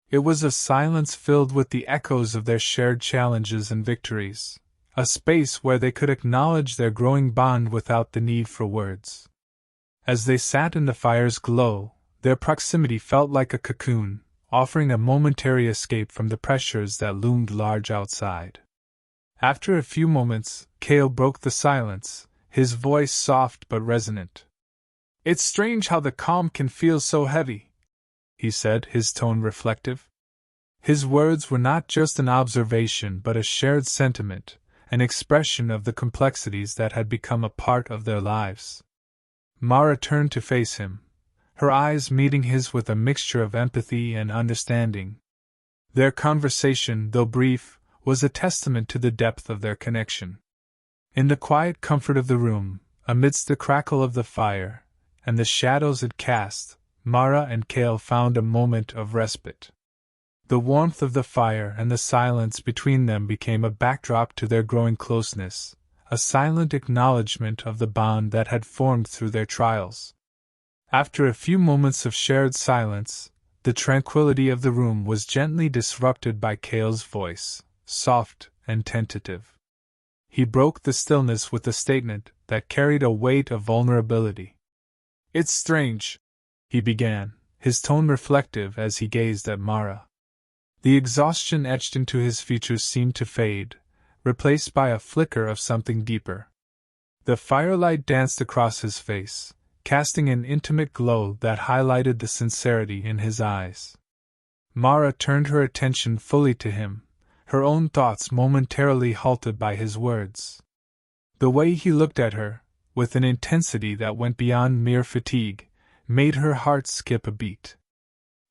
It was a silence filled with the echoes of their shared challenges and victories, a space where they could acknowledge their growing bond without the need for words. As they sat in the fire's glow, their proximity felt like a cocoon, offering a momentary escape from the pressures that loomed large outside. After a few moments, Cale broke the silence, his voice soft but resonant. "It's strange how the calm can feel so heavy," he said, his tone reflective. His words were not just an observation but a shared sentiment, an expression of the complexities that had become a part of their lives. Mara turned to face him, her eyes meeting his with a mixture of empathy and understanding. Their conversation, though brief, was a testament to the depth of their connection. In the quiet comfort of the room, amidst the crackle of the fire, and the shadows it cast, Mara and Cale found a moment of respite. The warmth of the fire and the silence between them became a backdrop to their growing closeness, a silent acknowledgement of the bond that had formed through their trials. After a few moments of shared silence, the tranquility of the room was gently disrupted by Cale's voice, soft and tentative. He broke the stillness with a statement that carried a weight of vulnerability. "It's strange," he began, his tone reflective as he gazed at Mara. The exhaustion etched into his features seemed to fade, replaced by a flicker of something deeper. The firelight danced across his face, casting an intimate glow that highlighted the sincerity in his eyes. Mara turned her attention fully to him, her own thoughts momentarily halted by his words. The way he looked at her, with an intensity that went beyond mere fatigue, made her heart skip a beat.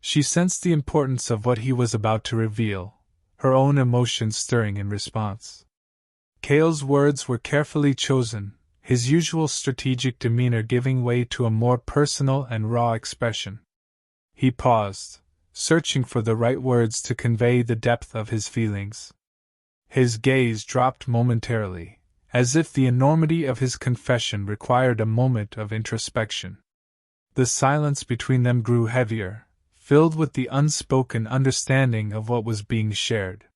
She sensed the importance of what he was about to reveal, her own emotions stirring in response. Cale's words were carefully chosen, his usual strategic demeanor giving way to a more personal and raw expression. He paused, searching for the right words to convey the depth of his feelings. His gaze dropped momentarily, as if the enormity of his confession required a moment of introspection. The silence between them grew heavier, filled with the unspoken understanding of what was being shared.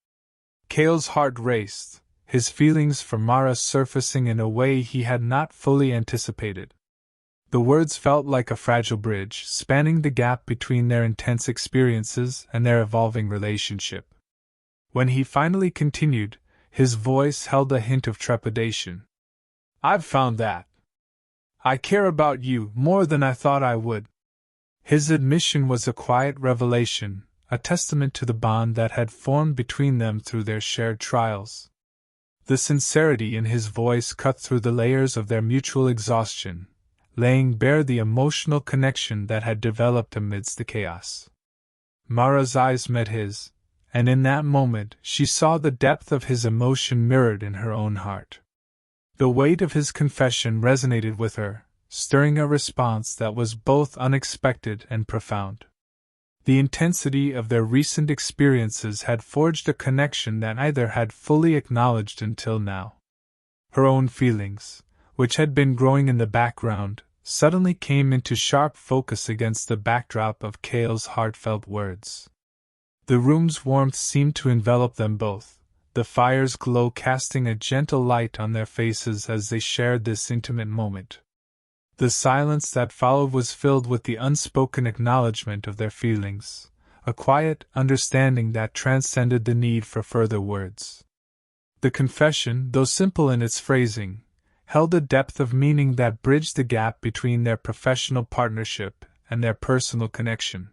Cale's heart raced, his feelings for Mara surfacing in a way he had not fully anticipated. The words felt like a fragile bridge, spanning the gap between their intense experiences and their evolving relationship. When he finally continued, his voice held a hint of trepidation. "I've found that I care about you more than I thought I would." His admission was a quiet revelation, a testament to the bond that had formed between them through their shared trials. The sincerity in his voice cut through the layers of their mutual exhaustion, laying bare the emotional connection that had developed amidst the chaos. Mara's eyes met his, and in that moment she saw the depth of his emotion mirrored in her own heart. The weight of his confession resonated with her, stirring a response that was both unexpected and profound. The intensity of their recent experiences had forged a connection that neither had fully acknowledged until now. Her own feelings, which had been growing in the background, suddenly came into sharp focus against the backdrop of Cale's heartfelt words. The room's warmth seemed to envelop them both, the fire's glow casting a gentle light on their faces as they shared this intimate moment. The silence that followed was filled with the unspoken acknowledgement of their feelings, a quiet understanding that transcended the need for further words. The confession, though simple in its phrasing, held a depth of meaning that bridged the gap between their professional partnership and their personal connection.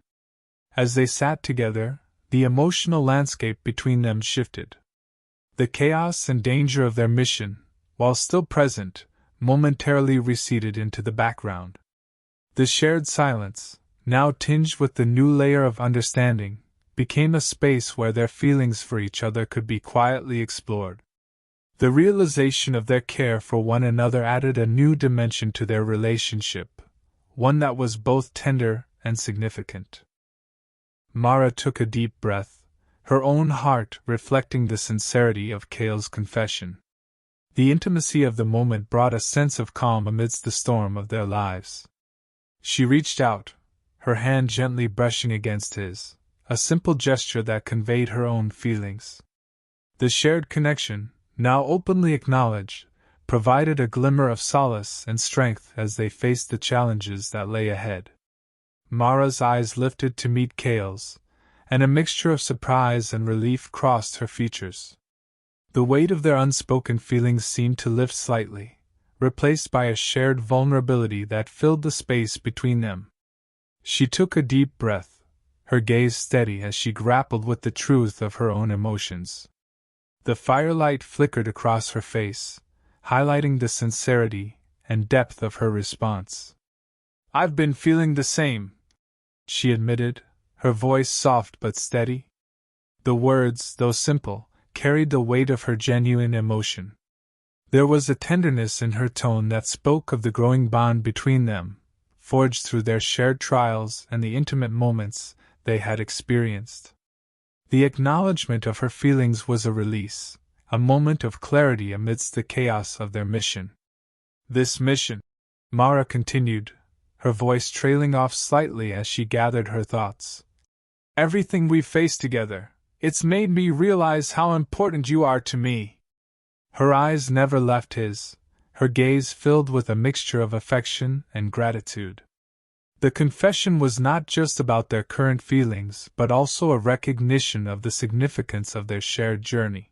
As they sat together, the emotional landscape between them shifted. The chaos and danger of their mission, while still present, momentarily receded into the background. The shared silence, now tinged with the new layer of understanding, became a space where their feelings for each other could be quietly explored. The realization of their care for one another added a new dimension to their relationship, one that was both tender and significant. Mara took a deep breath, her own heart reflecting the sincerity of Cale's confession. The intimacy of the moment brought a sense of calm amidst the storm of their lives. She reached out, her hand gently brushing against his, a simple gesture that conveyed her own feelings. The shared connection, now openly acknowledged, provided a glimmer of solace and strength as they faced the challenges that lay ahead. Mara's eyes lifted to meet Cale's, and a mixture of surprise and relief crossed her features. The weight of their unspoken feelings seemed to lift slightly, replaced by a shared vulnerability that filled the space between them. She took a deep breath, her gaze steady as she grappled with the truth of her own emotions. The firelight flickered across her face, highlighting the sincerity and depth of her response. "I've been feeling the same," she admitted, her voice soft but steady. The words, though simple, carried the weight of her genuine emotion. There was a tenderness in her tone that spoke of the growing bond between them, forged through their shared trials and the intimate moments they had experienced. The acknowledgement of her feelings was a release, a moment of clarity amidst the chaos of their mission. This mission, Mara continued, her voice trailing off slightly as she gathered her thoughts. Everything we've faced together, it's made me realize how important you are to me. Her eyes never left his, her gaze filled with a mixture of affection and gratitude. The confession was not just about their current feelings, but also a recognition of the significance of their shared journey.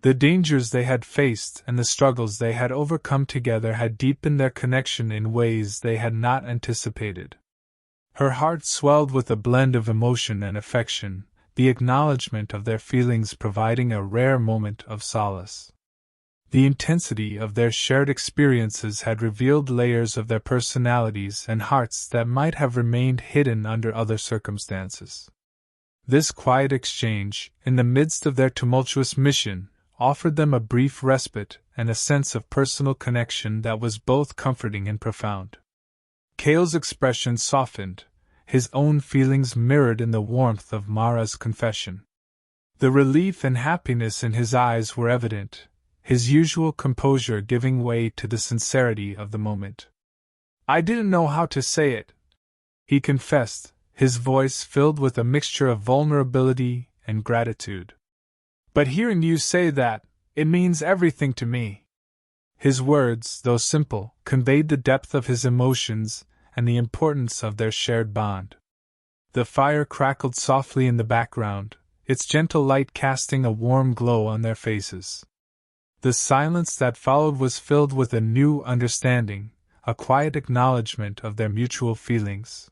The dangers they had faced and the struggles they had overcome together had deepened their connection in ways they had not anticipated. Her heart swelled with a blend of emotion and affection, the acknowledgement of their feelings providing a rare moment of solace. The intensity of their shared experiences had revealed layers of their personalities and hearts that might have remained hidden under other circumstances. This quiet exchange, in the midst of their tumultuous mission, offered them a brief respite and a sense of personal connection that was both comforting and profound. Cale's expression softened, his own feelings mirrored in the warmth of Mara's confession. The relief and happiness in his eyes were evident, his usual composure giving way to the sincerity of the moment. I didn't know how to say it, he confessed, his voice filled with a mixture of vulnerability and gratitude. But hearing you say that, it means everything to me. His words, though simple, conveyed the depth of his emotions and the importance of their shared bond. The fire crackled softly in the background, its gentle light casting a warm glow on their faces. The silence that followed was filled with a new understanding, a quiet acknowledgement of their mutual feelings.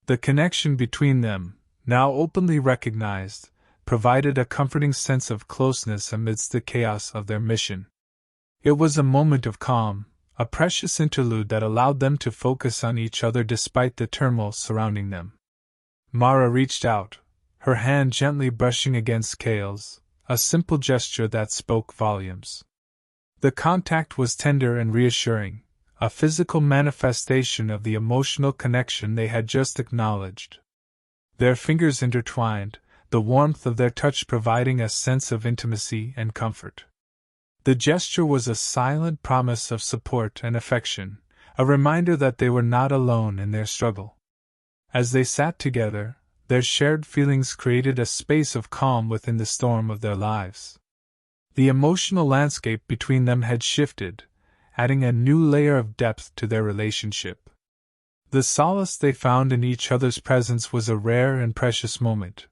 The connection between them, now openly recognized, provided a comforting sense of closeness amidst the chaos of their mission. It was a moment of calm, a precious interlude that allowed them to focus on each other despite the turmoil surrounding them. Mara reached out, her hand gently brushing against Cale's, a simple gesture that spoke volumes. The contact was tender and reassuring, a physical manifestation of the emotional connection they had just acknowledged. Their fingers intertwined, the warmth of their touch providing a sense of intimacy and comfort. The gesture was a silent promise of support and affection, a reminder that they were not alone in their struggle. As they sat together, their shared feelings created a space of calm within the storm of their lives. The emotional landscape between them had shifted, adding a new layer of depth to their relationship. The solace they found in each other's presence was a rare and precious moment,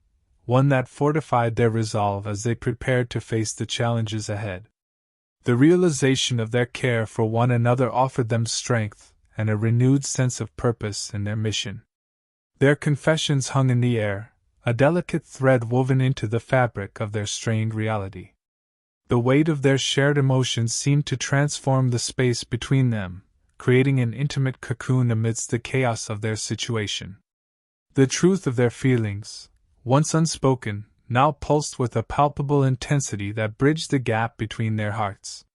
one that fortified their resolve as they prepared to face the challenges ahead. The realization of their care for one another offered them strength and a renewed sense of purpose in their mission. Their confessions hung in the air, a delicate thread woven into the fabric of their strained reality. The weight of their shared emotions seemed to transform the space between them, creating an intimate cocoon amidst the chaos of their situation. The truth of their feelings, once unspoken, now pulsed with a palpable intensity that bridged the gap between their hearts.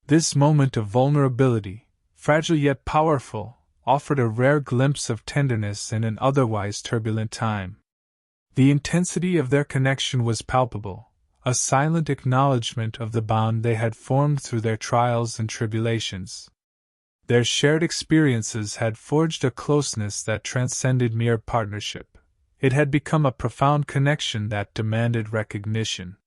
This moment of vulnerability, fragile yet powerful, offered a rare glimpse of tenderness in an otherwise turbulent time. The intensity of their connection was palpable, a silent acknowledgement of the bond they had formed through their trials and tribulations. Their shared experiences had forged a closeness that transcended mere partnership. It had become a profound connection that demanded recognition.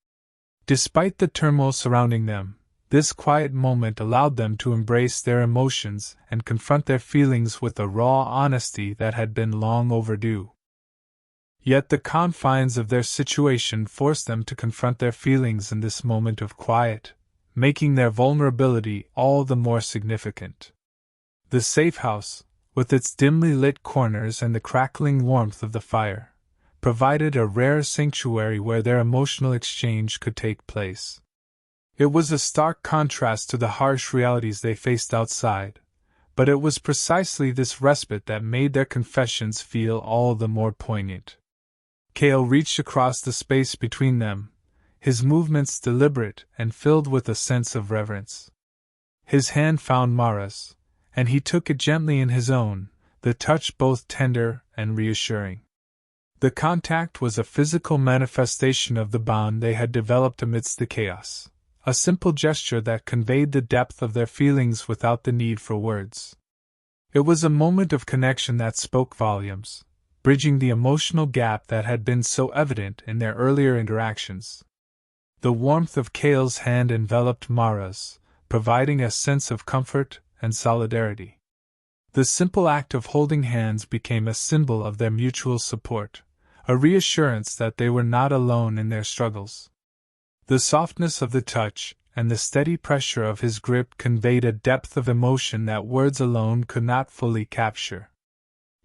Despite the turmoil surrounding them, this quiet moment allowed them to embrace their emotions and confront their feelings with a raw honesty that had been long overdue. Yet the confines of their situation forced them to confront their feelings in this moment of quiet, making their vulnerability all the more significant. The safe house, with its dimly lit corners and the crackling warmth of the fire, provided a rare sanctuary where their emotional exchange could take place. It was a stark contrast to the harsh realities they faced outside, but it was precisely this respite that made their confessions feel all the more poignant. Cale reached across the space between them, his movements deliberate and filled with a sense of reverence. His hand found Mara's, and he took it gently in his own, the touch both tender and reassuring. The contact was a physical manifestation of the bond they had developed amidst the chaos, a simple gesture that conveyed the depth of their feelings without the need for words. It was a moment of connection that spoke volumes, bridging the emotional gap that had been so evident in their earlier interactions. The warmth of Cale's hand enveloped Mara's, providing a sense of comfort and solidarity. The simple act of holding hands became a symbol of their mutual support, a reassurance that they were not alone in their struggles. The softness of the touch and the steady pressure of his grip conveyed a depth of emotion that words alone could not fully capture.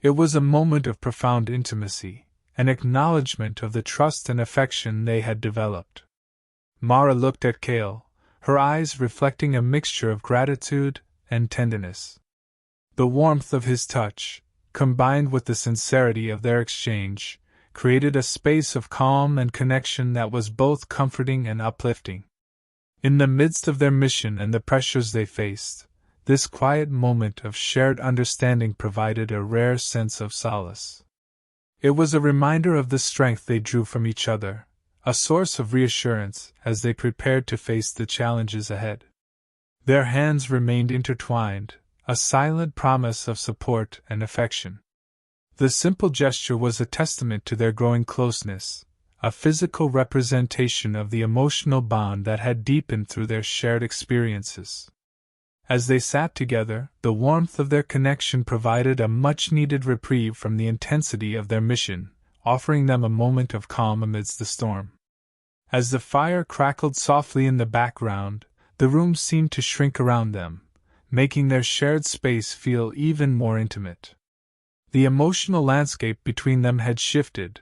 It was a moment of profound intimacy, an acknowledgement of the trust and affection they had developed. Mara looked at Cale, her eyes reflecting a mixture of gratitude and tenderness. The warmth of his touch, combined with the sincerity of their exchange, created a space of calm and connection that was both comforting and uplifting. In the midst of their mission and the pressures they faced, this quiet moment of shared understanding provided a rare sense of solace. It was a reminder of the strength they drew from each other, a source of reassurance as they prepared to face the challenges ahead. Their hands remained intertwined, a silent promise of support and affection. The simple gesture was a testament to their growing closeness, a physical representation of the emotional bond that had deepened through their shared experiences. As they sat together, the warmth of their connection provided a much-needed reprieve from the intensity of their mission, offering them a moment of calm amidst the storm. As the fire crackled softly in the background, the room seemed to shrink around them, making their shared space feel even more intimate. The emotional landscape between them had shifted,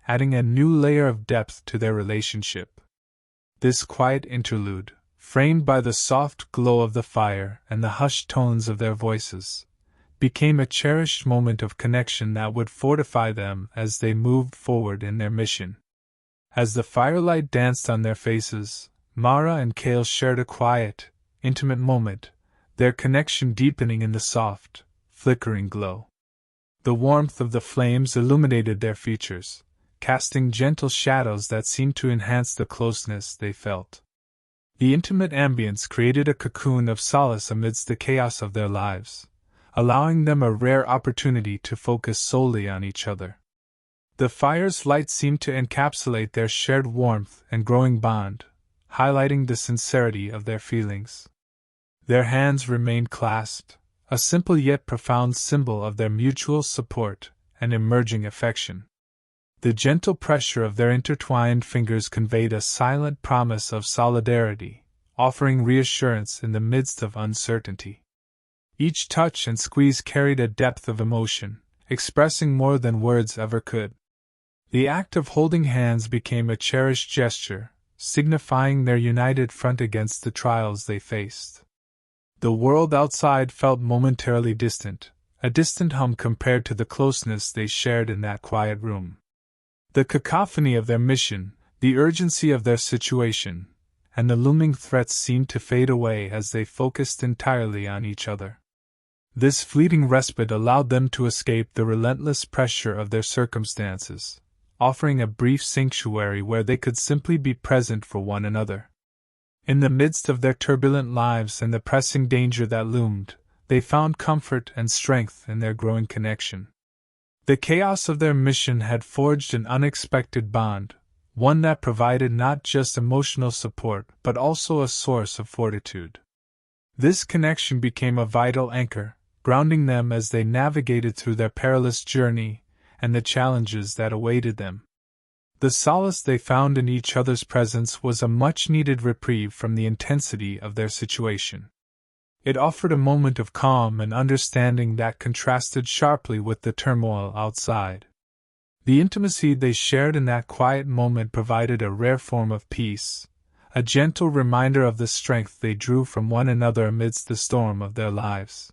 adding a new layer of depth to their relationship. This quiet interlude, framed by the soft glow of the fire and the hushed tones of their voices, became a cherished moment of connection that would fortify them as they moved forward in their mission. As the firelight danced on their faces, Mara and Cale shared a quiet, intimate moment, their connection deepening in the soft, flickering glow. The warmth of the flames illuminated their features, casting gentle shadows that seemed to enhance the closeness they felt. The intimate ambience created a cocoon of solace amidst the chaos of their lives, allowing them a rare opportunity to focus solely on each other. The fire's light seemed to encapsulate their shared warmth and growing bond, highlighting the sincerity of their feelings. Their hands remained clasped, a simple yet profound symbol of their mutual support and emerging affection. The gentle pressure of their intertwined fingers conveyed a silent promise of solidarity, offering reassurance in the midst of uncertainty. Each touch and squeeze carried a depth of emotion, expressing more than words ever could. The act of holding hands became a cherished gesture, signifying their united front against the trials they faced. The world outside felt momentarily distant, a distant hum compared to the closeness they shared in that quiet room. The cacophony of their mission, the urgency of their situation, and the looming threats seemed to fade away as they focused entirely on each other. This fleeting respite allowed them to escape the relentless pressure of their circumstances, offering a brief sanctuary where they could simply be present for one another. In the midst of their turbulent lives and the pressing danger that loomed, they found comfort and strength in their growing connection. The chaos of their mission had forged an unexpected bond, one that provided not just emotional support but also a source of fortitude. This connection became a vital anchor, grounding them as they navigated through their perilous journey and the challenges that awaited them. The solace they found in each other's presence was a much-needed reprieve from the intensity of their situation. It offered a moment of calm and understanding that contrasted sharply with the turmoil outside. The intimacy they shared in that quiet moment provided a rare form of peace, a gentle reminder of the strength they drew from one another amidst the storm of their lives.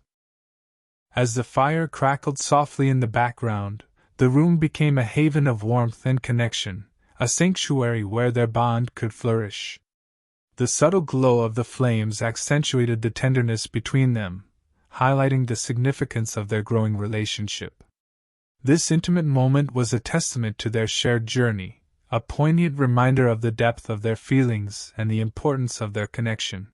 As the fire crackled softly in the background, the room became a haven of warmth and connection, a sanctuary where their bond could flourish. The subtle glow of the flames accentuated the tenderness between them, highlighting the significance of their growing relationship. This intimate moment was a testament to their shared journey, a poignant reminder of the depth of their feelings and the importance of their connection.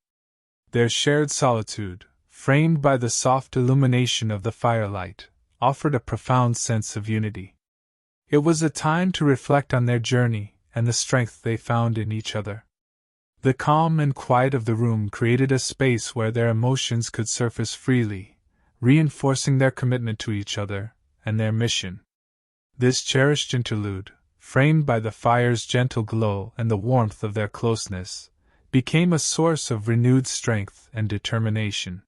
Their shared solitude, framed by the soft illumination of the firelight, offered a profound sense of unity. It was a time to reflect on their journey and the strength they found in each other. The calm and quiet of the room created a space where their emotions could surface freely, reinforcing their commitment to each other and their mission. This cherished interlude, framed by the fire's gentle glow and the warmth of their closeness, became a source of renewed strength and determination.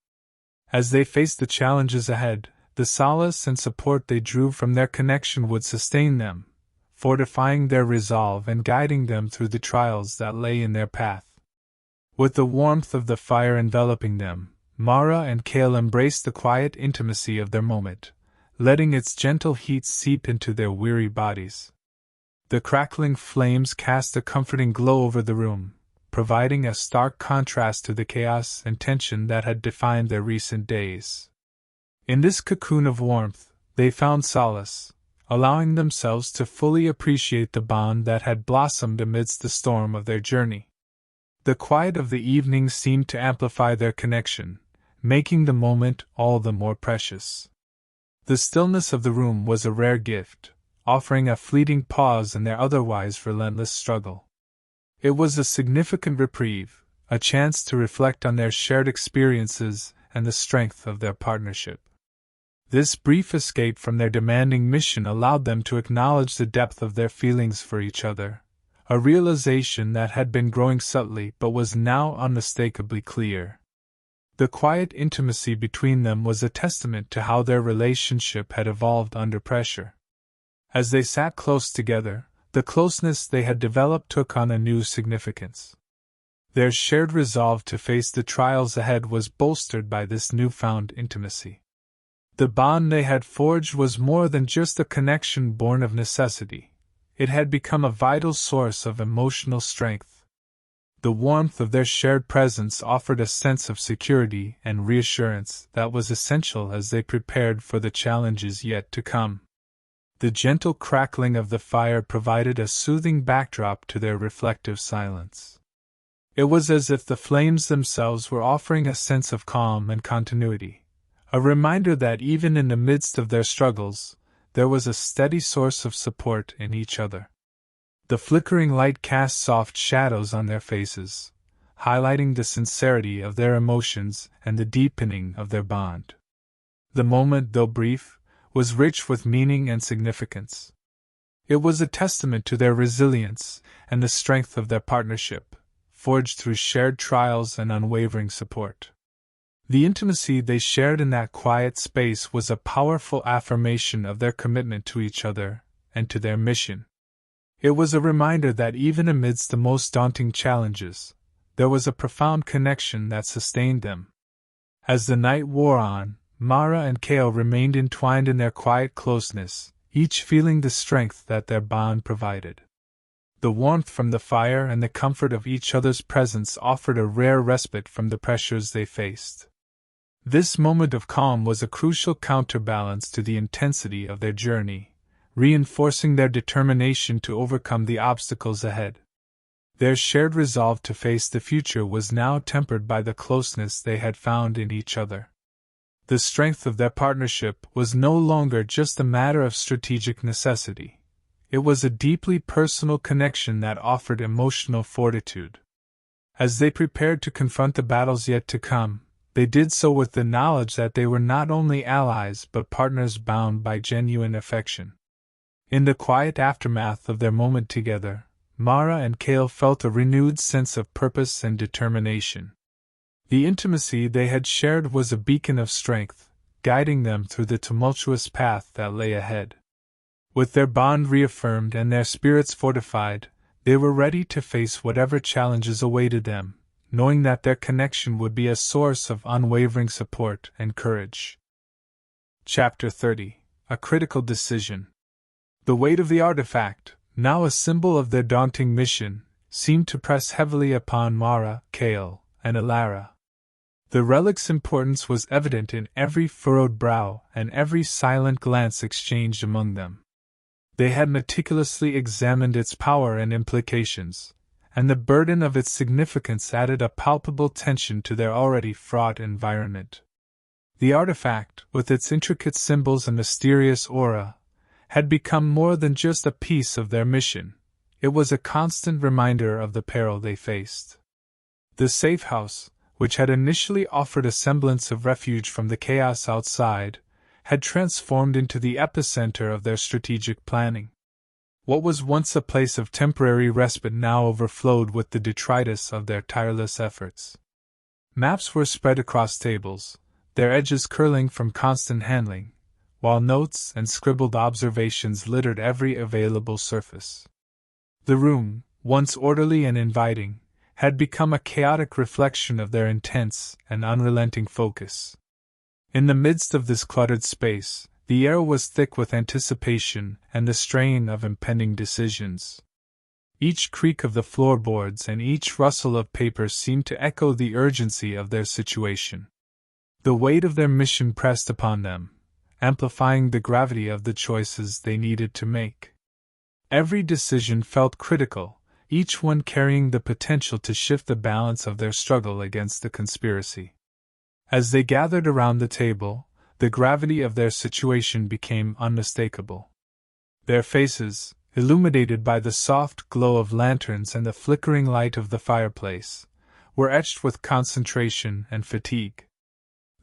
As they faced the challenges ahead, the solace and support they drew from their connection would sustain them, fortifying their resolve and guiding them through the trials that lay in their path. With the warmth of the fire enveloping them, Mara and Cale embraced the quiet intimacy of their moment, letting its gentle heat seep into their weary bodies. The crackling flames cast a comforting glow over the room, providing a stark contrast to the chaos and tension that had defined their recent days. In this cocoon of warmth, they found solace, allowing themselves to fully appreciate the bond that had blossomed amidst the storm of their journey. The quiet of the evening seemed to amplify their connection, making the moment all the more precious. The stillness of the room was a rare gift, offering a fleeting pause in their otherwise relentless struggle. It was a significant reprieve, a chance to reflect on their shared experiences and the strength of their partnership. This brief escape from their demanding mission allowed them to acknowledge the depth of their feelings for each other, a realization that had been growing subtly but was now unmistakably clear. The quiet intimacy between them was a testament to how their relationship had evolved under pressure. As they sat close together, the closeness they had developed took on a new significance. Their shared resolve to face the trials ahead was bolstered by this newfound intimacy. The bond they had forged was more than just a connection born of necessity. It had become a vital source of emotional strength. The warmth of their shared presence offered a sense of security and reassurance that was essential as they prepared for the challenges yet to come. The gentle crackling of the fire provided a soothing backdrop to their reflective silence. It was as if the flames themselves were offering a sense of calm and continuity, a reminder that even in the midst of their struggles, there was a steady source of support in each other. The flickering light cast soft shadows on their faces, highlighting the sincerity of their emotions and the deepening of their bond. The moment, though brief, was rich with meaning and significance. It was a testament to their resilience and the strength of their partnership, forged through shared trials and unwavering support. The intimacy they shared in that quiet space was a powerful affirmation of their commitment to each other and to their mission. It was a reminder that even amidst the most daunting challenges, there was a profound connection that sustained them. As the night wore on, Mara and Cale remained entwined in their quiet closeness, each feeling the strength that their bond provided. The warmth from the fire and the comfort of each other's presence offered a rare respite from the pressures they faced. This moment of calm was a crucial counterbalance to the intensity of their journey, reinforcing their determination to overcome the obstacles ahead. Their shared resolve to face the future was now tempered by the closeness they had found in each other. The strength of their partnership was no longer just a matter of strategic necessity. It was a deeply personal connection that offered emotional fortitude. As they prepared to confront the battles yet to come, they did so with the knowledge that they were not only allies but partners bound by genuine affection. In the quiet aftermath of their moment together, Mara and Cale felt a renewed sense of purpose and determination. The intimacy they had shared was a beacon of strength, guiding them through the tumultuous path that lay ahead. With their bond reaffirmed and their spirits fortified, they were ready to face whatever challenges awaited them, knowing that their connection would be a source of unwavering support and courage. Chapter 30. A Critical Decision. The weight of the artifact, now a symbol of their daunting mission, seemed to press heavily upon Mara, Cale, and Elara. The relic's importance was evident in every furrowed brow and every silent glance exchanged among them. They had meticulously examined its power and implications, and the burden of its significance added a palpable tension to their already fraught environment. The artifact, with its intricate symbols and mysterious aura, had become more than just a piece of their mission. It was a constant reminder of the peril they faced. The safe house, which had initially offered a semblance of refuge from the chaos outside, had transformed into the epicenter of their strategic planning. What was once a place of temporary respite now overflowed with the detritus of their tireless efforts. Maps were spread across tables, their edges curling from constant handling, while notes and scribbled observations littered every available surface. The room, once orderly and inviting, had become a chaotic reflection of their intense and unrelenting focus. In the midst of this cluttered space, the air was thick with anticipation and the strain of impending decisions. Each creak of the floorboards and each rustle of paper seemed to echo the urgency of their situation. The weight of their mission pressed upon them, amplifying the gravity of the choices they needed to make. Every decision felt critical, each one carrying the potential to shift the balance of their struggle against the conspiracy. As they gathered around the table, the gravity of their situation became unmistakable. Their faces, illuminated by the soft glow of lanterns and the flickering light of the fireplace, were etched with concentration and fatigue.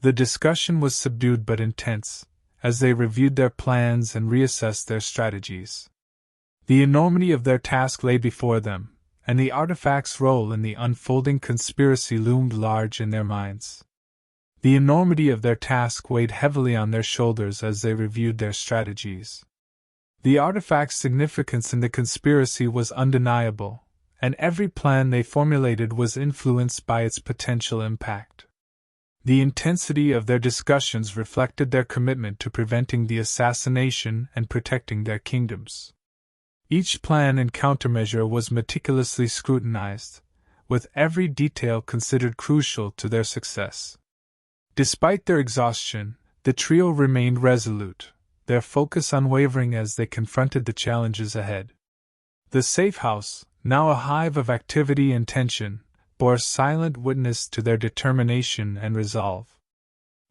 The discussion was subdued but intense, as they reviewed their plans and reassessed their strategies. The enormity of their task lay before them, and the artifact's role in the unfolding conspiracy loomed large in their minds. The enormity of their task weighed heavily on their shoulders as they reviewed their strategies. The artifact's significance in the conspiracy was undeniable, and every plan they formulated was influenced by its potential impact. The intensity of their discussions reflected their commitment to preventing the assassination and protecting their kingdoms. Each plan and countermeasure was meticulously scrutinized, with every detail considered crucial to their success. Despite their exhaustion, the trio remained resolute, their focus unwavering as they confronted the challenges ahead. The safe house, now a hive of activity and tension, bore silent witness to their determination and resolve.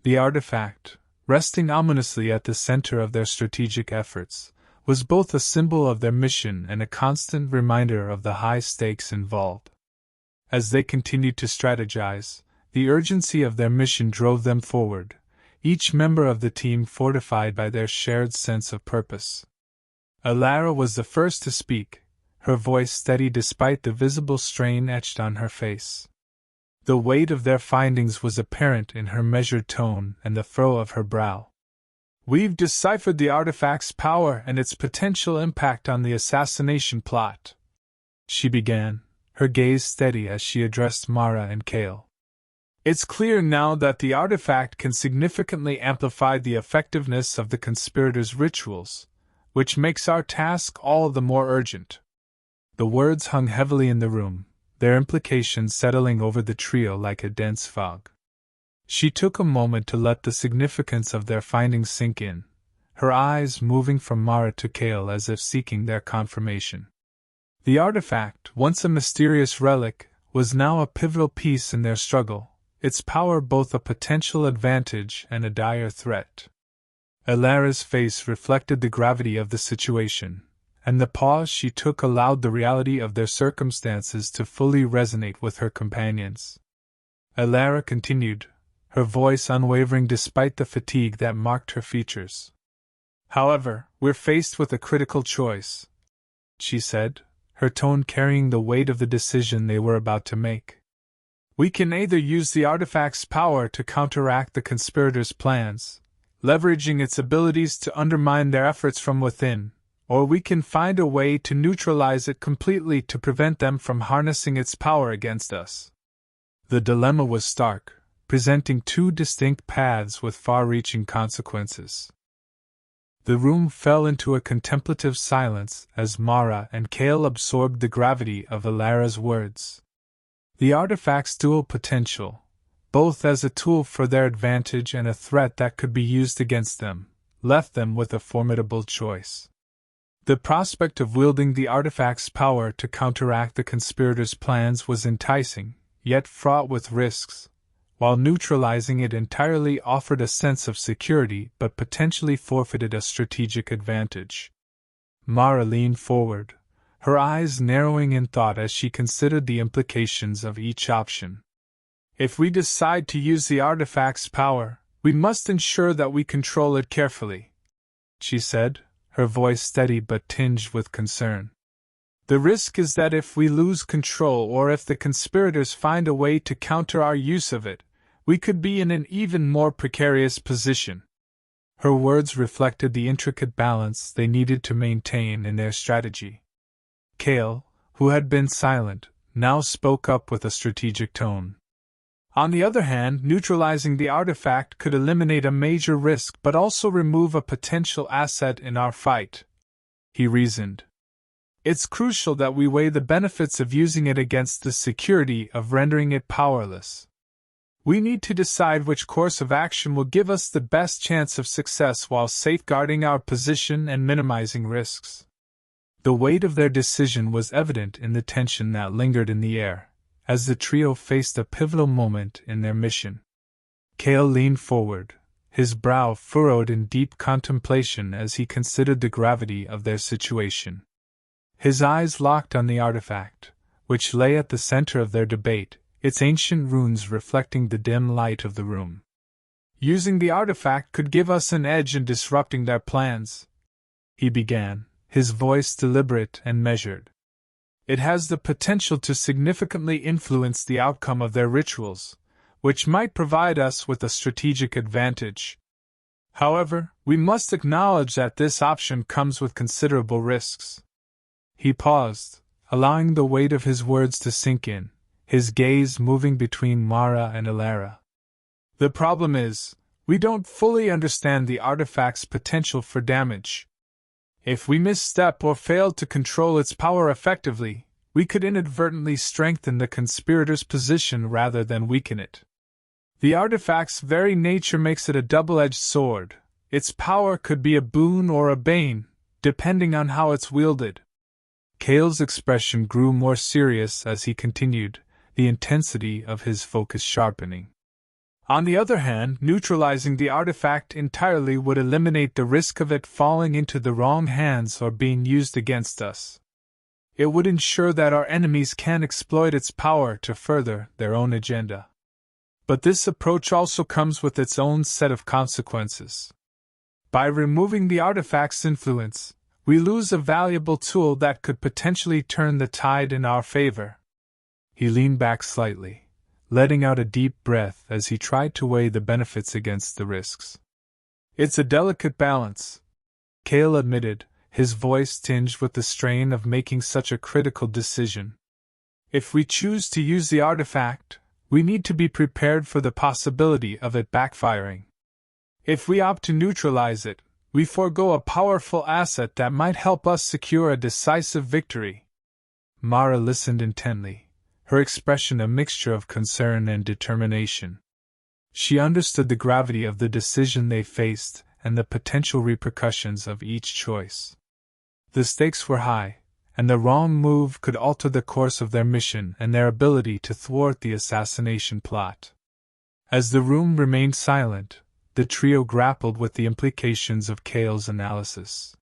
The artifact, resting ominously at the center of their strategic efforts, was both a symbol of their mission and a constant reminder of the high stakes involved. As they continued to strategize, the urgency of their mission drove them forward, each member of the team fortified by their shared sense of purpose. Alara was the first to speak, her voice steady despite the visible strain etched on her face. The weight of their findings was apparent in her measured tone and the furrow of her brow. "We've deciphered the artifact's power and its potential impact on the assassination plot," she began, her gaze steady as she addressed Mara and Kale. "It's clear now that the artifact can significantly amplify the effectiveness of the conspirators' rituals, which makes our task all the more urgent." The words hung heavily in the room, their implications settling over the trio like a dense fog. She took a moment to let the significance of their findings sink in, her eyes moving from Mara to Kale as if seeking their confirmation. The artifact, once a mysterious relic, was now a pivotal piece in their struggle, its power both a potential advantage and a dire threat. Alara's face reflected the gravity of the situation, and the pause she took allowed the reality of their circumstances to fully resonate with her companions. Alara continued, her voice unwavering despite the fatigue that marked her features. "However, we're faced with a critical choice," she said, her tone carrying the weight of the decision they were about to make. "We can either use the artifact's power to counteract the conspirators' plans, leveraging its abilities to undermine their efforts from within, or we can find a way to neutralize it completely to prevent them from harnessing its power against us." The dilemma was stark, presenting two distinct paths with far-reaching consequences. The room fell into a contemplative silence as Mara and Kale absorbed the gravity of Alara's words. The artifact's dual potential, both as a tool for their advantage and a threat that could be used against them, left them with a formidable choice. The prospect of wielding the artifact's power to counteract the conspirators' plans was enticing, yet fraught with risks, while neutralizing it entirely offered a sense of security but potentially forfeited a strategic advantage. Mara leaned forward, her eyes narrowing in thought as she considered the implications of each option. If we decide to use the artifact's power, we must ensure that we control it carefully, she said, her voice steady but tinged with concern. The risk is that if we lose control or if the conspirators find a way to counter our use of it, we could be in an even more precarious position. Her words reflected the intricate balance they needed to maintain in their strategy. Cale, who had been silent, now spoke up with a strategic tone. On the other hand, neutralizing the artifact could eliminate a major risk but also remove a potential asset in our fight, he reasoned. It's crucial that we weigh the benefits of using it against the security of rendering it powerless. We need to decide which course of action will give us the best chance of success while safeguarding our position and minimizing risks. The weight of their decision was evident in the tension that lingered in the air, as the trio faced a pivotal moment in their mission. Cale leaned forward, his brow furrowed in deep contemplation as he considered the gravity of their situation. His eyes locked on the artifact, which lay at the center of their debate, its ancient runes reflecting the dim light of the room. Using the artifact could give us an edge in disrupting their plans, he began, his voice deliberate and measured. It has the potential to significantly influence the outcome of their rituals, which might provide us with a strategic advantage. However, we must acknowledge that this option comes with considerable risks. He paused, allowing the weight of his words to sink in, his gaze moving between Mara and Elara. The problem is, we don't fully understand the artifact's potential for damage. If we misstep or fail to control its power effectively, we could inadvertently strengthen the conspirators' position rather than weaken it. The artifact's very nature makes it a double-edged sword. Its power could be a boon or a bane, depending on how it's wielded. Cale's expression grew more serious as he continued, the intensity of his focus sharpening. On the other hand, neutralizing the artifact entirely would eliminate the risk of it falling into the wrong hands or being used against us. It would ensure that our enemies can't exploit its power to further their own agenda. But this approach also comes with its own set of consequences. By removing the artifact's influence, we lose a valuable tool that could potentially turn the tide in our favor. He leaned back slightly, letting out a deep breath as he tried to weigh the benefits against the risks. It's a delicate balance, Cale admitted, his voice tinged with the strain of making such a critical decision. If we choose to use the artifact, we need to be prepared for the possibility of it backfiring. If we opt to neutralize it, we forego a powerful asset that might help us secure a decisive victory. Mara listened intently, her expression a mixture of concern and determination. She understood the gravity of the decision they faced and the potential repercussions of each choice. The stakes were high, and the wrong move could alter the course of their mission and their ability to thwart the assassination plot. As the room remained silent, the trio grappled with the implications of Cale's analysis.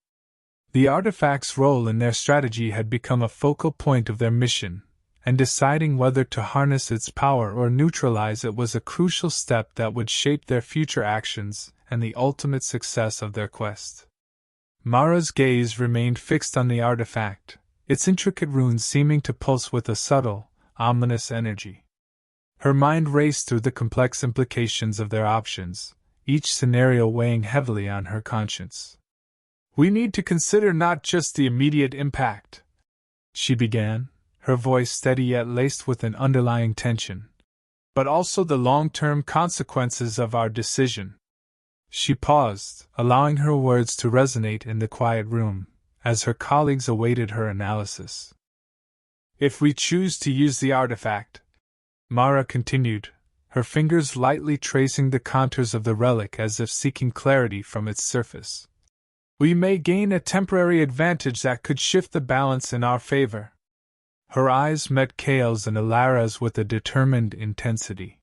The artifact's role in their strategy had become a focal point of their mission, and deciding whether to harness its power or neutralize it was a crucial step that would shape their future actions and the ultimate success of their quest. Mara's gaze remained fixed on the artifact, its intricate runes seeming to pulse with a subtle, ominous energy. Her mind raced through the complex implications of their options, each scenario weighing heavily on her conscience. We need to consider not just the immediate impact, she began, her voice steady yet laced with an underlying tension, but also the long-term consequences of our decision. She paused, allowing her words to resonate in the quiet room, as her colleagues awaited her analysis. If we choose to use the artifact, Mara continued, her fingers lightly tracing the contours of the relic as if seeking clarity from its surface. "We may gain a temporary advantage that could shift the balance in our favor." Her eyes met Kale's and Alara's with a determined intensity.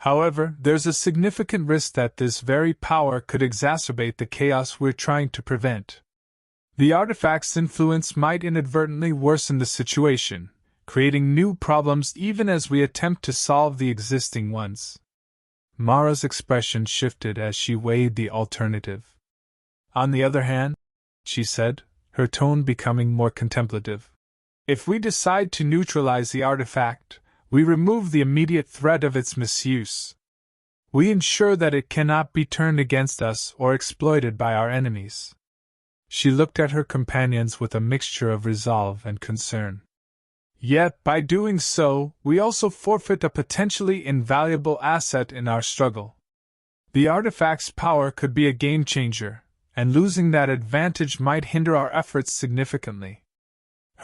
"However, there's a significant risk that this very power could exacerbate the chaos we're trying to prevent. The artifact's influence might inadvertently worsen the situation, creating new problems even as we attempt to solve the existing ones." Mara's expression shifted as she weighed the alternative. "On the other hand," she said, her tone becoming more contemplative, "if we decide to neutralize the artifact, we remove the immediate threat of its misuse. We ensure that it cannot be turned against us or exploited by our enemies." She looked at her companions with a mixture of resolve and concern. "Yet, by doing so, we also forfeit a potentially invaluable asset in our struggle. The artifact's power could be a game-changer, and losing that advantage might hinder our efforts significantly."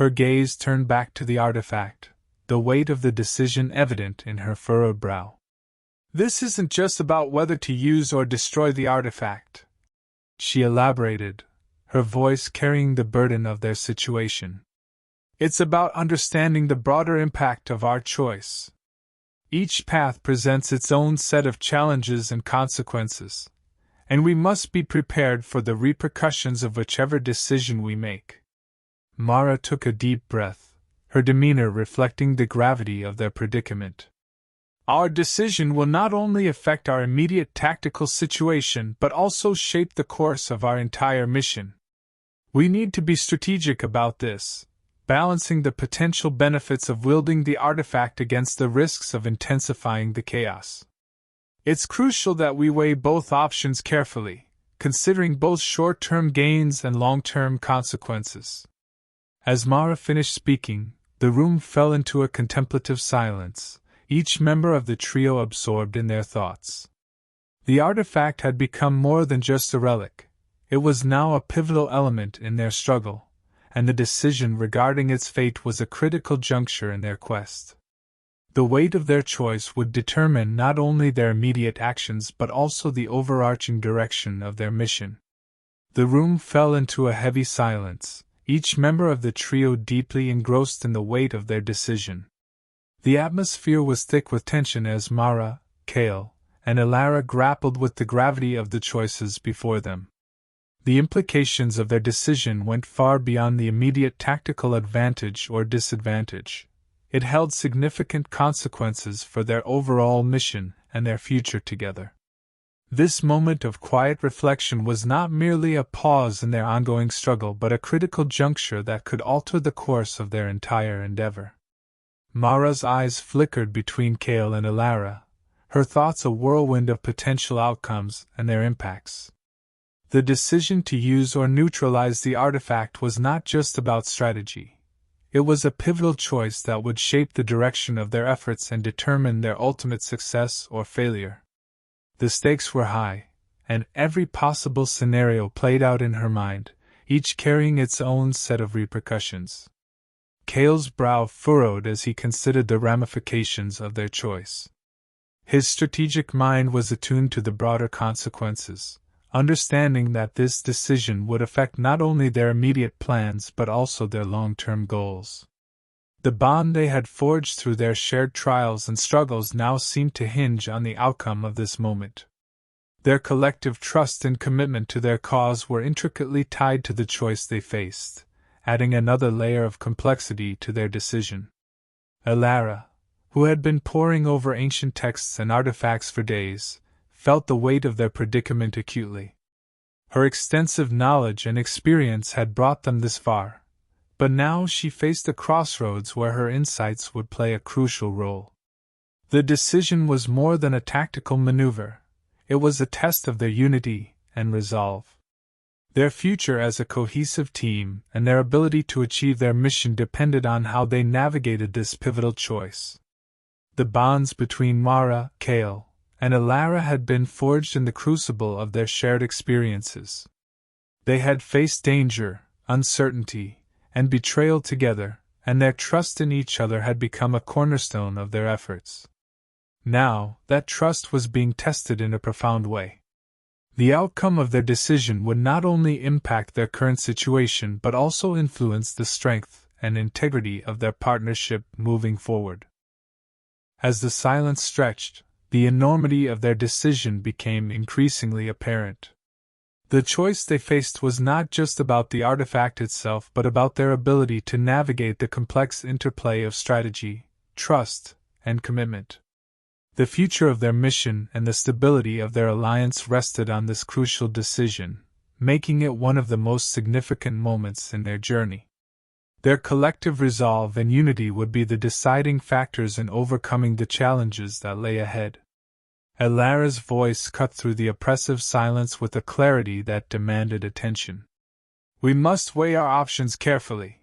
Her gaze turned back to the artifact, the weight of the decision evident in her furrowed brow. "This isn't just about whether to use or destroy the artifact," she elaborated, her voice carrying the burden of their situation. "It's about understanding the broader impact of our choice. Each path presents its own set of challenges and consequences, and we must be prepared for the repercussions of whichever decision we make." Mara took a deep breath, her demeanor reflecting the gravity of their predicament. "Our decision will not only affect our immediate tactical situation but also shape the course of our entire mission. We need to be strategic about this, balancing the potential benefits of wielding the artifact against the risks of intensifying the chaos. It's crucial that we weigh both options carefully, considering both short-term gains and long-term consequences." As Mara finished speaking, the room fell into a contemplative silence, each member of the trio absorbed in their thoughts. The artifact had become more than just a relic. It was now a pivotal element in their struggle, and the decision regarding its fate was a critical juncture in their quest. The weight of their choice would determine not only their immediate actions but also the overarching direction of their mission. The room fell into a heavy silence, each member of the trio deeply engrossed in the weight of their decision. The atmosphere was thick with tension as Mara, Kale, and Alara grappled with the gravity of the choices before them. The implications of their decision went far beyond the immediate tactical advantage or disadvantage. It held significant consequences for their overall mission and their future together. This moment of quiet reflection was not merely a pause in their ongoing struggle but a critical juncture that could alter the course of their entire endeavor. Mara's eyes flickered between Kale and Alara, her thoughts a whirlwind of potential outcomes and their impacts. The decision to use or neutralize the artifact was not just about strategy. It was a pivotal choice that would shape the direction of their efforts and determine their ultimate success or failure. The stakes were high, and every possible scenario played out in her mind, each carrying its own set of repercussions. Kale's brow furrowed as he considered the ramifications of their choice. His strategic mind was attuned to the broader consequences, understanding that this decision would affect not only their immediate plans but also their long-term goals. The bond they had forged through their shared trials and struggles now seemed to hinge on the outcome of this moment. Their collective trust and commitment to their cause were intricately tied to the choice they faced, adding another layer of complexity to their decision. Alara, who had been poring over ancient texts and artifacts for days, felt the weight of their predicament acutely. Her extensive knowledge and experience had brought them this far, but now she faced a crossroads where her insights would play a crucial role. The decision was more than a tactical maneuver, it was a test of their unity and resolve. Their future as a cohesive team and their ability to achieve their mission depended on how they navigated this pivotal choice. The bonds between Mara, Kale, and Alara had been forged in the crucible of their shared experiences. They had faced danger, uncertainty, and betrayal together, and their trust in each other had become a cornerstone of their efforts. Now, that trust was being tested in a profound way. The outcome of their decision would not only impact their current situation but also influence the strength and integrity of their partnership moving forward. As the silence stretched, the enormity of their decision became increasingly apparent. The choice they faced was not just about the artifact itself but about their ability to navigate the complex interplay of strategy, trust, and commitment. The future of their mission and the stability of their alliance rested on this crucial decision, making it one of the most significant moments in their journey. Their collective resolve and unity would be the deciding factors in overcoming the challenges that lay ahead. Elara's voice cut through the oppressive silence with a clarity that demanded attention. "We must weigh our options carefully,"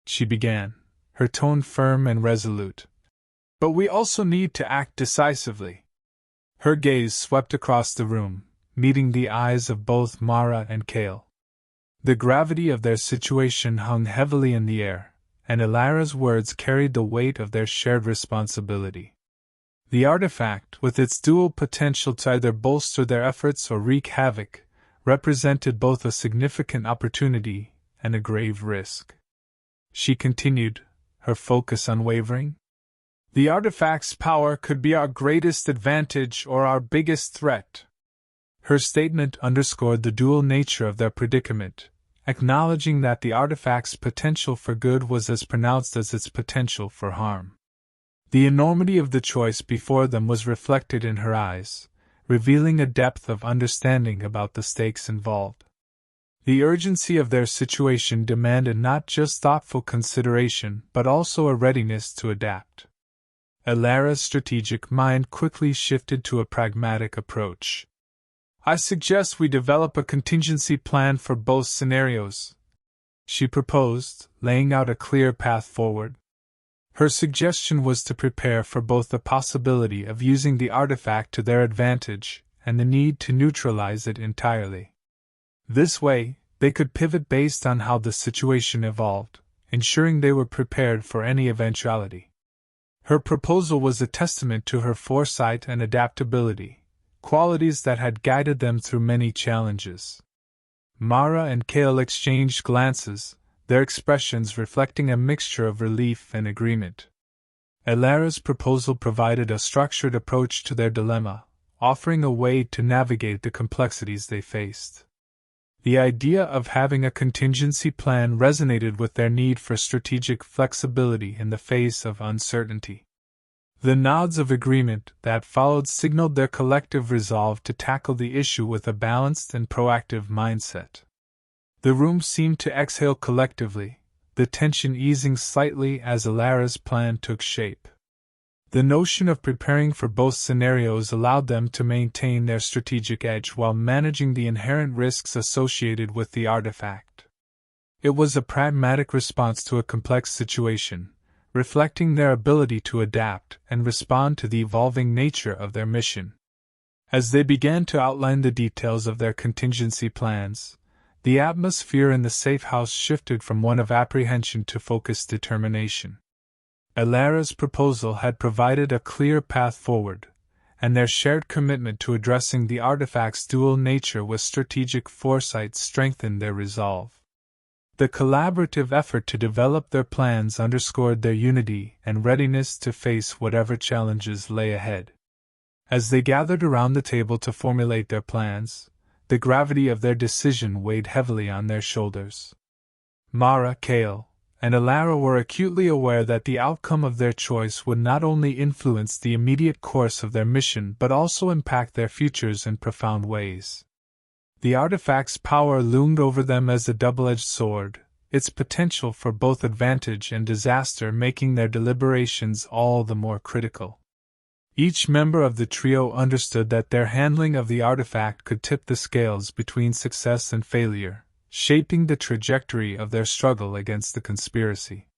she began, her tone firm and resolute. "But we also need to act decisively." Her gaze swept across the room, meeting the eyes of both Mara and Cale. The gravity of their situation hung heavily in the air, and Elara's words carried the weight of their shared responsibility. The artifact, with its dual potential to either bolster their efforts or wreak havoc, represented both a significant opportunity and a grave risk. She continued, her focus unwavering. "The artifact's power could be our greatest advantage or our biggest threat." Her statement underscored the dual nature of their predicament, acknowledging that the artifact's potential for good was as pronounced as its potential for harm. The enormity of the choice before them was reflected in her eyes, revealing a depth of understanding about the stakes involved. The urgency of their situation demanded not just thoughtful consideration but also a readiness to adapt. Elara's strategic mind quickly shifted to a pragmatic approach. "I suggest we develop a contingency plan for both scenarios," she proposed, laying out a clear path forward. Her suggestion was to prepare for both the possibility of using the artifact to their advantage and the need to neutralize it entirely. This way, they could pivot based on how the situation evolved, ensuring they were prepared for any eventuality. Her proposal was a testament to her foresight and adaptability, qualities that had guided them through many challenges. Mara and Cale exchanged glances, their expressions reflecting a mixture of relief and agreement. Elara's proposal provided a structured approach to their dilemma, offering a way to navigate the complexities they faced. The idea of having a contingency plan resonated with their need for strategic flexibility in the face of uncertainty. The nods of agreement that followed signaled their collective resolve to tackle the issue with a balanced and proactive mindset. The room seemed to exhale collectively, the tension easing slightly as Elara's plan took shape. The notion of preparing for both scenarios allowed them to maintain their strategic edge while managing the inherent risks associated with the artifact. It was a pragmatic response to a complex situation, reflecting their ability to adapt and respond to the evolving nature of their mission. As they began to outline the details of their contingency plans, the atmosphere in the safe house shifted from one of apprehension to focused determination. Elara's proposal had provided a clear path forward, and their shared commitment to addressing the artifact's dual nature with strategic foresight strengthened their resolve. The collaborative effort to develop their plans underscored their unity and readiness to face whatever challenges lay ahead. As they gathered around the table to formulate their plans, the gravity of their decision weighed heavily on their shoulders. Mara, Cale, and Elara were acutely aware that the outcome of their choice would not only influence the immediate course of their mission but also impact their futures in profound ways. The artifact's power loomed over them as a double-edged sword, its potential for both advantage and disaster making their deliberations all the more critical. Each member of the trio understood that their handling of the artifact could tip the scales between success and failure, shaping the trajectory of their struggle against the conspiracy.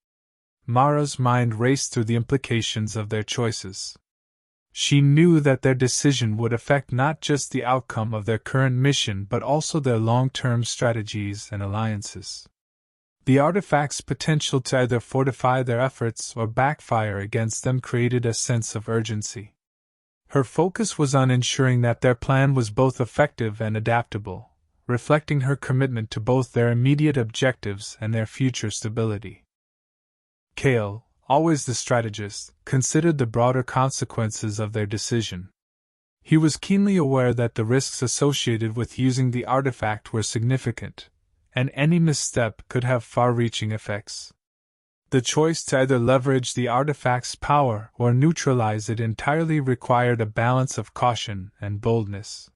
Mara's mind raced through the implications of their choices. She knew that their decision would affect not just the outcome of their current mission but also their long-term strategies and alliances. The artifact's potential to either fortify their efforts or backfire against them created a sense of urgency. Her focus was on ensuring that their plan was both effective and adaptable, reflecting her commitment to both their immediate objectives and their future stability. Kale, always the strategist, considered the broader consequences of their decision. He was keenly aware that the risks associated with using the artifact were significant, and any misstep could have far-reaching effects. The choice to either leverage the artifact's power or neutralize it entirely required a balance of caution and boldness.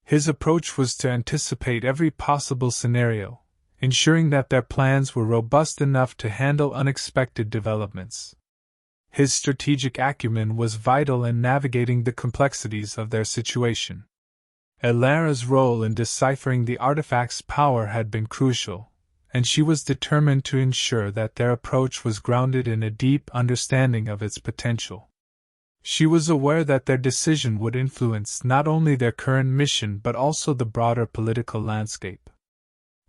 His approach was to anticipate every possible scenario, ensuring that their plans were robust enough to handle unexpected developments. His strategic acumen was vital in navigating the complexities of their situation. Elara's role in deciphering the artifact's power had been crucial, and she was determined to ensure that their approach was grounded in a deep understanding of its potential. She was aware that their decision would influence not only their current mission but also the broader political landscape.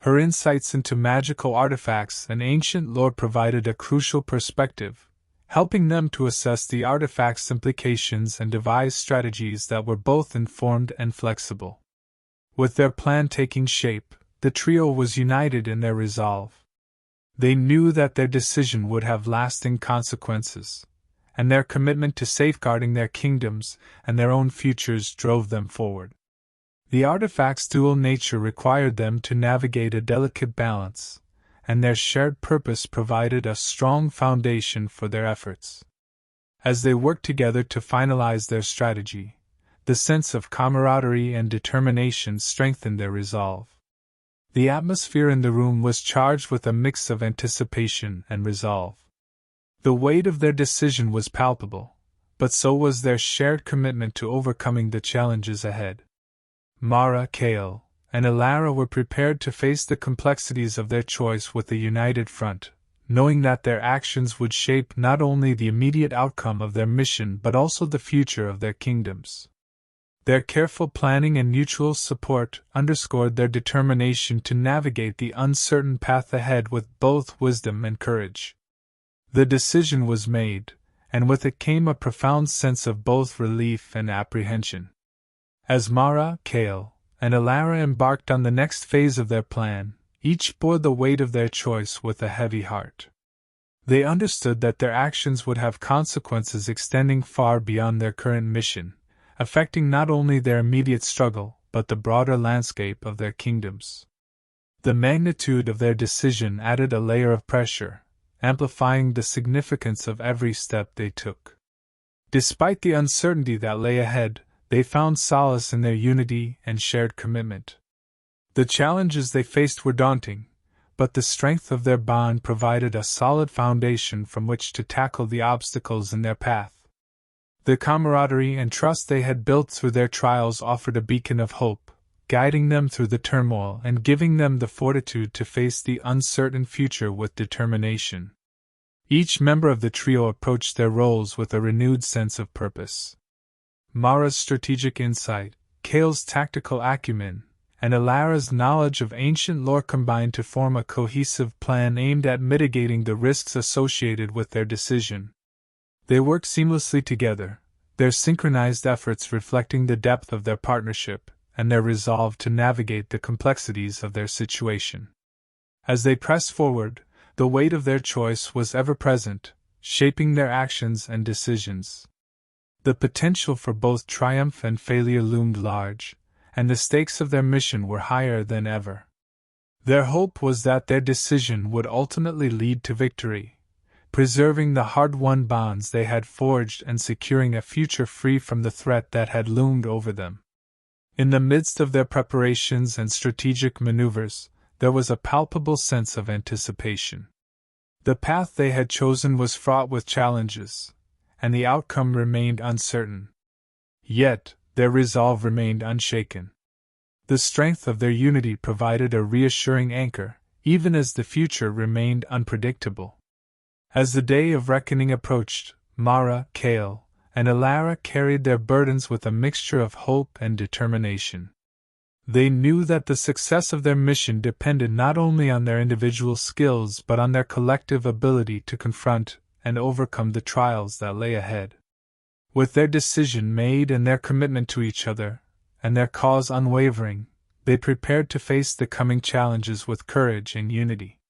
Her insights into magical artifacts and ancient lore provided a crucial perspective, helping them to assess the artifact's implications and devise strategies that were both informed and flexible. With their plan taking shape, the trio was united in their resolve. They knew that their decision would have lasting consequences, and their commitment to safeguarding their kingdoms and their own futures drove them forward. The artifact's dual nature required them to navigate a delicate balance, and their shared purpose provided a strong foundation for their efforts. As they worked together to finalize their strategy, the sense of camaraderie and determination strengthened their resolve. The atmosphere in the room was charged with a mix of anticipation and resolve. The weight of their decision was palpable, but so was their shared commitment to overcoming the challenges ahead. Mara, Kale, and Elara were prepared to face the complexities of their choice with a united front, knowing that their actions would shape not only the immediate outcome of their mission but also the future of their kingdoms. Their careful planning and mutual support underscored their determination to navigate the uncertain path ahead with both wisdom and courage. The decision was made, and with it came a profound sense of both relief and apprehension. As Mara, Kale, and Elara embarked on the next phase of their plan, each bore the weight of their choice with a heavy heart. They understood that their actions would have consequences extending far beyond their current mission, affecting not only their immediate struggle but the broader landscape of their kingdoms. The magnitude of their decision added a layer of pressure, amplifying the significance of every step they took. Despite the uncertainty that lay ahead, they found solace in their unity and shared commitment. The challenges they faced were daunting, but the strength of their bond provided a solid foundation from which to tackle the obstacles in their path. The camaraderie and trust they had built through their trials offered a beacon of hope, guiding them through the turmoil and giving them the fortitude to face the uncertain future with determination. Each member of the trio approached their roles with a renewed sense of purpose. Mara's strategic insight, Kale's tactical acumen, and Elara's knowledge of ancient lore combined to form a cohesive plan aimed at mitigating the risks associated with their decision. They worked seamlessly together, their synchronized efforts reflecting the depth of their partnership and their resolve to navigate the complexities of their situation. As they pressed forward, the weight of their choice was ever present, shaping their actions and decisions. The potential for both triumph and failure loomed large, and the stakes of their mission were higher than ever. Their hope was that their decision would ultimately lead to victory, preserving the hard-won bonds they had forged and securing a future free from the threat that had loomed over them. In the midst of their preparations and strategic maneuvers, there was a palpable sense of anticipation. The path they had chosen was fraught with challenges, and the outcome remained uncertain. Yet, their resolve remained unshaken. The strength of their unity provided a reassuring anchor, even as the future remained unpredictable. As the day of reckoning approached, Mara, Kale, and Elara carried their burdens with a mixture of hope and determination. They knew that the success of their mission depended not only on their individual skills but on their collective ability to confront and overcome the trials that lay ahead. With their decision made and their commitment to each other, and their cause unwavering, they prepared to face the coming challenges with courage and unity.